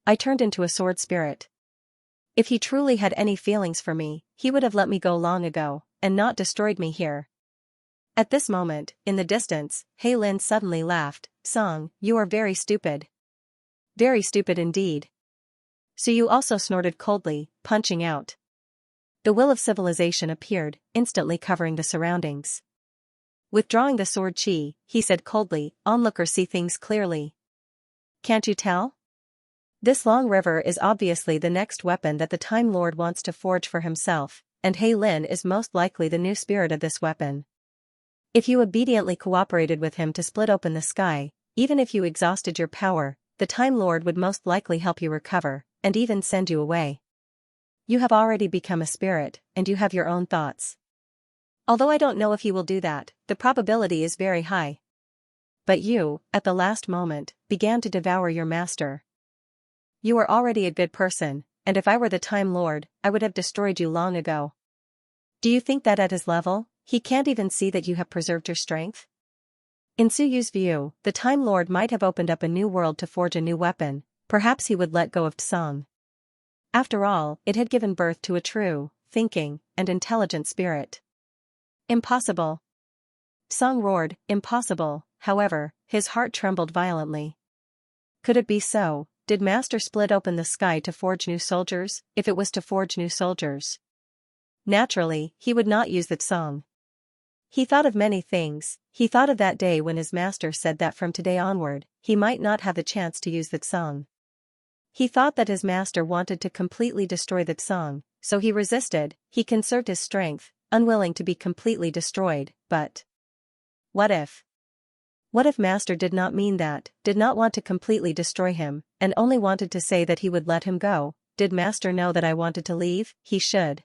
I turned into a sword spirit. If he truly had any feelings for me, he would have let me go long ago, and not destroyed me here. At this moment, in the distance, Hei Lin suddenly laughed. Song, you are very stupid. Very stupid indeed. Suyu also snorted coldly, punching out. The will of civilization appeared, instantly covering the surroundings. Withdrawing the sword chi, he said coldly, onlookers see things clearly. Can't you tell? This Long River is obviously the next weapon that the Time Lord wants to forge for himself, and Hei Lin is most likely the new spirit of this weapon. If you obediently cooperated with him to split open the sky, even if you exhausted your power, the Time Lord would most likely help you recover, and even send you away. You have already become a spirit, and you have your own thoughts. Although I don't know if you will do that, the probability is very high. But you, at the last moment, began to devour your master. You are already a good person, and if I were the Time Lord, I would have destroyed you long ago. Do you think that at his level, he can't even see that you have preserved your strength? In Suyu's view, the Time Lord might have opened up a new world to forge a new weapon. Perhaps he would let go of Tsang. After all, it had given birth to a true, thinking, and intelligent spirit. Impossible. Tsang roared, impossible. However, his heart trembled violently. Could it be so? Did Master split open the sky to forge new soldiers? If it was to forge new soldiers, naturally, he would not use the Tsang. He thought of many things. He thought of that day when his master said that from today onward, he might not have the chance to use the Tsang. He thought that his master wanted to completely destroy the Tsang, so he resisted. He conserved his strength, unwilling to be completely destroyed. But what if? What if Master did not mean that, did not want to completely destroy him, and only wanted to say that he would let him go? Did Master know that I wanted to leave? He should.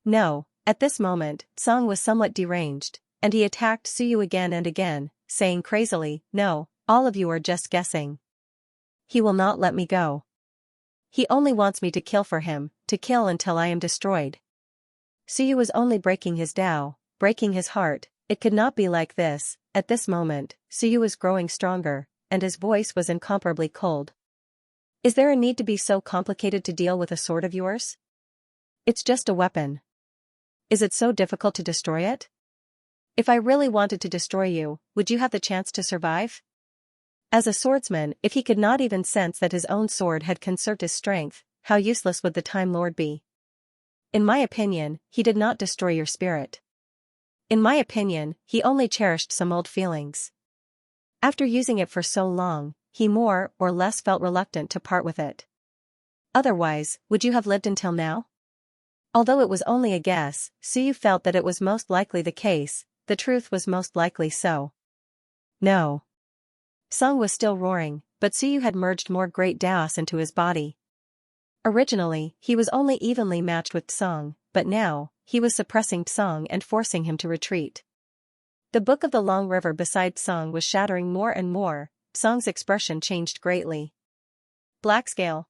No, at this moment, Tsang was somewhat deranged, and he attacked Suyu again and again, saying crazily, no, all of you are just guessing. He will not let me go. He only wants me to kill for him, to kill until I am destroyed. Suyu was only breaking his Tao, breaking his heart. It could not be like this. At this moment, Suyu was growing stronger, and his voice was incomparably cold. Is there a need to be so complicated to deal with a sword of yours? It's just a weapon. Is it so difficult to destroy it? If I really wanted to destroy you, would you have the chance to survive? As a swordsman, if he could not even sense that his own sword had conserved his strength, how useless would the Time Lord be? In my opinion, he did not destroy your spirit. In my opinion, he only cherished some old feelings. After using it for so long, he more or less felt reluctant to part with it. Otherwise, would you have lived until now? Although it was only a guess, Suyu felt that it was most likely the case. The truth was most likely so. No. Song was still roaring, but Suyu had merged more great Daos into his body. Originally, he was only evenly matched with Song, but now, he was suppressing Song and forcing him to retreat. The Book of the Long River beside Song was shattering more and more. Song's expression changed greatly. Blackscale.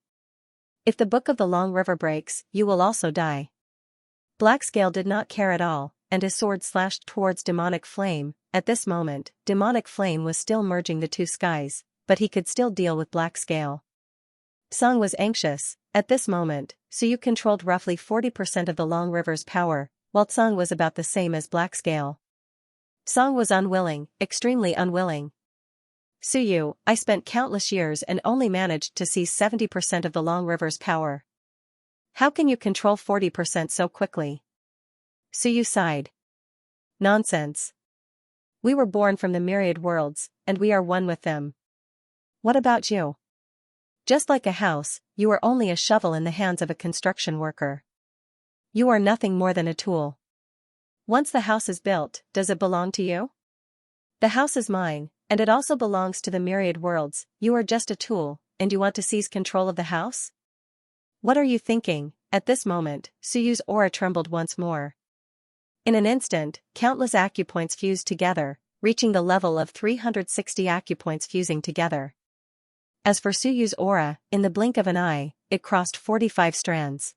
If the Book of the Long River breaks, you will also die. Blackscale did not care at all, and his sword slashed towards Demonic Flame. At this moment, Demonic Flame was still merging the two skies, but he could still deal with Blackscale. Song was anxious. At this moment, Suyu controlled roughly 40% of the Long River's power, while Tsang was about the same as Black Scale. Tsang was unwilling, extremely unwilling. Suyu, I spent countless years and only managed to seize 70% of the Long River's power. How can you control 40% so quickly? Suyu sighed. Nonsense. We were born from the myriad worlds, and we are one with them. What about you? Just like a house, you are only a shovel in the hands of a construction worker. You are nothing more than a tool. Once the house is built, does it belong to you? The house is mine, and it also belongs to the myriad worlds. You are just a tool, and you want to seize control of the house? What are you thinking? At this moment, Suyu's aura trembled once more. In an instant, countless acupoints fused together, reaching the level of 360 acupoints fusing together. As for Suyu's aura, in the blink of an eye, it crossed 45 strands.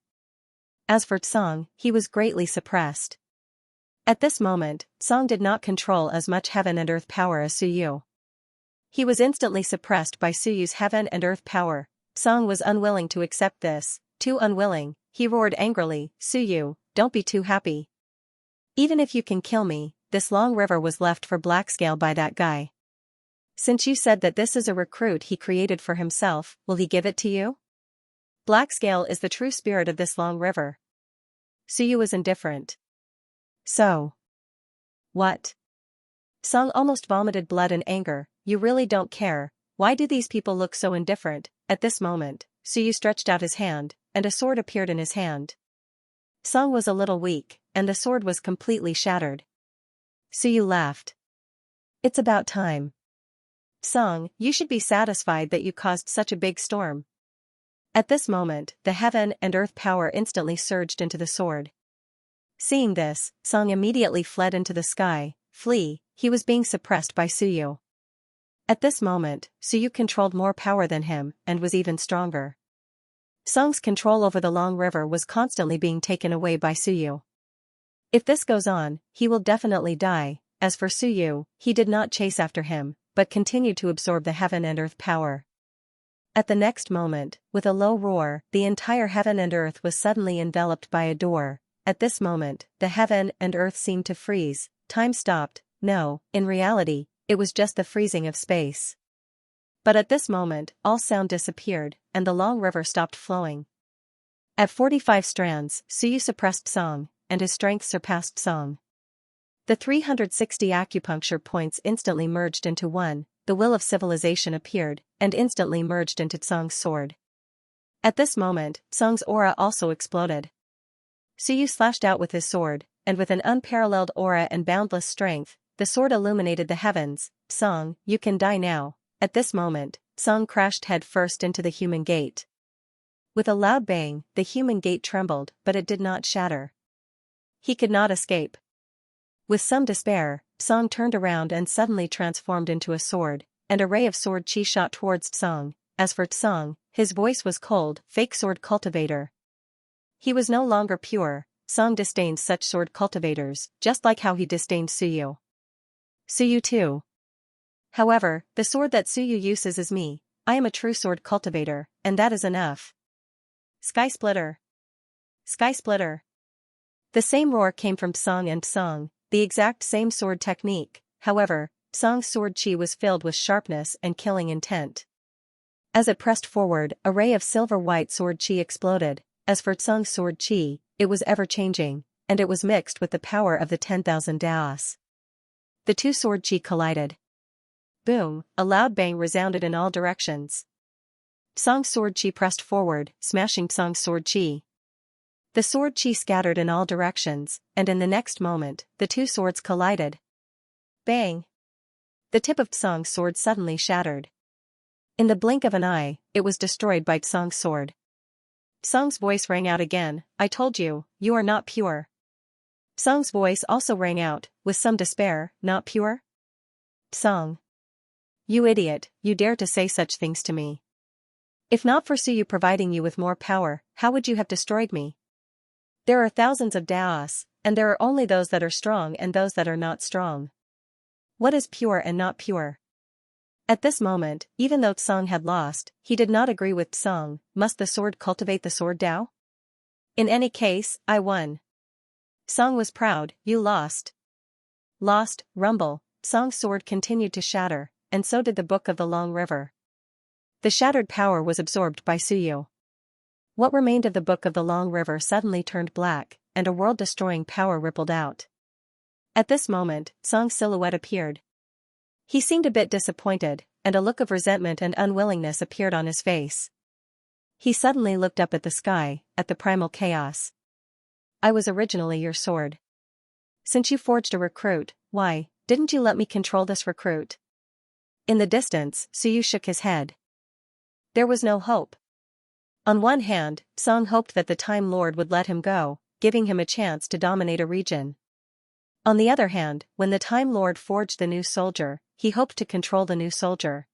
As for Tsang, he was greatly suppressed. At this moment, Tsang did not control as much heaven and earth power as Suyu. He was instantly suppressed by Suyu's heaven and earth power. Tsang was unwilling to accept this, too unwilling. He roared angrily, Suyu, don't be too happy. Even if you can kill me, this Long River was left for Black Scale by that guy. Since you said that this is a recruit he created for himself, will he give it to you? Black Scale is the true spirit of this Long River. Suyu was indifferent. So. What? Tsang almost vomited blood in anger. You really don't care. Why do these people look so indifferent? At this moment, Suyu stretched out his hand, and a sword appeared in his hand. Tsang was a little weak, and the sword was completely shattered. Suyu laughed. It's about time. Tsang, you should be satisfied that you caused such a big storm. At this moment, the heaven and earth power instantly surged into the sword. Seeing this, Tsang immediately fled into the sky. Flee, he was being suppressed by Suyu. At this moment, Suyu controlled more power than him, and was even stronger. Tsang's control over the Long River was constantly being taken away by Suyu. If this goes on, he will definitely die. As for Suyu, he did not chase after him, but continued to absorb the heaven and earth power. At the next moment, with a low roar, the entire heaven and earth was suddenly enveloped by a door. At this moment, the heaven and earth seemed to freeze. Time stopped. No, in reality, it was just the freezing of space. But at this moment, all sound disappeared, and the Long River stopped flowing. At 45 strands, Suyu suppressed Tsang, and his strength surpassed Tsang. The 360 acupuncture points instantly merged into one. The will of civilization appeared, and instantly merged into Tsang's sword. At this moment, Tsang's aura also exploded. Suyu slashed out with his sword, and with an unparalleled aura and boundless strength, the sword illuminated the heavens. Tsang, you can die now. At this moment, Tsang crashed head-first into the human gate. With a loud bang, the human gate trembled, but it did not shatter. He could not escape. With some despair, Tsang turned around and suddenly transformed into a sword, and a ray of sword chi shot towards Tsang. As for Tsang, his voice was cold, fake sword cultivator. He was no longer pure. Tsang disdained such sword cultivators, just like how he disdained Suyu. Suyu too. However, the sword that Suyu uses is me. I am a true sword cultivator, and that is enough. Sky Splitter. Sky Splitter. The same roar came from Tsang and Tsang, the exact same sword technique. However, Tsang's sword chi was filled with sharpness and killing intent. As it pressed forward, a ray of silver-white sword chi exploded. As for Tsang's sword chi, it was ever-changing, and it was mixed with the power of the 10,000 Daos. The two sword chi collided. Boom, a loud bang resounded in all directions. Tsang's sword chi pressed forward, smashing Tsang's sword chi. The sword chi scattered in all directions, and in the next moment, the two swords collided. Bang! The tip of Tsang's sword suddenly shattered. In the blink of an eye, it was destroyed by Tsang's sword. Tsang's voice rang out again, I told you, you are not pure. Tsang's voice also rang out, with some despair, not pure? Tsang. You idiot, you dare to say such things to me. If not for Suyu providing you with more power, how would you have destroyed me? There are thousands of Daos, and there are only those that are strong and those that are not strong. What is pure and not pure? At this moment, even though Tsang had lost, he did not agree with Tsang. Must the sword cultivate the sword Tao? In any case, I won. Tsang was proud. You lost. Lost, rumble. Tsang's sword continued to shatter, and so did the Book of the Long River. The shattered power was absorbed by Suyu. What remained of the Book of the Long River suddenly turned black, and a world-destroying power rippled out. At this moment, Tsang's silhouette appeared. He seemed a bit disappointed, and a look of resentment and unwillingness appeared on his face. He suddenly looked up at the sky, at the primal chaos. I was originally your sword. Since you forged a recruit, why didn't you let me control this recruit? In the distance, Suyu shook his head. There was no hope. On one hand, Tsang hoped that the Time Lord would let him go, giving him a chance to dominate a region. On the other hand, when the Time Lord forged the new soldier, he hoped to control the new soldier.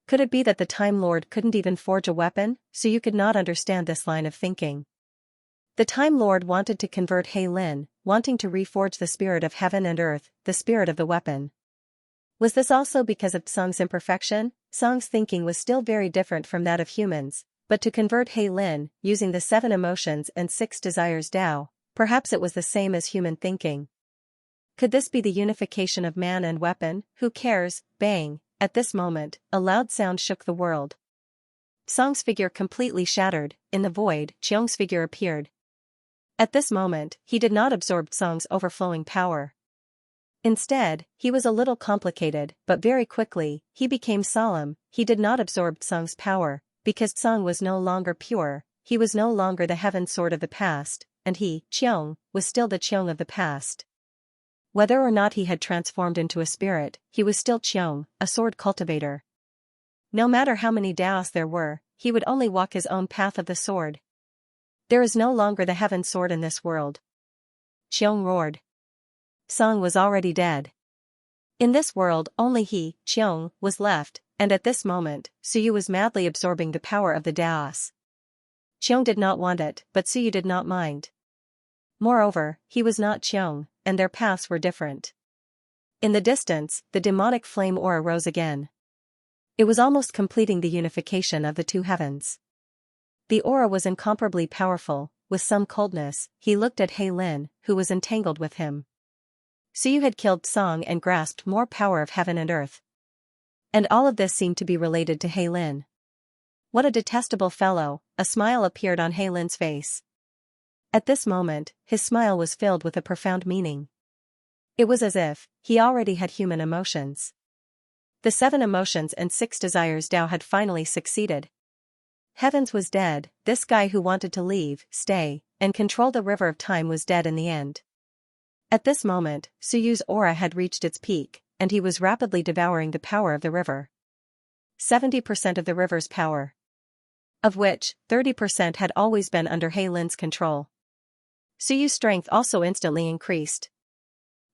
Could it be that the Time Lord couldn't even forge a weapon? Suyu could not understand this line of thinking. The Time Lord wanted to convert He Lin, wanting to reforge the spirit of heaven and earth, the spirit of the weapon. Was this also because of Tsang's imperfection? Tsang's thinking was still very different from that of humans, but to convert He Lin, using the 7 emotions and 6 desires Tao, perhaps it was the same as human thinking. Could this be the unification of man and weapon? Who cares? Bang! At this moment, a loud sound shook the world. Tsang's figure completely shattered. In the void, Qiong's figure appeared. At this moment, he did not absorb Tsang's overflowing power. Instead, he was a little complicated, but very quickly, he became solemn. He did not absorb Tsang's power, because Tsang was no longer pure, he was no longer the heaven sword of the past, and he, Qiong, was still the Qiong of the past. Whether or not he had transformed into a spirit, he was still Qiong, a sword cultivator. No matter how many Daos there were, he would only walk his own path of the sword. There is no longer the heaven sword in this world. Qiong roared. Tsang was already dead. In this world only he, Qiong, was left, and at this moment, Suyu was madly absorbing the power of the Daos. Qiong did not want it, but Suyu did not mind. Moreover, he was not Qiong, and their paths were different. In the distance, the demonic flame aura rose again. It was almost completing the unification of the 2 heavens. The aura was incomparably powerful. With some coldness, he looked at He Lin, who was entangled with him. Suyu had killed Tsang and grasped more power of heaven and earth. And all of this seemed to be related to He Lin. What a detestable fellow! A smile appeared on He Lin's face. At this moment, his smile was filled with a profound meaning. It was as if he already had human emotions. The 7 emotions and 6 desires Tao had finally succeeded. Heavens was dead. This guy who wanted to leave, stay, and control the river of time was dead in the end. At this moment, Suyu's aura had reached its peak, and he was rapidly devouring the power of the river. 70% of the river's power, of which 30% had always been under He Lin's control. Suyu's strength also instantly increased.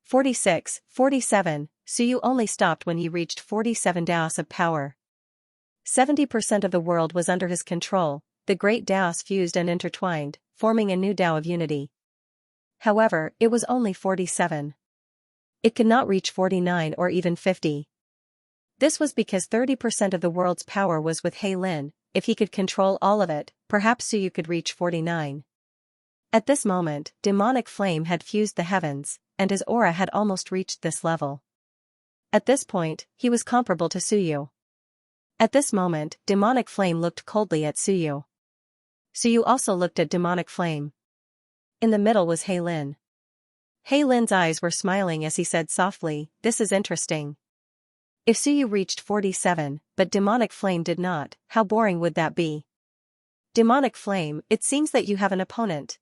46, 47, Suyu only stopped when he reached 47 Daos of power. 70% of the world was under his control. The great Daos fused and intertwined, forming a new Tao of unity. However, it was only 47. It could not reach 49 or even 50. This was because 30% of the world's power was with He Lin. If he could control all of it, perhaps Suyu could reach 49. At this moment, demonic flame had fused the heavens, and his aura had almost reached this level. At this point, he was comparable to Suyu. At this moment, demonic flame looked coldly at Suyu. Suyu also looked at demonic flame. In the middle was He Lin. He Lin's eyes were smiling as he said softly, "This is interesting. If Suyu reached 47, but demonic flame did not, how boring would that be? Demonic flame, it seems that you have an opponent."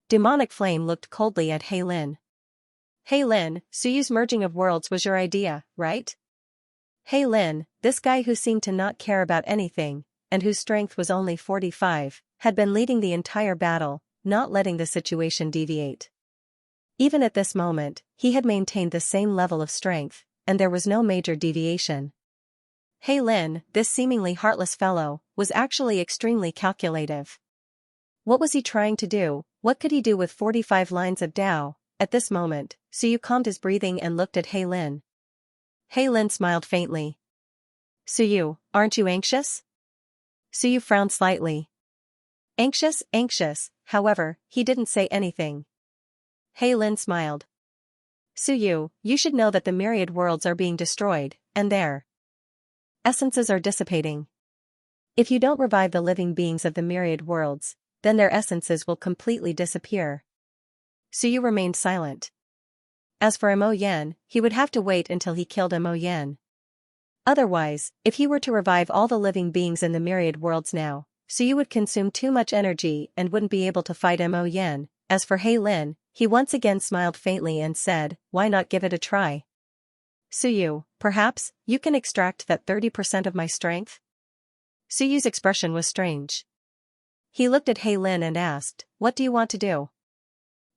Demonic flame looked coldly at He Lin. He Lin, Suyu's merging of worlds was your idea, right? He Lin, this guy who seemed to not care about anything, and whose strength was only 45, had been leading the entire battle, not letting the situation deviate. Even at this moment, he had maintained the same level of strength, and there was no major deviation. He Lin, this seemingly heartless fellow, was actually extremely calculative. What was he trying to do? What could he do with 45 lines of Tao? At this moment, Suyu calmed his breathing and looked at He Lin. He Lin smiled faintly. Suyu, aren't you anxious? Suyu frowned slightly. Anxious, however, he didn't say anything. Hei Lin smiled. Suyu, you should know that the myriad worlds are being destroyed, and their essences are dissipating. If you don't revive the living beings of the myriad worlds, then their essences will completely disappear. Suyu remained silent. As for Mo Yan, he would have to wait until he killed Mo Yan. Otherwise, if he were to revive all the living beings in the myriad worlds now, Suyu would consume too much energy and wouldn't be able to fight Mo Yan. As for Hei Lin, he once again smiled faintly and said, why not give it a try? Suyu, perhaps, you can extract that 30% of my strength? Suyu's expression was strange. He looked at Hei Lin and asked, what do you want to do?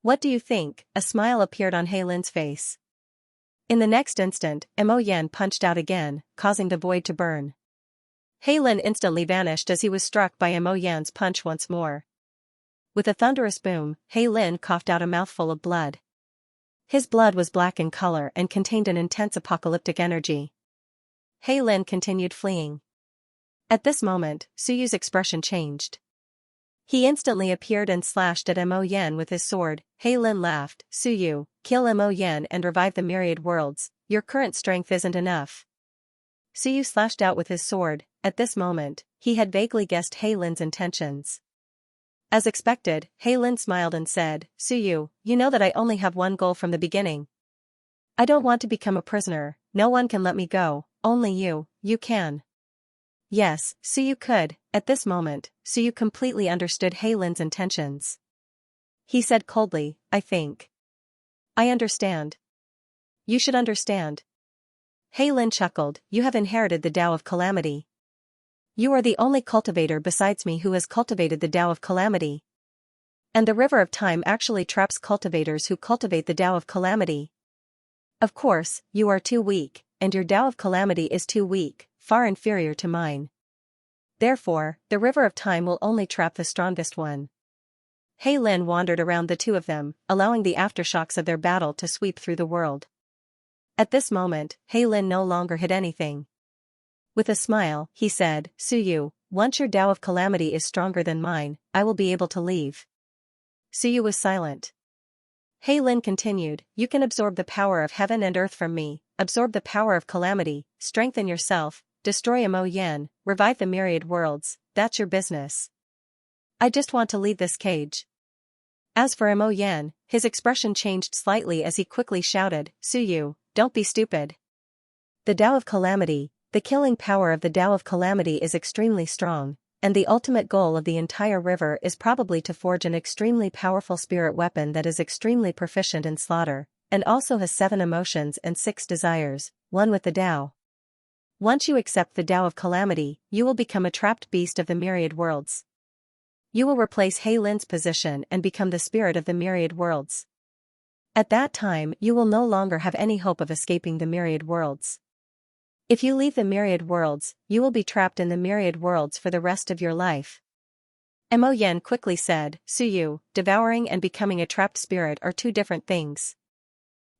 What do you think? A smile appeared on Hei Lin's face. In the next instant, Mo Yan punched out again, causing the void to burn. Hei Lin instantly vanished as he was struck by Mo Yan's punch once more. With a thunderous boom, Hei Lin coughed out a mouthful of blood. His blood was black in color and contained an intense apocalyptic energy. Hei Lin continued fleeing. At this moment, Suyu's expression changed. He instantly appeared and slashed at Mo Yan with his sword. Hei Lin laughed, Suyu, kill Mo Yan and revive the myriad worlds, your current strength isn't enough. Suyu slashed out with his sword. At this moment, he had vaguely guessed Hei Lin's intentions. As expected, Hei Lin smiled and said, Suyu, you know that I only have one goal from the beginning. I don't want to become a prisoner, no one can let me go, only you can. Yes, Suyu could. At this moment, Suyu completely understood Hei Lin's intentions. He said coldly, I think. I understand. You should understand. Hei Lin chuckled, you have inherited the Tao of Calamity. You are the only cultivator besides me who has cultivated the Tao of Calamity. And the River of Time actually traps cultivators who cultivate the Tao of Calamity. Of course, you are too weak, and your Tao of Calamity is too weak, far inferior to mine. Therefore, the River of Time will only trap the strongest one. Hei Lin wandered around the two of them, allowing the aftershocks of their battle to sweep through the world. At this moment, Hei Lin no longer hid anything. With a smile, he said, Suyu, once your Tao of Calamity is stronger than mine, I will be able to leave. Suyu was silent. Hei Lin continued, you can absorb the power of heaven and earth from me, absorb the power of calamity, strengthen yourself, destroy Mo Yan, revive the myriad worlds, that's your business. I just want to leave this cage. As for Mo Yan, his expression changed slightly as he quickly shouted, Suyu, don't be stupid. The Tao of Calamity, the killing power of the Tao of Calamity is extremely strong, and the ultimate goal of the entire river is probably to forge an extremely powerful spirit weapon that is extremely proficient in slaughter, and also has 7 emotions and 6 desires, one with the Tao. Once you accept the Tao of Calamity, you will become a trapped beast of the myriad worlds. You will replace Hei Lin's position and become the spirit of the myriad worlds. At that time you will no longer have any hope of escaping the myriad worlds. If you leave the myriad worlds, you will be trapped in the myriad worlds for the rest of your life. Mo Yan quickly said, Suyu, devouring and becoming a trapped spirit are 2 different things.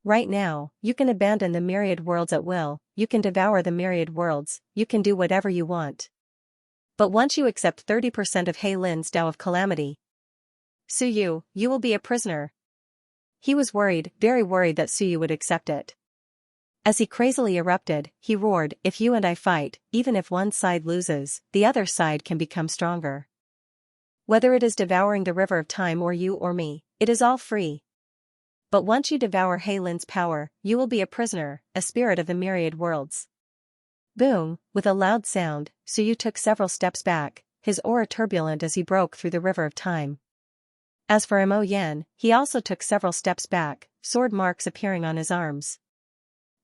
Right now, you can abandon the myriad worlds at will, you can devour the myriad worlds, you can do whatever you want. But once you accept 30% of Hei Lin's Tao of Calamity, Suyu, you will be a prisoner. He was worried, very worried that Suyu would accept it. As he crazily erupted, he roared, if you and I fight, even if one side loses, the other side can become stronger. Whether it is devouring the River of Time or you or me, it is all free. But once you devour Hei Lin's power, you will be a prisoner, a spirit of the myriad worlds. Boom, with a loud sound, Suyu took several steps back, his aura turbulent as he broke through the River of Time. As for Mo Yan, he also took several steps back, sword marks appearing on his arms.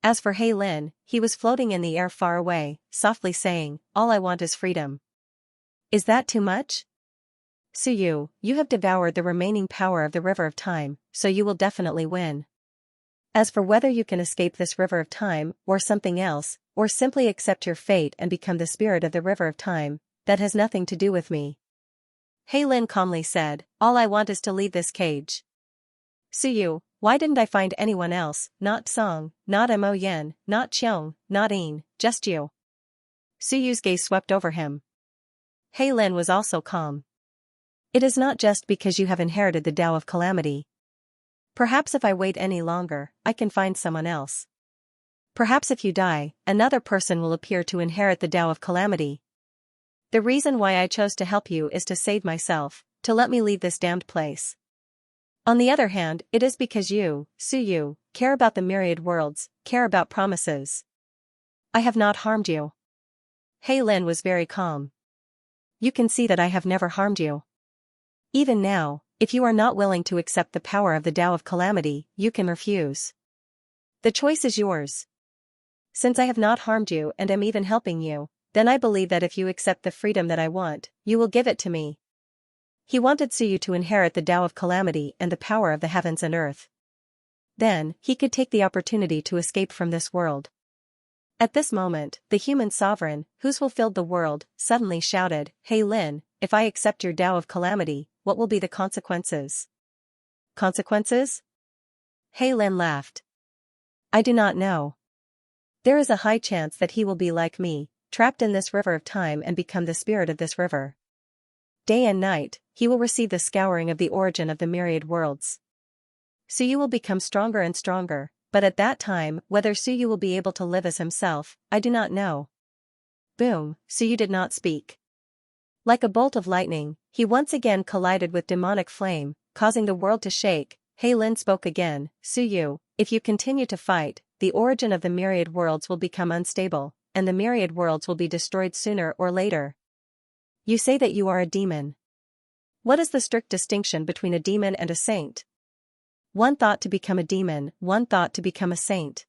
As for Hei Lin, he was floating in the air far away, softly saying, all I want is freedom. Is that too much? Suyu, you have devoured the remaining power of the River of Time, so you will definitely win. As for whether you can escape this River of Time, or something else, or simply accept your fate and become the spirit of the River of Time, that has nothing to do with me. Hei Lin calmly said, all I want is to leave this cage. Suyu, why didn't I find anyone else, not Song, not Mo Yan, not Qiong, not Yin, just you? Su Yu's gaze swept over him. He Lin was also calm. It is not just because you have inherited the Tao of Calamity. Perhaps if I wait any longer, I can find someone else. Perhaps if you die, another person will appear to inherit the Tao of Calamity. The reason why I chose to help you is to save myself, to let me leave this damned place. On the other hand, it is because you, Su Yu, care about the myriad worlds, care about promises. I have not harmed you. He Lin was very calm. You can see that I have never harmed you. Even now, if you are not willing to accept the power of the Tao of Calamity, you can refuse. The choice is yours. Since I have not harmed you and am even helping you, then I believe that if you accept the freedom that I want, you will give it to me. He wanted Su Yu to inherit the Tao of Calamity and the power of the heavens and earth. Then, he could take the opportunity to escape from this world. At this moment, the human sovereign, who's fulfilled the world, suddenly shouted, He Lin, if I accept your Tao of Calamity, what will be the consequences? Consequences? He Lin laughed. I do not know. There is a high chance that he will be like me, trapped in this river of time and become the spirit of this river. Day and night, he will receive the scouring of the origin of the myriad worlds. Su Yu will become stronger and stronger, but at that time, whether Su Yu will be able to live as himself, I do not know. Boom, Su Yu did not speak. Like a bolt of lightning, he once again collided with demonic flame, causing the world to shake. He Lin spoke again, Su Yu, if you continue to fight, the origin of the myriad worlds will become unstable, and the myriad worlds will be destroyed sooner or later. You say that you are a demon. What is the strict distinction between a demon and a saint? One thought to become a demon, one thought to become a saint.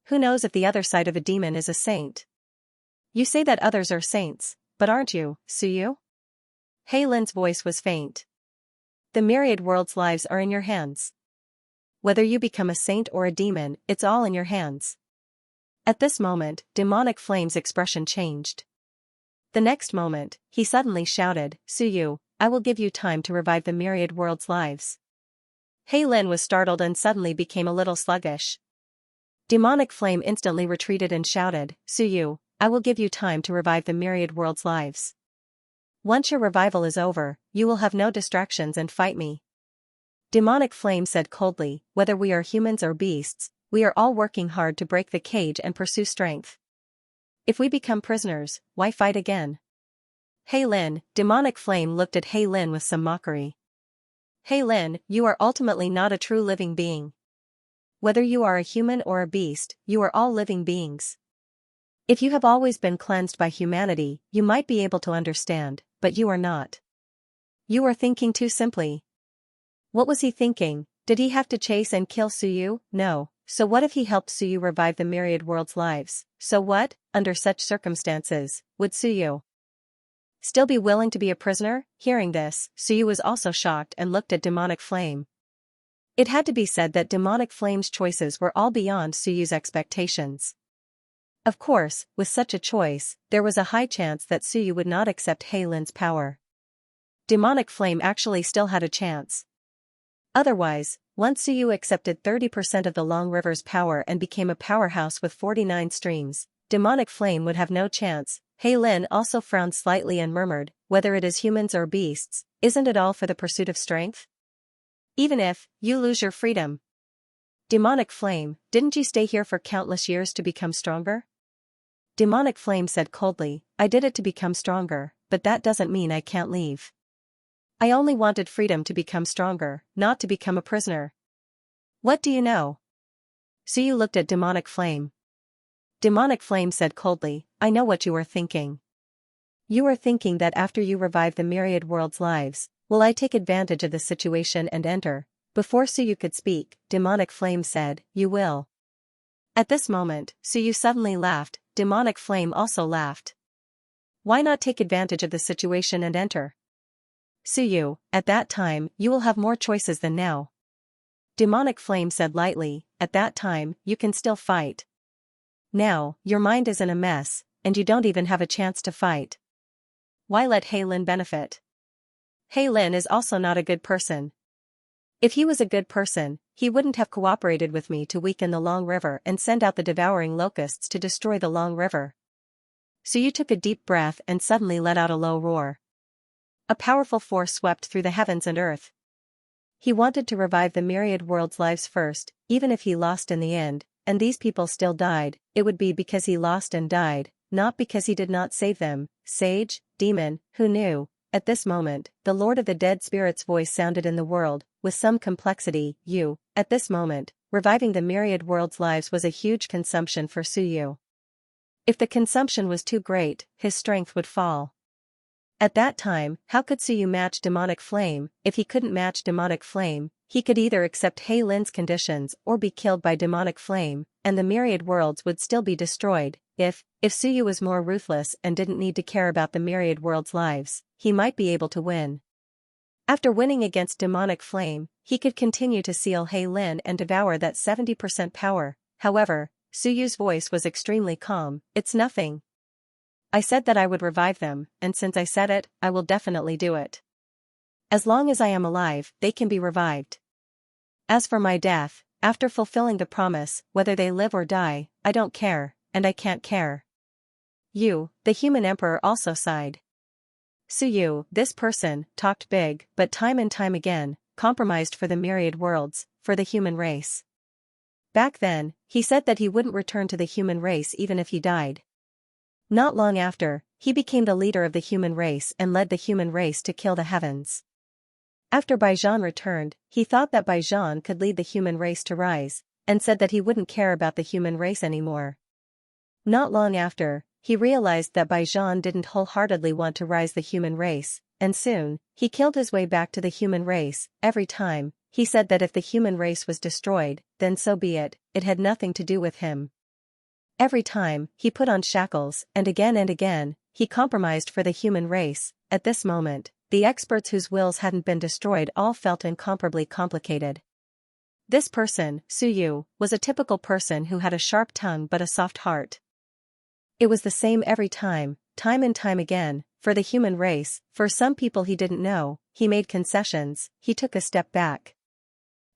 Who knows if the other side of a demon is a saint? You say that others are saints, but aren't you, Su Yu? He Lin's voice was faint. The myriad worlds' lives are in your hands. Whether you become a saint or a demon, it's all in your hands. At this moment, demonic flame's expression changed. The next moment, he suddenly shouted, Su Yu, I will give you time to revive the myriad worlds' lives. He Lin was startled and suddenly became a little sluggish. Demonic flame instantly retreated and shouted, Su Yu, I will give you time to revive the myriad worlds' lives. Once your revival is over, you will have no distractions and fight me. Demonic flame said coldly, whether we are humans or beasts, we are all working hard to break the cage and pursue strength. If we become prisoners, why fight again? He Lin, demonic flame looked at He Lin with some mockery. He Lin, you are ultimately not a true living being. Whether you are a human or a beast, you are all living beings. If you have always been cleansed by humanity, you might be able to understand, but you are not. You are thinking too simply. What was he thinking? Did he have to chase and kill Su Yu? No. So what if he helped Su Yu revive the myriad worlds' lives? So what, under such circumstances, would Su Yu still be willing to be a prisoner? Hearing this, Su Yu was also shocked and looked at demonic flame. It had to be said that demonic flame's choices were all beyond Su Yu's expectations. Of course, with such a choice, there was a high chance that Su Yu would not accept He Lin's power. Demonic flame actually still had a chance. Otherwise, once Su Yu accepted 30% of the Long River's power and became a powerhouse with 49 streams, demonic flame would have no chance. He Lin also frowned slightly and murmured, whether it is humans or beasts, isn't it all for the pursuit of strength? Even if you lose your freedom. Demonic flame, didn't you stay here for countless years to become stronger? Demonic flame said coldly, I did it to become stronger, but that doesn't mean I can't leave. I only wanted freedom to become stronger, not to become a prisoner. What do you know? Su Yu looked at demonic flame. Demonic flame said coldly, I know what you are thinking. You are thinking that after you revive the myriad world's lives, will I take advantage of the situation and enter? Before Su Yu could speak, demonic flame said, you will. At this moment, Su Yu suddenly laughed, demonic flame also laughed. Why not take advantage of the situation and enter? Su Yu, at that time, you will have more choices than now. Demonic flame said lightly, at that time, you can still fight. Now, your mind is in a mess, and you don't even have a chance to fight. Why let He Lin benefit? He Lin is also not a good person. If he was a good person, he wouldn't have cooperated with me to weaken the Long River and send out the devouring locusts to destroy the Long River. Suyu took a deep breath and suddenly let out a low roar. A powerful force swept through the heavens and earth. He wanted to revive the myriad world's lives first, even if he lost in the end, and these people still died, it would be because he lost and died, not because he did not save them. Sage, demon, who knew? At this moment, the Lord of the Dead Spirit's voice sounded in the world, with some complexity. At this moment, reviving the myriad world's lives was a huge consumption for Suyu. If the consumption was too great, his strength would fall. At that time, how could Suyu match demonic flame? If he couldn't match demonic flame, he could either accept He Lin's conditions or be killed by demonic flame, and the myriad worlds would still be destroyed. If Suyu was more ruthless and didn't need to care about the myriad world's lives, he might be able to win. After winning against demonic flame, he could continue to seal He Lin and devour that 70% power. However, Suyu's voice was extremely calm. It's nothing. I said that I would revive them, and since I said it, I will definitely do it. As long as I am alive, they can be revived. As for my death, after fulfilling the promise, whether they live or die, I don't care, and I can't care. The human emperor also sighed. Suyu, this person, talked big, but time and time again, compromised for the myriad worlds, for the human race. Back then, he said that he wouldn't return to the human race even if he died. Not long after, he became the leader of the human race and led the human race to kill the heavens. After Baijian returned, he thought that Baijian could lead the human race to rise, and said that he wouldn't care about the human race anymore. Not long after, he realized that Baijian didn't wholeheartedly want to rise the human race, and soon, he killed his way back to the human race. Every time, he said that if the human race was destroyed, then so be it, it had nothing to do with him. Every time, he put on shackles, and again, he compromised for the human race. At this moment, the experts whose wills hadn't been destroyed all felt incomparably complicated. This person, Suyu, was a typical person who had a sharp tongue but a soft heart. It was the same every time and time again, for the human race. For some people he didn't know, he made concessions, he took a step back.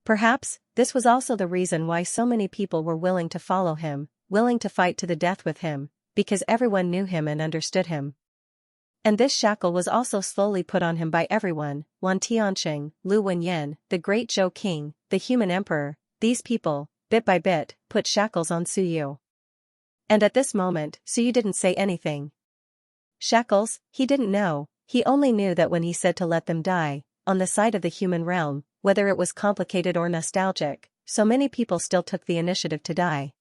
Perhaps, this was also the reason why so many people were willing to follow him, willing to fight to the death with him, because everyone knew him and understood him. And this shackle was also slowly put on him by everyone: Wan Tianxing, Lu Wenyan, the great Zhou King, the human emperor. These people, bit by bit, put shackles on Suyu. And at this moment, Suyu didn't say anything. Shackles? He didn't know, he only knew that when he said to let them die, on the side of the human realm, whether it was complicated or nostalgic, so many people still took the initiative to die.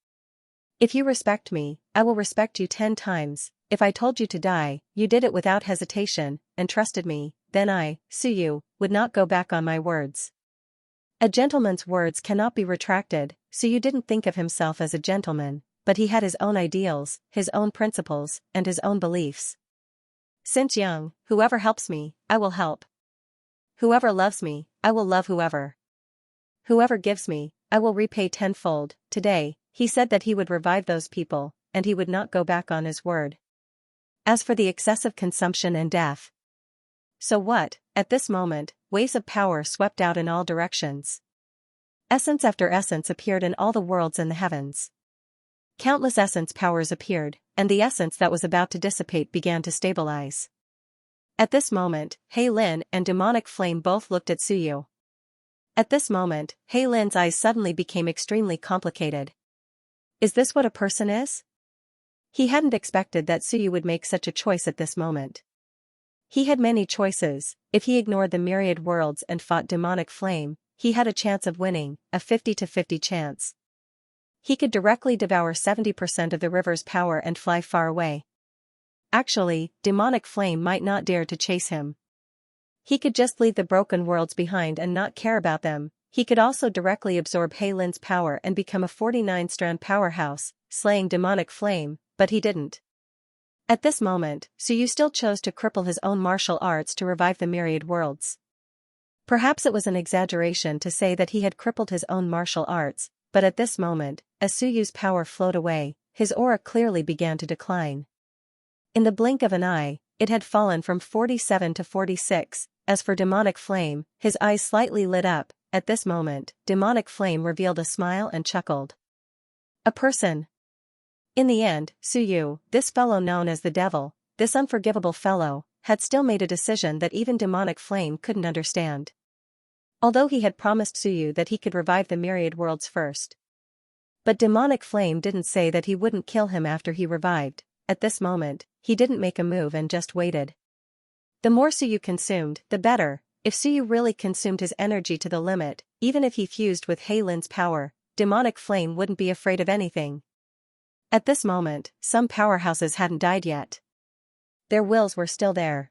If you respect me, I will respect you 10 times, if I told you to die, you did it without hesitation, and trusted me, then I, Suyu, would not go back on my words. A gentleman's words cannot be retracted. Suyu didn't think of himself as a gentleman, but he had his own ideals, his own principles, and his own beliefs. Since young, whoever helps me, I will help. Whoever loves me, I will love whoever. Whoever gives me, I will repay tenfold. Today, he said that he would revive those people, and he would not go back on his word. As for the excessive consumption and death. So what? At this moment, waves of power swept out in all directions. Essence after essence appeared in all the worlds and the heavens. Countless essence powers appeared, and the essence that was about to dissipate began to stabilize. At this moment, He Lin and demonic flame both looked at Suyu. At this moment, He Lin's eyes suddenly became extremely complicated. Is this what a person is? He hadn't expected that Suyu would make such a choice at this moment. He had many choices. If he ignored the myriad worlds and fought demonic flame, he had a chance of winning, a 50-50 chance. He could directly devour 70% of the river's power and fly far away. Actually, demonic flame might not dare to chase him. He could just leave the broken worlds behind and not care about them. He could also directly absorb He Lin's power and become a 49-strand powerhouse, slaying demonic flame, but he didn't. At this moment, Suyu still chose to cripple his own martial arts to revive the myriad worlds. Perhaps it was an exaggeration to say that he had crippled his own martial arts, but at this moment, as Suyu's power flowed away, his aura clearly began to decline. In the blink of an eye, it had fallen from 47 to 46. As for demonic flame, his eyes slightly lit up. At this moment, demonic flame revealed a smile and chuckled. A person. In the end, Suyu, this fellow known as the devil, this unforgivable fellow, had still made a decision that even demonic flame couldn't understand. Although he had promised Suyu that he could revive the myriad worlds first. But demonic flame didn't say that he wouldn't kill him after he revived. At this moment, he didn't make a move and just waited. The more Suyu consumed, the better. If Suyu really consumed his energy to the limit, even if he fused with Heilin's power, demonic flame wouldn't be afraid of anything. At this moment, some powerhouses hadn't died yet. Their wills were still there.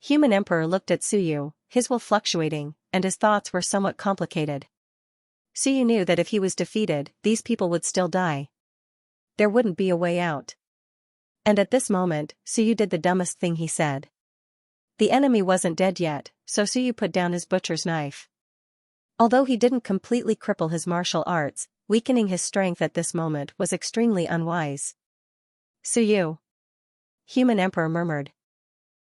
Human Emperor looked at Suyu, his will fluctuating, and his thoughts were somewhat complicated. Suyu knew that if he was defeated, these people would still die. There wouldn't be a way out. And at this moment, Suyu did the dumbest thing he said. The enemy wasn't dead yet, so Suyu put down his butcher's knife. Although he didn't completely cripple his martial arts, weakening his strength at this moment was extremely unwise. Suyu. Human Emperor murmured.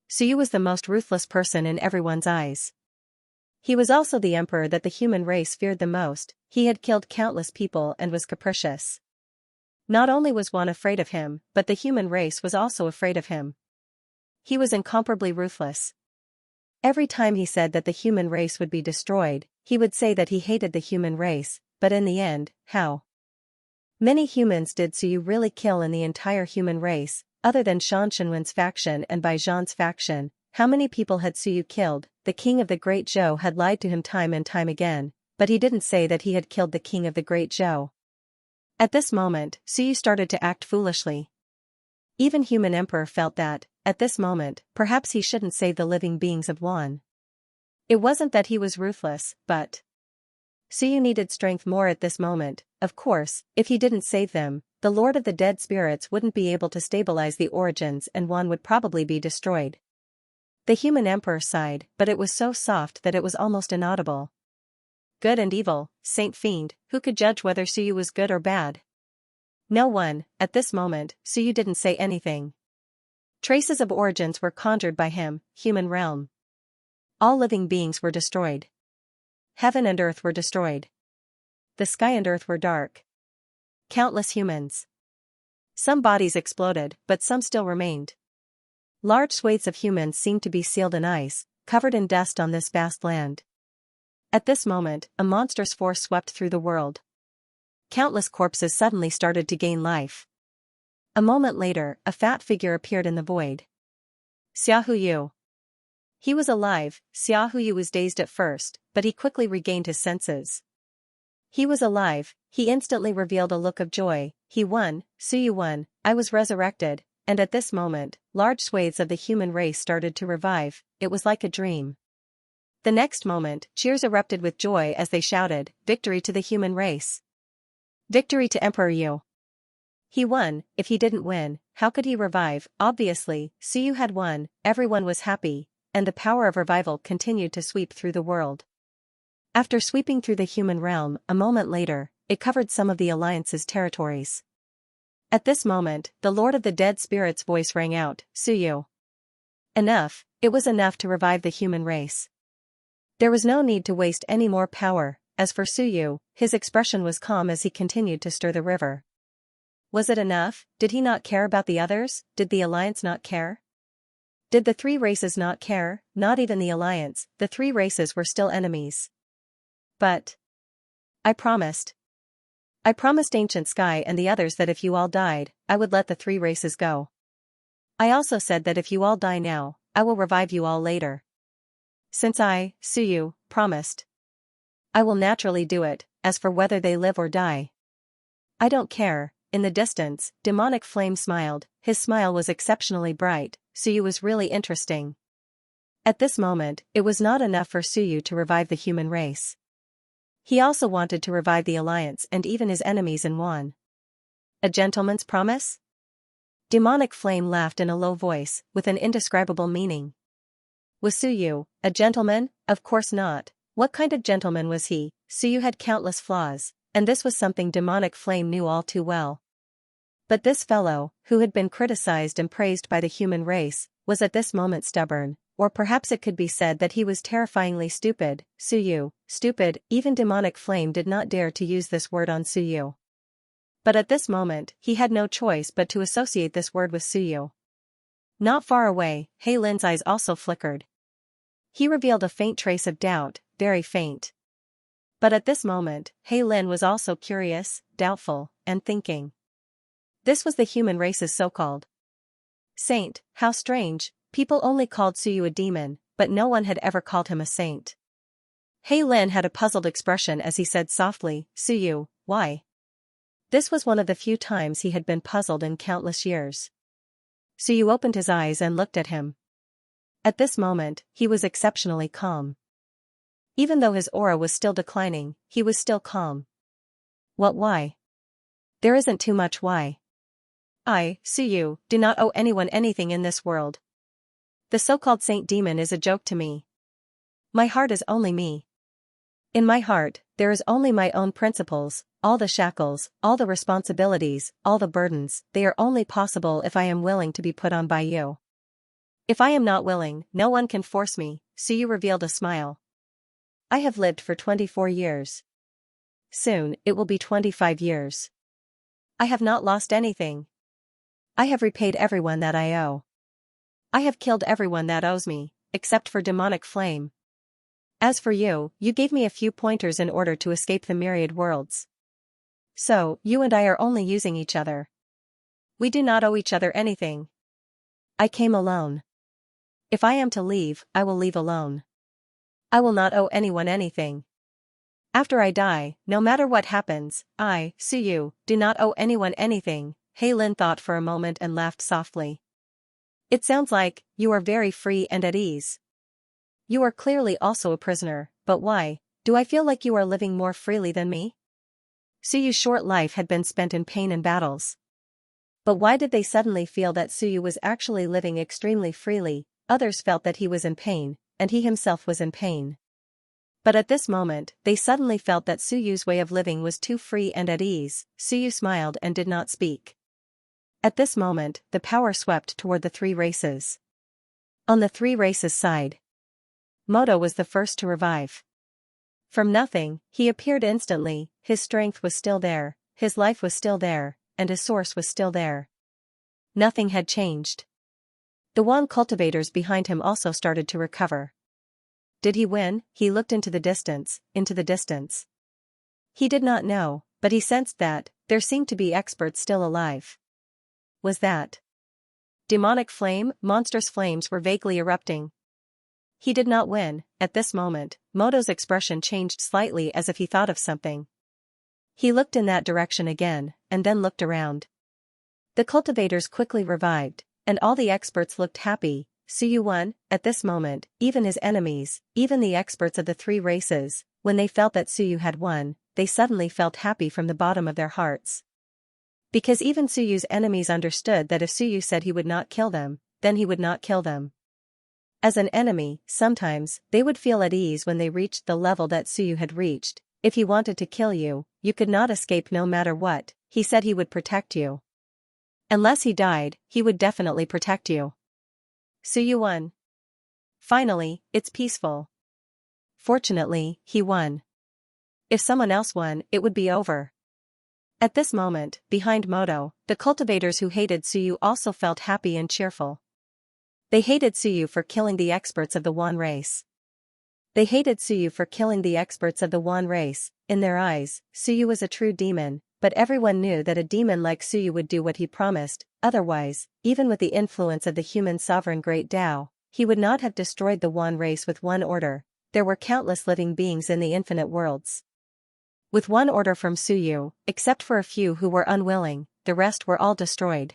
Suyu was the most ruthless person in everyone's eyes. He was also the emperor that the human race feared the most. He had killed countless people and was capricious. Not only was one afraid of him, but the human race was also afraid of him. He was incomparably ruthless. Every time he said that the human race would be destroyed, he would say that he hated the human race, but in the end, how many humans did Suyu really kill in the entire human race, other than Shan Shenwen's faction and Bai Zhan's faction? How many people had Suyu killed? The king of the Great Zhou had lied to him time and time again, but he didn't say that he had killed the king of the Great Zhou. At this moment, Suyu started to act foolishly. Even Human Emperor felt that, at this moment, perhaps he shouldn't save the living beings of Wan. It wasn't that he was ruthless, but Suyu needed strength more at this moment. Of course, if he didn't save them, the Lord of the Dead Spirits wouldn't be able to stabilize the origins and Wan would probably be destroyed. The Human Emperor sighed, but it was so soft that it was almost inaudible. Good and evil, Saint Fiend, who could judge whether Suyu was good or bad? No one. At this moment, Suyu didn't say anything. Traces of origins were conjured by him. Human realm. All living beings were destroyed. Heaven and earth were destroyed. The sky and earth were dark. Countless humans. Some bodies exploded, but some still remained. Large swathes of humans seemed to be sealed in ice, covered in dust on this vast land. At this moment, a monstrous force swept through the world. Countless corpses suddenly started to gain life. A moment later, a fat figure appeared in the void. Xiahuyu. He was alive. Xiahuyu was dazed at first, but he quickly regained his senses. He was alive. He instantly revealed a look of joy. He won. Suyu won. I was resurrected. And at this moment, large swathes of the human race started to revive. It was like a dream. The next moment, cheers erupted with joy as they shouted, "Victory to the human race! Victory to Emperor Yu!" He won. If he didn't win, how could he revive? Obviously, Suyu had won. Everyone was happy, and the power of revival continued to sweep through the world. After sweeping through the human realm, a moment later, it covered some of the Alliance's territories. At this moment, the Lord of the Dead Spirits' voice rang out, "Suyu." Enough. It was enough to revive the human race. There was no need to waste any more power. As for Suyu, his expression was calm as he continued to stir the river. Was it enough? Did he not care about the others? Did the Alliance not care? Did the three races not care? Not even the Alliance. The three races were still enemies. But I promised Ancient Sky and the others that if you all died, I would let the three races go. I also said that if you all die now, I will revive you all later. Since I, Suyu, promised, I will naturally do it. As for whether they live or die, I don't care. In the distance, Demonic Flame smiled. His smile was exceptionally bright. Suyu was really interesting. At this moment, it was not enough for Suyu to revive the human race. He also wanted to revive the Alliance and even his enemies in Wan. A gentleman's promise? Demonic Flame laughed in a low voice, with an indescribable meaning. Was Suyu a gentleman? Of course not. What kind of gentleman was he? Suyu had countless flaws, and this was something Demonic Flame knew all too well. But this fellow, who had been criticized and praised by the human race, was at this moment stubborn, or perhaps it could be said that he was terrifyingly stupid. Suyu, stupid. Even Demonic Flame did not dare to use this word on Suyu. But at this moment, he had no choice but to associate this word with Suyu. Not far away, He Lin's eyes also flickered. He revealed a faint trace of doubt, very faint. But at this moment, He Lin was also curious, doubtful, and thinking. This was the human race's so-called saint. How strange, people only called Suyu a demon, but no one had ever called him a saint. He Lin had a puzzled expression as he said softly, Suyu, why? This was one of the few times he had been puzzled in countless years. Suyu opened his eyes and looked at him. At this moment, he was exceptionally calm. Even though his aura was still declining, he was still calm. What why? There isn't too much why. I, Suyu, do not owe anyone anything in this world. The so-called saint demon is a joke to me. My heart is only me. In my heart, there is only my own principles, all the shackles, all the responsibilities, all the burdens, they are only possible if I am willing to be put on by you. If I am not willing, no one can force me, Suyu revealed a smile. I have lived for 24 years. Soon, it will be 25 years. I have not lost anything. I have repaid everyone that I owe. I have killed everyone that owes me, except for demonic flame. As for you, you gave me a few pointers in order to escape the myriad worlds. So, you and I are only using each other. We do not owe each other anything. I came alone. If I am to leave, I will leave alone. I will not owe anyone anything. After I die, no matter what happens, I, Suyu, do not owe anyone anything. He Lin thought for a moment and laughed softly. It sounds like, you are very free and at ease. You are clearly also a prisoner, but why, do I feel like you are living more freely than me? Suyu's short life had been spent in pain and battles. But why did they suddenly feel that Suyu was actually living extremely freely? Others felt that he was in pain, and he himself was in pain. But at this moment, they suddenly felt that Suyu's way of living was too free and at ease. Suyu smiled and did not speak. At this moment, the power swept toward the three races. On the three races side, Moto was the first to revive. From nothing, he appeared instantly, his strength was still there, his life was still there, and his source was still there. Nothing had changed. The Wang cultivators behind him also started to recover. Did he win? He looked into the distance, into the distance. He did not know, but he sensed that, there seemed to be experts still alive. Was that demonic flame? Monstrous flames were vaguely erupting. He did not win. At this moment, Moto's expression changed slightly as if he thought of something. He looked in that direction again, and then looked around. The cultivators quickly revived, and all the experts looked happy. Suyu won. At this moment, even his enemies, even the experts of the three races, when they felt that Suyu had won, they suddenly felt happy from the bottom of their hearts. Because even Suyu's enemies understood that if Suyu said he would not kill them, then he would not kill them. As an enemy, sometimes, they would feel at ease when they reached the level that Suyu had reached. If he wanted to kill you, you could not escape no matter what. He said he would protect you. Unless he died, he would definitely protect you. Suyu won. Finally, it's peaceful. Fortunately, he won. If someone else won, it would be over. At this moment, behind Moto, the cultivators who hated Suyu also felt happy and cheerful. They hated Suyu for killing the experts of the Wan race. They hated Suyu for killing the experts of the Wan race. In their eyes, Suyu was a true demon, but everyone knew that a demon like Suyu would do what he promised. Otherwise, even with the influence of the human sovereign Great Tao, he would not have destroyed the Wan race with one order. There were countless living beings in the infinite worlds. With one order from Suyu, except for a few who were unwilling, the rest were all destroyed.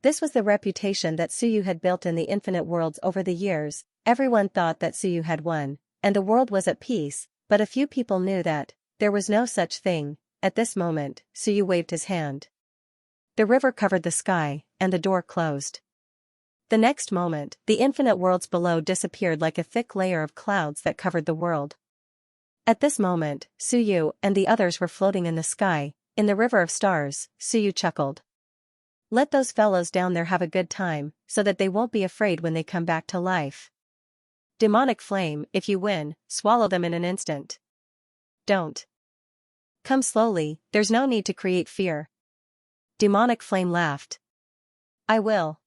This was the reputation that Suyu had built in the infinite worlds over the years. Everyone thought that Suyu had won, and the world was at peace, but a few people knew that there was no such thing. At this moment, Suyu waved his hand. The river covered the sky, and the door closed. The next moment, the infinite worlds below disappeared like a thick layer of clouds that covered the world. At this moment, Suyu and the others were floating in the sky, in the river of stars. Suyu chuckled. Let those fellows down there have a good time, so that they won't be afraid when they come back to life. Demonic flame, if you win, swallow them in an instant. Don't. Come slowly, there's no need to create fear. Demonic Flame laughed. I will.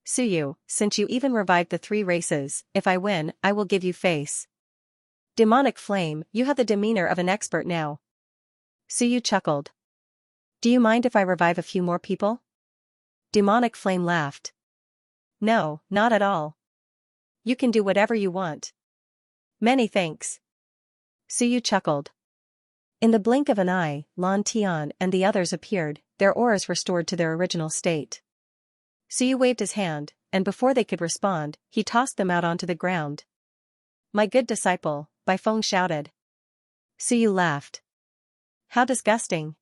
Suyu, since you even revived the 3 races, if I win, I will give you face. Demonic Flame, you have the demeanor of an expert now. Suyu chuckled. Do you mind if I revive a few more people? Demonic Flame laughed. No, not at all. You can do whatever you want. Many thanks. Suyu chuckled. In the blink of an eye, Lan Tian and the others appeared, their auras restored to their original state. Suyu waved his hand, and before they could respond, he tossed them out onto the ground. My good disciple, Bai Feng shouted. Suyu laughed. How disgusting.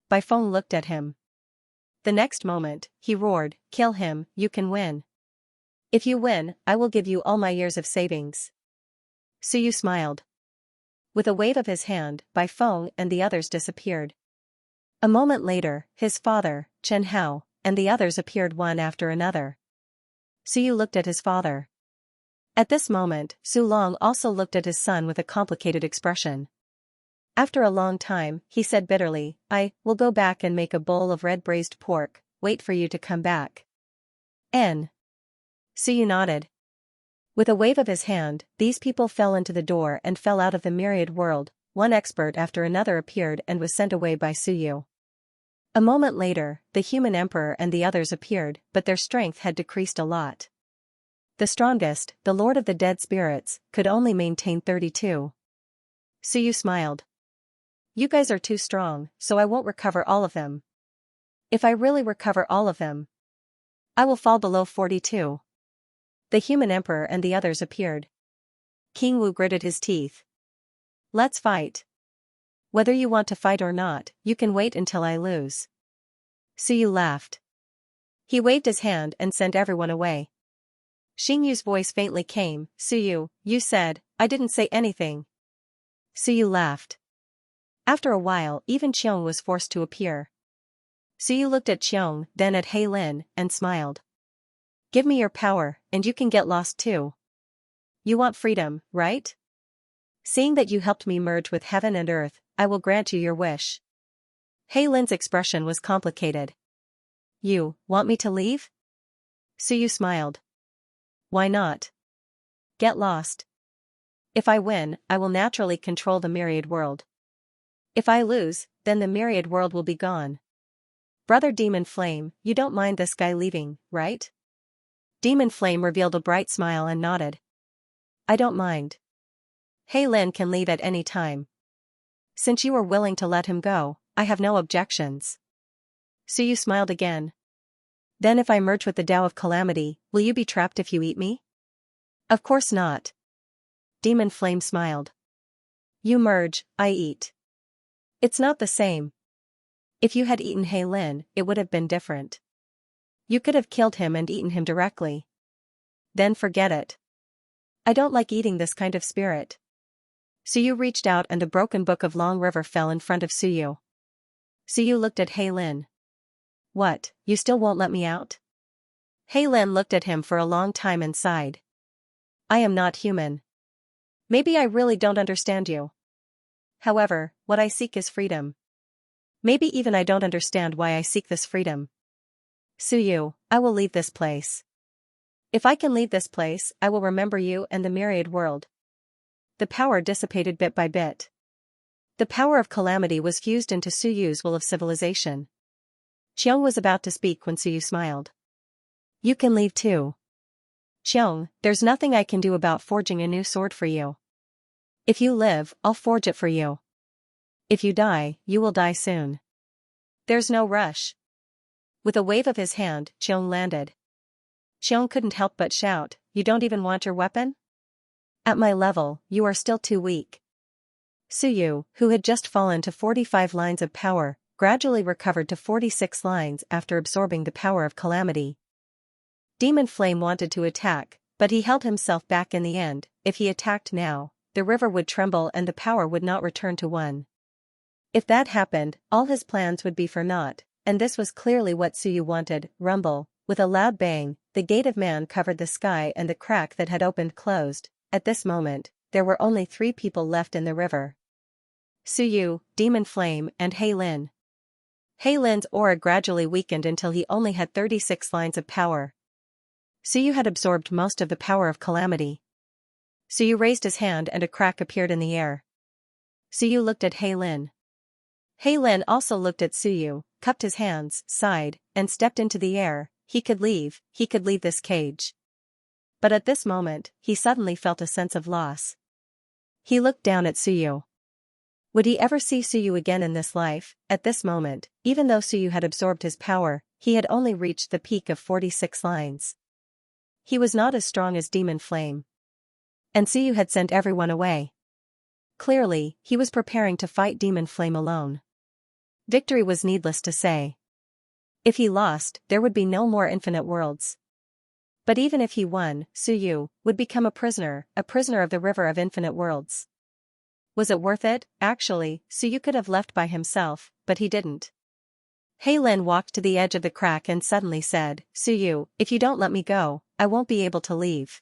Bai Feng looked at him. The next moment, he roared, kill him, you can win. If you win, I will give you all my years of savings. Suyu smiled. With a wave of his hand, Bai Feng and the others disappeared. A moment later, his father, Chen Hao, and the others appeared one after another. Suyu looked at his father. At this moment, Su Long also looked at his son with a complicated expression. After a long time, he said bitterly, I will go back and make a bowl of red braised pork, wait for you to come back. N. Suyu nodded. With a wave of his hand, these people fell into the door and fell out of the Myriad world. One expert after another appeared and was sent away by Suyu. A moment later, the human emperor and the others appeared, but their strength had decreased a lot. The strongest, the Lord of the Dead Spirits, could only maintain 32. Suyu smiled. You guys are too strong, so I won't recover all of them. If I really recover all of them, I will fall below 42. The human emperor and the others appeared. King Wu gritted his teeth. Let's fight. Whether you want to fight or not, you can wait until I lose. Suyu laughed. He waved his hand and sent everyone away. Xingyu's voice faintly came, Suyu, you said, I didn't say anything. Suyu laughed. After a while, even Qiong was forced to appear. Suyu looked at Qiong, then at He Lin, and smiled. Give me your power, and you can get lost too. You want freedom, right? Seeing that you helped me merge with heaven and earth, I will grant you your wish. He Lin's expression was complicated. You want me to leave? Suyu smiled. Why not? Get lost. If I win, I will naturally control the Myriad world. If I lose, then the Myriad world will be gone. Brother Demon Flame, you don't mind this guy leaving, right? Demon Flame revealed a bright smile and nodded. I don't mind. He Lin can leave at any time. Since you are willing to let him go, I have no objections. Suyu smiled again. Then if I merge with the Tao of Calamity, will you be trapped if you eat me? Of course not. Demon Flame smiled. You merge, I eat. It's not the same. If you had eaten He Lin, it would have been different. You could have killed him and eaten him directly. Then forget it. I don't like eating this kind of spirit. Suyu reached out and the broken book of Long River fell in front of Suyu. Suyu looked at He Lin. What, you still won't let me out? He Lin looked at him for a long time and sighed. I am not human. Maybe I really don't understand you. However, what I seek is freedom. Maybe even I don't understand why I seek this freedom. Suyu, I will leave this place. If I can leave this place, I will remember you and the Myriad world. The power dissipated bit by bit. The power of calamity was fused into Suyu's will of civilization. Qiong was about to speak when Suyu smiled. You can leave too. Qiong, there's nothing I can do about forging a new sword for you. If you live, I'll forge it for you. If you die, you will die soon. There's no rush. With a wave of his hand, Qiong landed. Qiong couldn't help but shout, you don't even want your weapon? At my level, you are still too weak. Suyu, who had just fallen to 45 lines of power, gradually recovered to 46 lines after absorbing the power of calamity. Demon Flame wanted to attack, but he held himself back in the end. If he attacked now, the river would tremble and the power would not return to 1. If that happened, all his plans would be for naught, and this was clearly what Suyu wanted. Rumble, with a loud bang, the gate of man covered the sky and the crack that had opened closed. At this moment, there were only 3 people left in the river. Suyu, Demon Flame and He Lin. He Lin's aura gradually weakened until he only had 36 lines of power. Suyu had absorbed most of the power of calamity. Suyu raised his hand and a crack appeared in the air. Suyu looked at He Lin. He Lin also looked at Suyu, cupped his hands, sighed, and stepped into the air. He could leave this cage. But at this moment, he suddenly felt a sense of loss. He looked down at Suyu. Would he ever see Suyu again in this life? At this moment, even though Suyu had absorbed his power, he had only reached the peak of 46 lines. He was not as strong as Demon Flame. And Suyu had sent everyone away. Clearly, he was preparing to fight Demon Flame alone. Victory was needless to say. If he lost, there would be no more infinite worlds. But even if he won, Suyu would become a prisoner of the River of Infinite Worlds. Was it worth it? Actually, Suyu could have left by himself, but he didn't. He Lin walked to the edge of the crack and suddenly said, Suyu, if you don't let me go, I won't be able to leave.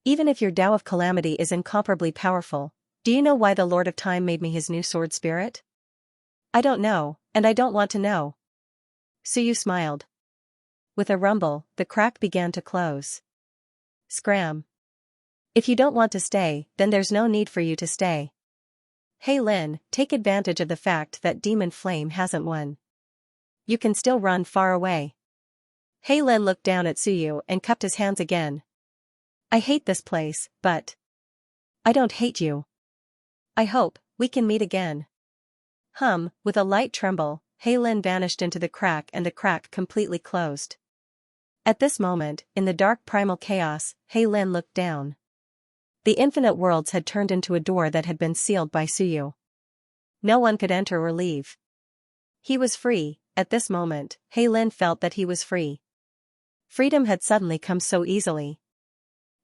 Even if your Tao of Calamity is incomparably powerful, do you know why the Lord of Time made me his new sword spirit? I don't know, and I don't want to know. Suyu smiled. With a rumble, the crack began to close. Scram. If you don't want to stay, then there's no need for you to stay. He Lin, take advantage of the fact that Demon Flame hasn't won. You can still run far away. He Lin looked down at Suyu and cupped his hands again. I hate this place, but I don't hate you. I hope we can meet again. With a light tremble, He Lin vanished into the crack and the crack completely closed. At this moment, in the dark primal chaos, He Lin looked down. The infinite worlds had turned into a door that had been sealed by Suyu. No one could enter or leave. He was free. At this moment, He Lin felt that he was free. Freedom had suddenly come so easily.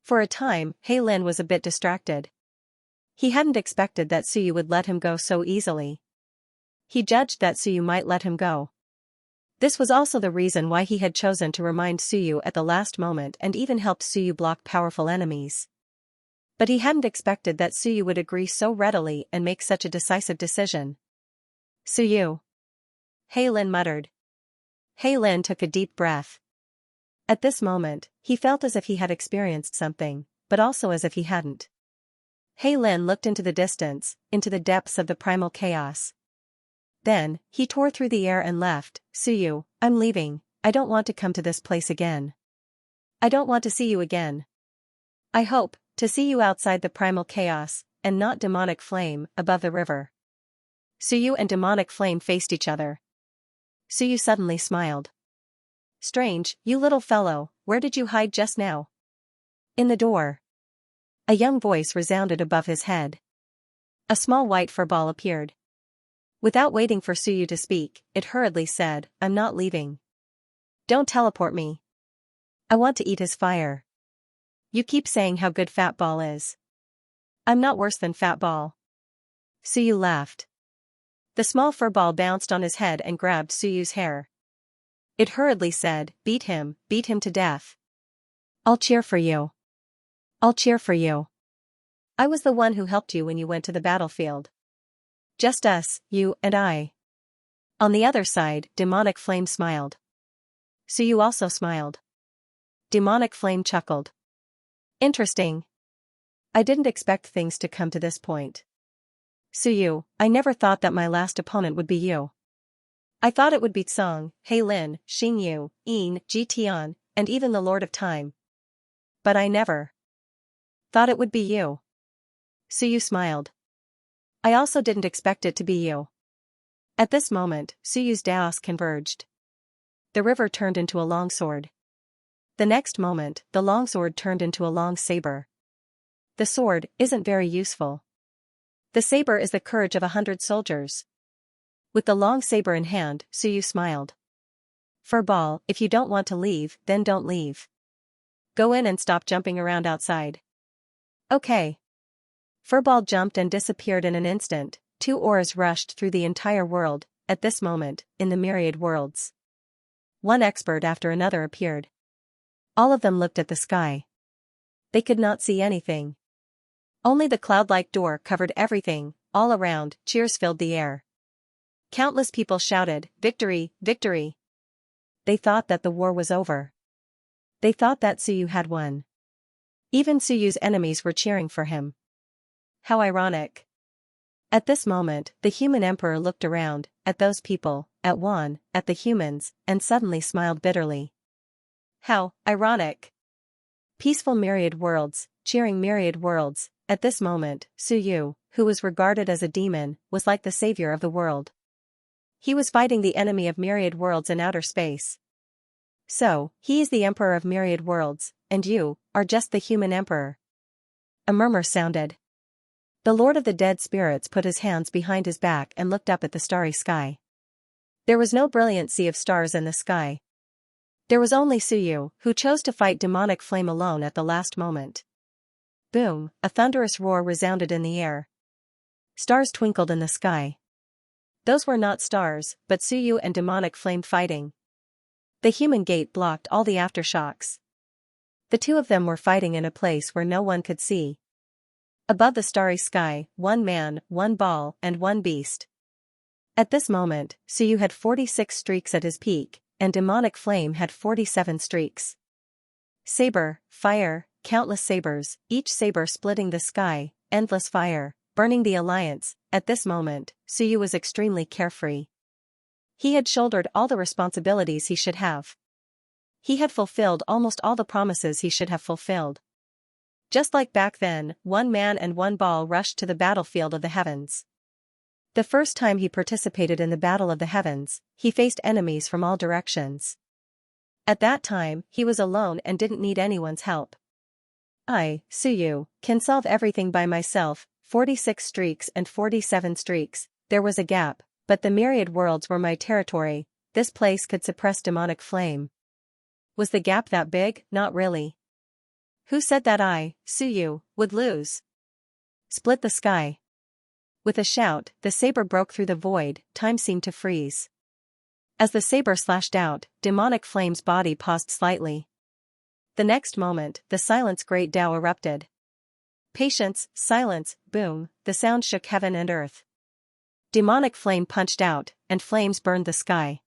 For a time, He Lin was a bit distracted. He hadn't expected that Suyu would let him go so easily. He judged that Suyu might let him go. This was also the reason why he had chosen to remind Suyu at the last moment and even helped Suyu block powerful enemies. But he hadn't expected that Suyu would agree so readily and make such a decisive decision. Suyu. He Lin muttered. He Lin took a deep breath. At this moment, he felt as if he had experienced something, but also as if he hadn't. He Lin looked into the distance, into the depths of the primal chaos. Then, he tore through the air and left. Suyu, I'm leaving. I don't want to come to this place again. I don't want to see you again. I hope to see you outside the primal chaos, and not demonic flame, above the river. Suyu and demonic flame faced each other. Suyu suddenly smiled. Strange, you little fellow, where did you hide just now? In the door. A young voice resounded above his head. A small white furball appeared. Without waiting for Suyu to speak, it hurriedly said, I'm not leaving. Don't teleport me. I want to eat his fire. You keep saying how good Fat Ball is. I'm not worse than Fat Ball. Suyu laughed. The small furball bounced on his head and grabbed Suyu's hair. It hurriedly said, beat him to death. I'll cheer for you. I'll cheer for you. I was the one who helped you when you went to the battlefield. Just us, you and I. On the other side, Demonic Flame smiled. Suyu also smiled. Demonic Flame chuckled. Interesting. I didn't expect things to come to this point. Suyu, I never thought that my last opponent would be you. I thought it would be Tsong, He Lin, Xingyu, Yin, Jitian, and even the Lord of Time. But I never thought it would be you. Suyu smiled. I also didn't expect it to be you. At this moment, Suyu's Daos converged. The river turned into a long sword. The next moment, the longsword turned into a long saber. The sword isn't very useful. The saber is the courage of 100 soldiers. With the long saber in hand, Suyu smiled. Furball, if you don't want to leave, then don't leave. Go in and stop jumping around outside. Okay. Furball jumped and disappeared in an instant. 2 auras rushed through the entire world. At this moment, in the Myriad worlds, one expert after another appeared. All of them looked at the sky. They could not see anything. Only the cloud-like door covered everything. All around, cheers filled the air. Countless people shouted, "Victory, victory!" They thought that the war was over. They thought that Suyu had won. Even Suyu's enemies were cheering for him. How ironic. At this moment, the human emperor looked around, at those people, at Wan, at the humans, and suddenly smiled bitterly. How ironic. Peaceful myriad worlds, cheering myriad worlds. At this moment, Suyu, who was regarded as a demon, was like the savior of the world. He was fighting the enemy of myriad worlds in outer space. So, he is the emperor of myriad worlds, and you are just the human emperor. A murmur sounded. The Lord of the Dead Spirits put his hands behind his back and looked up at the starry sky. There was no brilliant sea of stars in the sky. There was only Suyu, who chose to fight demonic flame alone at the last moment. Boom, a thunderous roar resounded in the air. Stars twinkled in the sky. Those were not stars, but Suyu and demonic flame fighting. The human gate blocked all the aftershocks. The two of them were fighting in a place where no one could see. Above the starry sky, one man, one ball, and one beast. At this moment, Suyu had 46 streaks at his peak, and demonic flame had 47 streaks. Saber, fire, countless sabers, each saber splitting the sky, endless fire, burning the alliance. At this moment, Suyu was extremely carefree. He had shouldered all the responsibilities he should have. He had fulfilled almost all the promises he should have fulfilled. Just like back then, one man and one ball rushed to the battlefield of the heavens. The first time he participated in the battle of the heavens, he faced enemies from all directions. At that time, he was alone and didn't need anyone's help. I, Suyu, can solve everything by myself. 46 streaks and 47 streaks. There was a gap, but the myriad worlds were my territory. This place could suppress demonic flame. Was the gap that big? Not really. Who said that I, Suyu, would lose? Split the sky. With a shout, the saber broke through the void. Time seemed to freeze. As the saber slashed out, demonic flame's body paused slightly. The next moment, the silence great Tao erupted. Patience, silence, boom, the sound shook heaven and earth. Demonic flame punched out, and flames burned the sky.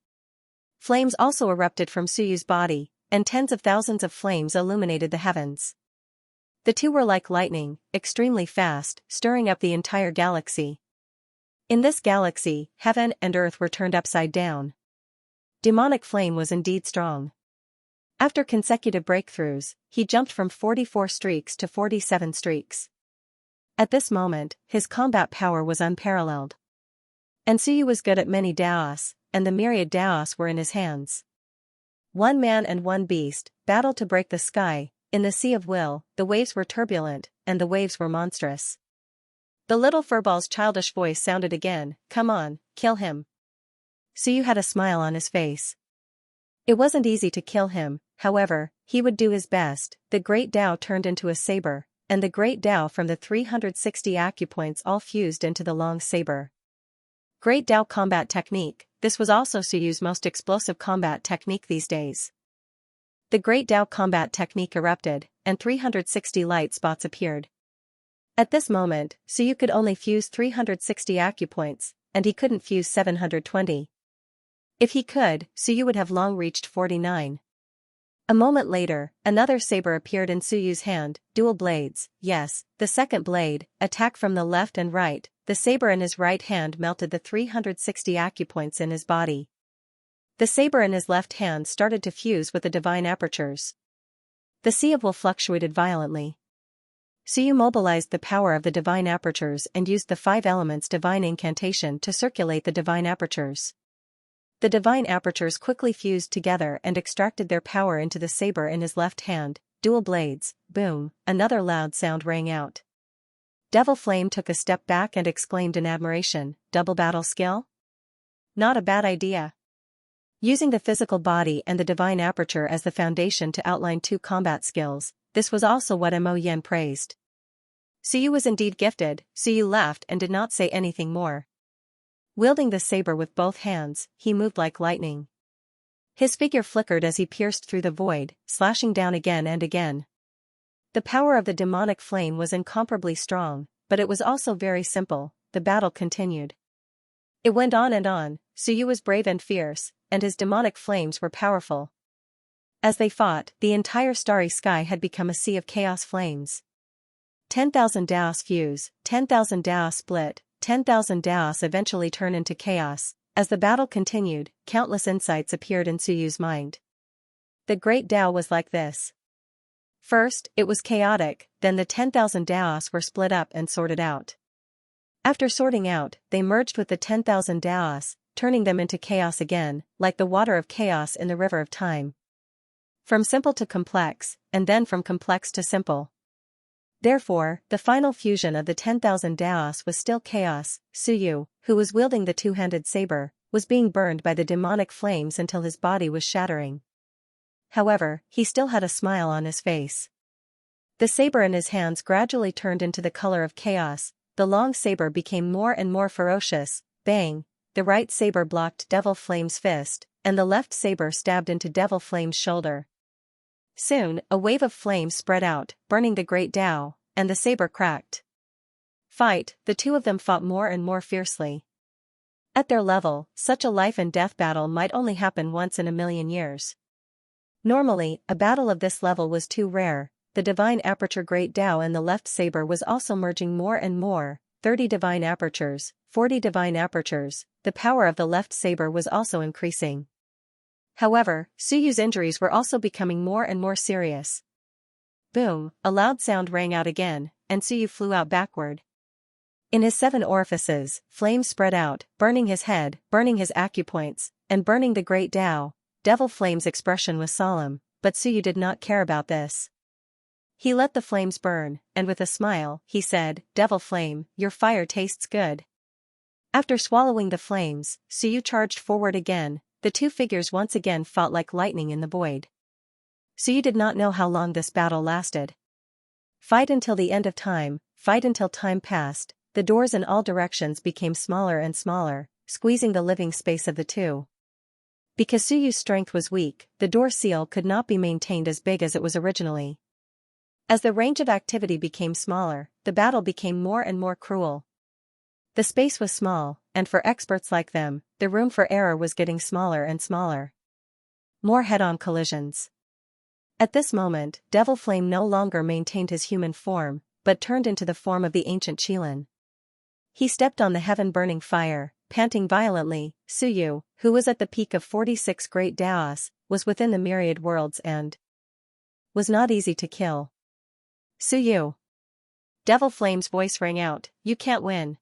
Flames also erupted from Suyu's body, and tens of thousands of flames illuminated the heavens. The two were like lightning, extremely fast, stirring up the entire galaxy. In this galaxy, heaven and earth were turned upside down. Demonic flame was indeed strong. After consecutive breakthroughs, he jumped from 44 streaks to 47 streaks. At this moment, his combat power was unparalleled. And Suyu was good at many Daos, and the myriad Daos were in his hands. One man and one beast, battled to break the sky. In the sea of will, the waves were turbulent, and the waves were monstrous. The little furball's childish voice sounded again, "Come on, kill him." Suyu had a smile on his face. It wasn't easy to kill him, however, he would do his best. The great Tao turned into a saber, and the great Tao from the 360 acupoints all fused into the long saber. Great Tao combat technique. This was also Suyu's most explosive combat technique these days. The Great Tao combat technique erupted, and 360 light spots appeared. At this moment, Suyu could only fuse 360 acupoints, and he couldn't fuse 720. If he could, Suyu would have long reached 49. A moment later, another saber appeared in Suyu's hand, dual blades. Yes, the second blade, attack from the left and right. The saber in his right hand melted the 360 acupoints in his body. The saber in his left hand started to fuse with the divine apertures. The sea of will fluctuated violently. Suyu mobilized the power of the divine apertures and used the 5 elements divine incantation to circulate the divine apertures. The divine apertures quickly fused together and extracted their power into the saber in his left hand. Dual blades, boom, another loud sound rang out. Devil Flame took a step back and exclaimed in admiration, "Double battle skill? Not a bad idea." Using the physical body and the divine aperture as the foundation to outline 2 combat skills, this was also what Mo Yen praised. Suyu was indeed gifted. Suyu laughed and did not say anything more. Wielding the saber with both hands, he moved like lightning. His figure flickered as he pierced through the void, slashing down again and again. The power of the demonic flame was incomparably strong, but it was also very simple. The battle continued. It went on and on. Suyu was brave and fierce, and his demonic flames were powerful. As they fought, the entire starry sky had become a sea of chaos flames. 10,000 Daos fuse, 10,000 Daos split, 10,000 Daos eventually turn into chaos. As the battle continued, countless insights appeared in Suyu's mind. The great Tao was like this. First, it was chaotic, then the 10,000 Daos were split up and sorted out. After sorting out, they merged with the 10,000 Daos, turning them into chaos again, like the water of chaos in the river of time. From simple to complex, and then from complex to simple. Therefore, the final fusion of the 10,000 Daos was still chaos. Suyu, who was wielding the two-handed saber, was being burned by the demonic flames until his body was shattering. However, he still had a smile on his face. The saber in his hands gradually turned into the color of chaos. The long saber became more and more ferocious. Bang! The right saber blocked Devil Flame's fist, and the left saber stabbed into Devil Flame's shoulder. Soon, a wave of flame spread out, burning the great Tao, and the saber cracked. The two of them fought more and more fiercely. At their level, such a life and death battle might only happen once in a million years. Normally, a battle of this level was too rare. The divine aperture great Tao and the left saber was also merging more and more. 30 divine apertures, 40 divine apertures. The power of the left saber was also increasing. However, Suyu's injuries were also becoming more and more serious. Boom, a loud sound rang out again, and Suyu flew out backward. In his 7 orifices, flames spread out, burning his head, burning his acupoints, and burning the great Tao. Devil Flame's expression was solemn, but Suyu did not care about this. He let the flames burn, and with a smile, he said, "Devil Flame, your fire tastes good." After swallowing the flames, Suyu charged forward again. The two figures once again fought like lightning in the void. Suyu did not know how long this battle lasted. Fight until the end of time, fight until time passed. The doors in all directions became smaller and smaller, squeezing the living space of the two. Because Suyu's strength was weak, the door seal could not be maintained as big as it was originally. As the range of activity became smaller, the battle became more and more cruel. The space was small, and for experts like them, the room for error was getting smaller and smaller. More head-on collisions. At this moment, Devil Flame no longer maintained his human form, but turned into the form of the ancient Qilin. He stepped on the heaven-burning fire, panting violently. Suyu, who was at the peak of 46 great Daos, was within the myriad worlds and was not easy to kill. Suyu! Devil Flame's voice rang out, "You can't win."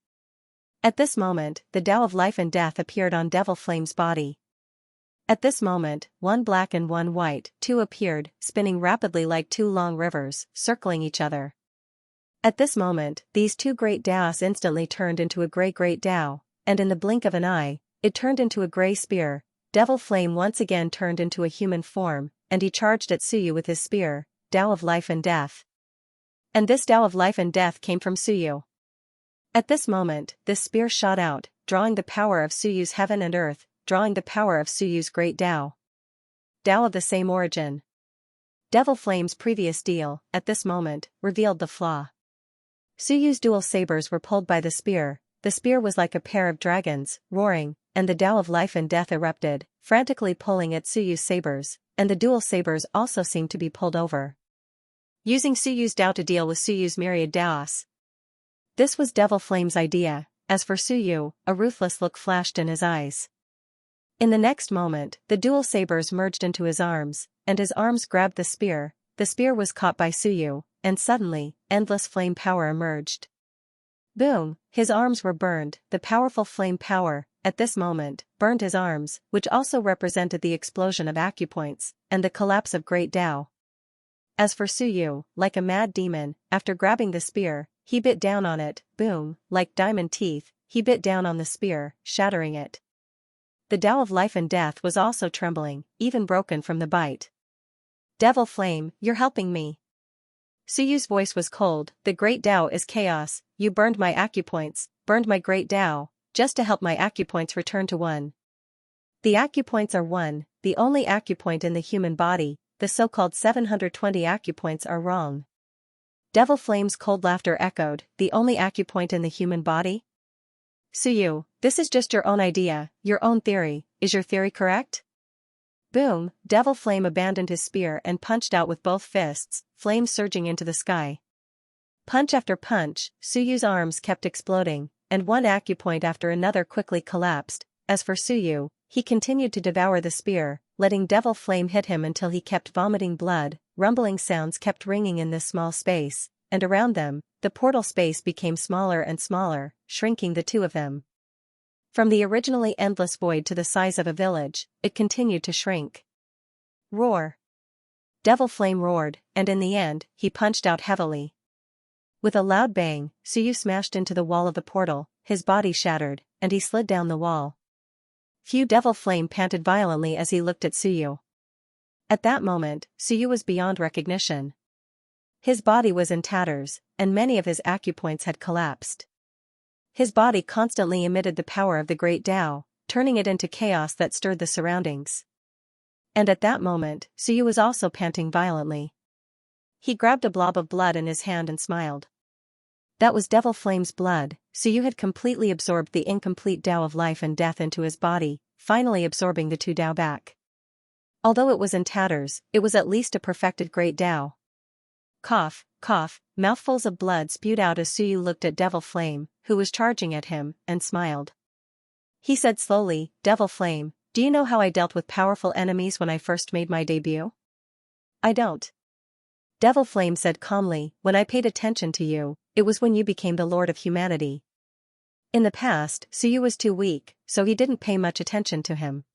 At this moment, the Tao of life and death appeared on Devil Flame's body. At this moment, one black and one white, two appeared, spinning rapidly like two long rivers, circling each other. At this moment, these two great Daos instantly turned into a grey great Tao, and in the blink of an eye, it turned into a grey spear. Devil Flame once again turned into a human form, and he charged at Suyu with his spear, Tao of life and death. And this Tao of life and death came from Suyu. At this moment, this spear shot out, drawing the power of Suyu's heaven and earth, drawing the power of Suyu's great Tao. Tao of the same origin. Devil Flame's previous deal, at this moment, revealed the flaw. Suyu's dual sabers were pulled by the spear was like a pair of dragons, roaring, and the Tao of life and death erupted, frantically pulling at Suyu's sabers, and the dual sabers also seemed to be pulled over. Using Suyu's Tao to deal with Suyu's myriad Daos. This was Devil Flame's idea. As for Suyu, a ruthless look flashed in his eyes. In the next moment, the dual sabers merged into his arms, and his arms grabbed the spear. The spear was caught by Suyu, and suddenly, endless flame power emerged. Boom! His arms were burned. The powerful flame power, at this moment, burned his arms, which also represented the explosion of acupoints, and the collapse of great Tao. As for Suyu, like a mad demon, after grabbing the spear, he bit down on it. Boom! Like diamond teeth, he bit down on the spear, shattering it. The Tao of life and death was also trembling, even broken from the bite. "Devil Flame, you're helping me." Suyu's voice was cold. "The great Tao is chaos. You burned my acupoints, burned my great Tao, just to help my acupoints return to one. The acupoints are one, the only acupoint in the human body. The so-called 720 acupoints are wrong." Devil Flame's cold laughter echoed, "The only acupoint in the human body?" "Suyu, This is just your own idea, your own theory. Is your theory correct? Boom, Devil Flame abandoned his spear and punched out with both fists, flames surging into the sky. Punch after punch, Suyu's arms kept exploding, and one acupoint after another quickly collapsed. As for Suyu, he continued to devour the spear, letting Devil Flame hit him until he kept vomiting blood. Rumbling sounds kept ringing in this small space, and around them, the portal space became smaller and smaller, shrinking the two of them. From the originally endless void to the size of a village, it continued to shrink. Roar! Devil Flame roared, and in the end, he punched out heavily. With a loud bang, Suyu smashed into the wall of the portal, his body shattered, and he slid down the wall. Devil Flame panted violently as he looked at Suyu. At that moment, Suyu was beyond recognition. His body was in tatters, and many of his acupoints had collapsed. His body constantly emitted the power of the Great Tao, turning it into chaos that stirred the surroundings. And at that moment, Suyu was also panting violently. He grabbed a blob of blood in his hand and smiled. That was Devil Flame's blood. Suyu had completely absorbed the incomplete Tao of life and death into his body, finally absorbing the two Tao back. Although it was in tatters, it was at least a perfected Great Tao. Cough, cough, mouthfuls of blood spewed out as Suyu looked at Devil Flame, who was charging at him, and smiled. He said slowly, Devil Flame, do you know how I dealt with powerful enemies when I first made my debut? I don't. Devil Flame said calmly, when I paid attention to you, it was when you became the Lord of Humanity. In the past, Suyu was too weak, so he didn't pay much attention to him.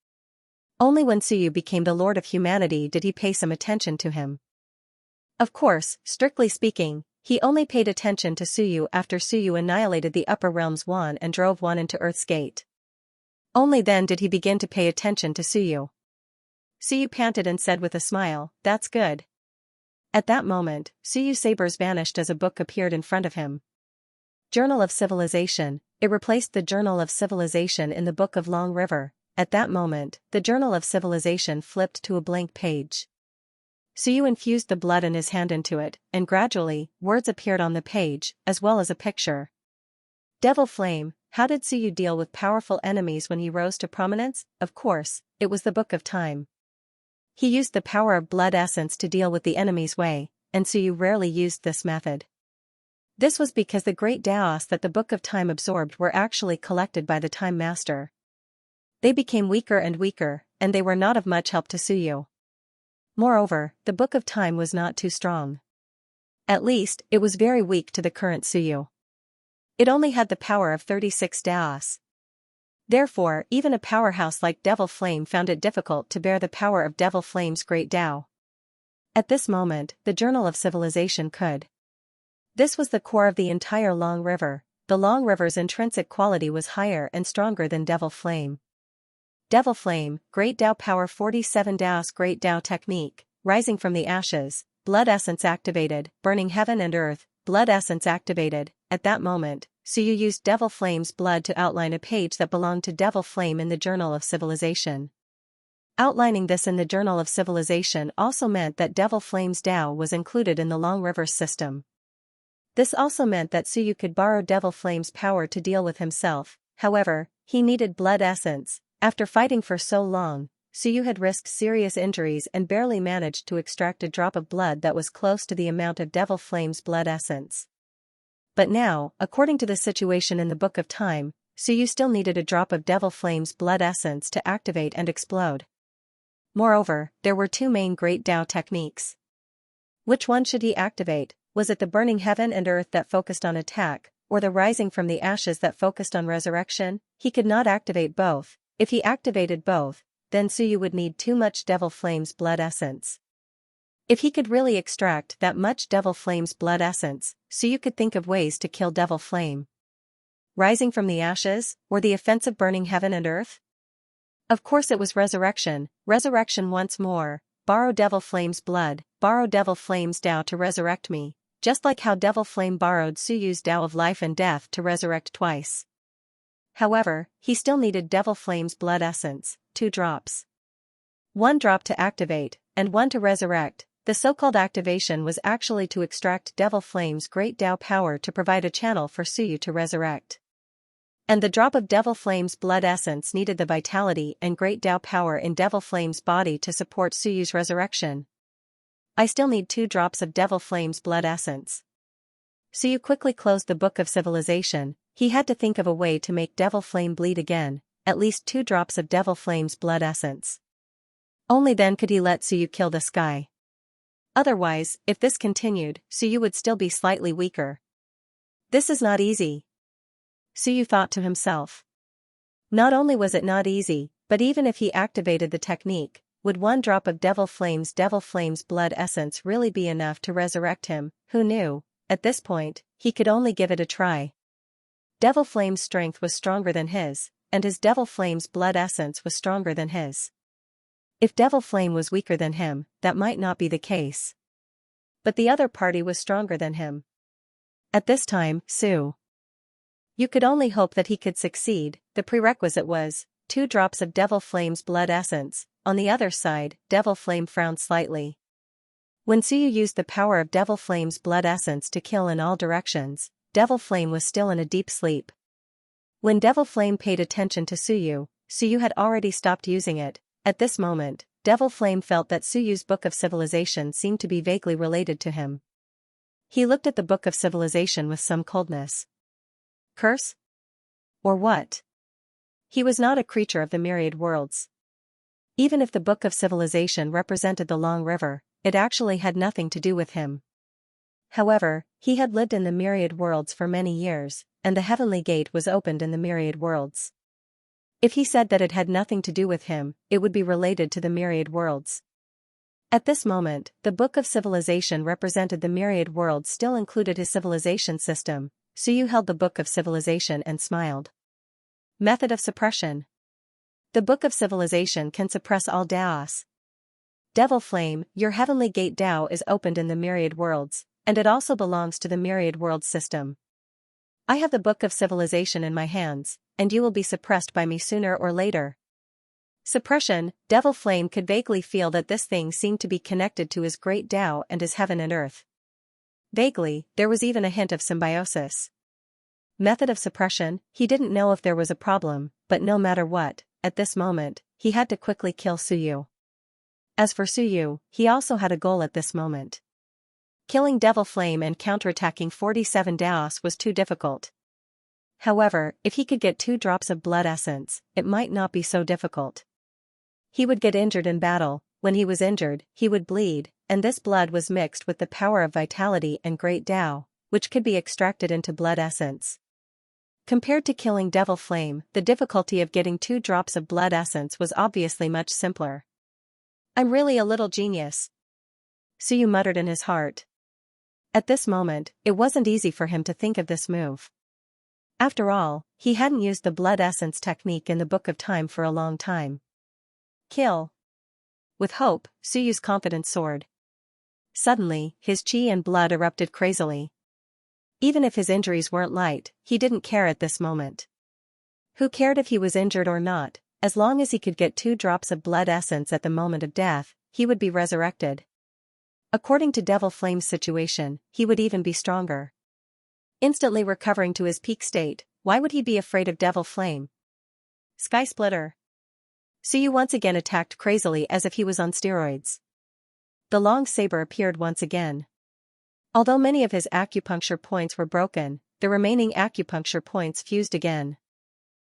Only when Suyu became the Lord of Humanity did he pay some attention to him. Of course, strictly speaking, he only paid attention to Suyu after Suyu annihilated the Upper Realms One and drove one into Earth's Gate. Only then did he begin to pay attention to Suyu. Suyu panted and said with a smile, that's good. At that moment, Suyu's sabers vanished as a book appeared in front of him. Journal of Civilization. It replaced the Journal of Civilization in the Book of Long River. At that moment, the Journal of Civilization flipped to a blank page. Suyu infused the blood in his hand into it, and gradually, words appeared on the page, as well as a picture. Devil Flame, how did Suyu deal with powerful enemies when he rose to prominence? Of course, it was the Book of Time. He used the power of blood essence to deal with the enemy's way, and Suyu rarely used this method. This was because the great Daos that the Book of Time absorbed were actually collected by the Time Master. They became weaker and weaker, and they were not of much help to Suyu. Moreover, the Book of Time was not too strong. At least, it was very weak to the current Suyu. It only had the power of 36 Daos. Therefore, even a powerhouse like Devil Flame found it difficult to bear the power of Devil Flame's great Tao. At this moment, the Journal of Civilization could. This was the core of the entire Long River. The Long River's intrinsic quality was higher and stronger than Devil Flame. Devil Flame, Great Tao Power 47 Daos Great Tao Technique, Rising from the Ashes, Blood Essence activated, Burning Heaven and Earth, Blood Essence activated. At that moment, Suyu used Devil Flame's blood to outline a page that belonged to Devil Flame in the Journal of Civilization. Outlining this in the Journal of Civilization also meant that Devil Flame's Tao was included in the Long River system. This also meant that Suyu could borrow Devil Flame's power to deal with himself. However, he needed blood essence. After fighting for so long, Suyu had risked serious injuries and barely managed to extract a drop of blood that was close to the amount of Devil Flame's blood essence. But now, according to the situation in the Book of Time, Suyu still needed a drop of Devil Flame's blood essence to activate and explode. Moreover, there were two main Great Tao techniques. Which one should he activate? Was it the Burning Heaven and Earth that focused on attack, or the Rising from the Ashes that focused on resurrection? He could not activate both. If he activated both, then Suyu would need too much Devil Flame's blood essence. If he could really extract that much Devil Flame's blood essence, Suyu could think of ways to kill Devil Flame. Rising from the Ashes, or the offensive Burning Heaven and Earth? Of course it was resurrection. Resurrection once more. Borrow Devil Flame's blood, borrow Devil Flame's Tao to resurrect me, just like how Devil Flame borrowed Suyu's Tao of life and death to resurrect twice. However, he still needed Devil Flame's blood essence, 2 drops. 1 drop to activate, and 1 to resurrect. The so-called activation was actually to extract Devil Flame's great Tao power to provide a channel for Suyu to resurrect. And the drop of Devil Flame's blood essence needed the vitality and great Tao power in Devil Flame's body to support Suyu's resurrection. I still need 2 drops of Devil Flame's blood essence. Suyu quickly closed the Book of Civilization. He had to think of a way to make Devil Flame bleed again, at least 2 drops of Devil Flame's blood essence. Only then could he let Suyu kill this guy. Otherwise, if this continued, Suyu would still be slightly weaker. This is not easy, Suyu thought to himself. Not only was it not easy, but even if he activated the technique, would 1 drop of Devil Flame's blood essence really be enough to resurrect him? Who knew? At this point, he could only give it a try. Devil Flame's strength was stronger than his, and his Devil Flame's blood essence was stronger than his. If Devil Flame was weaker than him, that might not be the case. But the other party was stronger than him. At this time, You could only hope that he could succeed. The prerequisite was 2 drops of Devil Flame's blood essence. On the other side, Devil Flame frowned slightly. When Suyu used the power of Devil Flame's blood essence to kill in all directions, Devil Flame was still in a deep sleep. When Devil Flame paid attention to Suyu, Suyu had already stopped using it. At this moment, Devil Flame felt that Suyu's Book of Civilization seemed to be vaguely related to him. He looked at the Book of Civilization with some coldness. Curse? Or what? He was not a creature of the myriad worlds. Even if the Book of Civilization represented the Long River, it actually had nothing to do with him. However, he had lived in the myriad worlds for many years, and the heavenly gate was opened in the myriad worlds. If he said that it had nothing to do with him, it would be related to the myriad worlds. At this moment, the Book of Civilization represented the myriad worlds still included his civilization system. Suyu held the Book of Civilization and smiled. Method of suppression. The Book of Civilization can suppress all Daos. Devil Flame, your heavenly gate Dao is opened in the myriad worlds, and it also belongs to the myriad worlds system. I have the Book of Civilization in my hands, and you will be suppressed by me sooner or later. Suppression. Devil Flame could vaguely feel that this thing seemed to be connected to his great Dao and his heaven and earth. Vaguely, there was even a hint of symbiosis. Method of suppression. He didn't know if there was a problem, but no matter what, at this moment, he had to quickly kill Suyu. As for Suyu, he also had a goal at this moment. Killing Devil Flame and counterattacking 47 Daos was too difficult. However, if he could get 2 drops of blood essence, it might not be so difficult. He would get injured in battle. When he was injured, he would bleed, and this blood was mixed with the power of vitality and great Tao, which could be extracted into blood essence. Compared to killing Devil Flame, the difficulty of getting 2 drops of blood essence was obviously much simpler. I'm really a little genius, Suyu muttered in his heart. At this moment, it wasn't easy for him to think of this move. After all, he hadn't used the blood essence technique in the Book of Time for a long time. Kill. With hope, Suyu's confidence soared. Suddenly, his chi and blood erupted crazily. Even if his injuries weren't light, he didn't care at this moment. Who cared if he was injured or not? As long as he could get 2 drops of blood essence at the moment of death, he would be resurrected. According to Devil Flame's situation, he would even be stronger. Instantly recovering to his peak state, why would he be afraid of Devil Flame? Sky Splitter. Suyu once again attacked crazily as if he was on steroids. The long saber appeared once again. Although many of his acupuncture points were broken, the remaining acupuncture points fused again.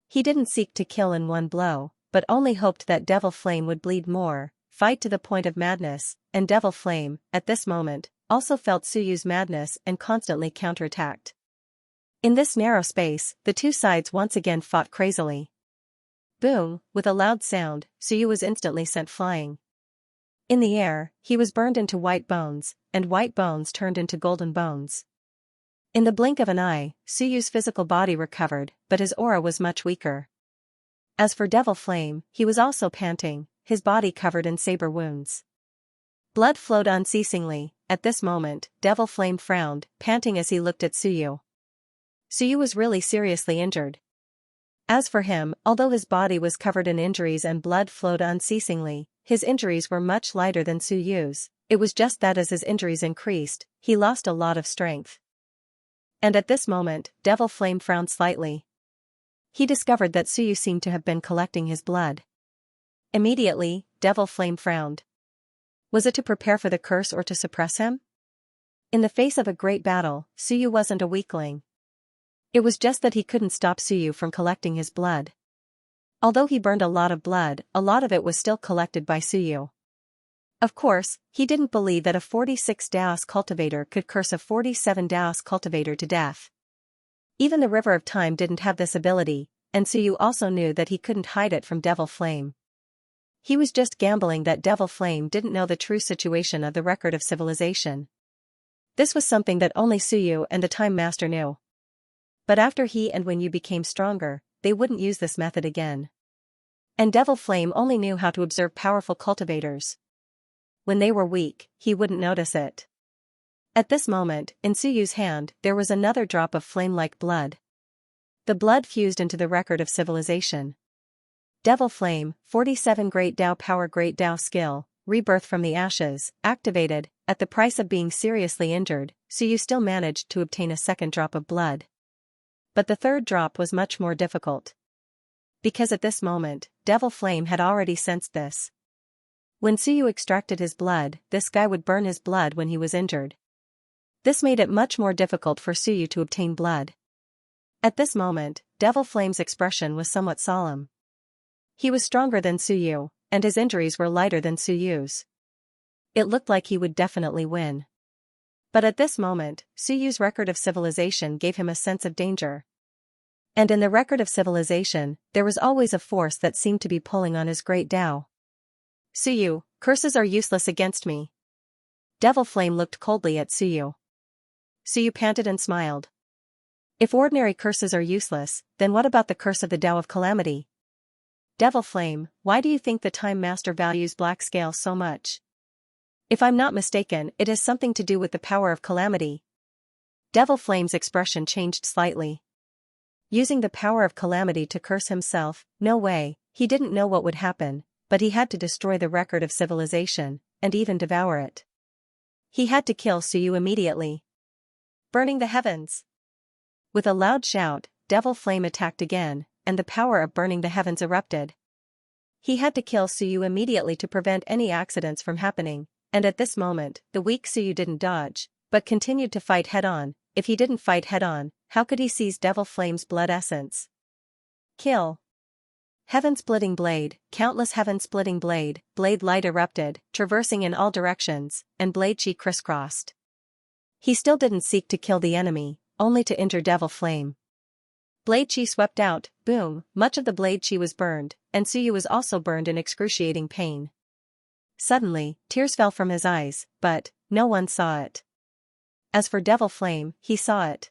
He didn't seek to kill in one blow, but only hoped that Devil Flame would bleed more, fight to the point of madness, and Devil Flame, at this moment, also felt Suyu's madness and constantly counterattacked. In this narrow space, the 2 sides once again fought crazily. Boom, with a loud sound, Suyu was instantly sent flying. In the air, he was burned into white bones, and white bones turned into golden bones. In the blink of an eye, Suyu's physical body recovered, but his aura was much weaker. As for Devil Flame, he was also panting, his body covered in saber wounds. Blood flowed unceasingly. At this moment, Devil Flame frowned, panting as he looked at Suyu. Suyu was really seriously injured. As for him, although his body was covered in injuries and blood flowed unceasingly, his injuries were much lighter than Suyu's. It was just that as his injuries increased, he lost a lot of strength. And at this moment, Devil Flame frowned slightly. he discovered that Suyu seemed to have been collecting his blood. Immediately, Devil Flame frowned. Was it to prepare for the curse or to suppress him? In the face of a great battle, Suyu wasn't a weakling. It was just that he couldn't stop Suyu from collecting his blood. Although he burned a lot of blood, a lot of it was still collected by Suyu. Of course, he didn't believe that a 46 Daos cultivator could curse a 47 Daos cultivator to death. Even the River of Time didn't have this ability, and Suyu also knew that he couldn't hide it from Devil Flame. He was just gambling that Devil Flame didn't know the true situation of the record of civilization. This was something that only Suyu and the Time Master knew. But after he and Wenyu became stronger, they wouldn't use this method again. And Devil Flame only knew how to observe powerful cultivators. When they were weak, he wouldn't notice it. At this moment, in Suyu's hand, there was another drop of flame-like blood. The blood fused into the record of civilization. Devil Flame, 47 Great Dao Power, Great Dao Skill, Rebirth from the Ashes, activated. At the price of being seriously injured, Suyu still managed to obtain a second drop of blood. But the third drop was much more difficult. Because at this moment, Devil Flame had already sensed this. When Suyu extracted his blood, this guy would burn his blood when he was injured. This made it much more difficult for Suyu to obtain blood. At this moment, Devil Flame's expression was somewhat solemn. He was stronger than Suyu, and his injuries were lighter than Suyu's. It looked like he would definitely win. But at this moment, Suyu's record of civilization gave him a sense of danger. And in the record of civilization, there was always a force that seemed to be pulling on his great Dao. Suyu, curses are useless against me. Devil Flame looked coldly at Suyu. Suyu panted and smiled. If ordinary curses are useless, then what about the curse of the Dao of Calamity? Devil Flame, why do you think the Time Master values Black Scale so much? If I'm not mistaken, it has something to do with the power of Calamity. Devil Flame's expression changed slightly. Using the power of Calamity to curse himself, no way, he didn't know what would happen, but he had to destroy the record of civilization, and even devour it. He had to kill Suyu immediately. Burning the heavens! With a loud shout, Devil Flame attacked again, and the power of burning the heavens erupted. He had to kill Suyu immediately to prevent any accidents from happening, and at this moment, the weak Suyu didn't dodge, but continued to fight head-on. If he didn't fight head-on, how could he seize Devil Flame's blood essence? Kill! Heaven-splitting blade, countless heaven-splitting blade, blade light erupted, traversing in all directions, and blade chi crisscrossed. He still didn't seek to kill the enemy, only to injure Devil Flame. Blade chi swept out, boom, much of the blade chi was burned, and Suyu was also burned in excruciating pain. Suddenly, tears fell from his eyes, but no one saw it. As for Devil Flame, he saw it.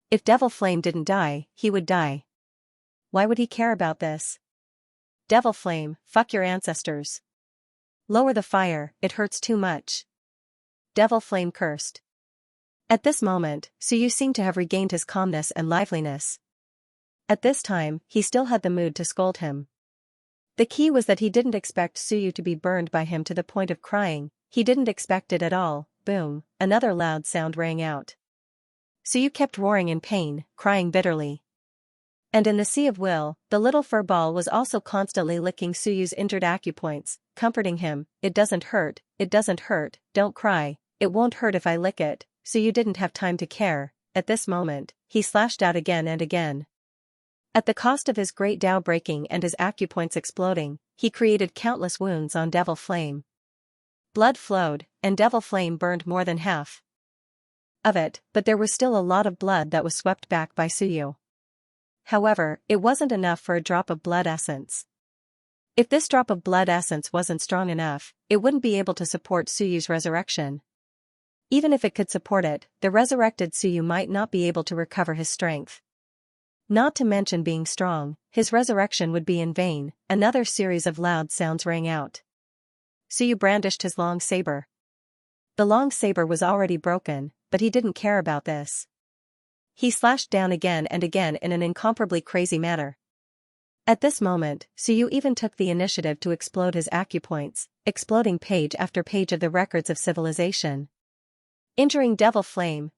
If Devil Flame didn't die, he would die. Why would he care about this? Devil Flame, fuck your ancestors. Lower the fire, it hurts too much. Devil Flame cursed. At this moment, Suyu seemed to have regained his calmness and liveliness. At this time, he still had the mood to scold him. The key was that he didn't expect Suyu to be burned by him to the point of crying. He didn't expect it at all. Boom, another loud sound rang out. Suyu kept roaring in pain, crying bitterly. And in the sea of will, the little fur ball was also constantly licking Suyu's injured acupoints, comforting him. It doesn't hurt, don't cry, it won't hurt if I lick it. Suyu didn't have time to care. At this moment, he slashed out again and again. At the cost of his great Dao breaking and his acupoints exploding, he created countless wounds on Devil Flame. Blood flowed, and Devil Flame burned more than half of it, but there was still a lot of blood that was swept back by Suyu. However, it wasn't enough for a drop of blood essence. If this drop of blood essence wasn't strong enough, it wouldn't be able to support Suyu's resurrection. Even if it could support it, the resurrected Suyu might not be able to recover his strength. Not to mention being strong, his resurrection would be in vain. Another series of loud sounds rang out. Suyu brandished his long saber. The long saber was already broken, but he didn't care about this. He slashed down again and again in an incomparably crazy manner. At this moment, Suyu even took the initiative to explode his acupoints, exploding page after page of the records of civilization. Injuring Devil Flame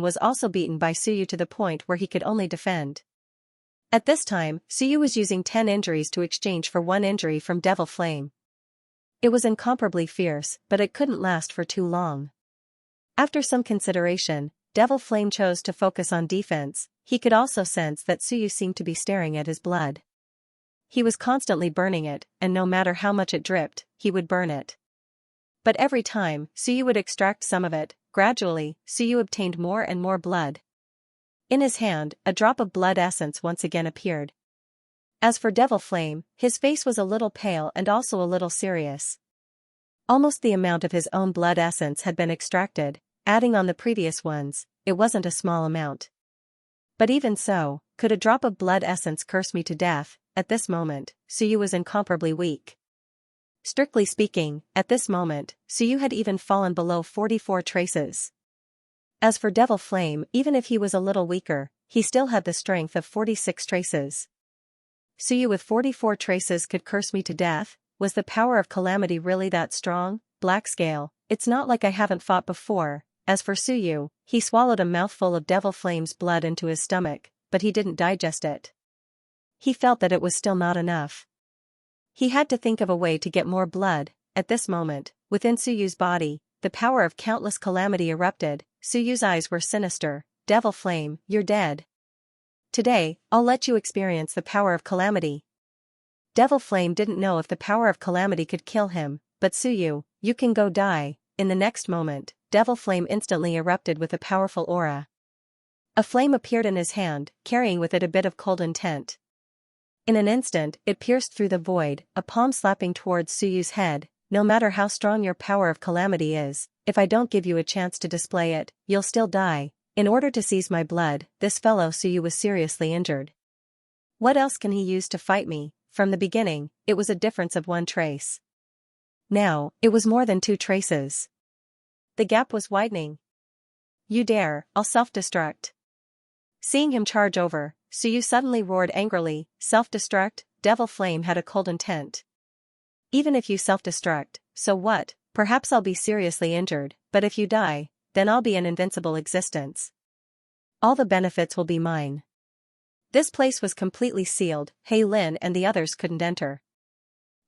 was also beaten by Suyu to the point where he could only defend. At this time, Suyu was using 10 injuries to exchange for 1 injury from Devil Flame. It was incomparably fierce, but it couldn't last for too long. After some consideration, Devil Flame chose to focus on defense. He could also sense that Suyu seemed to be staring at his blood. He was constantly burning it, and no matter how much it dripped, he would burn it. But every time, Suyu would extract some of it. Gradually, Suyu obtained more and more blood. In his hand, a drop of blood essence once again appeared. As for Devil Flame, his face was a little pale and also a little serious. Almost the amount of his own blood essence had been extracted, adding on the previous ones. It wasn't a small amount. But even so, could a drop of blood essence curse me to death? At this moment, Suyu was incomparably weak. Strictly speaking, at this moment, Suyu had even fallen below 44 traces. As for Devil Flame, even if he was a little weaker, he still had the strength of 46 traces. Suyu with 44 traces could curse me to death? Was the power of calamity really that strong? Black Scale, it's not like I haven't fought before. As for Suyu, he swallowed a mouthful of Devil Flame's blood into his stomach, but he didn't digest it. He felt that it was still not enough. He had to think of a way to get more blood. At this moment, within Suyu's body, the power of countless calamity erupted. Suyu's eyes were sinister. Devil Flame, you're dead. Today, I'll let you experience the power of calamity. Devil Flame didn't know if the power of calamity could kill him, but Suyu, you can go die. In the next moment, Devil Flame instantly erupted with a powerful aura. A flame appeared in his hand, carrying with it a bit of cold intent. In an instant, it pierced through the void, a palm slapping towards Suyu's head. No matter how strong your power of calamity is, if I don't give you a chance to display it, you'll still die. In order to seize my blood, this fellow Suyu was seriously injured. What else can he use to fight me? From the beginning, it was a difference of 1 trace. Now, it was more than 2 traces. The gap was widening. You dare, I'll self-destruct. Seeing him charge over, Suyu suddenly roared angrily, self-destruct? Devil Flame had a cold intent. Even if you self-destruct, so what? Perhaps I'll be seriously injured, but if you die, then I'll be an invincible existence. All the benefits will be mine. This place was completely sealed. Hei Lin and the others couldn't enter.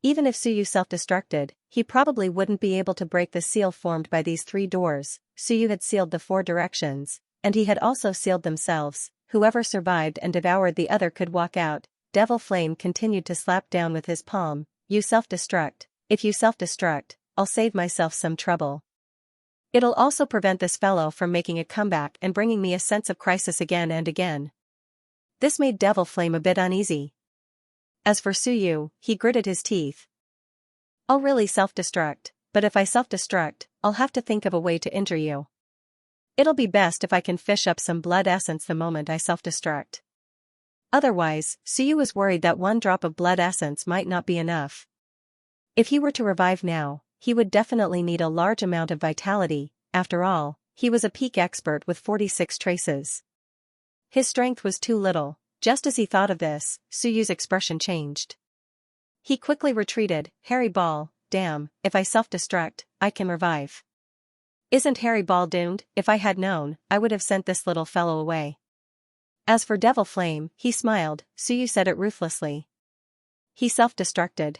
Even if Suyu self-destructed, he probably wouldn't be able to break the seal formed by these 3 doors. Suyu had sealed the 4 directions, and he had also sealed themselves. Whoever survived and devoured the other could walk out. Devil Flame continued to slap down with his palm. You self-destruct. If you self-destruct, I'll save myself some trouble. It'll also prevent this fellow from making a comeback and bringing me a sense of crisis again and again. This made Devil Flame a bit uneasy. As for Suyu, he gritted his teeth. I'll really self-destruct, but if I self-destruct, I'll have to think of a way to injure you. It'll be best if I can fish up some blood essence the moment I self-destruct. Otherwise, Suyu was worried that 1 drop of blood essence might not be enough. If he were to revive now, he would definitely need a large amount of vitality. After all, he was a peak expert with 46 traces. His strength was too little. Just as he thought of this, Suyu's expression changed. He quickly retreated. Harry Ball, damn, if I self-destruct, I can revive. Isn't Harry Ball doomed? If I had known, I would have sent this little fellow away. As for Devil Flame, he smiled. Suyu said it ruthlessly. He self-destructed.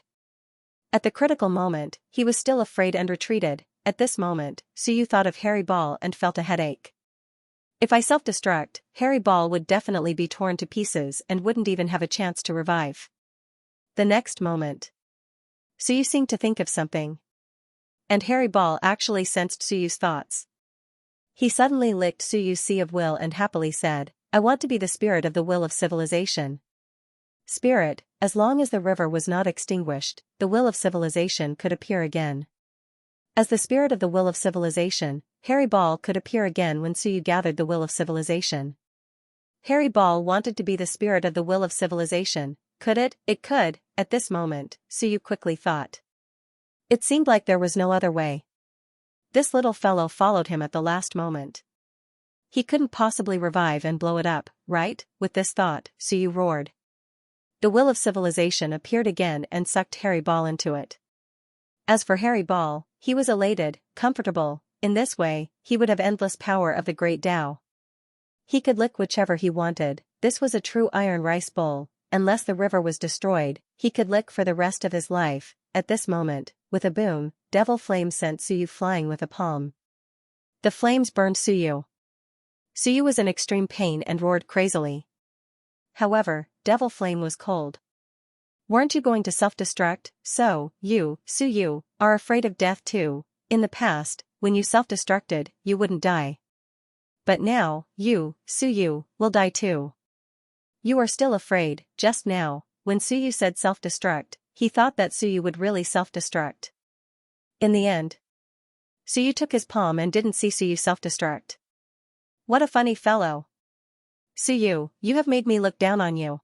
At the critical moment, he was still afraid and retreated. At this moment, Suyu thought of Harry Ball and felt a headache. If I self-destruct, Harry Ball would definitely be torn to pieces and wouldn't even have a chance to revive. The next moment, Suyu seemed to think of something. And Harry Ball actually sensed Suyu's thoughts. He suddenly licked Suyu's sea of will and happily said, I want to be the spirit of the will of civilization. Spirit, as long as the river was not extinguished, the will of civilization could appear again. As the spirit of the will of civilization, Harry Ball could appear again when Suyu gathered the will of civilization. Harry Ball wanted to be the spirit of the will of civilization. Could it? It could. At this moment, Suyu quickly thought. It seemed like there was no other way. This little fellow followed him at the last moment. He couldn't possibly revive and blow it up, right? With this thought, Suyu roared. The will of civilization appeared again and sucked Harry Ball into it. As for Harry Ball, he was elated, comfortable. In this way, he would have endless power of the great Tao. He could lick whichever he wanted. this was a true iron rice bowl. Unless the river was destroyed, he could lick for the rest of his life. At this moment, with a boom, Devil Flame sent Suyu flying with a palm. The flames burned Suyu. Suyu was in extreme pain and roared crazily. However, Devil Flame was cold. Weren't you going to self-destruct? So, you, Suyu, are afraid of death too. In the past, when you self-destructed, you wouldn't die. But now, you, Suyu, will die too. You are still afraid. Just now, when Suyu said self-destruct, he thought that Suyu would really self-destruct. In the end, Suyu took his palm and didn't see Suyu self-destruct. What a funny fellow. Suyu, you have made me look down on you.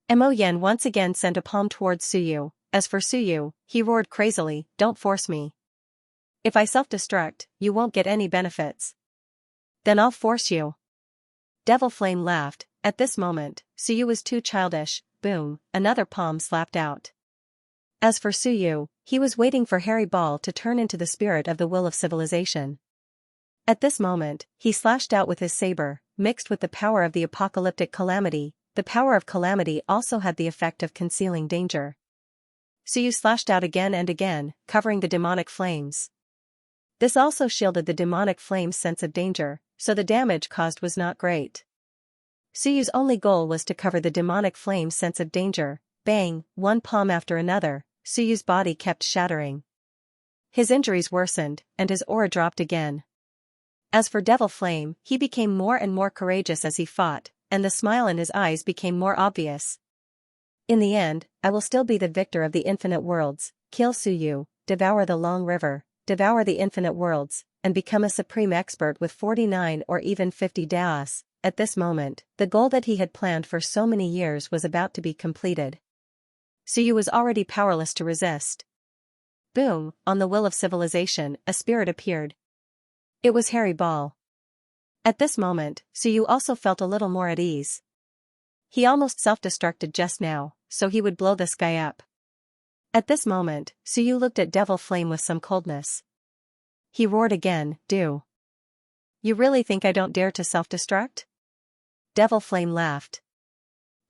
Mo Yen once again sent a palm towards Suyu. As for Suyu, he roared crazily, don't force me. If I self-destruct, you won't get any benefits. Then I'll force you. Devil Flame laughed. At this moment, Suyu was too childish. Boom, another palm slapped out. As for Suyu, he was waiting for Harry Ball to turn into the spirit of the will of civilization. At this moment, he slashed out with his saber, mixed with the power of the apocalyptic calamity. The power of calamity also had the effect of concealing danger. Suyu slashed out again and again, covering the demonic flames. This also shielded the demonic flames' sense of danger, so the damage caused was not great. Suyu's only goal was to cover the demonic flames' sense of danger. Bang, one palm after another, Suyu's body kept shattering. His injuries worsened, and his aura dropped again. As for Devil Flame, he became more and more courageous as he fought, and the smile in his eyes became more obvious. In the end, I will still be the victor of the infinite worlds. Kill Suyu, devour the long river, devour the infinite worlds, and become a supreme expert with 49 or even 50 daos. At this moment, the goal that he had planned for so many years was about to be completed. Suyu was already powerless to resist. Boom, on the will of civilization, a spirit appeared. It was Harry Ball. At this moment, Suyu also felt a little more at ease. He almost self-destructed just now, so he would blow this guy up. At this moment, Suyu looked at Devil Flame with some coldness. He roared again, do you really think I don't dare to self-destruct? Devil Flame laughed.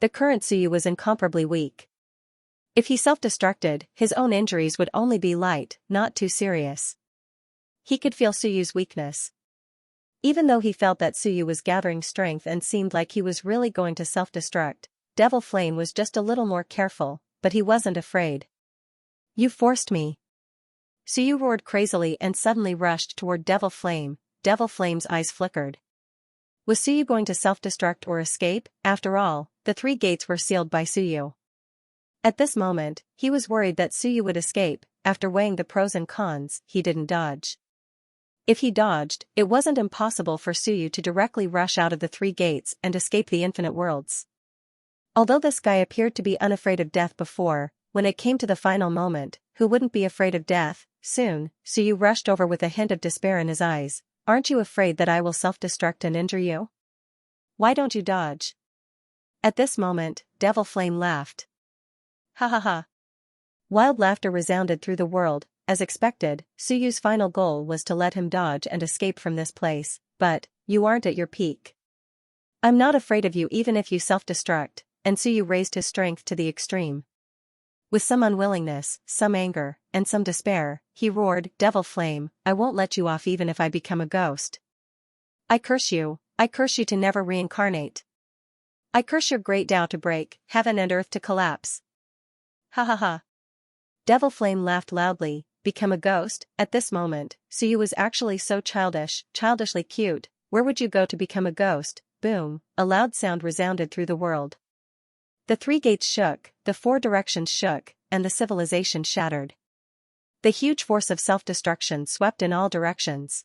The current Suyu was incomparably weak. If he self-destructed, his own injuries would only be light, not too serious. He could feel Suyu's weakness. Even though he felt that Suyu was gathering strength and seemed like he was really going to self-destruct, Devil Flame was just a little more careful, but he wasn't afraid. You forced me. Suyu roared crazily and suddenly rushed toward Devil Flame. Devil Flame's eyes flickered. Was Suyu going to self-destruct or escape? After all, the 3 gates were sealed by Suyu. At this moment, he was worried that Suyu would escape. After weighing the pros and cons, he didn't dodge. If he dodged, it wasn't impossible for Suyu to directly rush out of the 3 gates and escape the infinite worlds. Although this guy appeared to be unafraid of death before, when it came to the final moment, who wouldn't be afraid of death? Soon, Suyu rushed over with a hint of despair in his eyes. Aren't you afraid that I will self-destruct and injure you? Why don't you dodge? At this moment, Devil Flame laughed. Ha ha ha. Wild laughter resounded through the world. As expected, Suyu's final goal was to let him dodge and escape from this place, but you aren't at your peak. I'm not afraid of you even if you self-destruct, and Suyu raised his strength to the extreme. With some unwillingness, some anger, and some despair, he roared, Devil Flame, I won't let you off even if I become a ghost. I curse you to never reincarnate. I curse your great Tao to break, heaven and earth to collapse. Ha ha ha. Devil Flame laughed loudly. Become a ghost? At this moment, Suyu was actually so childishly cute. Where would you go to become a ghost? Boom, a loud sound resounded through the world. The 3 gates shook, the 4 directions shook, and the civilization shattered. The huge force of self-destruction swept in all directions.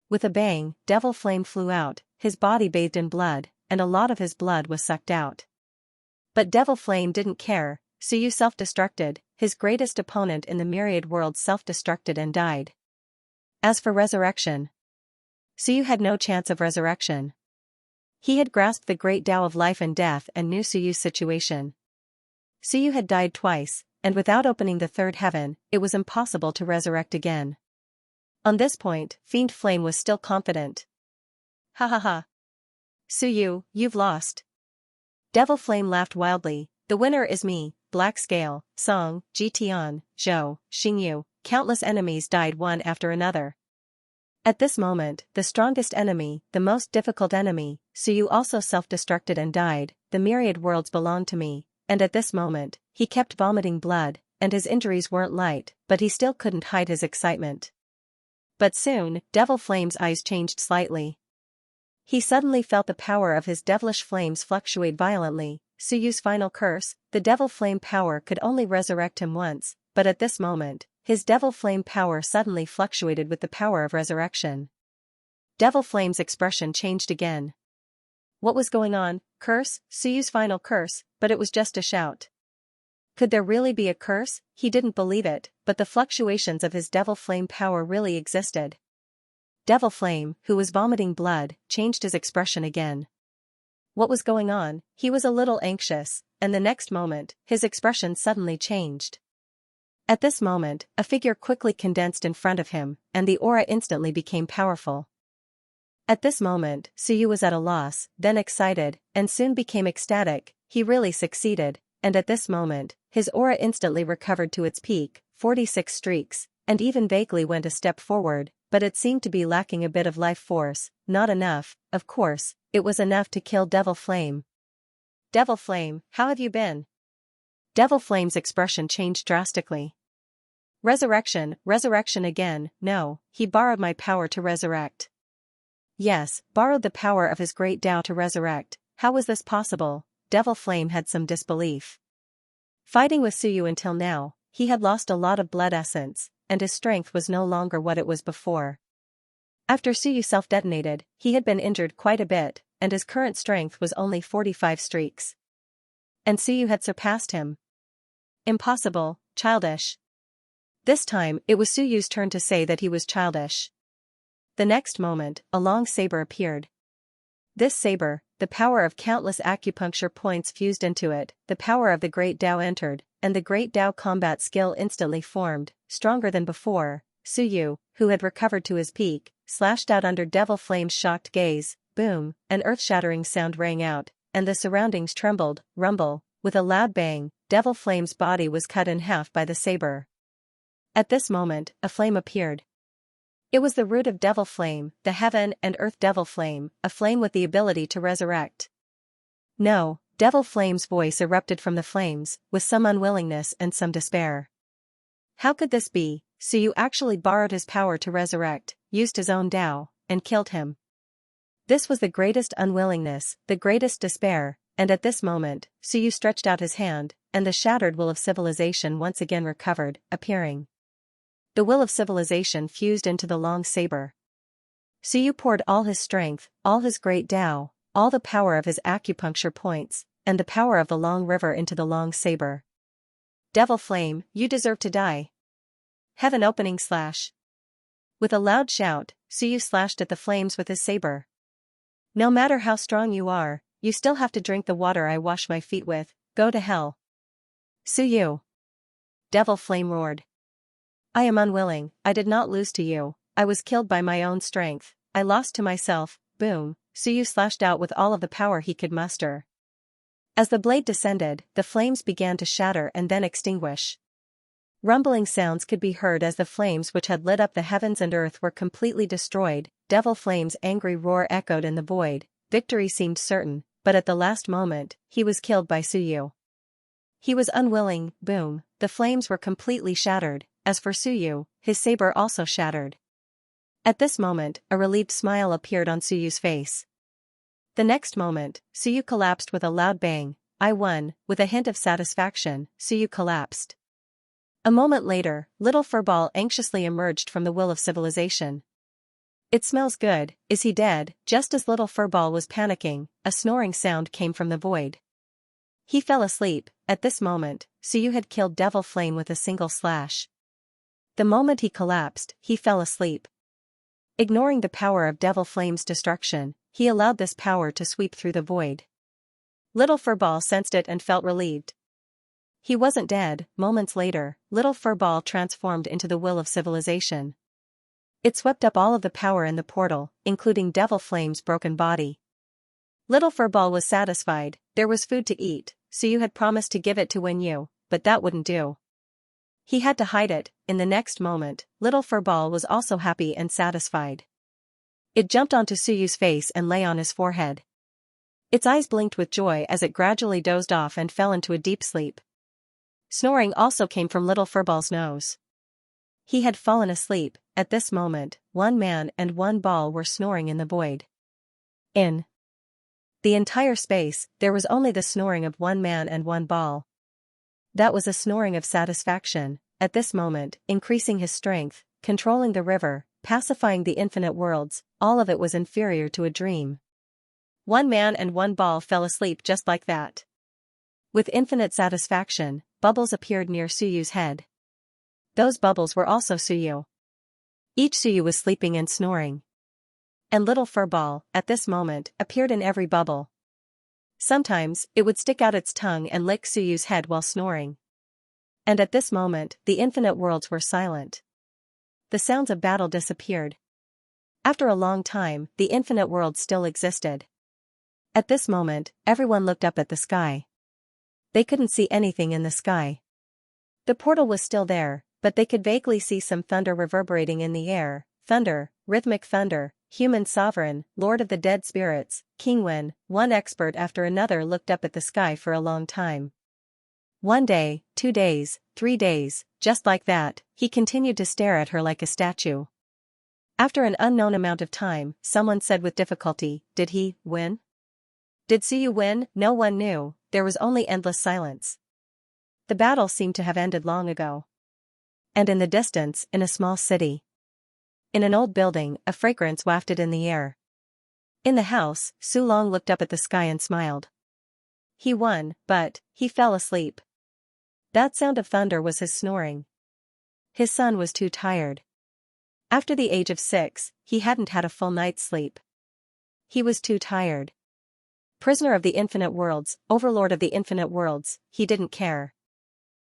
With a bang, Devil Flame flew out, his body bathed in blood, and a lot of his blood was sucked out. But Devil Flame didn't care. Suyu self-destructed, his greatest opponent in the Myriad world self-destructed and died. As for resurrection, Suyu had no chance of resurrection. He had grasped the great Tao of life and death and knew Suyu's situation. Suyu had died twice, and without opening the 3rd heaven, it was impossible to resurrect again. On this point, Fiend Flame was still confident. Ha ha ha. Suyu, you've lost. Devil Flame laughed wildly. The winner is me, Black Scale, Song, Jitian, Zhou, Xingyu. Countless enemies died one after another. At this moment, the strongest enemy, the most difficult enemy, Suyu also self-destructed and died. The myriad worlds belong to me, and at this moment, he kept vomiting blood, and his injuries weren't light, but he still couldn't hide his excitement. But soon, Devil Flame's eyes changed slightly. He suddenly felt the power of his devilish flames fluctuate violently. Suyu's final curse, the devil flame power could only resurrect him once, but at this moment, his devil flame power suddenly fluctuated with the power of resurrection. Devil Flame's expression changed again. What was going on? Curse? Suyu's final curse, but it was just a shout. Could there really be a curse? He didn't believe it, but the fluctuations of his devil flame power really existed. Devil Flame, who was vomiting blood, changed his expression again. What was going on? He was a little anxious, and the next moment, his expression suddenly changed. At this moment, a figure quickly condensed in front of him, and the aura instantly became powerful. At this moment, Suyu was at a loss, then excited, and soon became ecstatic. He really succeeded, and at this moment, his aura instantly recovered to its peak, 46 streaks, and even vaguely went a step forward, but it seemed to be lacking a bit of life force. Not enough, of course, it was enough to kill Devil Flame. Devil Flame, how have you been? Devil Flame's expression changed drastically. Resurrection again. No, he borrowed my power to resurrect. Yes, borrowed the power of his great Tao to resurrect. How was this possible? Devil Flame had some disbelief. Fighting with Suyu until now, he had lost a lot of blood essence, and his strength was no longer what it was before. After Suyu self-detonated, he had been injured quite a bit, and his current strength was only 45 streaks. And Suyu had surpassed him. Impossible, childish. This time, it was Suyu's turn to say that he was childish. The next moment, a long saber appeared. This saber, the power of countless acupuncture points fused into it, the power of the Great Tao entered, and the Great Tao combat skill instantly formed, stronger than before. Suyu, who had recovered to his peak, slashed out under Devil Flame's shocked gaze. Boom, an earth-shattering sound rang out, and the surroundings trembled. Rumble, with a loud bang, Devil Flame's body was cut in half by the saber. At this moment, a flame appeared. It was the root of Devil Flame, the Heaven and Earth Devil Flame, a flame with the ability to resurrect. No, Devil Flame's voice erupted from the flames, with some unwillingness and some despair. How could this be? Suyu actually borrowed his power to resurrect, used his own Tao, and killed him. This was the greatest unwillingness, the greatest despair, and at this moment, Suyu stretched out his hand, and the shattered will of civilization once again recovered, appearing. The will of civilization fused into the long saber. Suyu poured all his strength, all his great Tao, all the power of his acupuncture points, and the power of the long river into the long saber. Devil Flame, you deserve to die. Heaven opening slash. With a loud shout, Suyu slashed at the flames with his saber. No matter how strong you are, you still have to drink the water I wash my feet with. Go to hell. Suyu. Devil Flame roared. I am unwilling, I did not lose to you, I was killed by my own strength, I lost to myself. Boom, Suyu slashed out with all of the power he could muster. As the blade descended, the flames began to shatter and then extinguish. Rumbling sounds could be heard as the flames which had lit up the heavens and earth were completely destroyed. Devil Flame's angry roar echoed in the void. Victory seemed certain, but at the last moment, he was killed by Suyu. He was unwilling. Boom, the flames were completely shattered. As for Suyu, his saber also shattered. At this moment, a relieved smile appeared on Suyu's face. The next moment, Suyu collapsed with a loud bang. I won. With a hint of satisfaction, Suyu collapsed. A moment later, Little Furball anxiously emerged from the will of civilization. It smells good. Is he dead? Just as Little Furball was panicking, a snoring sound came from the void. He fell asleep. At this moment, Suyu had killed Devil Flame with a single slash. The moment he collapsed, he fell asleep. Ignoring the power of Devil Flame's destruction, he allowed this power to sweep through the void. Little Furball sensed it and felt relieved. He wasn't dead. Moments later, Little Furball transformed into the will of civilization. It swept up all of the power in the portal, including Devil Flame's broken body. Little Furball was satisfied. There was food to eat, so you had promised to give it to Wenyu, but that wouldn't do. He had to hide it. In the next moment, little Furball was also happy and satisfied. It jumped onto Suyu's face and lay on his forehead. Its eyes blinked with joy as it gradually dozed off and fell into a deep sleep. Snoring also came from little Furball's nose. He had fallen asleep. At this moment, one man and one ball were snoring in the void. In the entire space, there was only the snoring of one man and one ball. That was a snoring of satisfaction, at this moment, increasing his strength, controlling the river, pacifying the infinite worlds, all of it was inferior to a dream. One man and one ball fell asleep just like that. With infinite satisfaction, bubbles appeared near Suyu's head. Those bubbles were also Suyu. Each Suyu was sleeping and snoring. And little Furball, at this moment, appeared in every bubble. Sometimes, it would stick out its tongue and lick Suyu's head while snoring. And at this moment, the infinite worlds were silent. The sounds of battle disappeared. After a long time, the infinite worlds still existed. At this moment, everyone looked up at the sky. They couldn't see anything in the sky. The portal was still there, but they could vaguely see some thunder reverberating in the air. Thunder, rhythmic thunder, human sovereign, lord of the dead spirits, King Wen. One expert after another looked up at the sky for a long time. 1 day, 2 days, 3 days, just like that, he continued to stare at her like a statue. After an unknown amount of time, someone said with difficulty, "Did he win? Did Suyu win?" No one knew, there was only endless silence. The battle seemed to have ended long ago. And in the distance, in a small city. In an old building, a fragrance wafted in the air. In the house, Su Long looked up at the sky and smiled. He won, but he fell asleep. That sound of thunder was his snoring. His son was too tired. After the age of 6, he hadn't had a full night's sleep. He was too tired. Prisoner of the infinite worlds, overlord of the infinite worlds, he didn't care.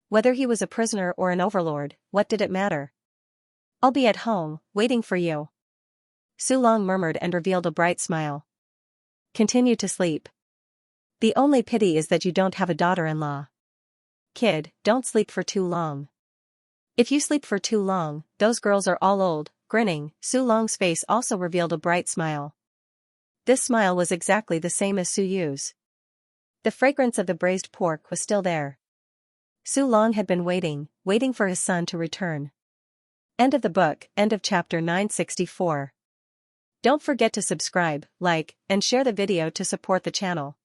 Whether he was a prisoner or an overlord, what did it matter? "I'll be at home, waiting for you." Su Long murmured and revealed a bright smile. "Continue to sleep. The only pity is that you don't have a daughter-in-law. Kid, don't sleep for too long. If you sleep for too long, those girls are all old." Grinning, Su Long's face also revealed a bright smile. This smile was exactly the same as Su Yu's. The fragrance of the braised pork was still there. Su Long had been waiting for his son to return. End of the book. End of chapter 964. Don't forget to subscribe, like, and share the video to support the channel.